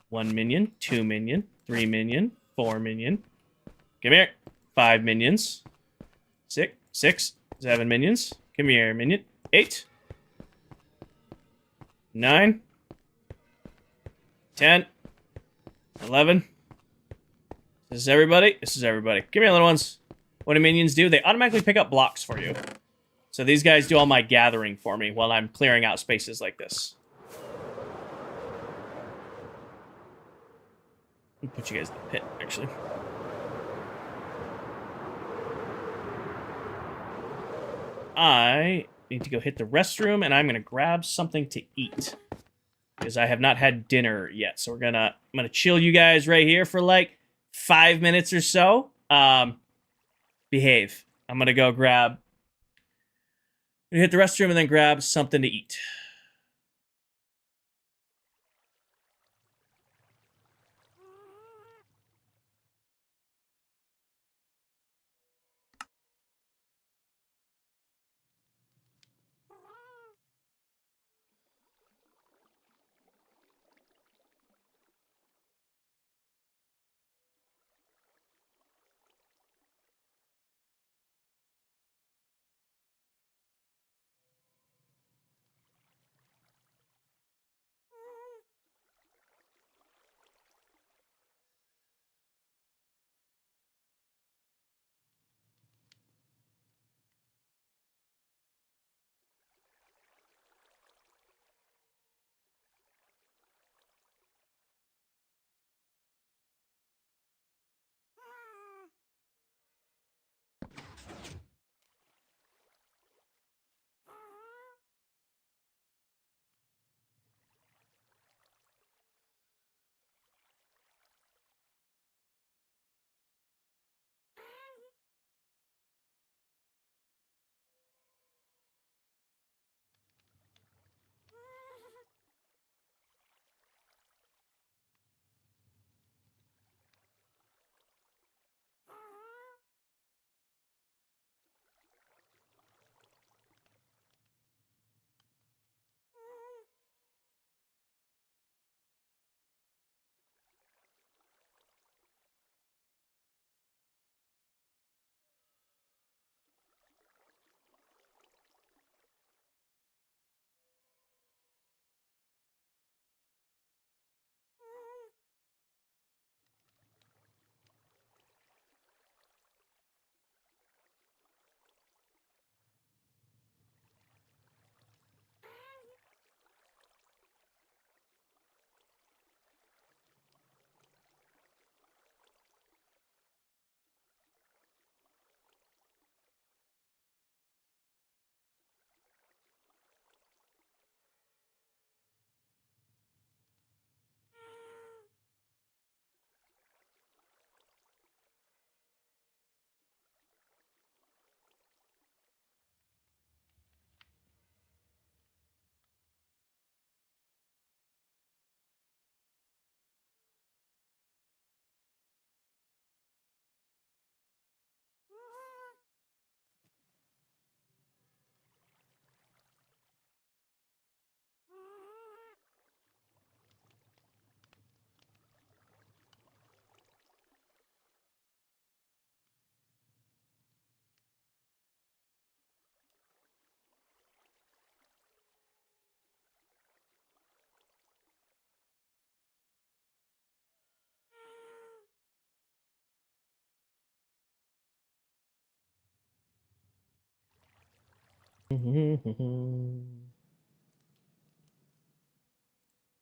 1 minion, 2 minion, 3 minion, 4 minion. Come here. 5 minions. 6, 7 minions. Come here, minion. 8. 9. 10. 11. This is everybody. This is everybody. Come here, little ones. What do minions do? They automatically pick up blocks for you. So these guys do all my gathering for me while I'm clearing out spaces like this. I'll put you guys in the pit, actually. I need to go hit the restroom, and I'm going to grab something to eat. Because I have not had dinner yet. So I'm gonna chill you guys right here for like 5 minutes or so. Behave. I'm gonna go hit the restroom and then grab something to eat.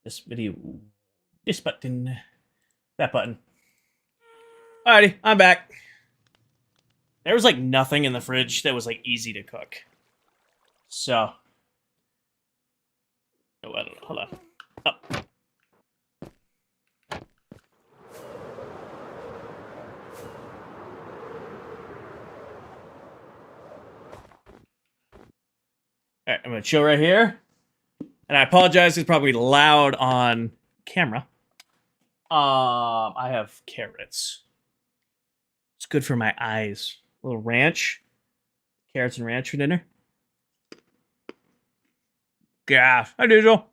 This video. This button. That button. Alrighty, I'm back. There was like nothing in the fridge that was like easy to cook. So. Oh, I don't know. Hold on. Oh. Alright, I'm gonna chill right here. And I apologize, it's probably loud on camera. I have carrots. It's good for my eyes. A little ranch. Carrots and ranch for dinner. Yeah, hi Diesel.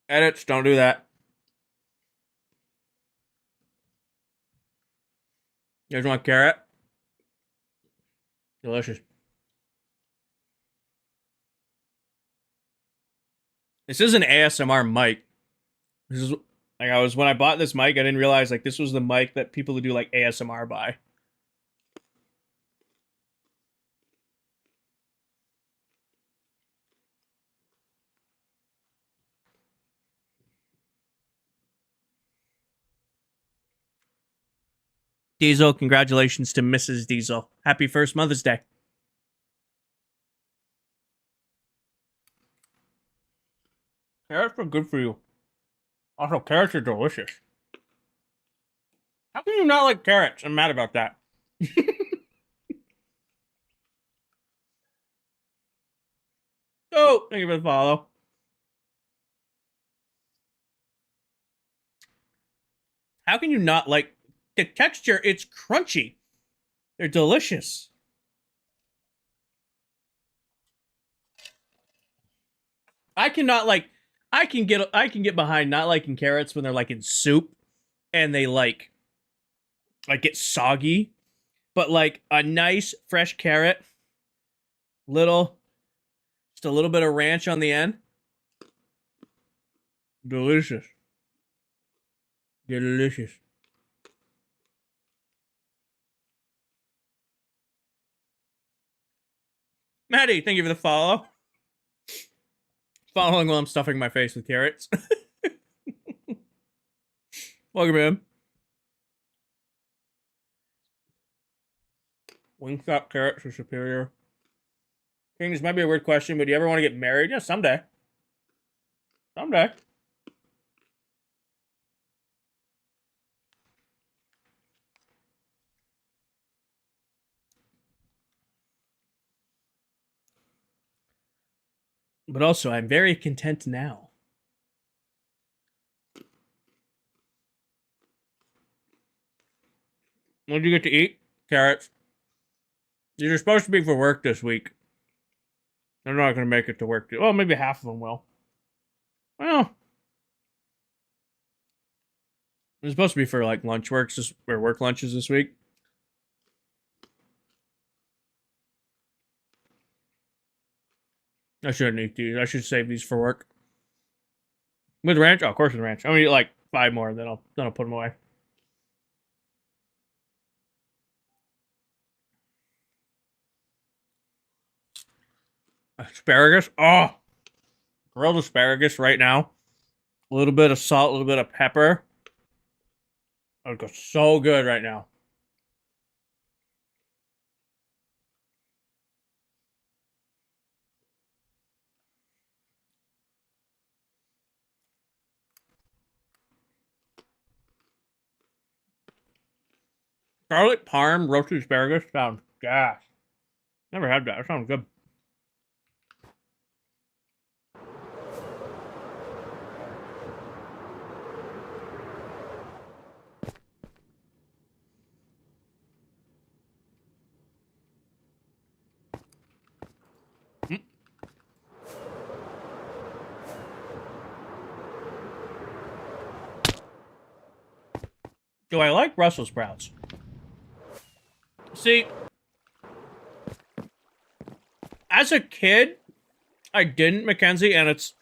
Edits, don't do that. You guys want carrot? Delicious. This is an ASMR mic. This is like when I bought this mic, I didn't realize like this was the mic that people who do like ASMR buy. Diesel, congratulations to Mrs. Diesel. Happy first Mother's Day. Carrots are good for you. Also, carrots are delicious. How can you not like carrots? I'm mad about that. Oh, thank you for the follow. How can you not like the texture? It's crunchy. They're delicious. I cannot like I can get behind not liking carrots when they're like in soup and they like get soggy, but like a nice fresh carrot, just a little bit of ranch on the end. Delicious. Delicious. Maddie, thank you for the follow. Following while I'm stuffing my face with carrots. Welcome in. Wingstop carrots are superior. King, this might be a weird question, but do you ever want to get married? Yeah, someday. Someday. But also, I'm very content now. What did you get to eat? Carrots. These are supposed to be for work this week. They're not going to make it to work. Well, maybe half of them will. Well, it's supposed to be for like lunch works or work lunches this week. I shouldn't eat these. I should save these for work. With ranch? Oh, of course with ranch. I'm gonna eat like 5 more, then I'll put them away. Asparagus. Oh, grilled asparagus right now. A little bit of salt, a little bit of pepper. Oh, it goes so good right now. Garlic parm roasted asparagus sounds gas. Never had that. That sounds good. Do I like Brussels sprouts? See, as a kid, I didn't, Mackenzie, and it's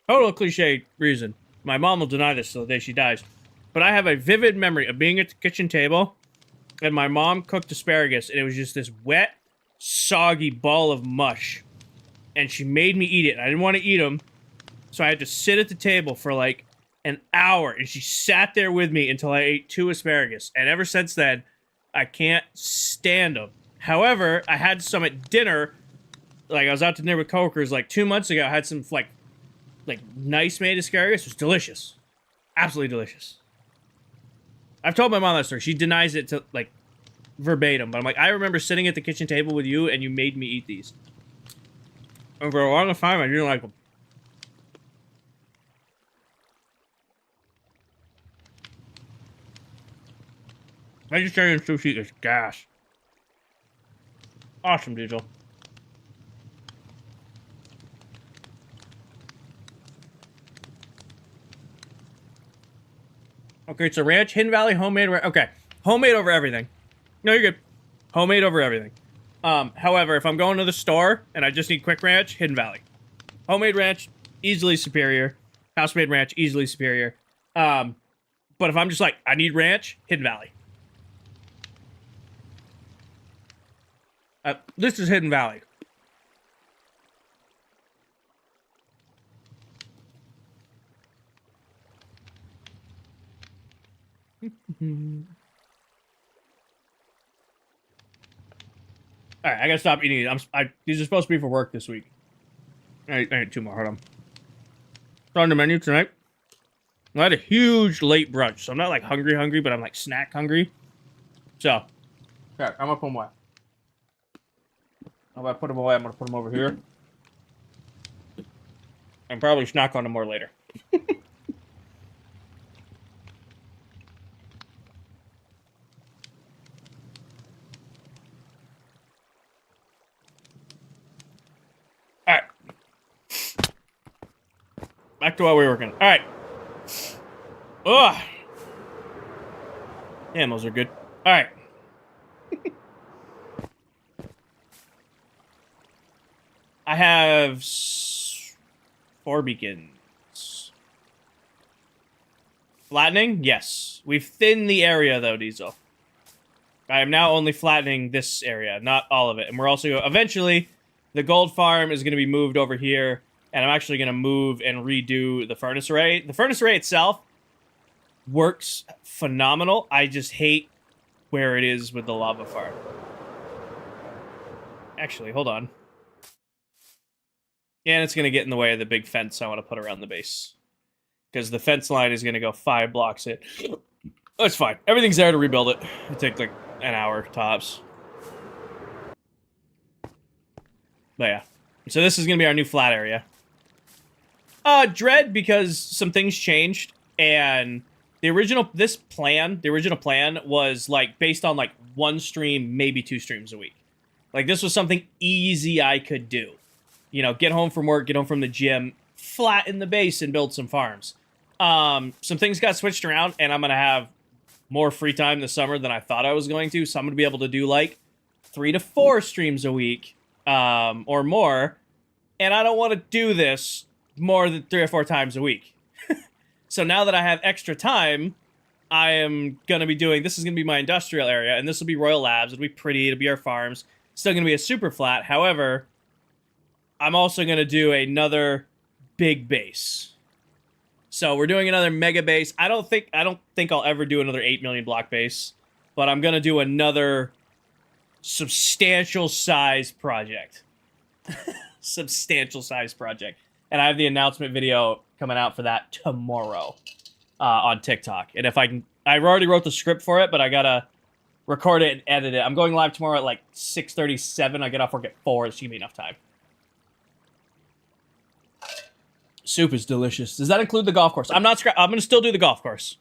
total cliche reason. My mom will deny this till the day she dies. But I have a vivid memory of being at the kitchen table and my mom cooked asparagus, and it was just this wet, soggy ball of mush. And she made me eat it, and I didn't want to eat them, so I had to sit at the table for like an hour, and she sat there with me until I ate 2 asparagus. And ever since then, I can't stand them. However, I had some at dinner. Like, I was out to dinner with coworkers like 2 months ago. I had some like nice made asparagus. It was delicious. Absolutely delicious. I've told my mom that story. She denies it to like verbatim, but I'm like, I remember sitting at the kitchen table with you and you made me eat these. And for a long time, I didn't like them. Vegetarian sushi is gas. Awesome, Diesel. Okay, it's a ranch, Hidden Valley, homemade. Okay, homemade over everything. No, you're good. Homemade over everything. However, if I'm going to the store and I just need quick ranch, Hidden Valley. Homemade ranch, easily superior. House-made ranch, easily superior. But if I'm just like, I need ranch, Hidden Valley. This is Hidden Valley. Alright, I gotta stop eating it. These are supposed to be for work this week. I ate 2 more. Hold on. It's on the menu tonight. I had a huge late brunch, so I'm not like hungry, but I'm like snack hungry. So, okay, I'm gonna put them away. If I put them away, I'm gonna put them over here. And probably snack on them more later. Alright. Back to what we were working. Alright. Ugh. Damn, those are good. Alright. I have 4 beacons. Flattening? Yes. We've thinned the area, though, Diesel. I am now only flattening this area, not all of it. And we're also... Eventually, the gold farm is going to be moved over here, and I'm actually going to move and redo the furnace array. The furnace array itself works phenomenal. I just hate where it is with the lava farm. Actually, hold on. And it's going to get in the way of the big fence I want to put around the base. Because the fence line is going to go 5 blocks in. Oh, it's fine. Everything's there to rebuild it. It'll take like an hour tops. But yeah. So this is going to be our new flat area. Dread, because some things changed. And the original plan was like based on like 1 stream, maybe 2 streams a week. Like this was something easy I could do. You know, get home from work, get home from the gym, flatten the base and build some farms. Some things got switched around, and I'm going to have more free time this summer than I thought I was going to. So I'm going to be able to do, like, 3 to 4 streams a week or more. And I don't want to do this more than 3 or 4 times a week. So now that I have extra time, I am going to be doing... This is going to be my industrial area, and this will be Royal Labs. It'll be pretty. It'll be our farms. Still going to be a super flat. However... I'm also going to do another big base. So we're doing another mega base. I don't think I'll ever do another 8 million block base, but I'm going to do another substantial size project. Substantial size project. And I have the announcement video coming out for that tomorrow on TikTok. And if I already wrote the script for it, but I got to record it and edit it. I'm going live tomorrow at like 6:37. I get off work at 4. It should give me enough time. Soup is delicious. Does that include the golf course? I'm going to still do the golf course.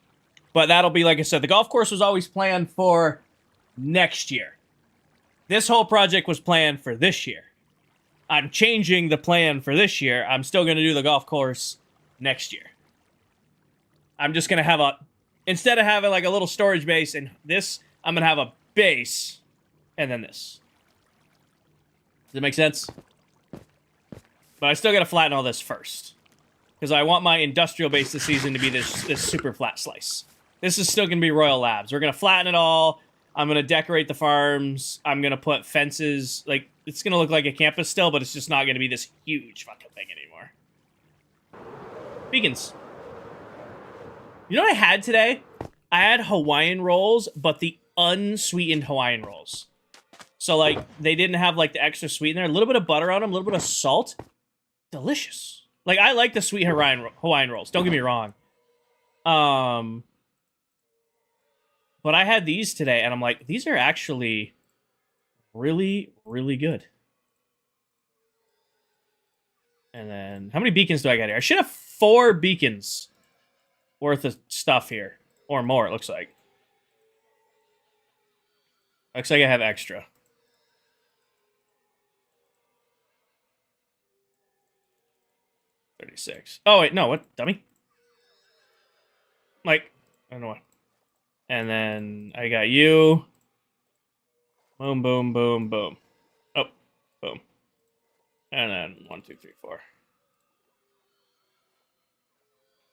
But that'll be, like I said, the golf course was always planned for next year. This whole project was planned for this year. I'm changing the plan for this year. I'm still going to do the golf course next year. I'm just going to have instead of having like a little storage base and this, I'm going to have a base and then this. Does that make sense? But I still got to flatten all this first. Because I want my industrial base this season to be this super flat slice. This is still going to be Royal Labs. We're going to flatten it all. I'm gonna decorate the farms. I'm gonna put fences. Like, it's gonna look like a campus still, but it's just not gonna be this huge fucking thing anymore. Beacons. You know what I had today? I had Hawaiian rolls, but the unsweetened Hawaiian rolls. So, like, they didn't have, like, the extra sweet in there. A little bit of butter on them, a little bit of salt. Delicious. Like, I like the sweet Hawaiian rolls. Don't get me wrong. But I had these today, and I'm like, these are actually really, really good. And then, how many beacons do I got here? I should have 4 beacons worth of stuff here. Or more, it looks like. Looks like I have extra. $36. Oh, wait, no, what? Dummy? Like, I don't know what. And then I got you. Boom, boom, boom, boom. Oh, boom. And then 1, 2, 3, 4.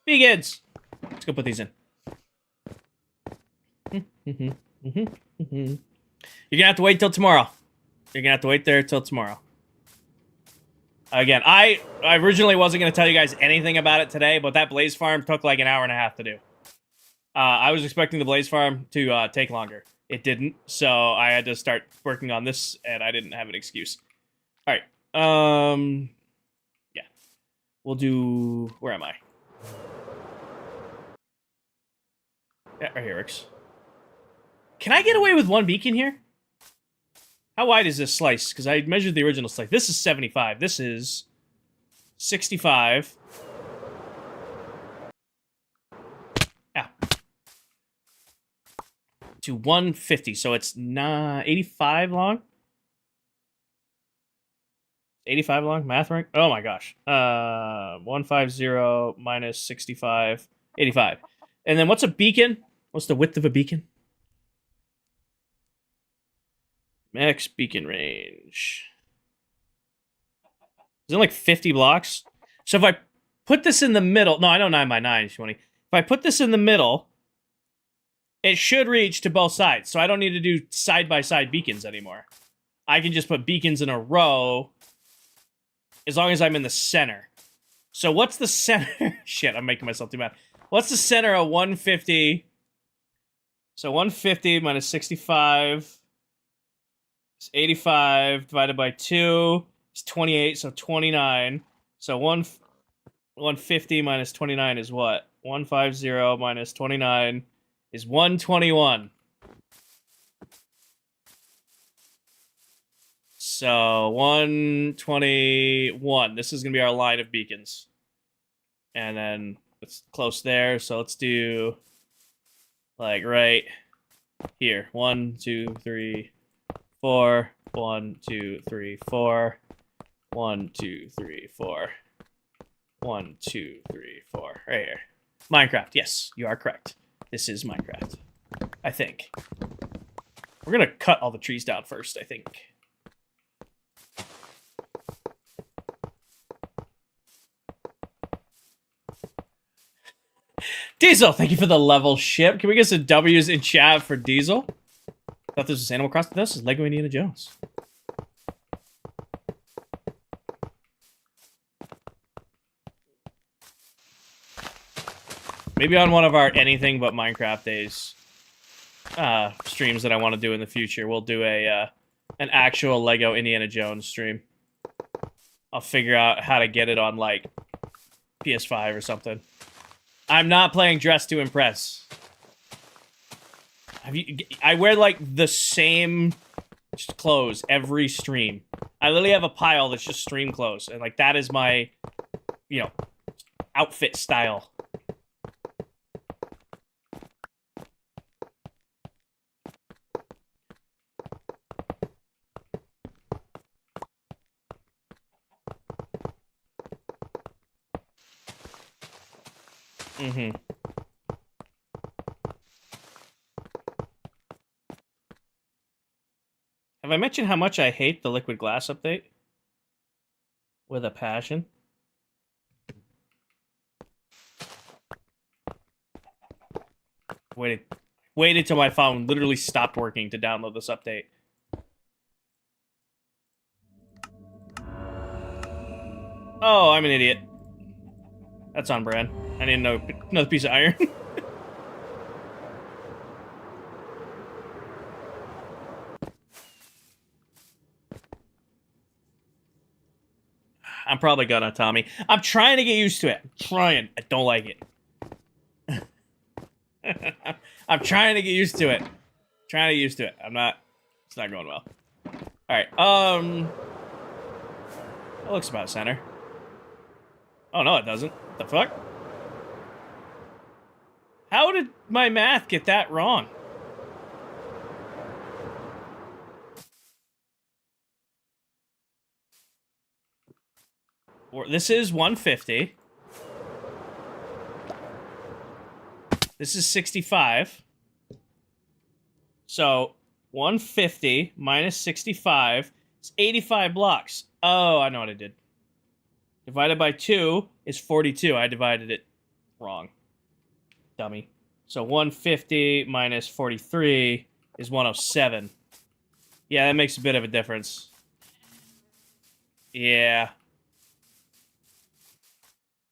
Beacons! Let's go put these in. You're gonna have to wait till tomorrow. You're gonna have to wait there till tomorrow. Again, I originally wasn't gonna tell you guys anything about it today, but that blaze farm took like an hour and a half to do. I was expecting the blaze farm to take longer. It didn't, so I had to start working on this, and I didn't have an excuse. All right. Yeah. We'll do... Where am I? Yeah, right here, Rix. Can I get away with 1 beacon here? How wide is this slice? Because I measured the original slice. This is 75. This is 65. Yeah. To 150. So it's 85 long? 85 long? Math rank? Oh my gosh. 150 minus 65. 85. And then what's a beacon? What's the width of a beacon? Max beacon range. Is it like 50 blocks? So if I put this in the middle... No, I know 9 by 9 is 20. If I put this in the middle, it should reach to both sides. So I don't need to do side-by-side beacons anymore. I can just put beacons in a row as long as I'm in the center. So what's the center? Shit, I'm making myself do math. What's the center of 150? So 150 minus 65 is 85 divided by 2 is 28, so 29. So 150 minus 29 is what? 150 minus 29 is 121. So 121. This is going to be our line of beacons. And then it's close there. So let's do like right here. 1, 2, 3, 4. 1, 2, 3, 4. 1, 2, 3, 4. 1, 2, 3, 4. Right here. Minecraft. Yes, you are correct. This is Minecraft. I think. We're going to cut all the trees down first, I think. Diesel, thank you for the level ship. Can we get some W's in chat for Diesel? I thought this was Animal Crossing. This is Lego Indiana Jones. Maybe on one of our anything but Minecraft days streams that I want to do in the future, we'll do a an actual Lego Indiana Jones stream. I'll figure out how to get it on like PS5 or something. I'm not playing Dress to Impress. I wear like the same clothes every stream. I literally have a pile that's just stream clothes, and like that is my, you know, outfit style. Mm-hmm. Have I mentioned how much I hate the liquid glass update? With a passion. Wait waited till my phone literally stopped working to download this update. Oh, I'm an idiot. That's on brand. I need another piece of iron. I'm probably gonna, Tommy. I'm trying to get used to it. I'm trying. I don't like it. I'm trying to get used to it. Trying to get used to it. I'm not. It's not going well. All right. That looks about center. Oh no, it doesn't. What the fuck? How did my math get that wrong? This is 150. This is 65. So 150 minus 65 is 85 blocks. Oh, I know what I did. Divided by 2 is 42. I divided it wrong. Dummy. So 150 minus 43 is 107. Yeah, that makes a bit of a difference. Yeah.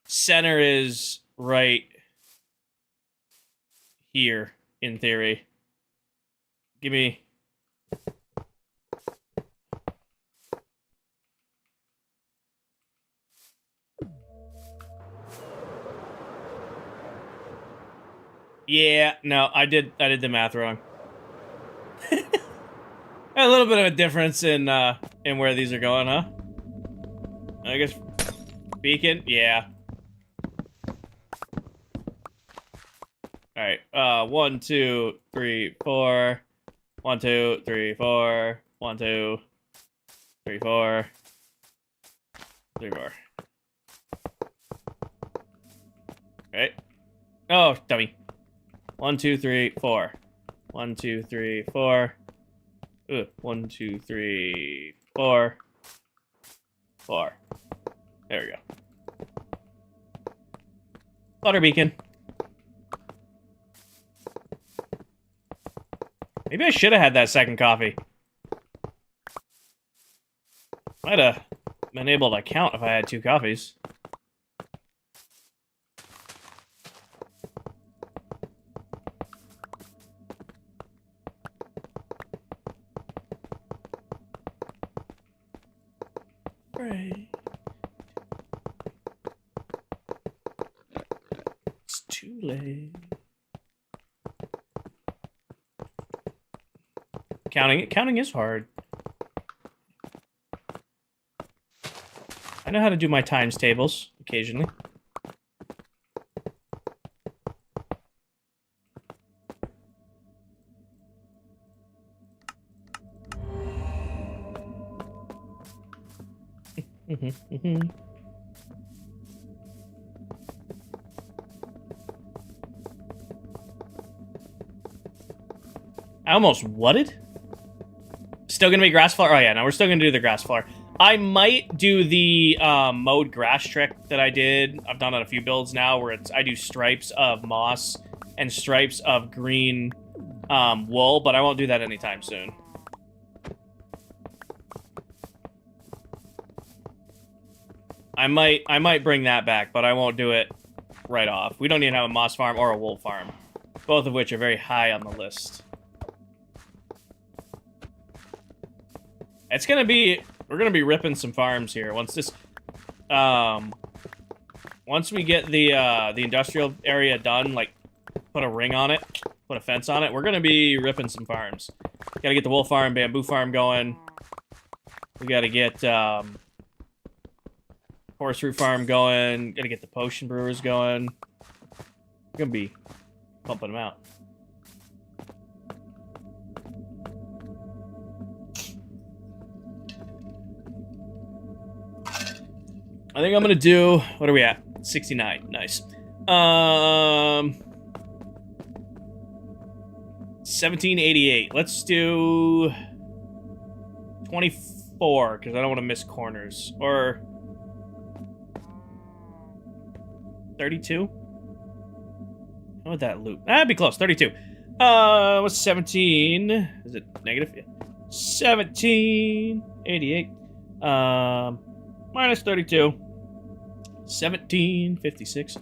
Center is right here, in theory. Give me... Yeah, no, I did the math wrong. A little bit of a difference in where these are going, huh? I guess beacon, yeah. All right, 1, 2, 3, 4. 1, 2, 3, 4. 1, 2, 3, 4. 3, 4. Okay. Oh, dummy. 1, 2, 3, 4. 1, 2, 3, 4. 1, 2, 3, 4. 4. There we go. Butter beacon. Maybe I should have had that second coffee. Might have been able to count if I had 2 coffees. Right. It's too late. Counting is hard. I know how to do my times tables occasionally. I almost whatted? Still gonna be grass floor? Oh yeah, no, we're still gonna do the grass floor. I might do the mowed grass trick that I did. I've done on a few builds now where I do stripes of moss and stripes of green wool, but I won't do that anytime soon. I might bring that back, but I won't do it right off. We don't even have a moss farm or a wool farm, both of which are very high on the list. It's gonna be, we're gonna be ripping some farms here once this, once we get the industrial area done, like put a ring on it, put a fence on it, we're gonna be ripping some farms. Gotta get the wool farm, bamboo farm going. We gotta get horse fruit farm going. Gotta get the potion brewers going. We're gonna be pumping them out. I think I'm gonna do, what are we at? 69, nice. 1788. Let's do 24, because I don't want to miss corners. Or 32? How would that loop? That'd be close, 32. What's 17? Is it negative? Yeah. 1788. Minus 32. 1756.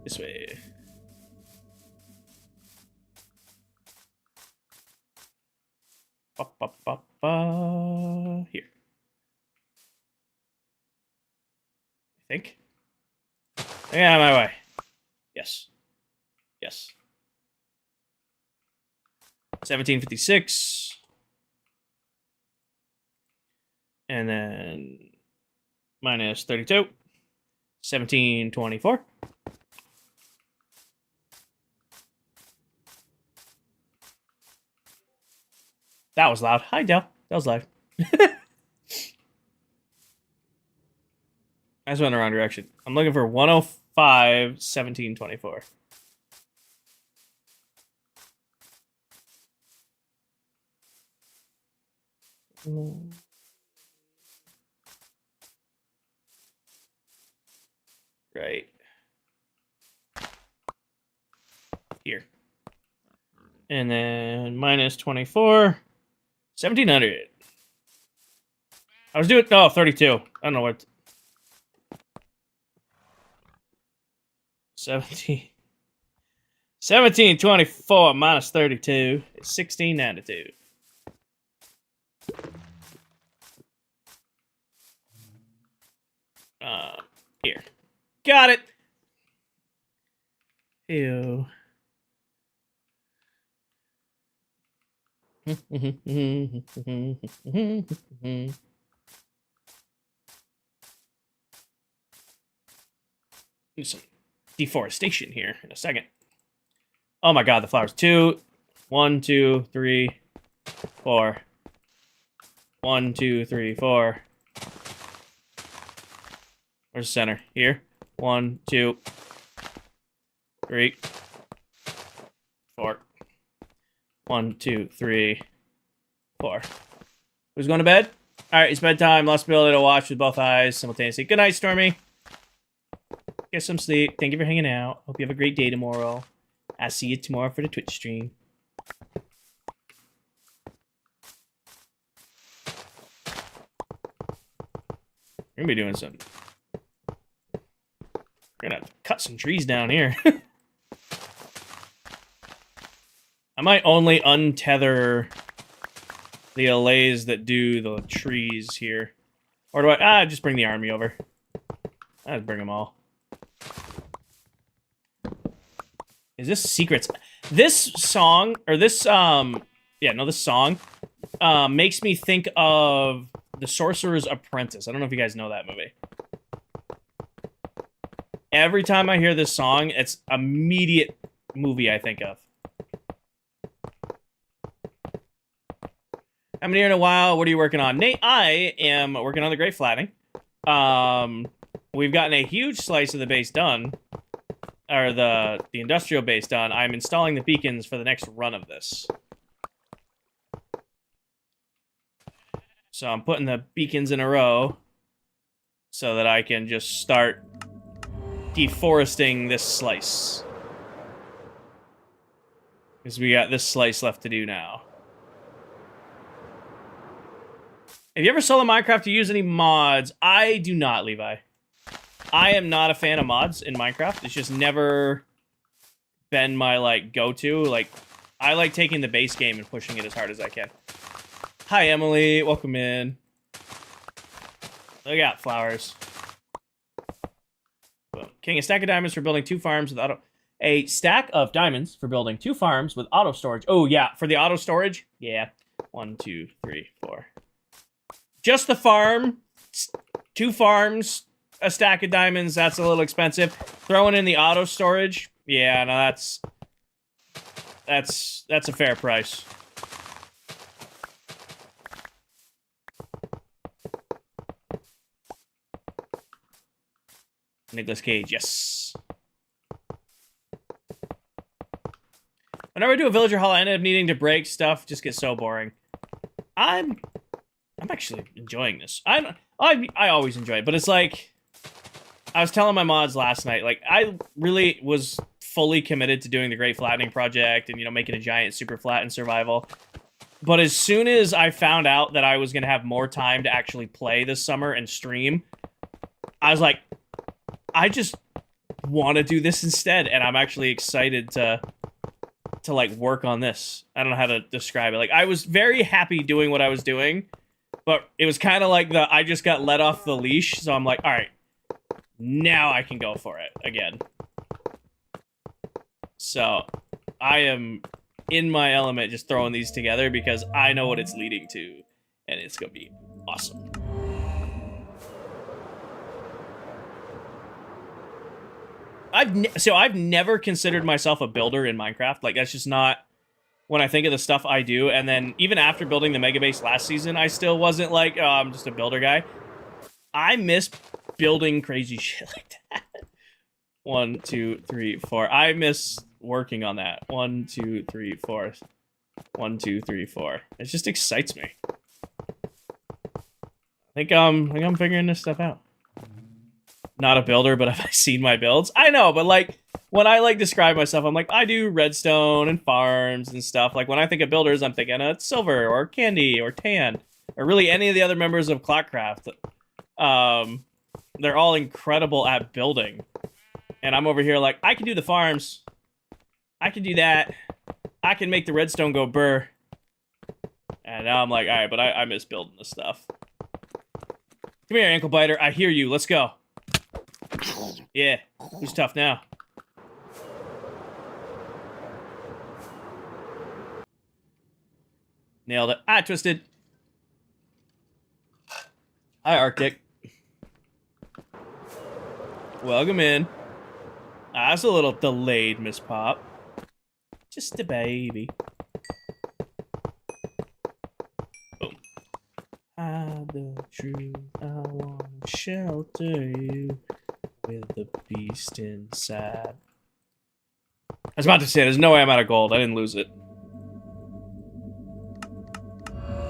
This way. Ba, ba, ba, ba. Here. I think. Get out of my way. Yes. Yes. 1756. And then minus 32. 1724. That was loud. Hi, Dell. That was loud. I just went in the wrong direction. I'm looking for 105, 1724. Right. Here. And then minus 24. 1700. I was doing... Oh, 32. I don't know what... 1724 minus 32 is 1692. Here. Got it. Ew. Do some deforestation here in a second. Oh my god, the flowers. 2, 1, 2, 3, 4. 1, 2, 3, 4. Where's the center? Here. 1, 2, 3, 4. 1, 2, 3, 4. Who's going to bed? Alright, it's bedtime. Lost ability to watch with both eyes simultaneously. Good night, Stormy. Get some sleep. Thank you for hanging out. Hope you have a great day tomorrow. I'll see you tomorrow for the Twitch stream. We're going to be doing some... We're going to have to cut some trees down here. I might only untether the allays that do the trees here. Or do I... just bring the army over. I'll just bring them all. Is this secrets? This song, or this, this song, makes me think of The Sorcerer's Apprentice. I don't know if you guys know that movie. Every time I hear this song, it's immediate movie I think of. I haven't been here in a while. What are you working on? Nate, I am working on the Great Flattening. We've gotten a huge slice of the base done. Or the industrial base done. I'm installing the beacons for the next run of this. So I'm putting the beacons in a row so that I can just start deforesting this slice. Because we got this slice left to do now. Have you ever solo Minecraft to use any mods? I do not, Levi. I am not a fan of mods in Minecraft. It's just never been my, like, go-to. Like, I like taking the base game and pushing it as hard as I can. Hi, Emily. Welcome in. Look out, flowers. Boom. King, a stack of diamonds for building 2 farms with auto... A stack of diamonds for building 2 farms with auto storage. Oh, yeah. For the auto storage? Yeah. 1, 2, 3, 4. Just the farm. 2 farms. A stack of diamonds, that's a little expensive. Throwing in the auto storage, yeah, no, that's a fair price. Nicolas Cage, yes. Whenever I do a villager haul, I end up needing to break stuff. Just gets so boring. I'm actually enjoying this. I always enjoy it, but it's like. I was telling my mods last night, like, I really was fully committed to doing the Great Flattening Project and, you know, making a giant super flat in survival. But as soon as I found out that I was going to have more time to actually play this summer and stream, I was like, I just want to do this instead. And I'm actually excited to like work on this. I don't know how to describe it. Like, I was very happy doing what I was doing, but it was kind of like I just got let off the leash. So I'm like, all right, now I can go for it again. So I am in my element just throwing these together because I know what it's leading to, and it's gonna be awesome. I've never considered myself a builder in Minecraft. Like, that's just not when I think of the stuff I do. And then even after building the mega base last season, I still wasn't like, oh, I'm just a builder guy. I miss building crazy shit like that. 1, 2, 3, 4. I miss working on that. 1, 2, 3, 4. 1, 2, 3, 4. It just excites me. I think I'm figuring this stuff out. Not a builder, but have I seen my builds? I know, but like when I like describe myself, I'm like, I do redstone and farms and stuff. Like when I think of builders, I'm thinking of silver or candy or tan or really any of the other members of ClockCraft. They're all incredible at building. And I'm over here like, I can do the farms. I can do that. I can make the redstone go burr. And now I'm like, all right, but I miss building this stuff. Come here, ankle biter. I hear you. Let's go. Yeah. Who's tough now? Nailed it. Ah, twisted. Hi, Arctic. Welcome in. Ah, that's a little delayed, Miss Pop. Just a baby. Boom. Hide the truth. I want to shelter you with the beast inside. I was about to say, there's no way I'm out of gold. I didn't lose it.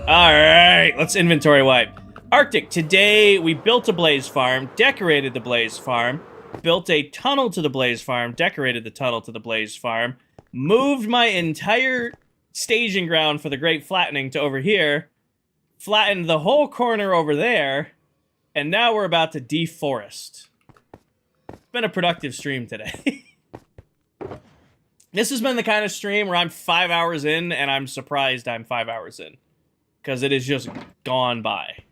Alright, let's inventory wipe. Arctic, today we built a blaze farm, decorated the blaze farm, built a tunnel to the blaze farm, decorated the tunnel to the blaze farm, moved my entire staging ground for the Great Flattening to over here, flattened the whole corner over there, and now we're about to deforest. It's been a productive stream today. This has been the kind of stream where I'm 5 hours in, and I'm surprised I'm 5 hours in. Because it has just gone by.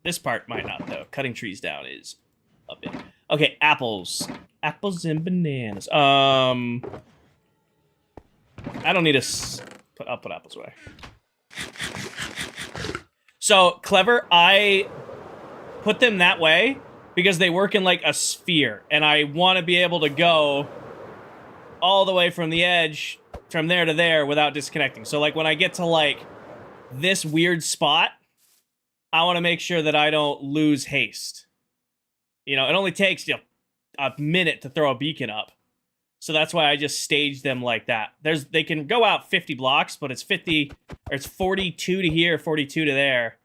This part might not, though. Cutting trees down is a bit. Okay, apples. Apples and bananas. I don't need I'll put apples away. So, clever, I put them that way because they work in, like, a sphere. And I want to be able to go all the way from the edge, from there to there, without disconnecting. So, like, when I get to, like, this weird spot, I want to make sure that I don't lose haste. You know, it only takes, you know, a minute to throw a beacon up. So that's why I just staged them like that. They can go out 50 blocks, but it's 50, or it's 42 to here, 42 to there.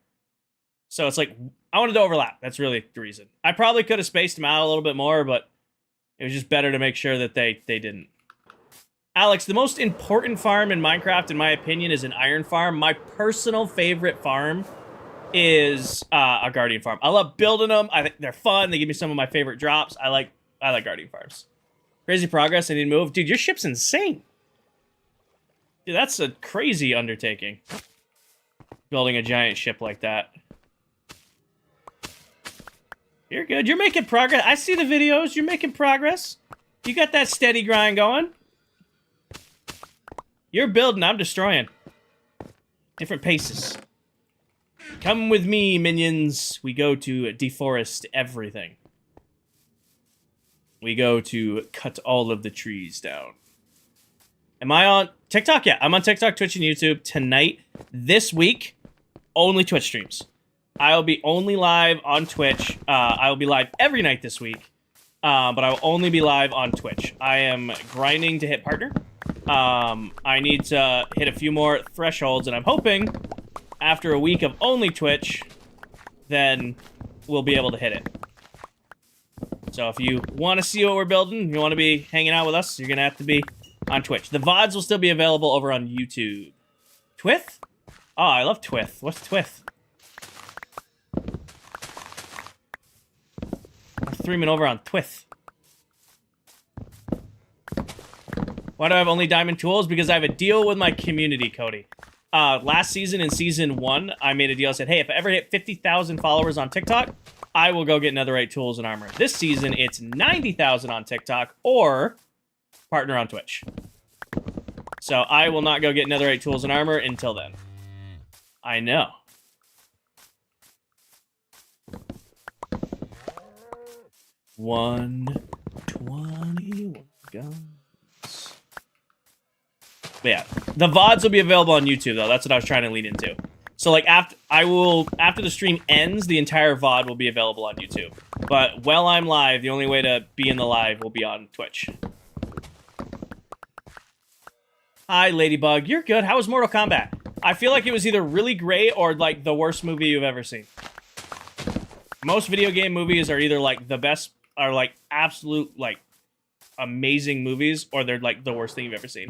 So it's like, I wanted to overlap. That's really the reason. I probably could have spaced them out a little bit more, but it was just better to make sure that they didn't. Alex, the most important farm in Minecraft, in my opinion, is an iron farm. My personal favorite farm is a guardian farm. I love building them. I think they're fun. They give me some of my favorite drops. I like guardian farms. Crazy progress. I need to move. Dude, your ship's insane. Dude, that's a crazy undertaking. Building a giant ship like that. You're good. You're making progress. I see the videos. You're making progress. You got that steady grind going. You're building, I'm destroying. Different paces. Come with me, minions. We go to deforest everything. We go to cut all of the trees down. Am I on TikTok? Yeah, I'm on TikTok, Twitch, and YouTube tonight. This week, only Twitch streams. I will be only live on Twitch. I will be live every night this week. But I will only be live on Twitch. I am grinding to hit partner. I need to hit a few more thresholds, and I'm hoping after a week of only Twitch, then we'll be able to hit it. So if you want to see what we're building, you want to be hanging out with us, you're going to have to be on Twitch. The VODs will still be available over on YouTube. Twith? Oh, I love Twith. What's Twith? I threw him over on Twith. Why do I have only diamond tools? Because I have a deal with my community, Cody. Last season, in season 1, I made a deal. I said, hey, if I ever hit 50,000 followers on TikTok, I will go get netherite tools and armor. This season, it's 90,000 on TikTok or partner on Twitch. So I will not go get netherite tools and armor until then. I know. $121 guns. But yeah, the VODs will be available on YouTube though. That's what I was trying to lean into. So like after the stream ends, the entire VOD will be available on YouTube. But while I'm live, the only way to be in the live will be on Twitch. Hi, Ladybug. You're good. How was Mortal Kombat? I feel like it was either really great or like the worst movie you've ever seen. Most video game movies are either like the best, are like absolute like amazing movies, or they're like the worst thing you've ever seen.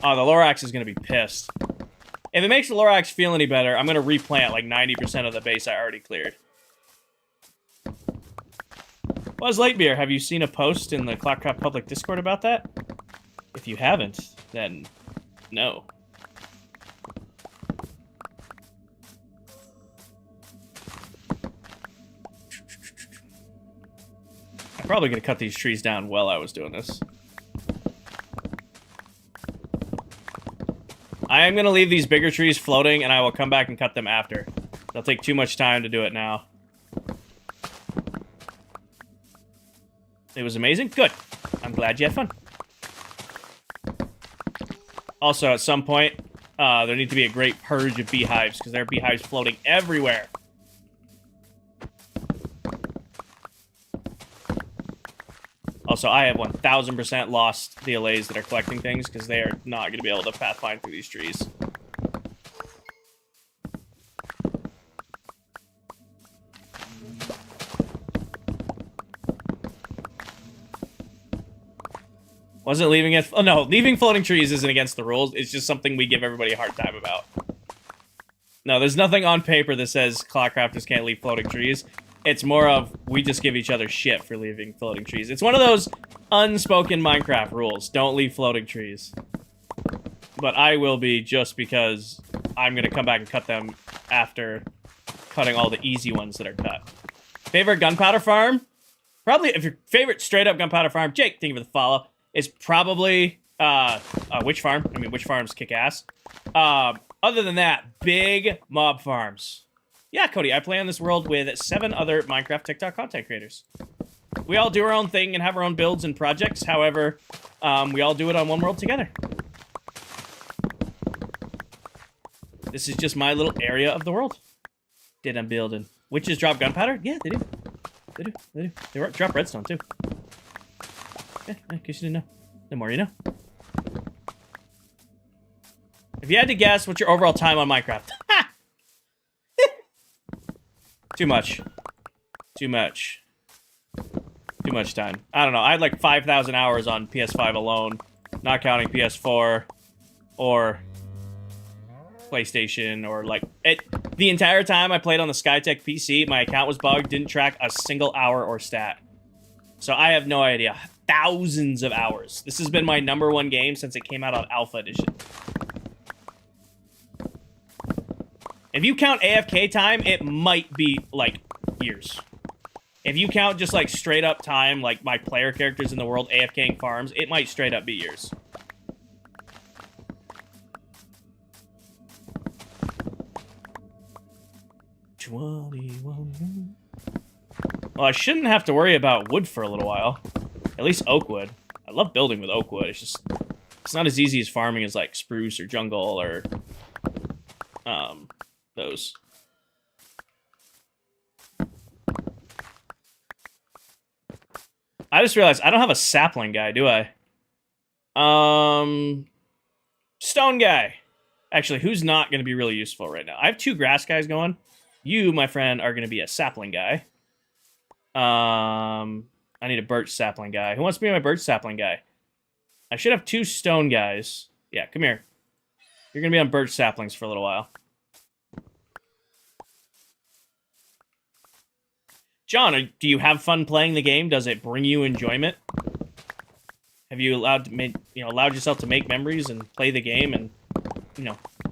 Oh, the Lorax is going to be pissed. If it makes the Lorax feel any better, I'm going to replant like 90% of the base I already cleared. Buzz Lightbeer, have you seen a post in the ClockCraft public Discord about that? If you haven't, then no. I'm probably going to cut these trees down while I was doing this. I am going to leave these bigger trees floating, and I will come back and cut them after. It'll take too much time to do it now. It was amazing? Good. I'm glad you had fun. Also, at some point, there needs to be a great purge of beehives, because there are beehives floating everywhere. Also, I have 1000% lost the allays that are collecting things, because they are not going to be able to pathfind through these trees. Wasn't leaving it... Oh, no, leaving floating trees isn't against the rules. It's just something we give everybody a hard time about. No, there's nothing on paper that says ClockCrafters can't leave floating trees. It's more of, we just give each other shit for leaving floating trees. It's one of those unspoken Minecraft rules. Don't leave floating trees. But I will be, just because I'm going to come back and cut them after cutting all the easy ones that are cut. Favorite gunpowder farm? Probably, if your favorite straight-up gunpowder farm, Jake, thank you for the follow, is probably, Witch Farm. I mean, Witch Farms kick ass. Other than that, big mob farms. Yeah, Cody, I play on this world with 7 other Minecraft TikTok content creators. We all do our own thing and have our own builds and projects. However, we all do it on one world together. This is just my little area of the world that I'm building. Witches drop gunpowder? Yeah, they do. They do. They do. They drop redstone, too. Yeah, in case you didn't know. The more you know. If you had to guess, what's your overall time on Minecraft? Ha! Too much. Too much. Too much time. I don't know. I had like 5,000 hours on PS5 alone, not counting PS4 or PlayStation or like... The entire time I played on the Skytech PC, my account was bugged, didn't track a single hour or stat. So I have no idea. Thousands of hours. This has been my #1 game since it came out on Alpha Edition. If you count AFK time, it might be, like, years. If you count just, like, straight-up time, like my player characters in the world AFKing farms, it might straight-up be years. $21. Well, I shouldn't have to worry about wood for a little while. At least oak wood. I love building with oak wood. It's just... It's not as easy as farming as, like, spruce or jungle or... those. I just realized I don't have a sapling guy, do I? Stone guy. Actually, who's not going to be really useful right now? I have 2 grass guys going. You, my friend, are going to be a sapling guy. I need a birch sapling guy. Who wants to be my birch sapling guy? I should have 2 stone guys. Yeah, come here. You're gonna be on birch saplings for a little while. John, do you have fun playing the game? Does it bring you enjoyment? Have you allowed yourself to make memories and play the game and,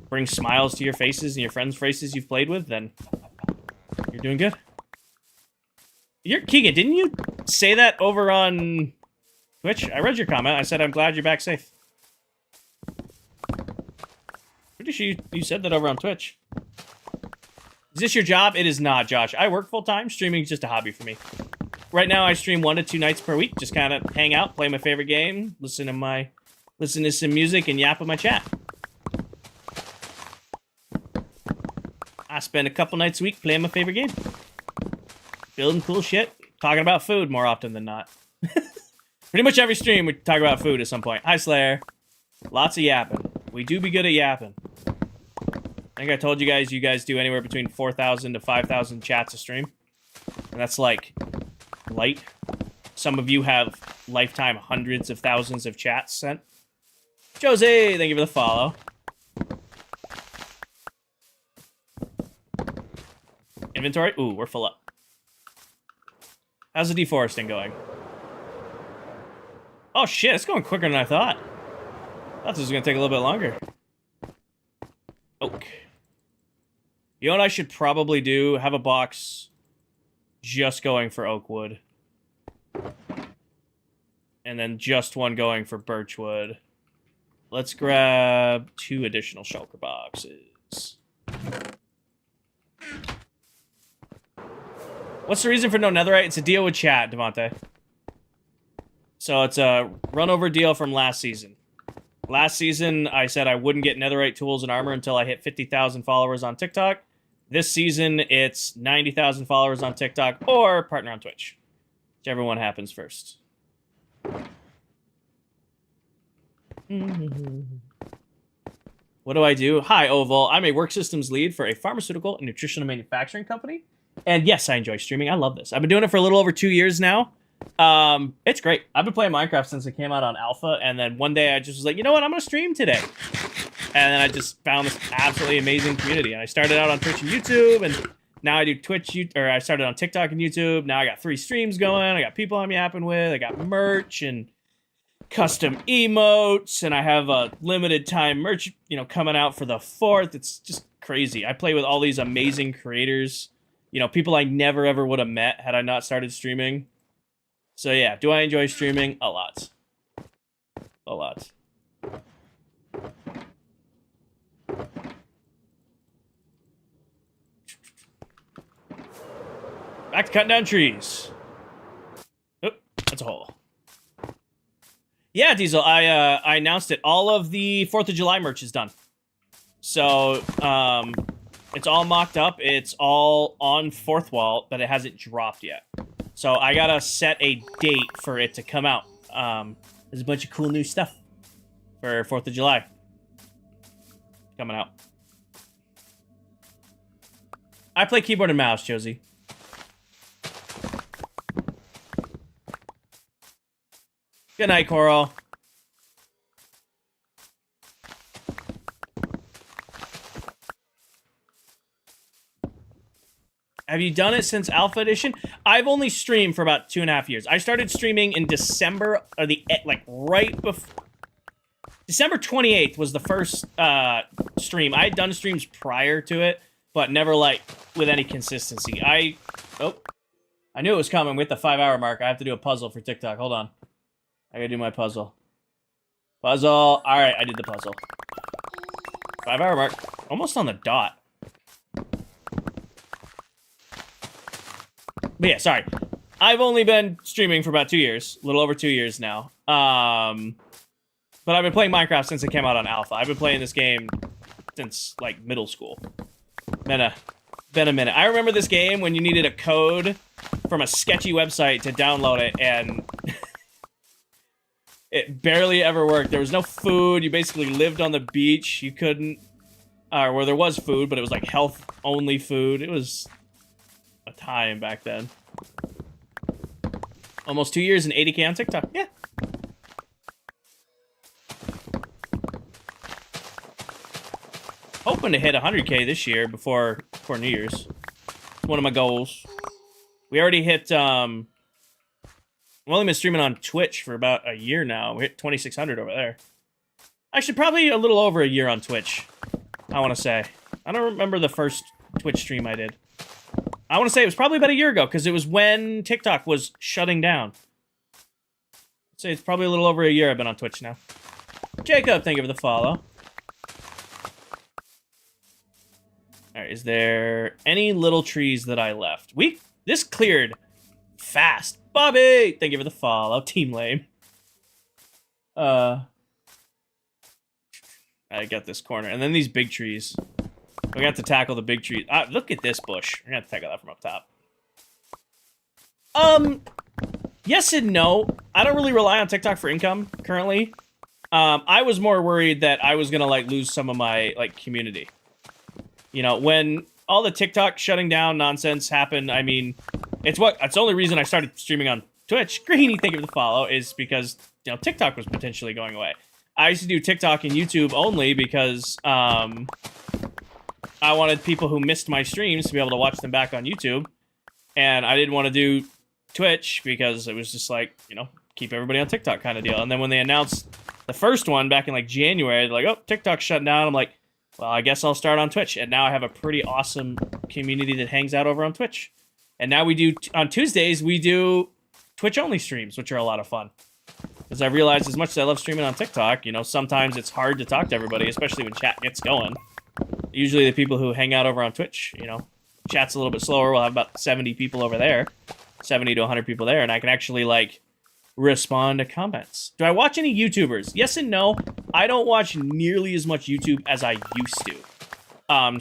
bring smiles to your faces and your friends' faces you've played with? Then you're doing good. Keegan, didn't you say that over on Twitch? I read your comment. I said I'm glad you're back safe. Pretty sure you said that over on Twitch. Is this your job? It is not, Josh. I work full-time. Streaming is just a hobby for me. Right now, I stream 1 to 2 nights per week. Just kind of hang out, play my favorite game, listen to some music, and yap with my chat. I spend a couple nights a week playing my favorite game. Building cool shit. Talking about food more often than not. Pretty much every stream, we talk about food at some point. Hi, Slayer. Lots of yapping. We do be good at yapping. I think I told you guys do anywhere between 4,000 to 5,000 chats a stream. And that's like light. Some of you have lifetime hundreds of thousands of chats sent. Jose, thank you for the follow. Inventory? Ooh, we're full up. How's the deforesting going? Oh shit, it's going quicker than I thought. I thought this was gonna take a little bit longer. Oak. You know what I should probably do? Have a box just going for oak wood. And then just one going for birch wood. Let's grab 2 additional shulker boxes. What's the reason for no netherite? It's a deal with chat, Devontae. So it's a run-over deal from last season. Last season, I said I wouldn't get netherite tools and armor until I hit 50,000 followers on TikTok. This season, it's 90,000 followers on TikTok or partner on Twitch. Whichever one happens first. What do I do? Hi, Oval. I'm a work systems lead for a pharmaceutical and nutritional manufacturing company. And yes, I enjoy streaming. I love this. I've been doing it for a little over 2 years now. It's great. I've been playing Minecraft since it came out on alpha, and then one day I just was like, you know what? I'm gonna stream today. And then I just found this absolutely amazing community. And I started out on Twitch and YouTube, and now I do I started on TikTok and YouTube. Now I got 3 streams going. I got people I'm yapping with. I got merch and custom emotes, and I have a limited time merch, coming out for the 4th. It's just crazy. I play with all these amazing creators, people I never ever would have met had I not started streaming. So yeah, do I enjoy streaming? A lot. A lot. Back to cutting down trees. Oh, that's a hole. Yeah, Diesel, I announced it. All of the 4th of July merch is done. So, it's all mocked up. It's all on 4th wall, but it hasn't dropped yet. So I gotta set a date for it to come out. There's a bunch of cool new stuff for 4th of July coming out. I play keyboard and mouse, Josie. Good night, Coral. Have you done it since Alpha Edition? I've only streamed for about 2.5 years. I started streaming in December, or right before... December 28th was the first stream. I had done streams prior to it, but never, with any consistency. I knew it was coming with the 5-hour mark. I have to do a puzzle for TikTok. Hold on. I gotta do my puzzle. Puzzle. Alright, I did the puzzle. 5-hour mark. Almost on the dot. But yeah, sorry. I've only been streaming for about 2 years. A little over 2 years now. But I've been playing Minecraft since it came out on Alpha. I've been playing this game since, middle school. Been a minute. I remember this game when you needed a code from a sketchy website to download it, and... it barely ever worked. There was no food. You basically lived on the beach. You couldn't... where there was food, but it was, health-only food. It was... a time back then. Almost 2 years and 80K on TikTok. Yeah. Hoping to hit 100K this year before New Year's. It's one of my goals. We already hit, I've only been streaming on Twitch for about a year now. We hit 2,600 over there. Actually, probably a little over a year on Twitch, I want to say. I don't remember the first Twitch stream I did. I want to say it was probably about a year ago, because it was when TikTok was shutting down. I'd say it's probably a little over a year I've been on Twitch now. Jacob, thank you for the follow. Alright, is there any little trees that I left? This cleared fast. Bobby, thank you for the follow. Team lame. I got this corner. And then these big trees. We got to tackle the big trees. Look at this bush. We're gonna have to tackle that from up top. Yes and no. I don't really rely on TikTok for income currently. I was more worried that I was gonna like lose some of my like community. You know, when all the TikTok shutting down nonsense happened, I mean, it's the only reason I started streaming on Twitch. Greeny, thank you for the follow, is because, you know, TikTok was potentially going away. I used to do TikTok and YouTube only because I wanted people who missed my streams to be able to watch them back on YouTube. And I didn't want to do Twitch because it was just like, you know, keep everybody on TikTok kind of deal. And then when they announced the first one back in like January, they're like, oh, TikTok's shutting down. I'm like, well, I guess I'll start on Twitch. And now I have a pretty awesome community that hangs out over on Twitch. And now we do, on Tuesdays, we do Twitch-only streams, which are a lot of fun. Because I realized as much as I love streaming on TikTok, you know, sometimes it's hard to talk to everybody, especially when chat gets going. Usually the people who hang out over on Twitch, you know, chat's a little bit slower. We'll have about 70 people over there, 70 to 100 people there, and I can actually, like, respond to comments. Do I watch any YouTubers? Yes and no. I don't watch nearly as much YouTube as I used to.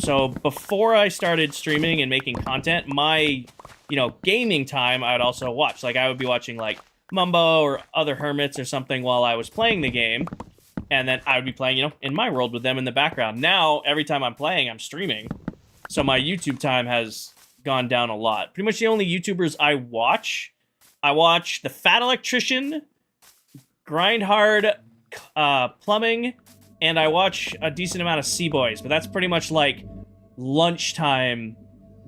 So before I started streaming and making content, my, you know, gaming time I'd also watch. Like, I would be watching, like, Mumbo or other hermits or something while I was playing the game. And then I would be playing, you know, in my world with them in the background. Now, every time I'm playing, I'm streaming. So my YouTube time has gone down a lot. Pretty much the only YouTubers I watch the Fat Electrician, Grind Hard Plumbing, and I watch a decent amount of C-Boys. But that's pretty much like lunchtime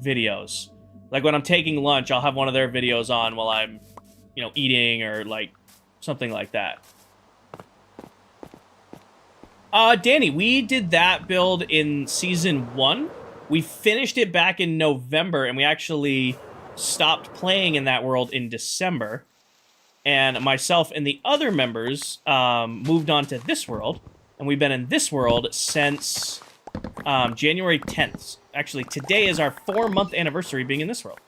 videos. Like when I'm taking lunch, I'll have one of their videos on while I'm, you know, eating or like something like that. Danny, we did that build in Season 1. We finished it back in November, and we actually stopped playing in that world in December. And myself and the other members moved on to this world, and we've been in this world since January 10th. Actually, today is our 4-month anniversary being in this world.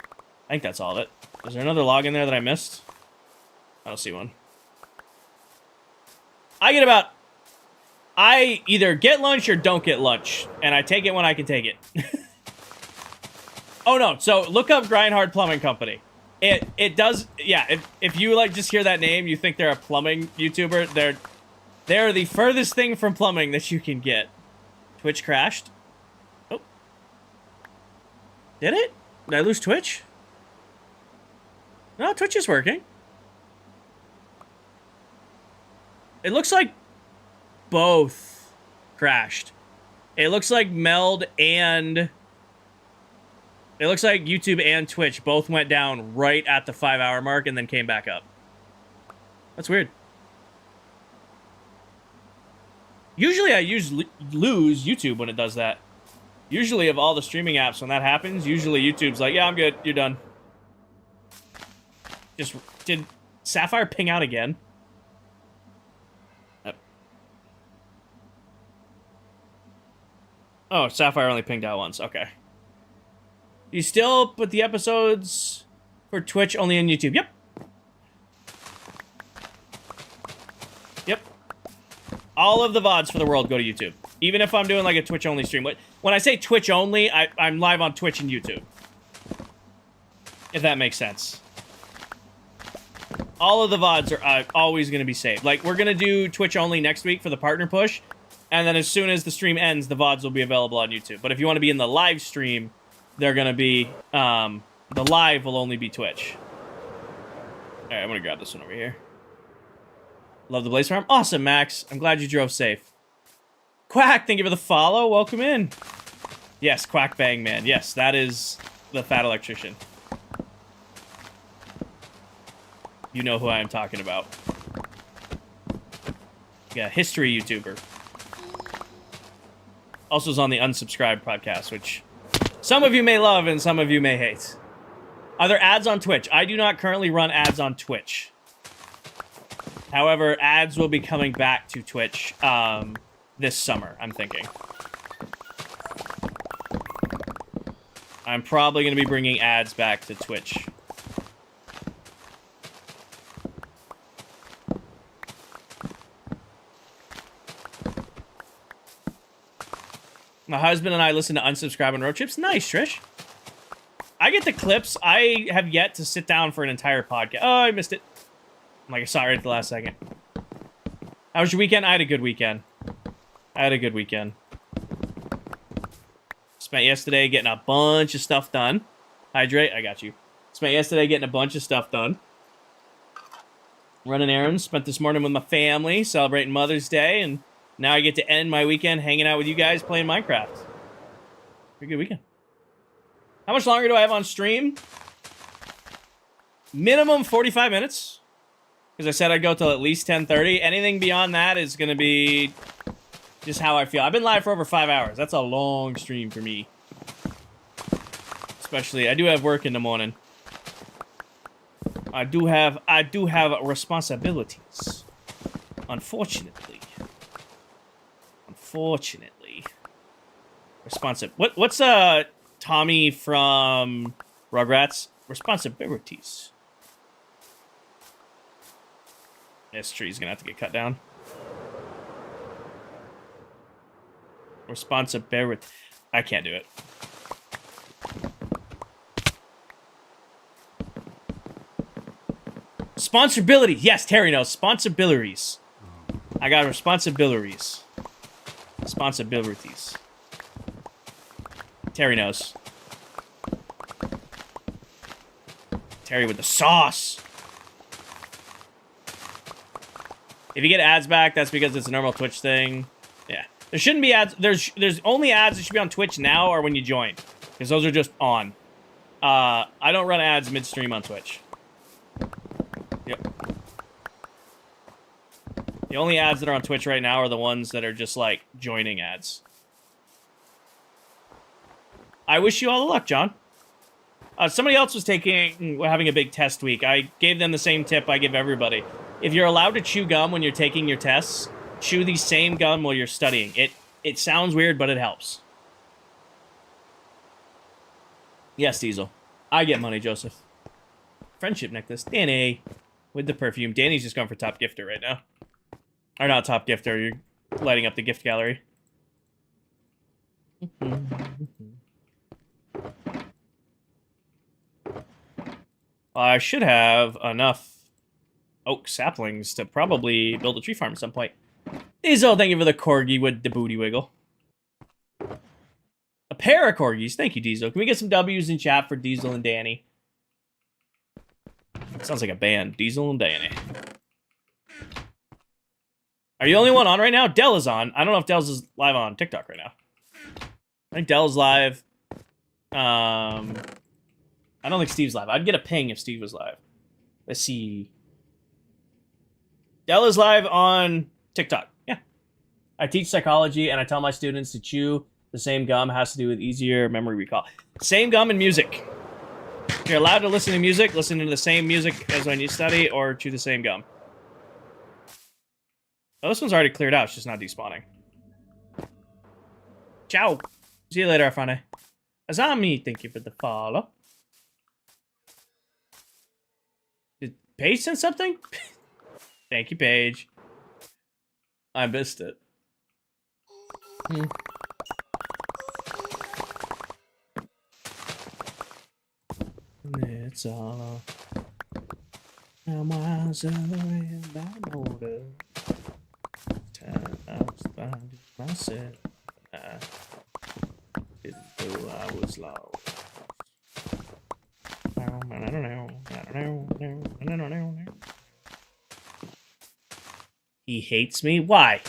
I think that's all of it. Is there another log in there that I missed? I don't see one. I either get lunch or don't get lunch, and I take it when I can take it. Oh no, so look up Grindhard Plumbing Company. It does, yeah, if you like just hear that name, you think they're a plumbing YouTuber. They're the furthest thing from plumbing that you can get. Twitch crashed. Oh. Did it? Did I lose Twitch? No, Twitch is working. It looks like both crashed. It looks like Meld and... It looks like YouTube and Twitch both went down right at the 5-hour mark and then came back up. That's weird. Usually I lose YouTube when it does that. Usually of all the streaming apps, when that happens, usually YouTube's like, yeah, I'm good, you're done. Did Sapphire ping out again? Oh, Sapphire only pinged out once. Okay. You still put the episodes for Twitch only on YouTube? Yep. Yep. All of the VODs for the world go to YouTube. Even if I'm doing like a Twitch only stream. When I say Twitch only, I'm live on Twitch and YouTube. If that makes sense. All of the VODs are always going to be saved. Like, we're going to do Twitch only next week for the partner push. And then as soon as the stream ends, the VODs will be available on YouTube. But if you want to be in the live stream, they're going to be... the live will only be Twitch. All right, I'm gonna grab this one over here. Love the Blaze Farm. Awesome, Max. I'm glad you drove safe. Quack, thank you for the follow. Welcome in. Yes, Quack Bang Man. Yes, that is the fat electrician. You know who I am talking about. Yeah, history YouTuber. Also is on the Unsubscribed podcast, which some of you may love and some of you may hate. Are there ads on Twitch? I do not currently run ads on Twitch. However, ads will be coming back to Twitch this summer, I'm thinking. I'm probably going to be bringing ads back to Twitch. My husband and I listen to Unsubscribe on road trips. Nice, Trish. I get the clips. I have yet to sit down for an entire podcast. Oh, I missed it. I'm like, sorry at the last second. How was your weekend? I had a good weekend. Spent yesterday getting a bunch of stuff done. Hydrate, I got you. Spent yesterday getting a bunch of stuff done. Running errands. Spent this morning with my family, celebrating Mother's Day, and now I get to end my weekend hanging out with you guys playing Minecraft. Pretty good weekend. How much longer do I have on stream? Minimum 45 minutes. Because I said I'd go till at least 10:30. Anything beyond that is going to be just how I feel. I've been live for over 5 hours. That's a long stream for me. Especially, I do have work in the morning. I do have responsibilities. Unfortunately. What's Tommy from Rugrats? Responsibilities. This tree's gonna have to get cut down. Responsibility. I can't do it. Sponsorability. Yes, Terry knows. Sponsorbilities. I got responsibilities. Responsibilities. Terry knows. Terry with the sauce. If you get ads back, that's because it's a normal Twitch thing. Yeah. There shouldn't be ads. There's only ads that should be on Twitch now or when you join. Because those are just on. I don't run ads midstream on Twitch. Yep. The only ads that are on Twitch right now are the ones that are just, like, joining ads. I wish you all the luck, John. Somebody else was having a big test week. I gave them the same tip I give everybody. If you're allowed to chew gum when you're taking your tests, chew the same gum while you're studying. It sounds weird, but it helps. Yes, Diesel. I get money, Joseph. Friendship necklace. Danny. With the perfume. Danny's just going for top gifter right now. Or not top gifter. You're lighting up the gift gallery. I should have enough oak saplings to probably build a tree farm at some point. Diesel, thank you for the corgi with the booty wiggle. A pair of corgis. Thank you, Diesel. Can we get some W's in chat for Diesel and Danny? Sounds like a band. Diesel and Danny. Are you the only one on right now? Dell is on. I don't know if Dell's is live on TikTok right now. I think Dell's live. I don't think Steve's live. I'd get a ping if Steve was live. Let's see. Dell is live on TikTok. Yeah. I teach psychology, and I tell my students to chew the same gum has to do with easier memory recall. Same gum and music. If you're allowed to listen to music, listen to the same music as when you study, or chew the same gum. Oh, this one's already cleared out. It's just not despawning. Ciao. See you later, Afane. Azami, thank you for the follow. Did Paige send something? Thank you, Paige. I missed it. It's all I'm wiser and I'm older. Time I was finding myself. I didn't know I was lost. I don't know. He hates me? Why?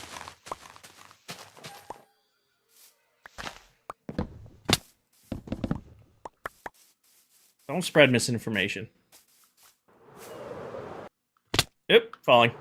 Don't spread misinformation. Yep, falling.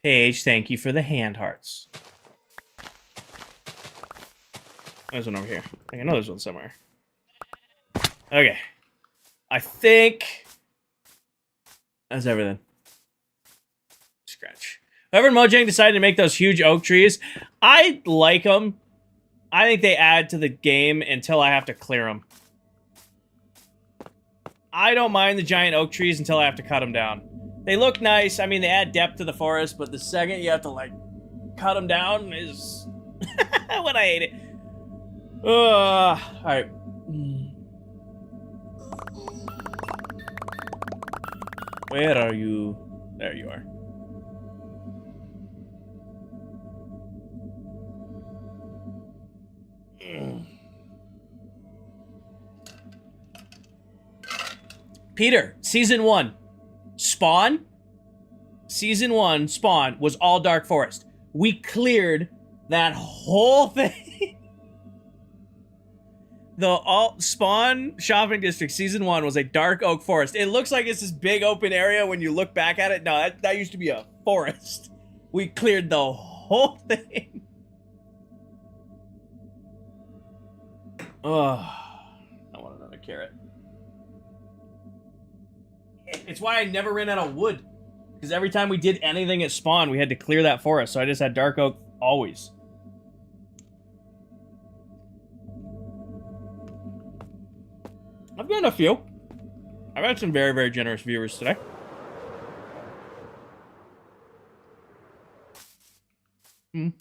Paige, thank you for the hand hearts. There's one over here. I know there's one somewhere. Okay. I think that's everything. Scratch. Whoever Mojang decided to make those huge oak trees, I like them. I think they add to the game until I have to clear them. I don't mind the giant oak trees until I have to cut them down. They look nice. I mean, they add depth to the forest, but the second you have to, like, cut them down is when I hate it. Alright. Where are you? There you are. Peter, Season 1. Spawn? Season 1, Spawn, was all Dark Forest. We cleared that whole thing. The Spawn Shopping District Season 1 was a dark oak forest. It looks like it's this big open area when you look back at it. No, that used to be a forest. We cleared the whole thing. Oh, I want another carrot. It's why I never ran out of wood. Because every time we did anything at Spawn, we had to clear that forest. So I just had dark oak always. I've gotten a few. I've had some very, very generous viewers today. I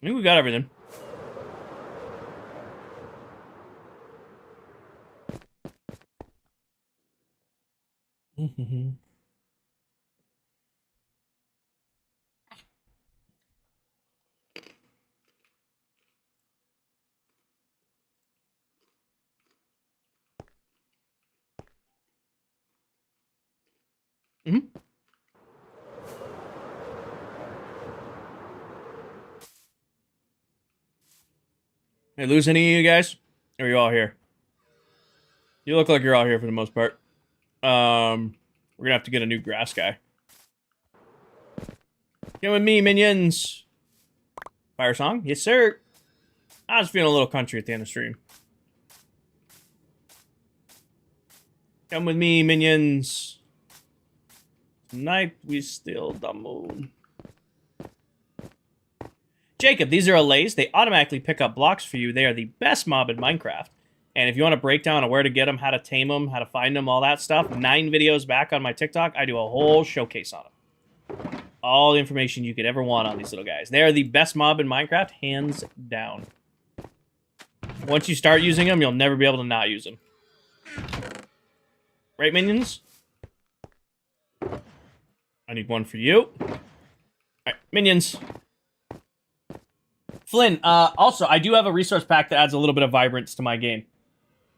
think we got everything. Did I lose any of you guys? Or are you all here? You look like you're all here for the most part. We're gonna have to get a new grass guy. Get with me, minions. Fire song? Yes, sir. I was feeling a little country at the end of stream. Come with me, minions. Tonight we steal the moon. Jacob, these are allays. They automatically pick up blocks for you. They are the best mob in Minecraft. And if you want a breakdown of where to get them, how to tame them, how to find them, all that stuff, 9 videos back on my TikTok, I do a whole showcase on them. All the information you could ever want on these little guys. They are the best mob in Minecraft, hands down. Once you start using them, you'll never be able to not use them. Right, minions? I need one for you. Alright, minions. Flynn, also, I do have a resource pack that adds a little bit of vibrance to my game.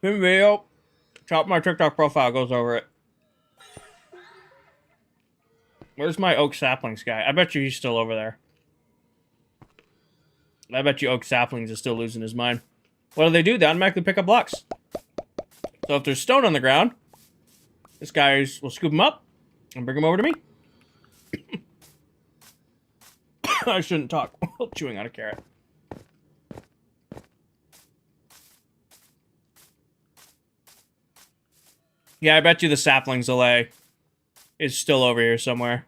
Video. Chop my TikTok profile goes over it. Where's my oak saplings guy? I bet you he's still over there. I bet you oak saplings is still losing his mind. What do? They automatically pick up blocks. So if there's stone on the ground, this guy will scoop them up and bring them over to me. I shouldn't talk while chewing on a carrot. Yeah, I bet you the saplings allay is still over here somewhere.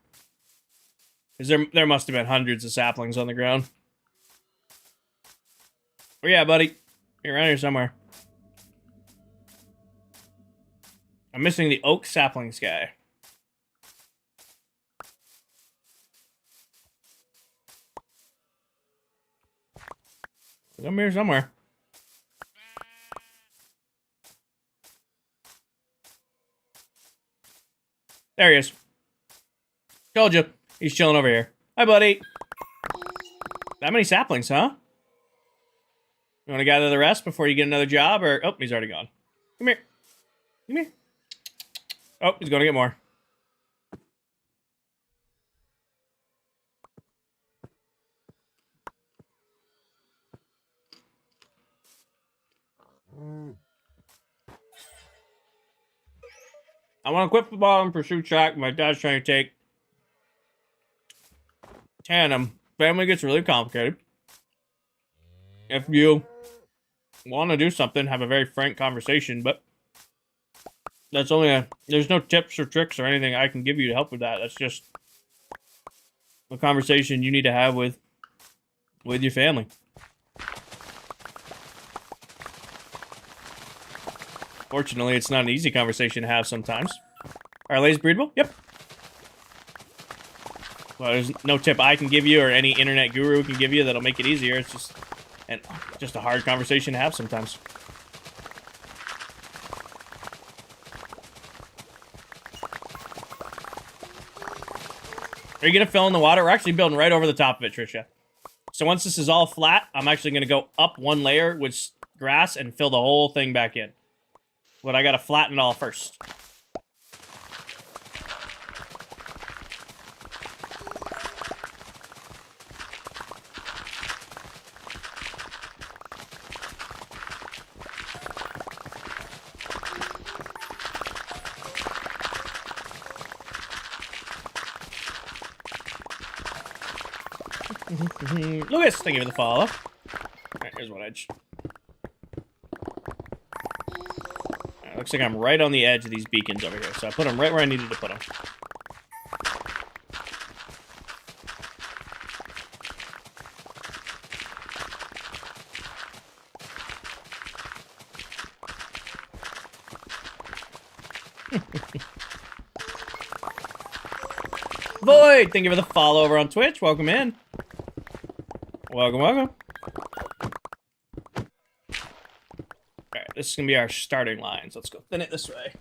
Because there must have been hundreds of saplings on the ground. Oh yeah, buddy. You're around here somewhere. I'm missing the oak saplings guy. I'm here somewhere. There he is. Told you. He's chilling over here. Hi, buddy. That many saplings, huh? You want to gather the rest before you get another job? Or oh, he's already gone. Come here. Come here. Oh, he's going to get more. I want to quit football and pursue track. My dad's trying to take tandem. Family gets really complicated. If you want to do something, have a very frank conversation, but that's only there's no tips or tricks or anything I can give you to help with that. That's just a conversation you need to have with your family. Fortunately, it's not an easy conversation to have sometimes. Are lays breedable? Yep. Well, there's no tip I can give you or any internet guru can give you that'll make it easier. It's just a hard conversation to have sometimes. Are you going to fill in the water? We're actually building right over the top of it, Trisha. So once this is all flat, I'm actually going to go up one layer with grass and fill the whole thing back in. But I got to flatten it all first. Lucas, thank you for the follow. Alright, here's one edge. Right, looks like I'm right on the edge of these beacons over here, so I put them right where I needed to put them. Void, thank you for the follow over on Twitch. Welcome in. Welcome, welcome. Alright, this is going to be our starting lines. Let's go thin it this way.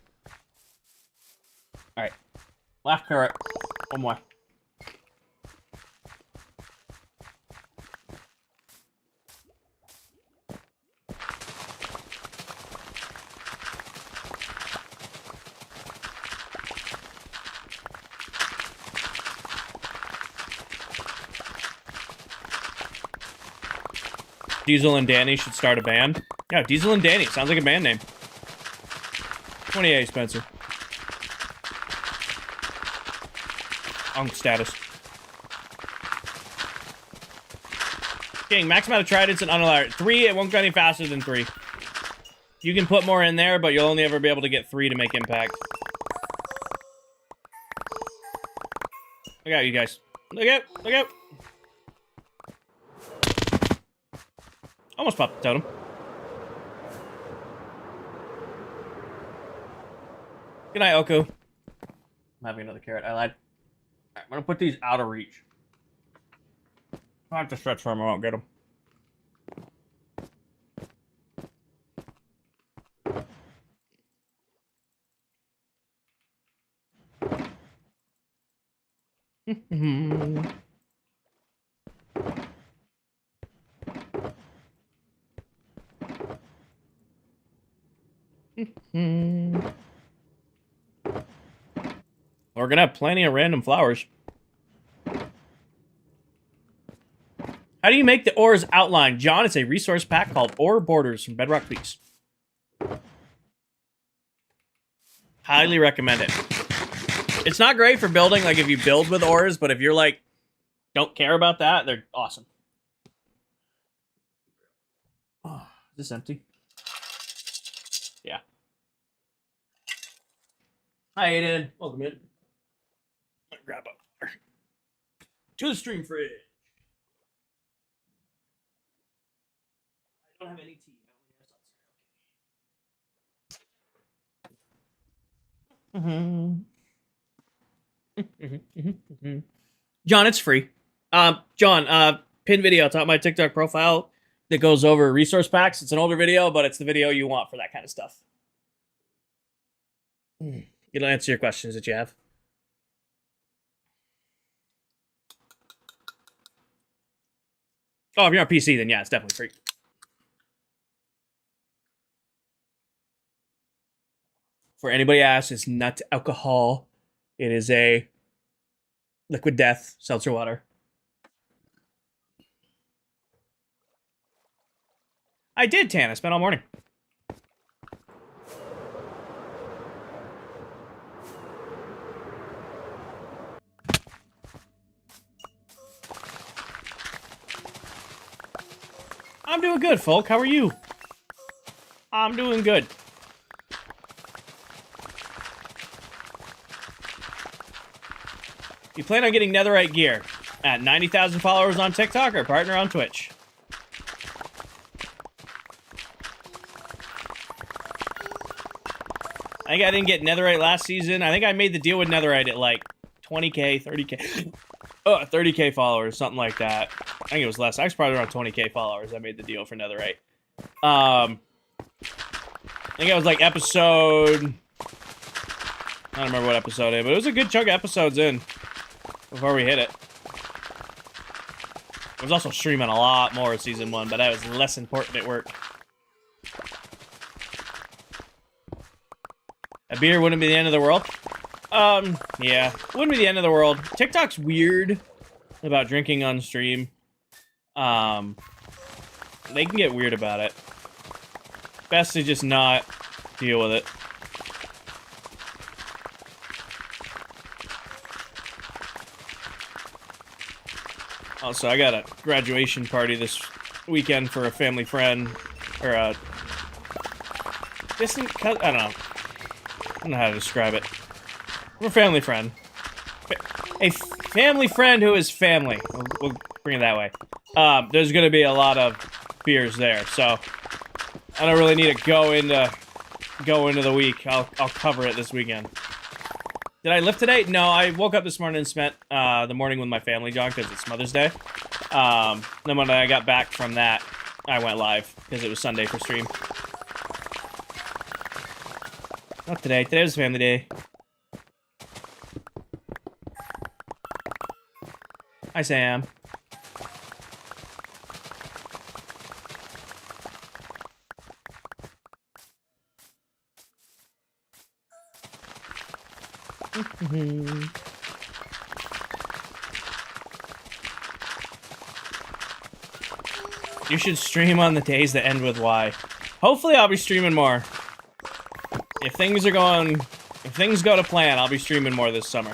Alright. Left carrot. One more. Diesel and Danny should start a band. Yeah, Diesel and Danny. Sounds like a band name. 28, Spencer. Status. King, max amount of tridents and unallowed. 3, it won't go any faster than 3. You can put more in there, but you'll only ever be able to get 3 to make impact. Look out, you guys. Look out, look out. Almost popped the totem. Good night, Oku. I'm having another carrot. I lied. Right, I'm gonna put these out of reach. I have to stretch for them. I won't get them. We're gonna have plenty of random flowers. How do you make the ores outline? John, it's a resource pack called Ore Borders from Bedrock Peaks. Highly recommend it. It's not great for building, like if you build with ores, but if you're like, don't care about that, they're awesome. Oh, is this empty? Yeah. Hi, Aiden. Welcome in. Grab up to the stream fridge. I don't have any tea. John, it's free. John, pin video top of my TikTok profile that goes over resource packs. It's an older video, but it's the video you want for that kind of stuff. It'll answer your questions that you have. Oh, if you're on PC, then yeah, it's definitely free. For anybody asks, it's not alcohol. It is a liquid death seltzer water. I did tan. I spent all morning. I'm doing good, folk. How are you? I'm doing good. You plan on getting netherite gear at 90,000 followers on TikTok or partner on Twitch? I think I didn't get netherite last season. I think I made the deal with netherite at like 20k, 30k. 30k followers, something like that. I think it was less. I was probably around 20k followers. I made the deal for netherite. I think it was like episode... I don't remember what episode it, but it was a good chunk of episodes in before we hit it. I was also streaming a lot more season 1, but that was less important at work. A beer wouldn't be the end of the world. Yeah, wouldn't be the end of the world. TikTok's weird about drinking on stream. They can get weird about it. Best to just not deal with it. Also, I got a graduation party this weekend for a family friend, or a distant cousin. I don't know how to describe it. We're a family friend. A family friend who is family. We'll bring it that way. There's going to be a lot of beers there, so I don't really need to go into the week. I'll cover it this weekend. Did I lift today? No, I woke up this morning and spent the morning with my family, John, because it's Mother's Day. Then when I got back from that, I went live because it was Sunday for stream. Not today. Today was family day. Hi, Sam. You should stream on the days that end with Y. Hopefully I'll be streaming more. If things go to plan, I'll be streaming more this summer.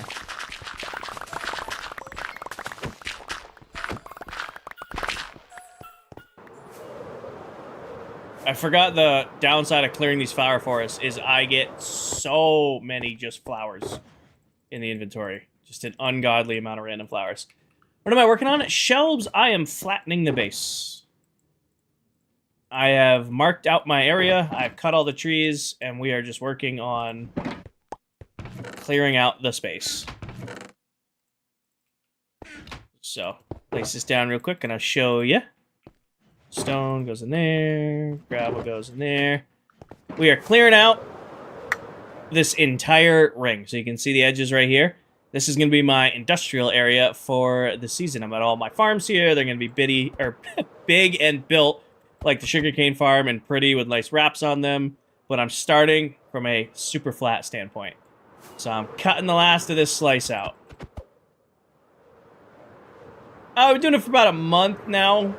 I forgot the downside of clearing these flower forests is I get so many just flowers in the inventory. Just an ungodly amount of random flowers. What am I working on? Shelves. I am flattening the base. I have marked out my area. I've cut all the trees, and we are just working on clearing out the space. So, place this down real quick, and I'll show you. Stone goes in there. Gravel goes in there. We are clearing out this entire ring. So you can see the edges right here. This is going to be my industrial area for the season. I'm at all my farms here. They're going to be big and built like the sugarcane farm and pretty with nice wraps on them. But I'm starting from a super flat standpoint. So I'm cutting the last of this slice out. I've been doing it for about a month now.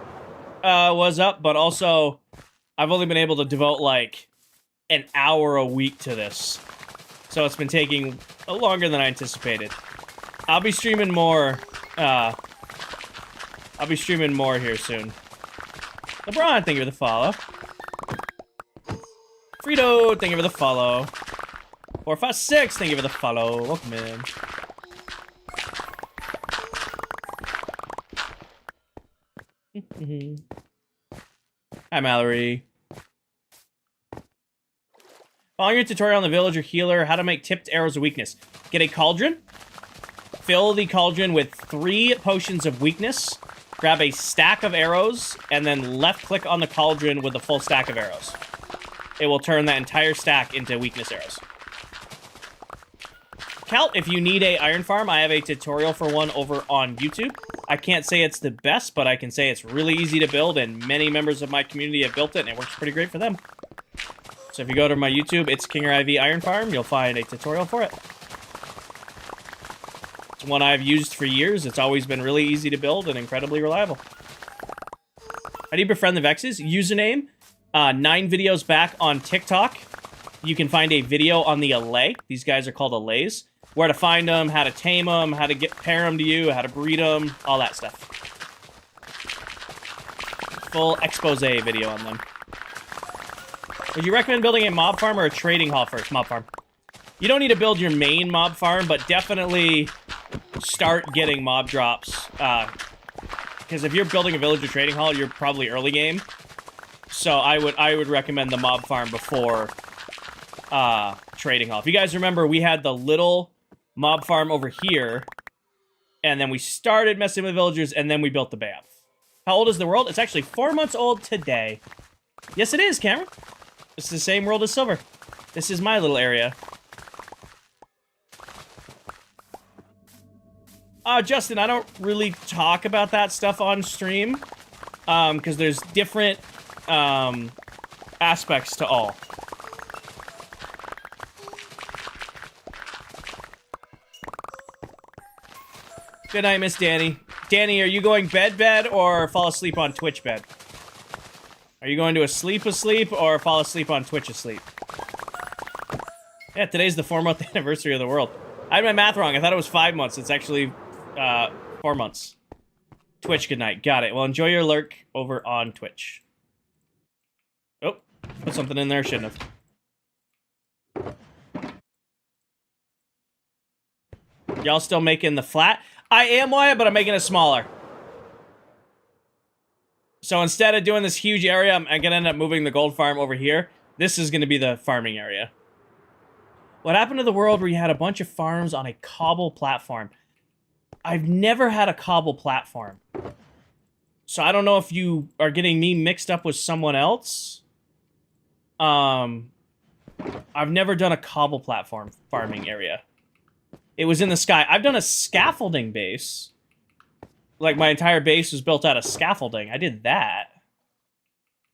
Was up, but also I've only been able to devote like an hour a week to this. So it's been taking longer than I anticipated. I'll be streaming more. I'll be streaming more here soon. LeBron, thank you for the follow. Frito, thank you for the follow. 456, thank you for the follow. Welcome in. Hi, Mallory. Following your tutorial on the villager healer, how to make tipped arrows of weakness. Get a cauldron. Fill the cauldron with 3 potions of weakness. Grab a stack of arrows, and then left-click on the cauldron with the full stack of arrows. It will turn that entire stack into weakness arrows. Celt, if you need a iron farm, I have a tutorial for one over on YouTube. I can't say it's the best, but I can say it's really easy to build, and many members of my community have built it, and it works pretty great for them. So if you go to my YouTube, it's KingerIV Iron Farm, you'll find a tutorial for it. It's one I've used for years. It's always been really easy to build and incredibly reliable. How do you befriend the Vexes? Username, 9 videos back on TikTok. You can find a video on the Allay. These guys are called Allays. Where to find them, how to tame them, how to pair them to you, how to breed them, all that stuff. Full expose video on them. Would you recommend building a mob farm or a trading hall first? Mob farm. You don't need to build your main mob farm, but definitely start getting mob drops. Because if you're building a villager trading hall, you're probably early game. So I would recommend the mob farm before trading hall. If you guys remember, we had the little mob farm over here, and then we started messing with villagers, and then we built the BAF. How old is the world? It's actually 4 months old today. Yes, it is, Cameron. It's the same world as Silver. This is my little area. Justin, I don't really talk about that stuff on stream, because there's different aspects to all. Good night, Miss Danny. Danny, are you going bed or fall asleep on Twitch bed? Are you going to asleep or fall asleep on Twitch asleep? Yeah, today's the 4-month anniversary of the world. I had my math wrong. I thought it was 5 months. It's actually 4 months. Twitch, good night. Got it. Well, enjoy your lurk over on Twitch. Oh, put something in there. Shouldn't have. Y'all still making the flat? I am, Wyatt, but I'm making it smaller. So instead of doing this huge area, I'm going to end up moving the gold farm over here. This is going to be the farming area. What happened to the world where you had a bunch of farms on a cobble platform? I've never had a cobble platform. So I don't know if you are getting me mixed up with someone else. I've never done a cobble platform farming area. It was in the sky. I've done a scaffolding base. Like, my entire base was built out of scaffolding. I did that.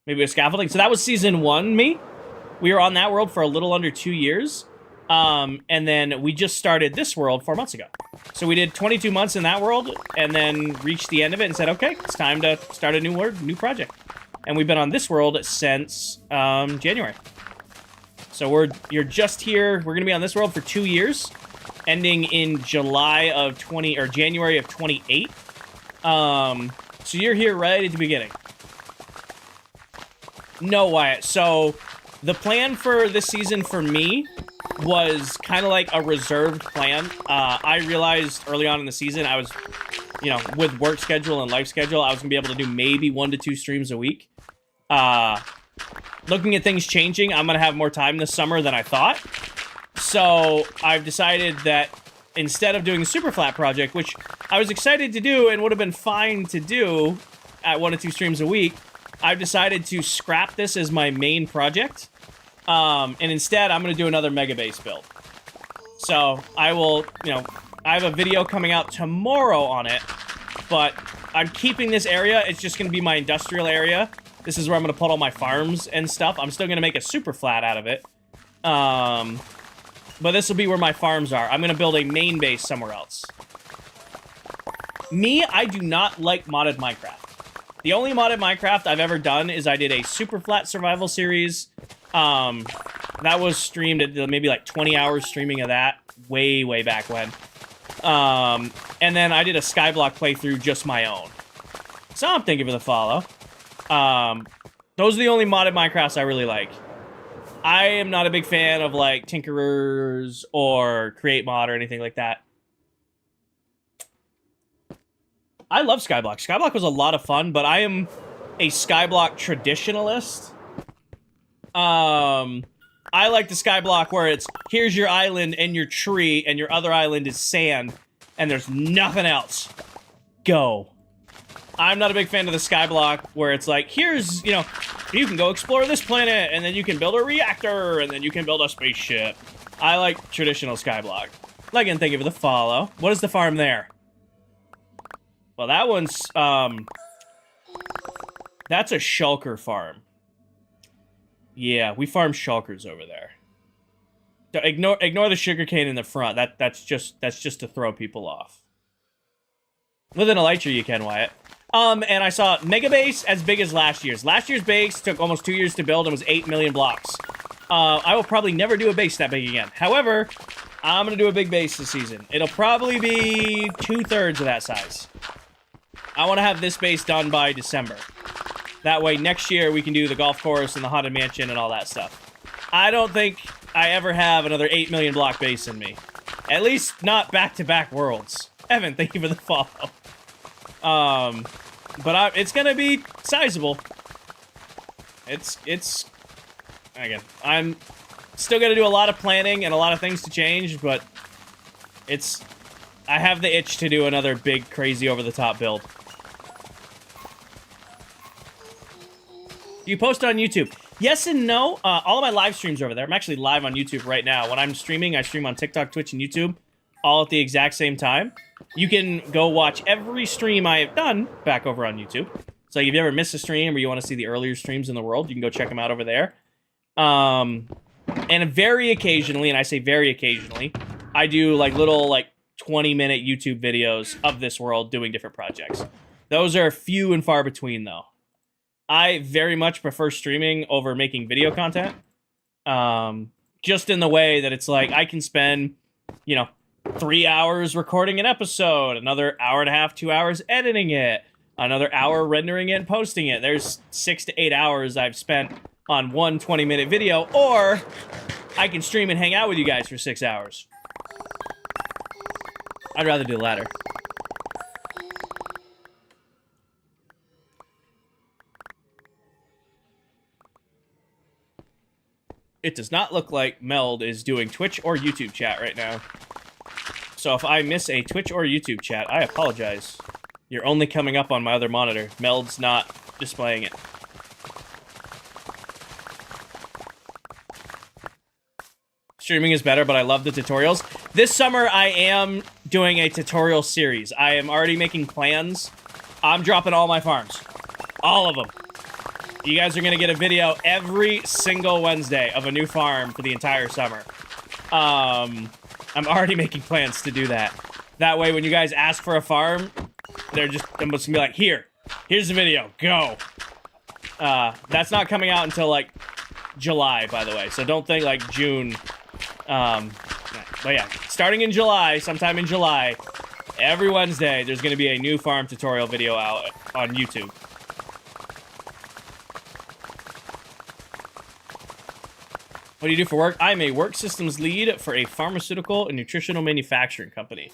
Maybe a scaffolding. So that was season 1, me. We were on that world for a little under 2 years. And then we just started this world 4 months ago. So we did 22 months in that world, and then reached the end of it and said, okay, it's time to start a new project. And we've been on this world since January. So you're just here. We're gonna be on this world for 2 years, ending in January of 28. So you're here right at the beginning. No, Wyatt. So the plan for this season for me was kind of like a reserved plan. I realized early on in the season, I was, with work schedule and life schedule, I was gonna be able to do maybe 1 to 2 streams a week. Looking at things changing, I'm gonna have more time this summer than I thought. So I've decided that instead of doing the Super Flat project, which I was excited to do and would have been fine to do at 1 to 2 streams a week, I've decided to scrap this as my main project. And instead, I'm going to do another Mega Base build. So I will, I have a video coming out tomorrow on it, but I'm keeping this area. It's just going to be my industrial area. This is where I'm going to put all my farms and stuff. I'm still going to make a super flat out of it. But this will be where my farms are. I'm going to build a main base somewhere else. Me, I do not like modded Minecraft. The only modded Minecraft I've ever done is I did a super flat survival series. That was streamed at maybe like 20 hours streaming of that way back when. And then I did a Skyblock playthrough just my own. So I'm thinking for the follow. Those are the only modded Minecrafts I really like. I am not a big fan of like Tinkerers or Create Mod or anything like that. I love Skyblock. Skyblock was a lot of fun, but I am a Skyblock traditionalist. I like the skyblock where it's, here's your island and your tree, and your other island is sand, and there's nothing else. Go. I'm not a big fan of the skyblock where it's like, here's, you know, you can go explore this planet, and then you can build a reactor, and then you can build a spaceship. I like traditional skyblock. Again, thank you for the follow. What is the farm there? Well, that one's, that's a shulker farm. Yeah, we farm shulkers over there. Ignore the sugarcane in the front. That's just to throw people off. Within a light year, you can, Wyatt. And I saw Mega Base as big as last year's. Last year's base took almost 2 years to build and was 8 million blocks. I will probably never do a base that big again. However, I'm gonna do a big base this season. It'll probably be 2/3 of that size. I want to have this base done by December. That way, next year, we can do the golf course and the haunted mansion and all that stuff. I don't think I ever have another 8 million block base in me. At least not back-to-back worlds. Evan, thank you for the follow. But it's gonna be sizable. It's... Again, I'm still gonna do a lot of planning and a lot of things to change, but it's... I have the itch to do another big, crazy, over-the-top build. Do you post on YouTube? Yes and no. All of my live streams are over there. I'm actually live on YouTube right now. When I'm streaming, I stream on TikTok, Twitch, and YouTube all at the exact same time. You can go watch every stream I have done back over on YouTube. So if you ever missed a stream or you want to see the earlier streams in the world, you can go check them out over there. And very occasionally, and I say very occasionally, I do like little like 20-minute YouTube videos of this world doing different projects. Those are few and far between, though. I very much prefer streaming over making video content. Just in the way that it's like I can spend, you know, 3 hours recording an episode, another hour and a half, 2 hours editing it, another hour rendering it and posting it. There's 6 to 8 hours I've spent on one 20-minute video, or I can stream and hang out with you guys for 6 hours. I'd rather do the latter. It does not look like Meld is doing Twitch or YouTube chat right now. So if I miss a Twitch or YouTube chat, I apologize. You're only coming up on my other monitor. Meld's not displaying it. Streaming is better, but I love the tutorials. This summer, I am doing a tutorial series. I am already making plans. I'm dropping all my farms. All of them. You guys are going to get a video every single Wednesday of a new farm for the entire summer. I'm already making plans to do that. That way, when you guys ask for a farm, I'm just going to be like, here's the video, go. That's not coming out until, like, July, by the way. So don't think, like, June. But yeah, starting in July, sometime in July, every Wednesday, there's going to be a new farm tutorial video out on YouTube. What do you do for work? I'm a work systems lead for a pharmaceutical and nutritional manufacturing company.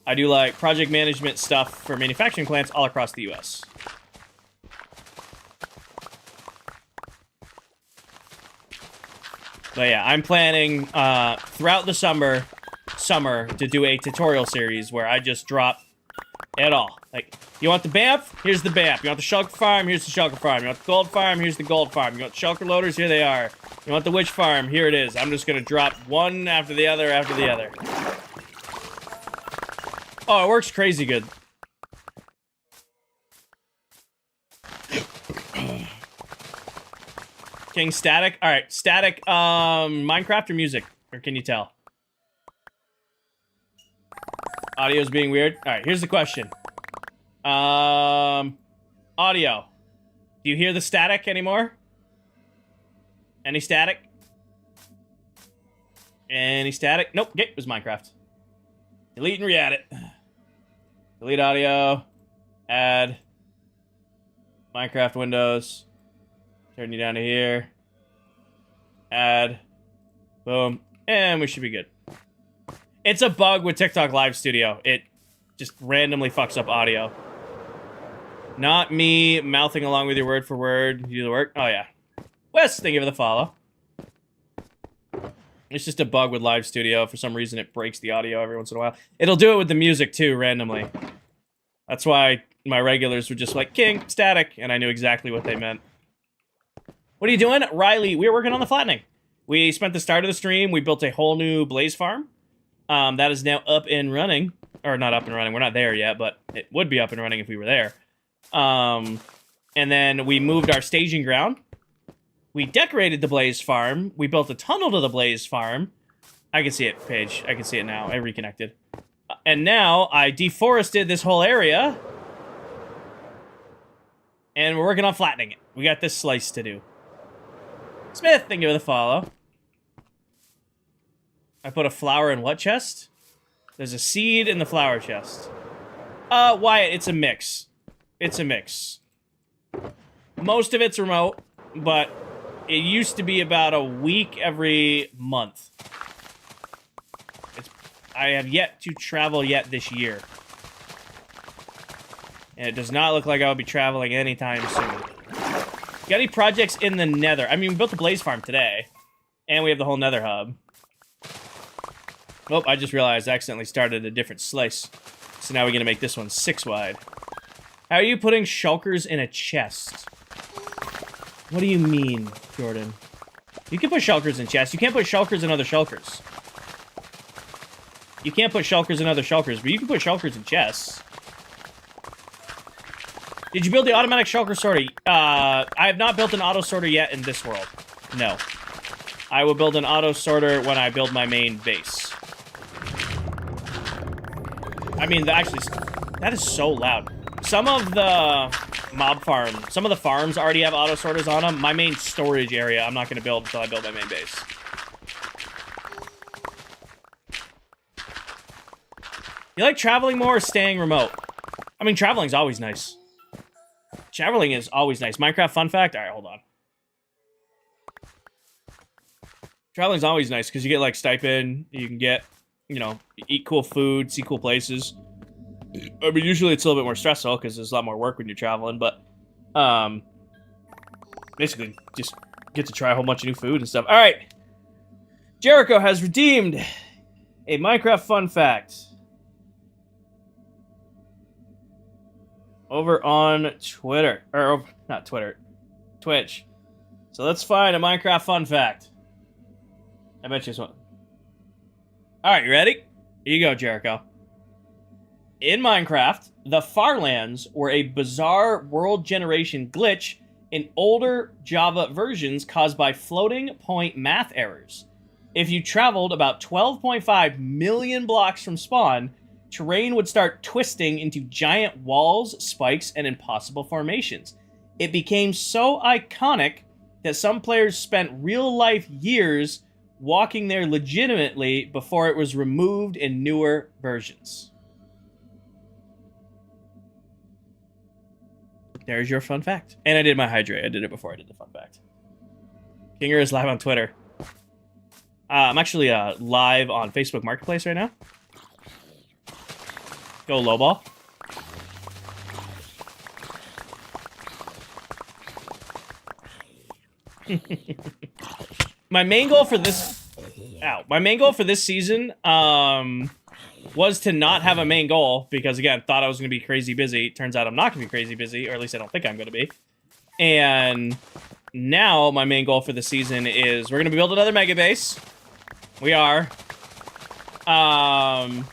I do like project management stuff for manufacturing plants all across the US. But yeah, I'm planning throughout the summer to do a tutorial series where I just drop it all. Like, you want the BAMF? Here's the BAMF. You want the shulker farm? Here's the shulker farm. You want the gold farm? Here's the gold farm. You want the shulker loaders? Here they are. You want the witch farm? Here it is. I'm just gonna drop one after the other after the other. Oh, it works crazy good. King static? Alright, static, Minecraft or music? Or can you tell? Audio's being weird. Alright, here's the question. Audio. Do you hear the static anymore? Any static? Any static? Nope, okay, it was Minecraft. Delete and re-add it. Delete audio. Add. Minecraft Windows. Turn you down to here. Add. Boom. And we should be good. It's a bug with TikTok Live Studio. It just randomly fucks up audio. Not me mouthing along with your word for word. You do the work. Oh, yeah. Wes, thank you for the follow. It's just a bug with Live Studio. For some reason, it breaks the audio every once in a while. It'll do it with the music, too, randomly. That's why my regulars were just like, King, static, and I knew exactly what they meant. What are you doing? Riley, we were working on the flattening. We spent the start of the stream. We built a whole new blaze farm. That is now up and running. Or not up and running. We're not there yet, but it would be up and running if we were there. And then we moved our staging ground. We decorated the blaze farm. We built a tunnel to the blaze farm. I can see it, Paige. I can see it now. I reconnected. And now I deforested this whole area. And we're working on flattening it. We got this slice to do. Smith, thank you for the follow. I put a flower in what chest? There's a seed in the flower chest. Wyatt, it's a mix. It's a mix. Most of it's remote, but it used to be about a week every month. I have yet to travel yet this year. And it does not look like I'll be traveling anytime soon. Got any projects in the nether? I mean, we built the blaze farm today. And we have the whole nether hub. Oh, I just realized I accidentally started a different slice. So now we're going to make this one 6 wide. How are you putting shulkers in a chest? What do you mean, Jordan? You can put shulkers in chests. You can't put shulkers in other shulkers. You can't put shulkers in other shulkers, but you can put shulkers in chests. Did you build the automatic shulker sorter? I have not built an auto sorter yet in this world. No. I will build an auto sorter when I build my main base. I mean, actually, that is so loud. Some of the mob farm, some of the farms already have auto sorters on them. My main storage area, I'm not going to build until I build my main base. You like traveling more or staying remote? I mean, traveling's always nice. Traveling is always nice. Minecraft fun fact? Alright, hold on. Traveling's always nice because you get, like, stipend. You can get, you know, eat cool food, see cool places. I mean, usually it's a little bit more stressful because there's a lot more work when you're traveling, but, basically, just get to try a whole bunch of new food and stuff. Alright. Jericho has redeemed a Minecraft fun fact. Over on Twitter. Or, not Twitter. Twitch. So let's find a Minecraft fun fact. I bet you this one. Alright, you ready? Here you go, Jericho. In Minecraft, the Farlands were a bizarre world generation glitch in older Java versions caused by floating point math errors. If you traveled about 12.5 million blocks from spawn, terrain would start twisting into giant walls, spikes, and impossible formations. It became so iconic that some players spent real-life years walking there legitimately before it was removed in newer versions. There's your fun fact. And I did my hydrate. I did it before I did the fun fact. Kinger is live on Twitter. I'm actually live on Facebook Marketplace right now. Go lowball. My main goal for this... Ow. My main goal for this season was to not have a main goal because, again, thought I was going to be crazy busy. Turns out I'm not going to be crazy busy, or at least I don't think I'm going to be. And now my main goal for the season is we're going to build another mega base. We are. And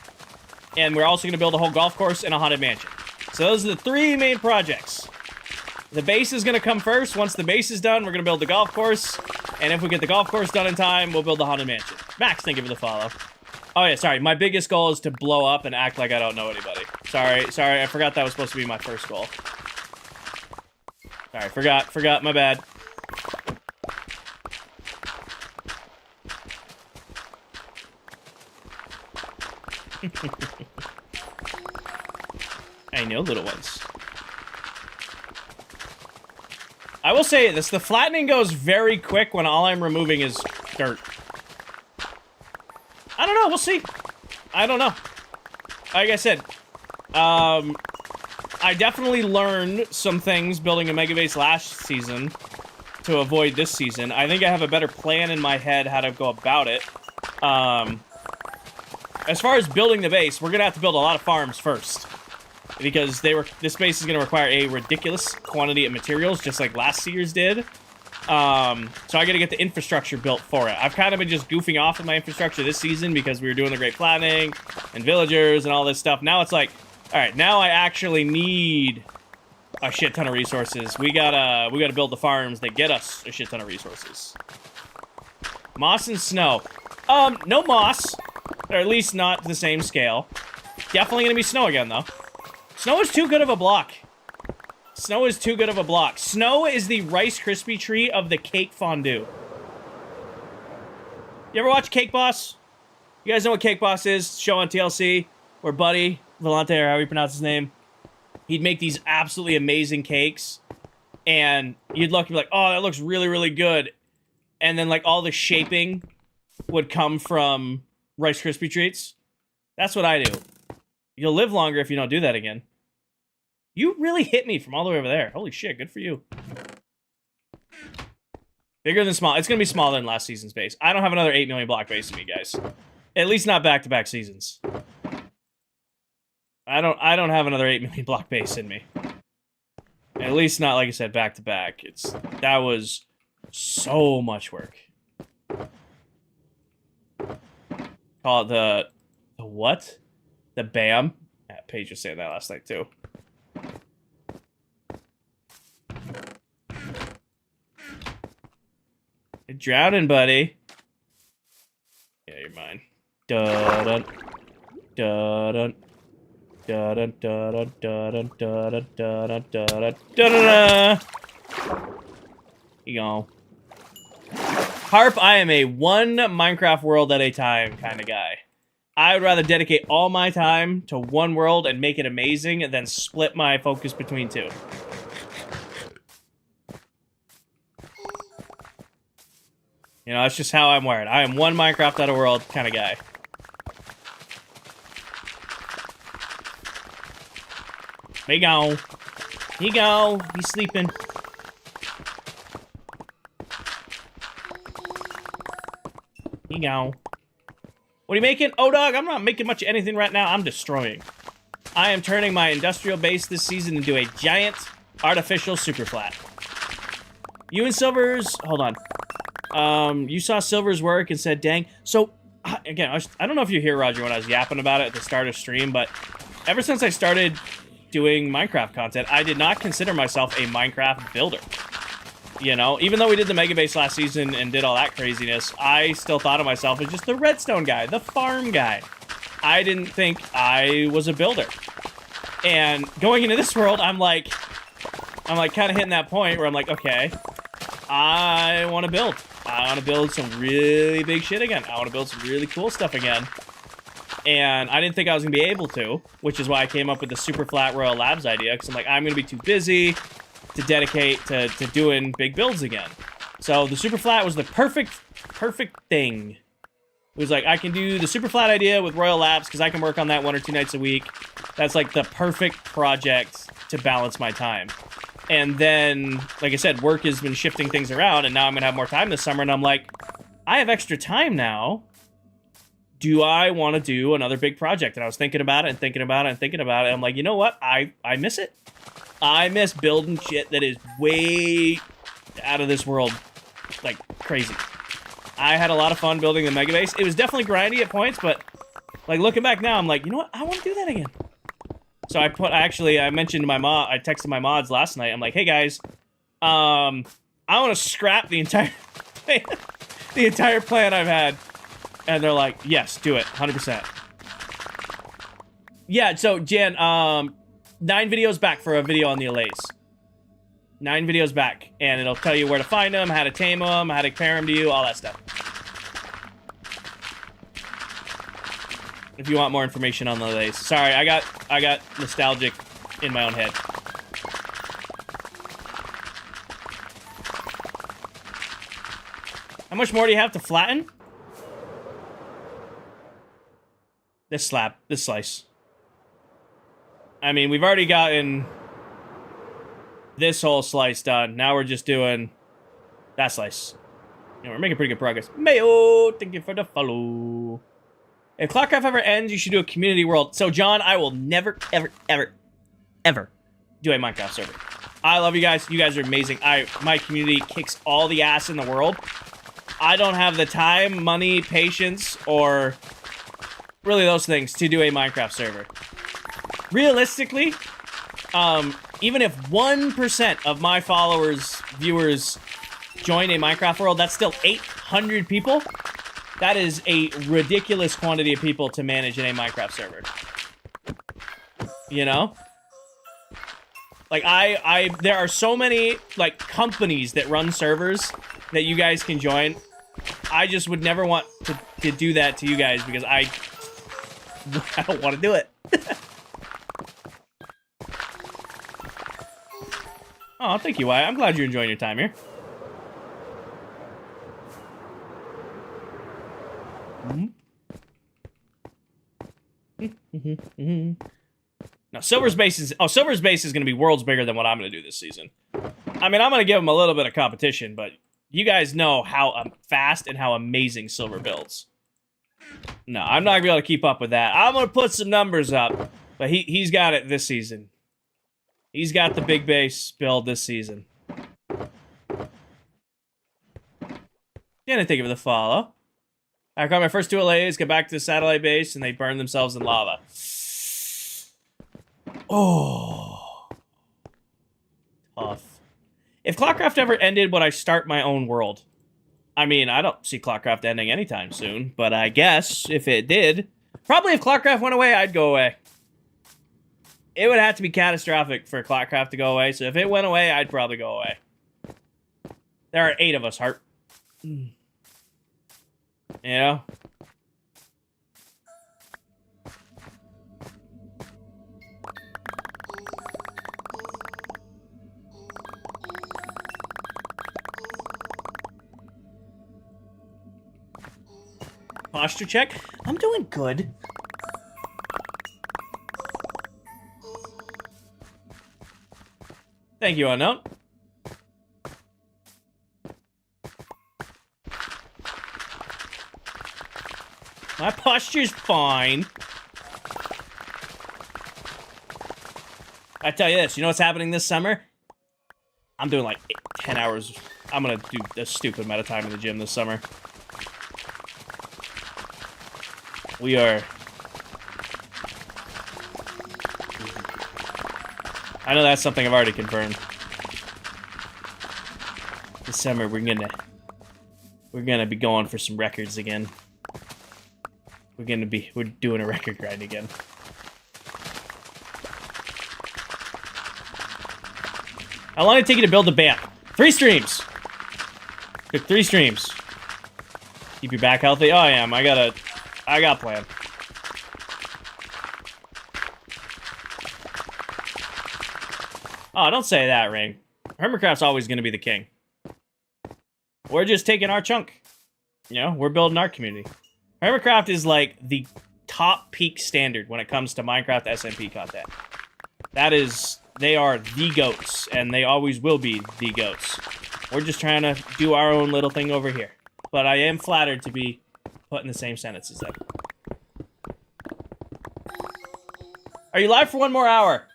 we're also going to build a whole golf course and a haunted mansion. So those are the 3 main projects. The base is going to come first. Once the base is done, we're going to build the golf course. And if we get the golf course done in time, we'll build the haunted mansion. Max, thank you for the follow. Oh yeah, sorry. My biggest goal is to blow up and act like I don't know anybody. Sorry. I forgot that was supposed to be my first goal. Sorry, forgot, my bad. I know, little ones. I will say this, the flattening goes very quick when all I'm removing is dirt. I don't know, we'll see. I don't know. Like I said, I definitely learned some things building a mega base last season to avoid this season. I think I have a better plan in my head how to go about it. As far as building the base, we're gonna have to build a lot of farms first. Because this base is gonna require a ridiculous quantity of materials, just like last year's did. So I gotta get the infrastructure built for it. I've kind of been just goofing off with my infrastructure this season because we were doing the great planning and villagers and all this stuff. Now it's like, alright, now I actually need a shit ton of resources. We gotta build the farms that get us a shit ton of resources. Moss and snow. No moss. Or at least not to the same scale. Definitely gonna be snow again, though. Snow is too good of a block. Snow is too good of a block. Snow is the Rice Krispie treat of the cake fondue. You ever watch Cake Boss? You guys know what Cake Boss is? Show on TLC, where Buddy Valente, or however you pronounce his name, he'd make these absolutely amazing cakes, and you'd look and be like, oh, that looks really, really good. And then, like, all the shaping would come from Rice Krispie treats. That's what I do. You'll live longer if you don't do that again. You really hit me from all the way over there. Holy shit, good for you. Bigger than small. It's going to be smaller than last season's base. I don't have another 8 million block base in me, guys. At least not back-to-back seasons. I don't have another 8 million block base in me. At least not, like I said, back-to-back. That was so much work. Call it the what? The BAM? Yeah, Paige was saying that last night, too. You're drowning, buddy. Yeah, you're mine. Dun dun dun dun dun dun dun dun dun dun dun. You go. Harp, I am a one Minecraft world at a time kind of guy. I would rather dedicate all my time to one world and make it amazing and then split my focus between two. You know, that's just how I'm wired. I am one Minecraft at a world kind of guy. There you go. Here you go. He's sleeping. Here you go. What are you making? Oh, dog, I'm not making much of anything right now. I'm destroying. I am turning my industrial base this season into a giant artificial super flat. You and Silver's... Hold on. You saw Silver's work and said, dang. So, again, I don't know if you hear, Roger, when I was yapping about it at the start of stream, but ever since I started doing Minecraft content, I did not consider myself a Minecraft builder. You know, even though we did the Mega Base last season and did all that craziness, I still thought of myself as just the redstone guy, the farm guy. I didn't think I was a builder. And going into this world, I'm like kind of hitting that point where I'm like, okay, I want to build. I want to build some really big shit again. I want to build some really cool stuff again. And I didn't think I was going to be able to, which is why I came up with the super flat Royal Labs idea, because I'm like, I'm going to be too busy to dedicate to doing big builds again. So the super flat was the perfect thing. It was like, I can do the super flat idea with Royal Labs because I can work on that 1 or 2 nights a week. That's like the perfect project to balance my time. And then, like I said, work has been shifting things around, and now I'm going to have more time this summer, and I'm like, I have extra time now. Do I want to do another big project? And I was thinking about it and thinking about it and thinking about it. I'm like, you know what? I miss it. I miss building shit that is way out of this world, like, crazy. I had a lot of fun building the Mega Base. It was definitely grindy at points, but, like, looking back now, I'm like, you know what? I want to do that again. So I mentioned to my mod, I texted my mods last night. I'm like, hey, guys, I want to scrap the entire plan, the entire plan I've had. And they're like, yes, do it, 100%. Yeah, so, Jan, 9 videos back for a video on the Allays. 9 videos back, and it'll tell you where to find them, how to tame them, how to pair them to you, all that stuff. If you want more information on the Allays. Sorry, I got nostalgic in my own head. How much more do you have to flatten? This slab, this slice. I mean, we've already gotten this whole slice done. Now we're just doing That's nice. Yeah, we're making pretty good progress. Mayo, thank you for the follow. If ClockCraft ever ends, you should do a community world. So, John, I will never, ever, ever, ever do a Minecraft server. I love you guys. You guys are amazing. My community kicks all the ass in the world. I don't have the time, money, patience, or really those things to do a Minecraft server. Realistically, even if 1% of my followers, viewers, join a Minecraft world, that's still 800 people. That is a ridiculous quantity of people to manage in a Minecraft server. You know? Like, there are so many, like, companies that run servers that you guys can join. I just would never want to do that to you guys because I don't want to do it. Oh, thank you, Wyatt. I'm glad you're enjoying your time here. Now, Silver's base is going to be worlds bigger than what I'm going to do this season. I mean, I'm going to give them a little bit of competition, but you guys know how fast and how amazing Silver builds. No, I'm not going to be able to keep up with that. I'm going to put some numbers up, but he's got it this season. He's got the big base build this season. Didn't think of the follow. I caught my first 2 LAs, get back to the satellite base, and they burn themselves in lava. Oh. Tough. If ClockCraft ever ended, would I start my own world? I mean, I don't see ClockCraft ending anytime soon, but I guess if it did, probably if ClockCraft went away, I'd go away. It would have to be catastrophic for ClockCraft to go away, so if it went away, I'd probably go away. There are 8 of us, Hart. You know? Posture check? I'm doing good. Thank you, Unknown. My posture's fine. I tell you this, you know what's happening this summer? I'm doing like 10 hours. I'm gonna do a stupid amount of time in the gym this summer. We are... I know that's something I've already confirmed. This summer we're gonna be going for some records again. We're doing a record grind again. How long did it take you to build the BAMP? 3 streams. Took 3 streams. Keep your back healthy? Oh, I am. I got a plan. Oh, don't say that, Ring. Hermitcraft's always going to be the king. We're just taking our chunk. You know, we're building our community. Hermitcraft is like the top peak standard when it comes to Minecraft SMP content. They are the goats, and they always will be the goats. We're just trying to do our own little thing over here. But I am flattered to be put in the same sentence as them. Are you live for 1 more hour?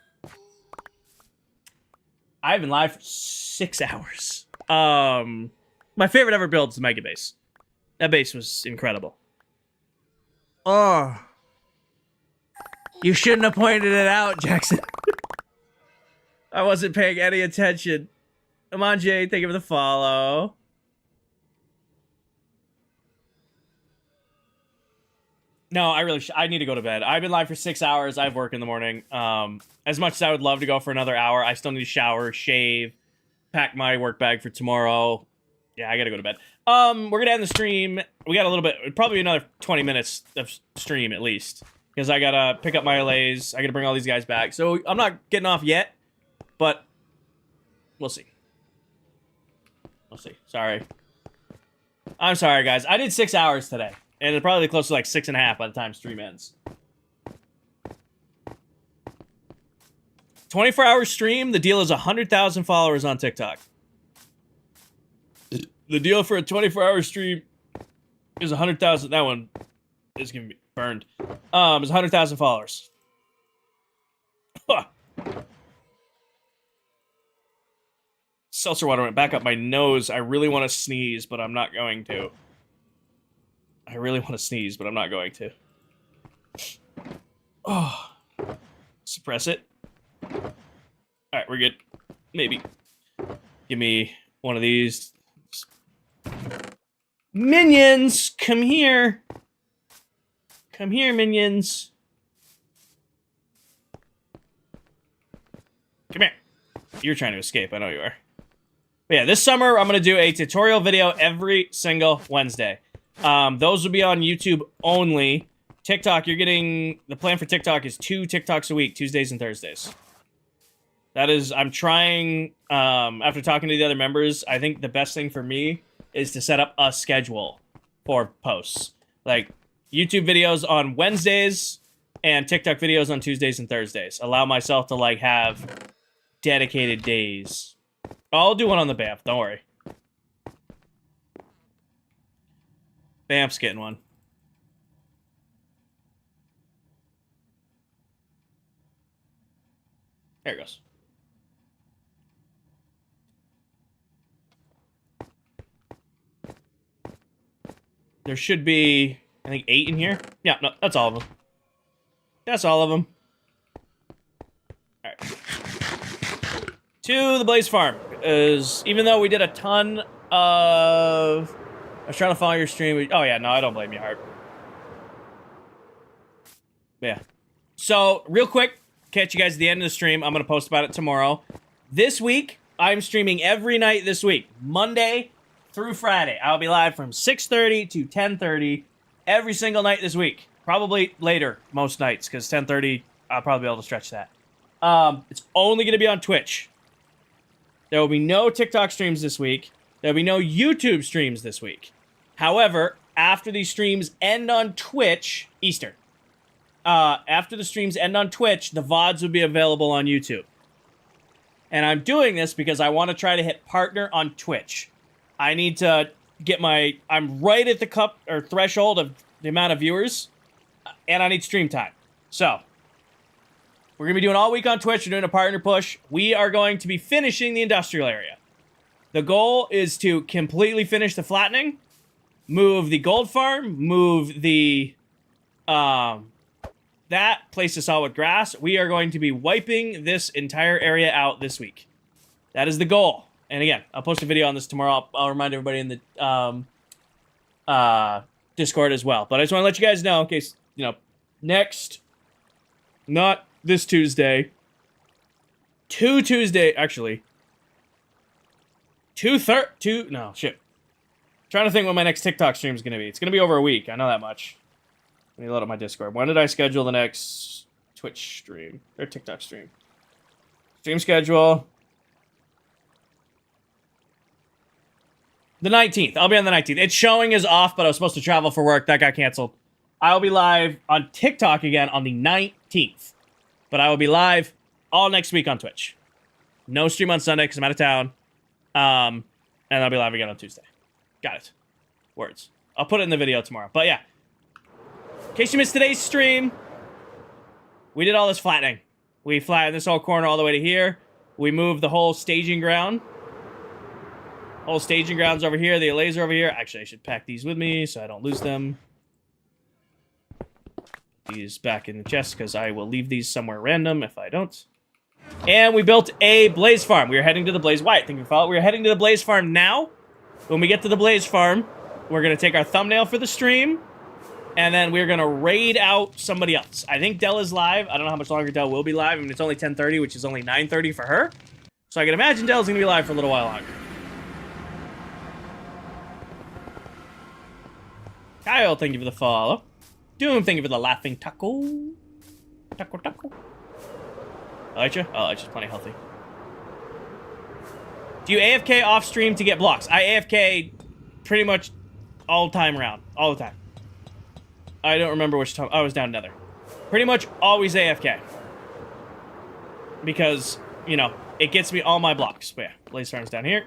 I've been live for 6 hours. My favorite ever build is the Mega Base. That base was incredible. Oh. You shouldn't have pointed it out, Jackson. I wasn't paying any attention. Come on, Jay. Thank you for the follow. No, I need to go to bed. I've been live for 6 hours. I have work in the morning. As much as I would love to go for another hour, I still need to shower, shave, pack my work bag for tomorrow. Yeah, I gotta go to bed. We're gonna end the stream. We got a little bit, probably another 20 minutes of stream at least. Because I gotta pick up my LAs. I gotta bring all these guys back. So I'm not getting off yet. But we'll see. We'll see. Sorry. I'm sorry, guys. I did 6 hours today. And it'll probably be close to like 6.5 by the time stream ends. 24-hour stream. The deal is 100,000 followers on TikTok. The deal for a 24-hour stream is 100,000. That one is gonna be burned. Is 100,000 followers. Huh. Seltzer water went back up my nose. I really want to sneeze, but I'm not going to. I really want to sneeze, but I'm not going to. Oh. Suppress it. Alright, we're good. Maybe. Give me one of these. Minions! Come here! Come here, minions. Come here. You're trying to escape, I know you are. But yeah, this summer I'm going to do a tutorial video every single Wednesday. Those will be on YouTube only. TikTok, you're getting... The plan for TikTok is 2 TikToks a week, Tuesdays and Thursdays. That is... I'm trying... after talking to the other members, I think the best thing for me is to set up a schedule for posts. Like, YouTube videos on Wednesdays and TikTok videos on Tuesdays and Thursdays. Allow myself to, like, have dedicated days. I'll do one on the Banff, don't worry. Banff's getting one. There it goes. There should be, I think, 8 in here. Yeah, no, that's all of them. That's all of them. Alright. To the Blaze Farm. Even though we did a ton of... I was trying to follow your stream. Oh, yeah, no, I don't blame you, Hart. Yeah. So, real quick, catch you guys at the end of the stream. I'm going to post about it tomorrow. This week, I'm streaming every night this week. Monday through Friday. I'll be live from 6:30 to 10:30 every single night this week. Probably later most nights, because 10:30, I'll probably be able to stretch that. It's only going to be on Twitch. There will be no TikTok streams this week. There will be no YouTube streams this week. However, after these streams end on Twitch, Eastern. After the streams end on Twitch, the VODs will be available on YouTube. And I'm doing this because I want to try to hit partner on Twitch. I need to get my... I'm right at the cup or threshold of the amount of viewers. And I need stream time. So, we're going to be doing all week on Twitch. We're doing a partner push. We are going to be finishing the industrial area. The goal is to completely finish the flattening, move the gold farm, move the... that, place us all with grass. We are going to be wiping this entire area out this week. That is the goal. And again, I'll post a video on this tomorrow. I'll remind everybody in the Discord as well. But I just want to let you guys know, in case, you know, next, not this Tuesday, actually, no, shit. Trying to think when my next TikTok stream is going to be. It's going to be over a week. I know that much. Let me load up my Discord. When did I schedule the next Twitch stream? Or TikTok stream? Stream schedule. The 19th. I'll be on the 19th. It's showing as off, but I was supposed to travel for work. That got canceled. I'll be live on TikTok again on the 19th. But I will be live all next week on Twitch. No stream on Sunday because I'm out of town. And I'll be live again on Tuesday. Got it. Words. I'll put it in the video tomorrow. But yeah. In case you missed today's stream, we did all this flattening. We flattened this whole corner all the way to here. We moved the whole staging ground. Whole staging ground's over here. The laser over here. Actually, I should pack these with me so I don't lose them. These back in the chest because I will leave these somewhere random if I don't. And we built a blaze farm. We are heading to the blaze. Wyatt, thank you for following. We are heading to the blaze farm now. When we get to the blaze farm, we're going to take our thumbnail for the stream. And then we're going to raid out somebody else. I think Dell is live. I don't know how much longer Dell will be live. I mean, it's only 10:30, which is only 9:30 for her. So I can imagine Dell's going to be live for a little while longer. Kyle, thank you for the follow. Doom, thank you for the laughing taco. Taco. I like you? Oh, it's just plenty healthy. Do you AFK off stream to get blocks? I AFK pretty much all time around. All the time. I don't remember which time. I was down nether. Pretty much always AFK. Because, you know, it gets me all my blocks. But yeah, blaze farm's down here.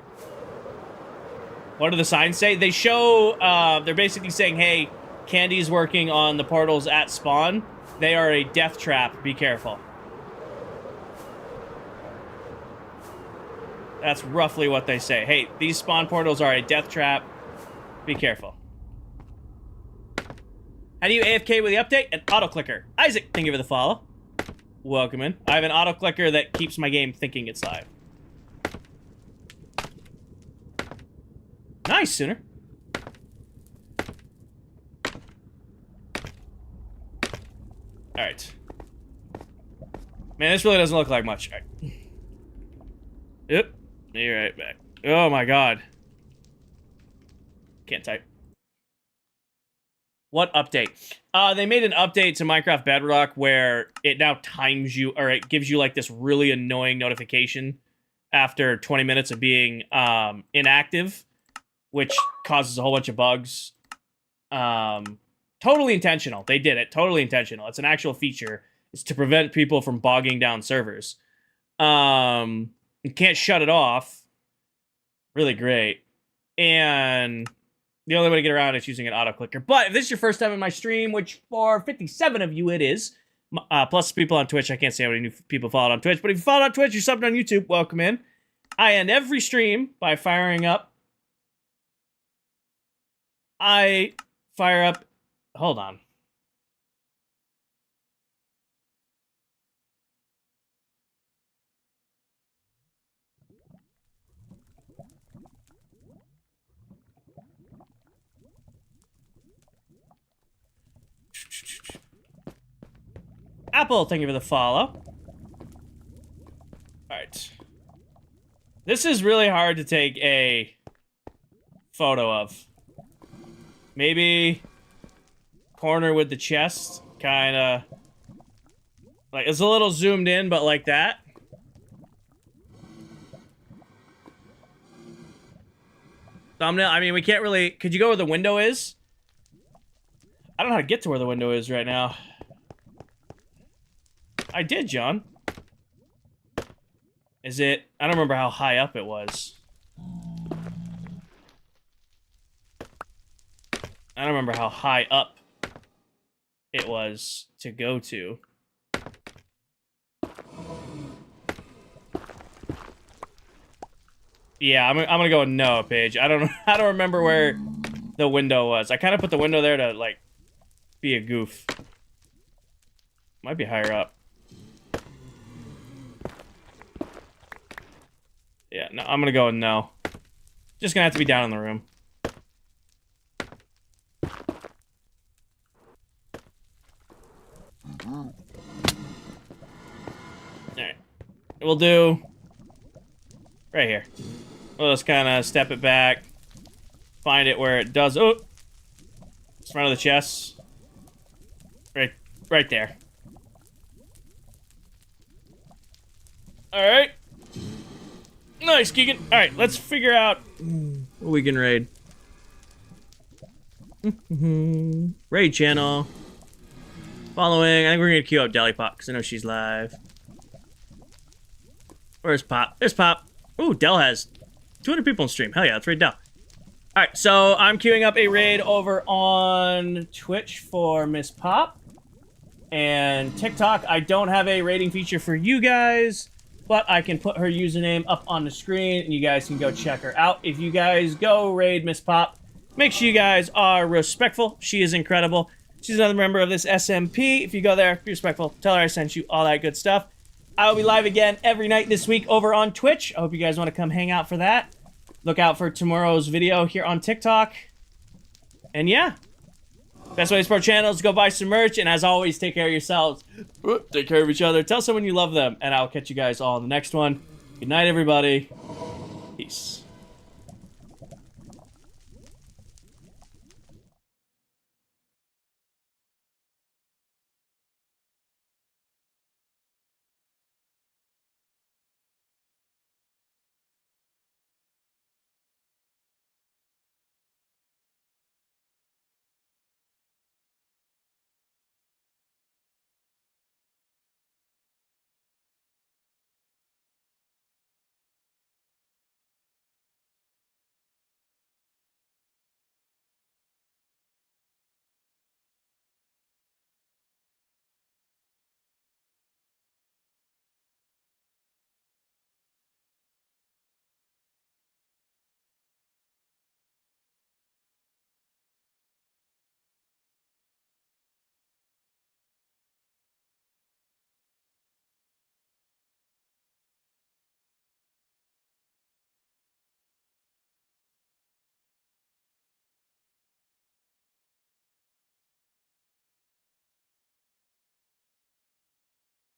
What do the signs say? They show, they're basically saying, hey, Candy's working on the portals at spawn. They are a death trap. Be careful. That's roughly what they say. Hey, these spawn portals are a death trap. Be careful. How do you AFK with the update? An auto clicker. Isaac, thank you for the follow. Welcome in. I have an auto clicker that keeps my game thinking it's live. Nice, Sooner. Alright. Man, this really doesn't look like much. All right. Yep. Be right back. Oh my god. Can't type. What update? They made an update to Minecraft Bedrock where it now times you, or it gives you like this really annoying notification after 20 minutes of being inactive, which causes a whole bunch of bugs. Totally intentional. They did it. Totally intentional. It's an actual feature. It's to prevent people from bogging down servers. You can't shut it off. Really great. And the only way to get around is using an auto clicker. But if this is your first time in my stream, which for 57 of you it is, plus people on Twitch, I can't say how many new people followed on Twitch, but if you followed on Twitch, you're subbed on YouTube, welcome in. I end every stream by firing up. I fire up. Hold on. Apple, thank you for the follow. Alright. This is really hard to take a photo of. Maybe corner with the chest, kinda. Like, it's a little zoomed in, but like that. Thumbnail, I mean, we can't really... Could you go where the window is? I don't know how to get to where the window is right now. I did, John. Is it... I don't remember how high up it was. I don't remember how high up it was to go to. Yeah, I'm gonna go with no, Paige. I don't remember where the window was. I kind of put the window there to, like, be a goof. Might be higher up. Yeah, no, I'm gonna go with no. Just gonna have to be down in the room. Alright. We'll do... right here. We'll just kind of step it back. Find it where it does... Oh! It's front of the chest. Right there. Alright. Nice, Keegan. Alright, let's figure out what we can raid. Raid channel. Following. I think we're gonna queue up Deli Pop because I know she's live. Where's Pop? There's Pop. Ooh, Del has 200 people on stream. Hell yeah, let's raid Del. Alright, so I'm queuing up a raid over on Twitch for Miss Pop. And TikTok, I don't have a rating feature for you guys, but I can put her username up on the screen and you guys can go check her out. If you guys go raid Miss Pop, make sure you guys are respectful. She is incredible. She's another member of this SMP. If you go there, be respectful. Tell her I sent you, all that good stuff. I will be live again every night this week over on Twitch. I hope you guys want to come hang out for that. Look out for tomorrow's video here on TikTok. And yeah. Best way to support channels is go buy some merch. And as always, take care of yourselves. Take care of each other. Tell someone you love them. And I'll catch you guys all in the next one. Good night, everybody. Peace.